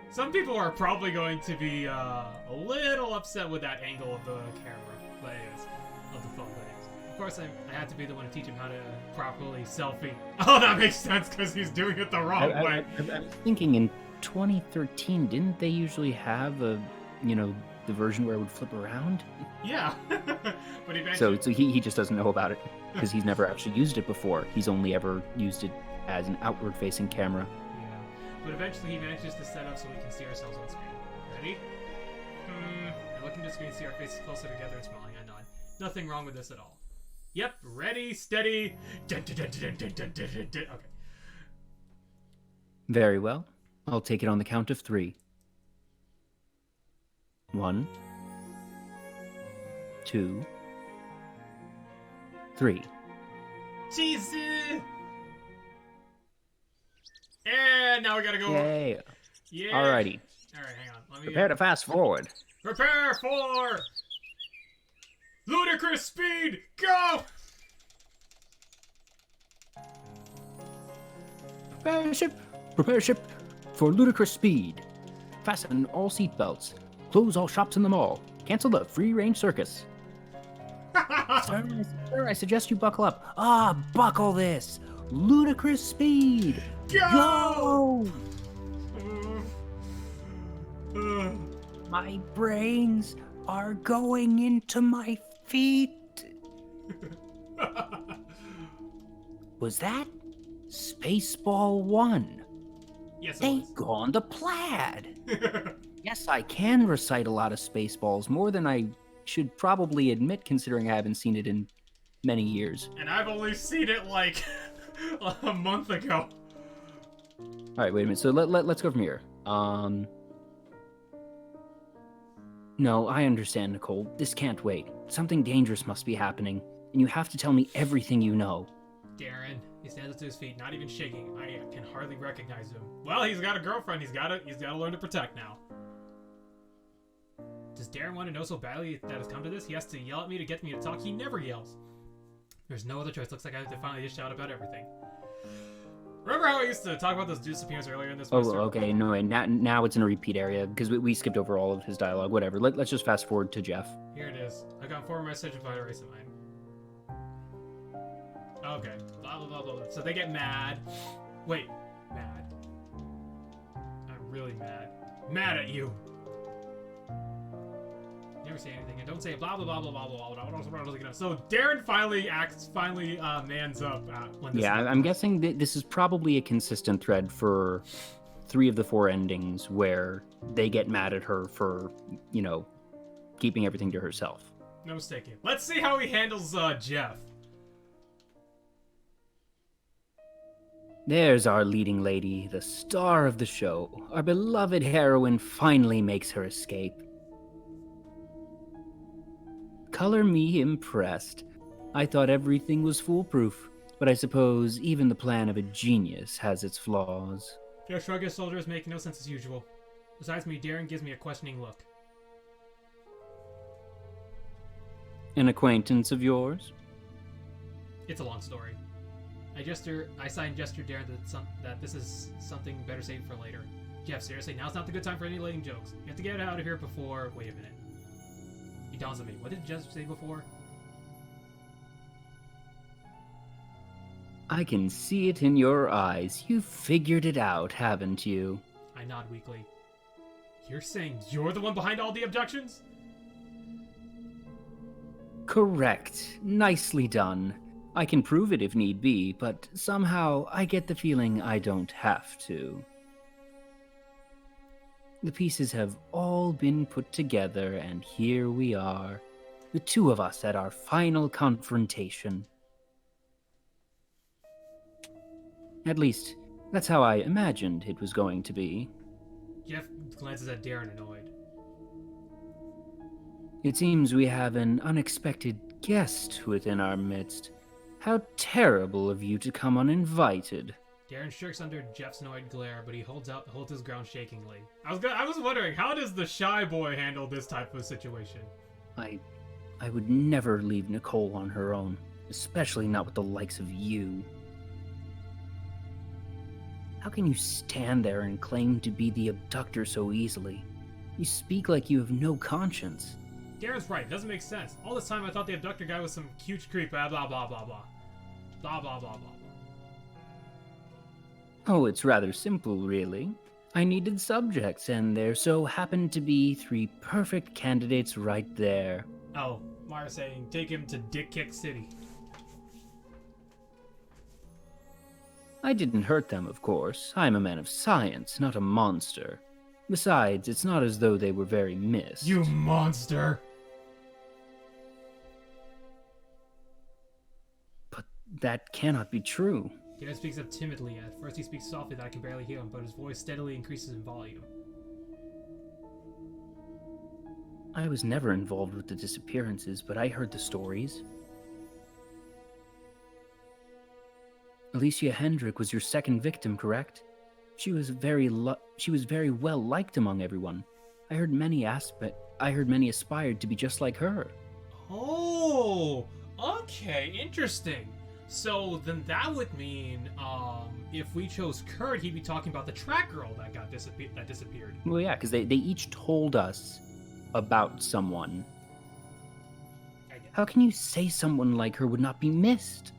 Some people are probably going to be a little upset with that angle of the camera, but anyways, of the phone. But anyways, of course, I had to be the one to teach him how to properly selfie. Oh, that makes sense because he's doing it the wrong way. I'm thinking in 2013, didn't they usually have the version where it would flip around? Yeah, but eventually... So he just doesn't know about it because he's never actually used it before. He's only ever used it as an outward-facing camera. Yeah, but eventually he manages to set up so we can see ourselves on screen. Ready? I look into the screen, see our faces closer together, and smiling. I nod. Nothing wrong with this at all. Yep, ready, steady. Okay. Very well. I'll take it on the count of 3. 1, 2, 3. Jesus! And now we gotta go. Yay! Yeah. Alrighty. Alright, hang on. Let me Prepare to fast forward. Prepare for ludicrous speed. Go! Prepare ship for ludicrous speed. Fasten all seatbelts. Close all shops in the mall. Cancel the free-range circus. Sir, I suggest you buckle up. Buckle this. Ludicrous speed. Go! My brains are going into my feet. Was that Spaceball 1? Yes, it They was. gone to plaid. Yes, I can recite a lot of Spaceballs, more than I should probably admit considering I haven't seen it in many years. And I've only seen it like a month ago. Alright, wait a minute. So let's go from here. No, I understand, Nicole. This can't wait. Something dangerous must be happening, and you have to tell me everything you know. Darren, he stands up to his feet, not even shaking. I can hardly recognize him. Well, he's got a girlfriend. He's got to learn to protect now. Does Darren want to know so badly that it's come to this? He has to yell at me to get me to talk. He never yells. There's no other choice. Looks like I have to finally dish out about everything. Remember how I used to talk about those disappearance earlier in this semester? Oh, okay. No, wait. Now it's in a repeat area because we skipped over all of his dialogue. Whatever. Let's just fast forward to Jeff. Here it is. I got 4 messages about a race of mine. Okay. Blah, blah, blah, blah. So they get mad. Wait. Mad. I'm really mad. Mad at you. Never say anything, and don't say blah blah blah blah blah blah blah. So Darren finally mans up when this happens. I'm guessing this is probably a consistent thread for 3 of the 4 endings where they get mad at her for, keeping everything to herself. No mistaking. Let's see how he handles Jeff. There's our leading lady, the star of the show. Our beloved heroine finally makes her escape. Color me impressed. I thought everything was foolproof, but I suppose even the plan of a genius has its flaws. Joe shrugs his shoulders, making no sense as usual. Besides me, Darren gives me a questioning look. An acquaintance of yours? It's a long story. I sigh and gesture Darren that this is something better saved for later. Jeff, seriously, now's not the good time for any lame jokes. You have to get out of here before... Wait a minute. He dawns on me. What did Jeff say before? I can see it in your eyes. You've figured it out, haven't you? I nod weakly. You're saying you're the one behind all the abductions? Correct. Nicely done. I can prove it if need be, but somehow I get the feeling I don't have to. The pieces have all been put together, and here we are, the two of us at our final confrontation. At least, that's how I imagined it was going to be. Jeff glances at Darren, annoyed. It seems we have an unexpected guest within our midst. How terrible of you to come uninvited. Darren shirks under Jeff's annoyed glare, but he holds his ground shakingly. I was wondering, how does the shy boy handle this type of situation? I would never leave Nicole on her own, especially not with the likes of you. How can you stand there and claim to be the abductor so easily? You speak like you have no conscience. Darren's right, it doesn't make sense. All this time I thought the abductor guy was some huge creep, blah blah blah blah blah. Blah blah blah blah. Oh, it's rather simple, really. I needed subjects, and there so happened to be 3 perfect candidates right there. Oh, Mara's saying, take him to Dick Kick City. I didn't hurt them, of course. I'm a man of science, not a monster. Besides, it's not as though they were very missed. You monster! But that cannot be true. Darren speaks up timidly. At first he speaks softly that I can barely hear him, but his voice steadily increases in volume. I was never involved with the disappearances, but I heard the stories. Alicia Hendrick was your second victim, correct? She was very well liked among everyone. I heard many aspired to be just like her. Oh, okay, interesting. So then that would mean, if we chose Kurt, he'd be talking about the track girl that disappeared. Well, yeah, because they each told us about someone. How can you say someone like her would not be missed?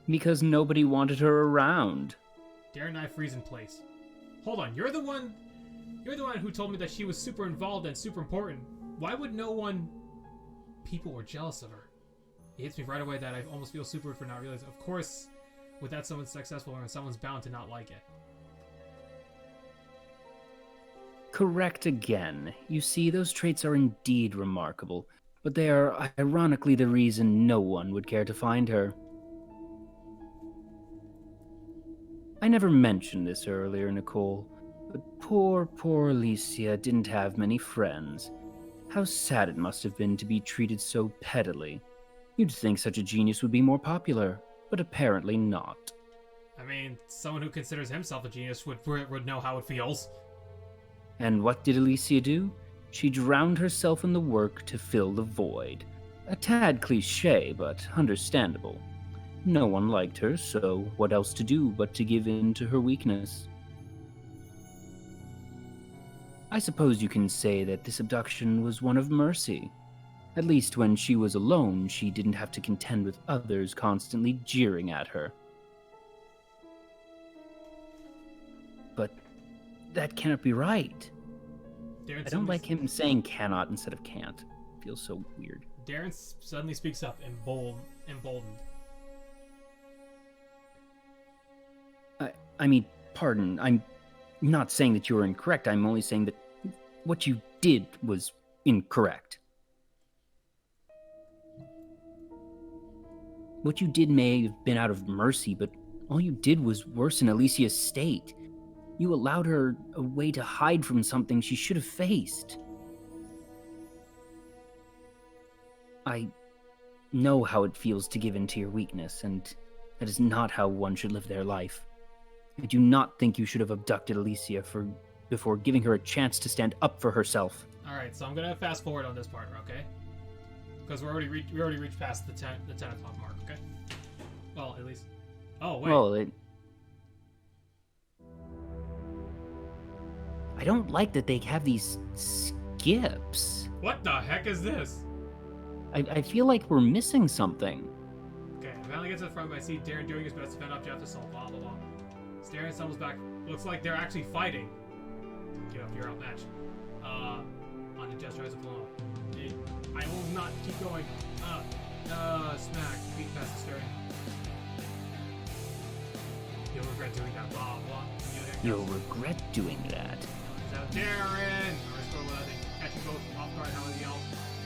Because nobody wanted her around. Darren and I freeze in place. Hold on, you're the one who told me that she was super involved and super important. Why would people were jealous of her? It hits me right away that I almost feel super for not realizing. Of course, without someone successful, someone's bound to not like it. Correct again. You see, those traits are indeed remarkable, but they are ironically the reason no one would care to find her. I never mentioned this earlier, Nicole, but poor Alicia didn't have many friends. How sad it must have been to be treated so pettily. You'd think such a genius would be more popular, but apparently not. I mean, someone who considers himself a genius would know how it feels. And what did Alicia do? She drowned herself in the work to fill the void. A tad cliché, but understandable. No one liked her, so what else to do but to give in to her weakness? I suppose you can say that this abduction was one of mercy. At least when she was alone, she didn't have to contend with others constantly jeering at her. But that cannot be right. I don't like him saying cannot instead of can't. It feels so weird. Darren suddenly speaks up, emboldened. I mean, pardon, I'm not saying that you're incorrect. I'm only saying that what you did was incorrect. What you did may have been out of mercy, but all you did was worsen Alicia's state. You allowed her a way to hide from something she should have faced. I know how it feels to give in to your weakness, and That is not how one should live their life. I do not think you should have abducted Alicia before giving her a chance to stand up for herself. Alright, so I'm gonna fast forward on this part, okay? Because we already reached past the 10 o'clock mark, okay? Well, at least... Oh, wait. Well, I don't like that they have these skips. What the heck is this? I feel like we're missing something. Okay, I finally get to the front, but I see Darren doing his best to fend off Jeff assault, blah blah blah. Darren stumbles back. Looks like they're actually fighting. Get up, you're outmatched. On the Jeff tries to pull off. I will not keep going. Smack. Beat past the steering. You'll regret doing that, blah blah. You'll regret doing that. Is that Darren? I score without catching both off guard, how I yell.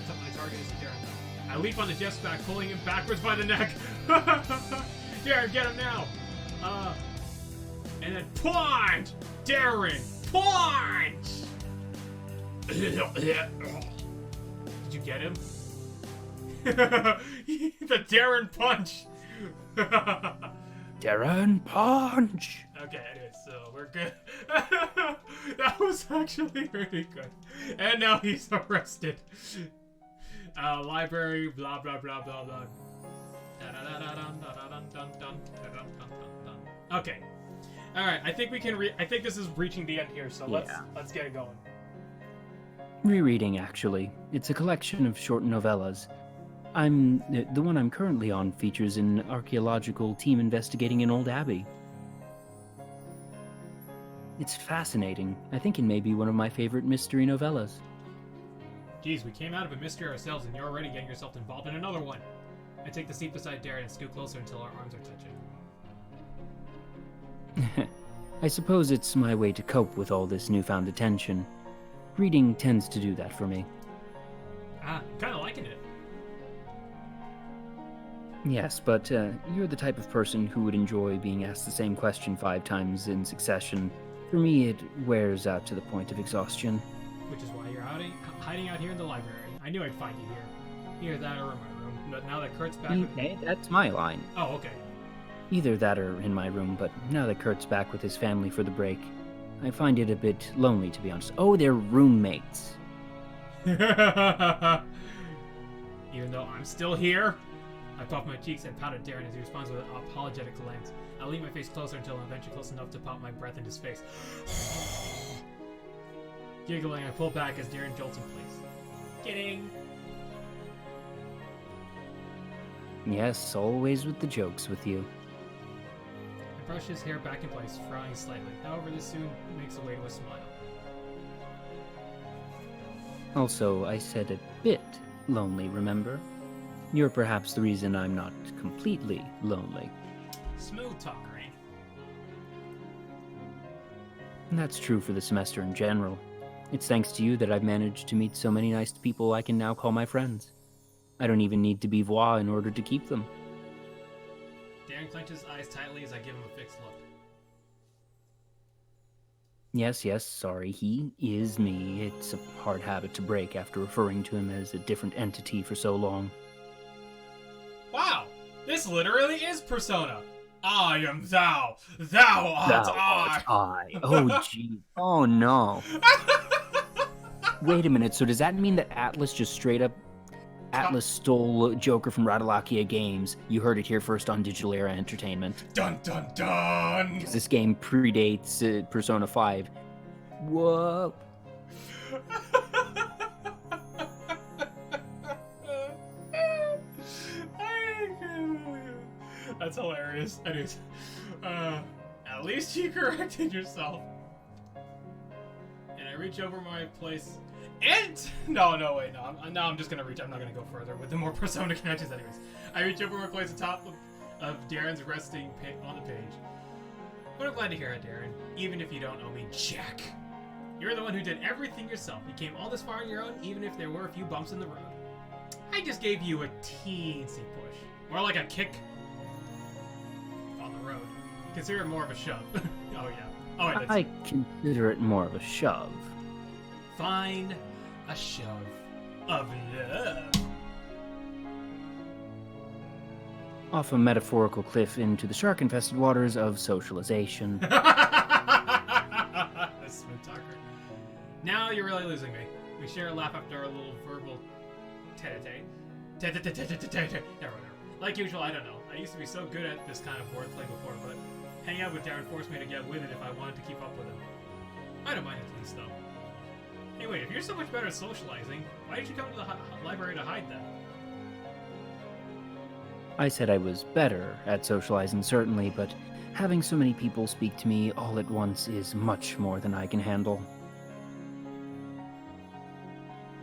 My target is Darren though. I leap onto Jeff's back, pulling him backwards by the neck. Darren, get him now! And then punch! Darren, punch! Did you get him? The Darren punch! Darren punch! Okay, anyways, so we're good. That was actually really good. And now he's arrested. Library, blah blah blah blah blah. Okay. Alright, I think we can I think this is reaching the end here, so let's get it going. Rereading, actually. It's a collection of short novellas. The one I'm currently on features an archaeological team investigating an old abbey. It's fascinating. I think it may be one of my favorite mystery novellas. Geez, we came out of a mystery ourselves and you're already getting yourself involved in another one. I take the seat beside Darren and scoot closer until our arms are touching. I suppose it's my way to cope with all this newfound attention. Reading tends to do that for me. I'm kind of liking it. Yes, but you're the type of person who would enjoy being asked the same question 5 times in succession. For me, it wears out to the point of exhaustion. Which is why you're hiding out here in the library. I knew I'd find you here. Either that or in my room. But now that Kurt's back... Hey, that's my line. Oh, okay. Either that or in my room, but now that Kurt's back with his family for the break, I find it a bit lonely, to be honest. Oh, they're roommates. Even though I'm still here? I puffed my cheeks and pouted Darren as he responds with an apologetic glance. I lean my face closer until I'm eventually close enough to pop my breath in his face. Giggling, I pull back as Darren jolts in place. Kidding! Yes, always with the jokes with you. I brush his hair back in place, frowning slightly. However, this soon makes a way to a smile. Also, I said a bit lonely, remember? You're perhaps the reason I'm not completely lonely. Smooth talker, eh? And that's true for the semester in general. It's thanks to you that I've managed to meet so many nice people I can now call my friends. I don't even need to be voix in order to keep them. Darren clenches eyes tightly as I give him a fixed look. Yes, sorry, he is me. It's a hard habit to break after referring to him as a different entity for so long. Wow! This literally is Persona! I am thou! Thou art I! Oh, gee. Oh, no. Wait a minute, so does that mean that Atlas just straight up... Atlas stole Joker from Radalakia Games? You heard it here first on Digital Era Entertainment. Dun dun dun! Because this game predates Persona 5. Whoa. That's hilarious. Anyways, at least you corrected yourself. And I reach over my place. And no, wait, no. I'm just gonna reach. I'm not gonna go further with the more Persona connections. Anyways, I reach over my place atop of Darren's resting on the page. But I'm glad to hear it, Darren. Even if you don't owe me jack. You're the one who did everything yourself. You came all this far on your own, even if there were a few bumps in the road. I just gave you a teensy push. More like a kick on the road. Consider it more of a shove. Oh, yeah. Oh, wait, I consider it more of a shove. Fine. A shove of love. off a metaphorical cliff into the shark-infested waters of socialization. This smooth talker. Now you're really losing me. We share a laugh after our little verbal tete-a-tete. Never. Like usual, I don't know. I used to be so good at this kind of wordplay before, but hanging out with Darren forced me to get with it if I wanted to keep up with him. I don't mind it at least, though. Hey, wait, if you're so much better at socializing, why did you come to the library to hide that? I said I was better at socializing, certainly, but having so many people speak to me all at once is much more than I can handle.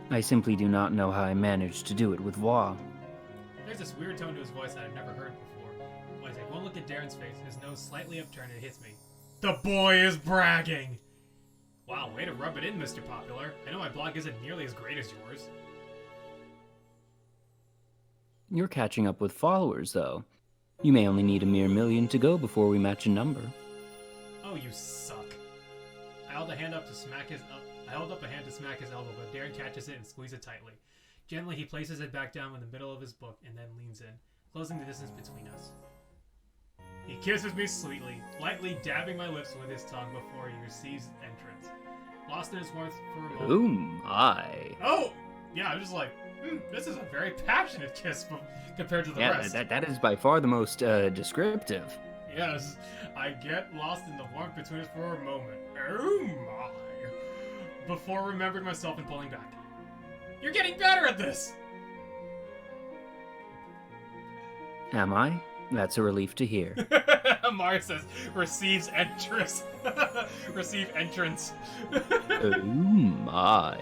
I simply do not know how I managed to do it with Voix. There's this weird tone to his voice that I've never heard before. When I take one look at Darren's face, his nose slightly upturned, it hits me. The boy is bragging! Wow, way to rub it in, Mr. Popular. I know my blog isn't nearly as great as yours. You're catching up with followers, though. You may only need a mere 1,000,000 to go before we match a number. Oh, you suck. I held up a hand to smack his elbow, but Darren catches it and squeezes it tightly. Gently, he places it back down in the middle of his book and then leans in, closing the distance between us. He kisses me sweetly, lightly dabbing my lips with his tongue before he receives entrance. Lost in his warmth for a moment. Oh my. Oh! Yeah, I'm just like, this is a very passionate kiss compared to the rest. That is by far the most descriptive. Yes, I get lost in the warmth between us for a moment. Oh my! Before remembering myself and pulling back. You're getting better at this! Am I? That's a relief to hear. Mara says, receives entrance. Receive entrance. Oh my.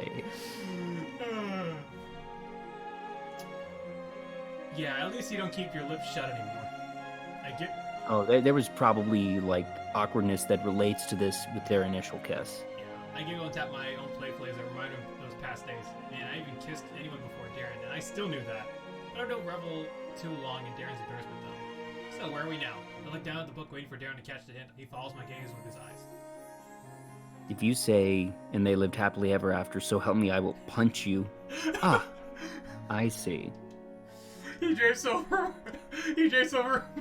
Yeah, at least you don't keep your lips shut anymore. I get... Oh, there was probably, like, awkwardness that relates to this with their initial kiss. Yeah, I giggle and tap my own playful as I remind him of those past days. Man, I even kissed anyone before Darren, and I still knew that. But I don't revel too long in Darren's embarrassment, though. So, where are we now? I look down at the book waiting for Darren to catch the hint. He follows my gaze with his eyes. If you say, and they lived happily ever after, so help me, I will punch you. Ah, I see. He drapes over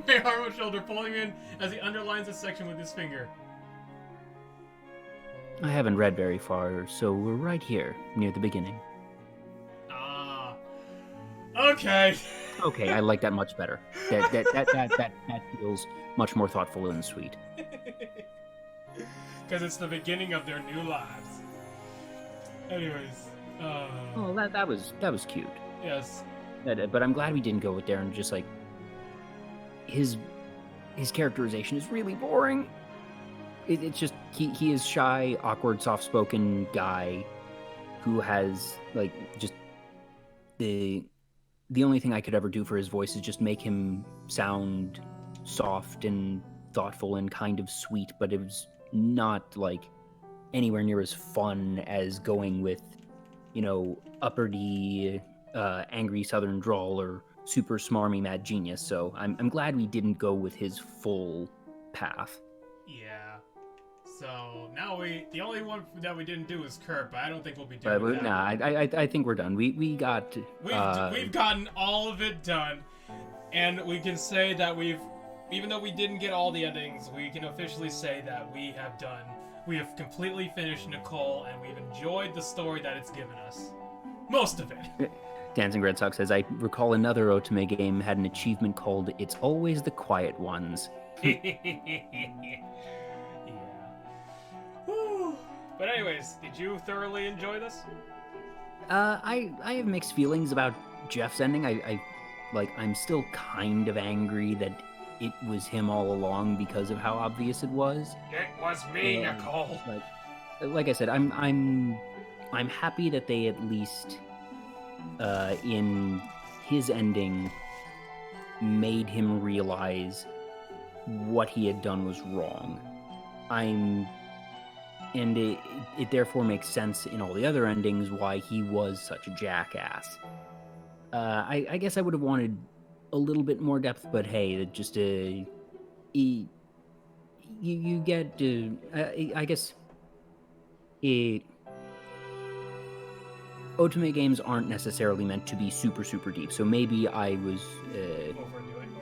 my arm and shoulder, pulling me in as he underlines a section with his finger. I haven't read very far, so we're right here, near the beginning. Ah. Okay. Okay, I like that much better. That feels much more thoughtful and sweet. Because it's the beginning of their new lives. Anyways. Oh, that was cute. Yes. But I'm glad we didn't go with Darren. Just like his characterization is really boring. It's just he is shy, awkward, soft-spoken guy who has like just the only thing I could ever do for his voice is just make him sound soft and thoughtful and kind of sweet, but it was not like anywhere near as fun as going with, you know, uppity, angry southern drawl or super smarmy mad genius. So I'm glad we didn't go with his full path. Yeah. So now the only one that we didn't do is Kurt, but I don't think we'll be doing that. Nah, I think we're done. We've gotten all of it done, and we can say that even though we didn't get all the endings, we can officially say that we have completely finished Nicole, and we've enjoyed the story that it's given us. Most of it. Dancing Red Sox says, I recall another Otome game had an achievement called It's Always the Quiet Ones. Yeah. Whew. But anyways, did you thoroughly enjoy this? I have mixed feelings about Jeff's ending. I'm still kind of angry that it was him all along because of how obvious it was. It was me, Nicole. Like I said, I'm happy that they at least in his ending made him realize what he had done was wrong. And it therefore makes sense in all the other endings why he was such a jackass. I guess I would have wanted a little bit more depth, but hey, it just you get I guess Otome games aren't necessarily meant to be super deep, so maybe I was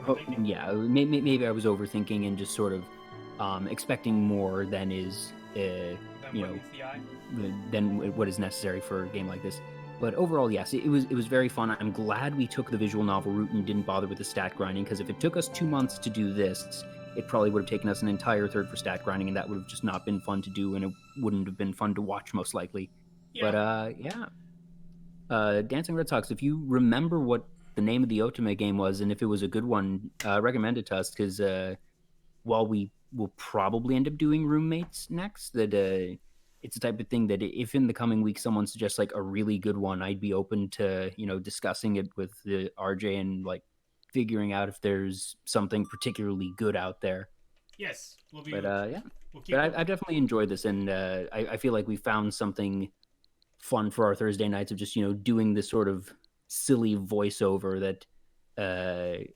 overthinking. yeah, maybe I was overthinking and just sort of expecting more than is, Then you what know, meets the eye? than what is necessary for a game like this. But overall, yes, it was very fun. I'm glad we took the visual novel route and didn't bother with the stat grinding, because if it took us 2 months to do this, it probably would have taken us an entire third for stat grinding, and that would have just not been fun to do, and it wouldn't have been fun to watch most likely. But Yeah. yeah, Dancing Red Sox. If you remember what the name of the Otome game was, and if it was a good one, recommend it to us, because while we will probably end up doing roommates next, that it's the type of thing that if in the coming week someone suggests like a really good one, I'd be open to discussing it with the RJ and like figuring out if there's something particularly good out there. Yes. But yeah, We'll but keep I've looking. definitely enjoyed this, and I feel like we found something fun for our Thursday nights of just doing this sort of silly voiceover that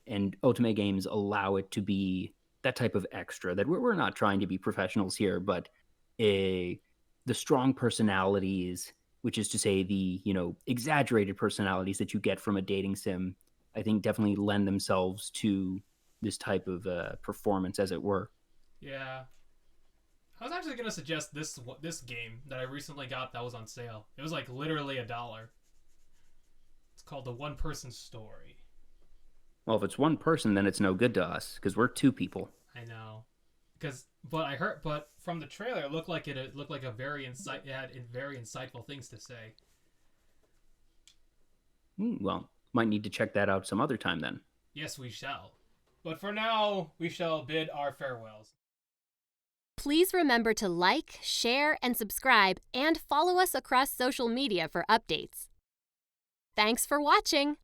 and Ultimate games allow it to be that type of extra that we're not trying to be professionals here, but the strong personalities, which is to say the exaggerated personalities that you get from a dating sim, I think definitely lend themselves to this type of performance, as it were. Yeah. I was actually gonna suggest this game that I recently got that was on sale. It was like literally $1. It's called The One Person Story. Well, if it's one person, then it's no good to us because we're two people. I know, but from the trailer, it looked like it had very insightful things to say. Well, might need to check that out some other time then. Yes, we shall. But for now, we shall bid our farewells. Please remember to like, share, and subscribe, and follow us across social media for updates. Thanks for watching!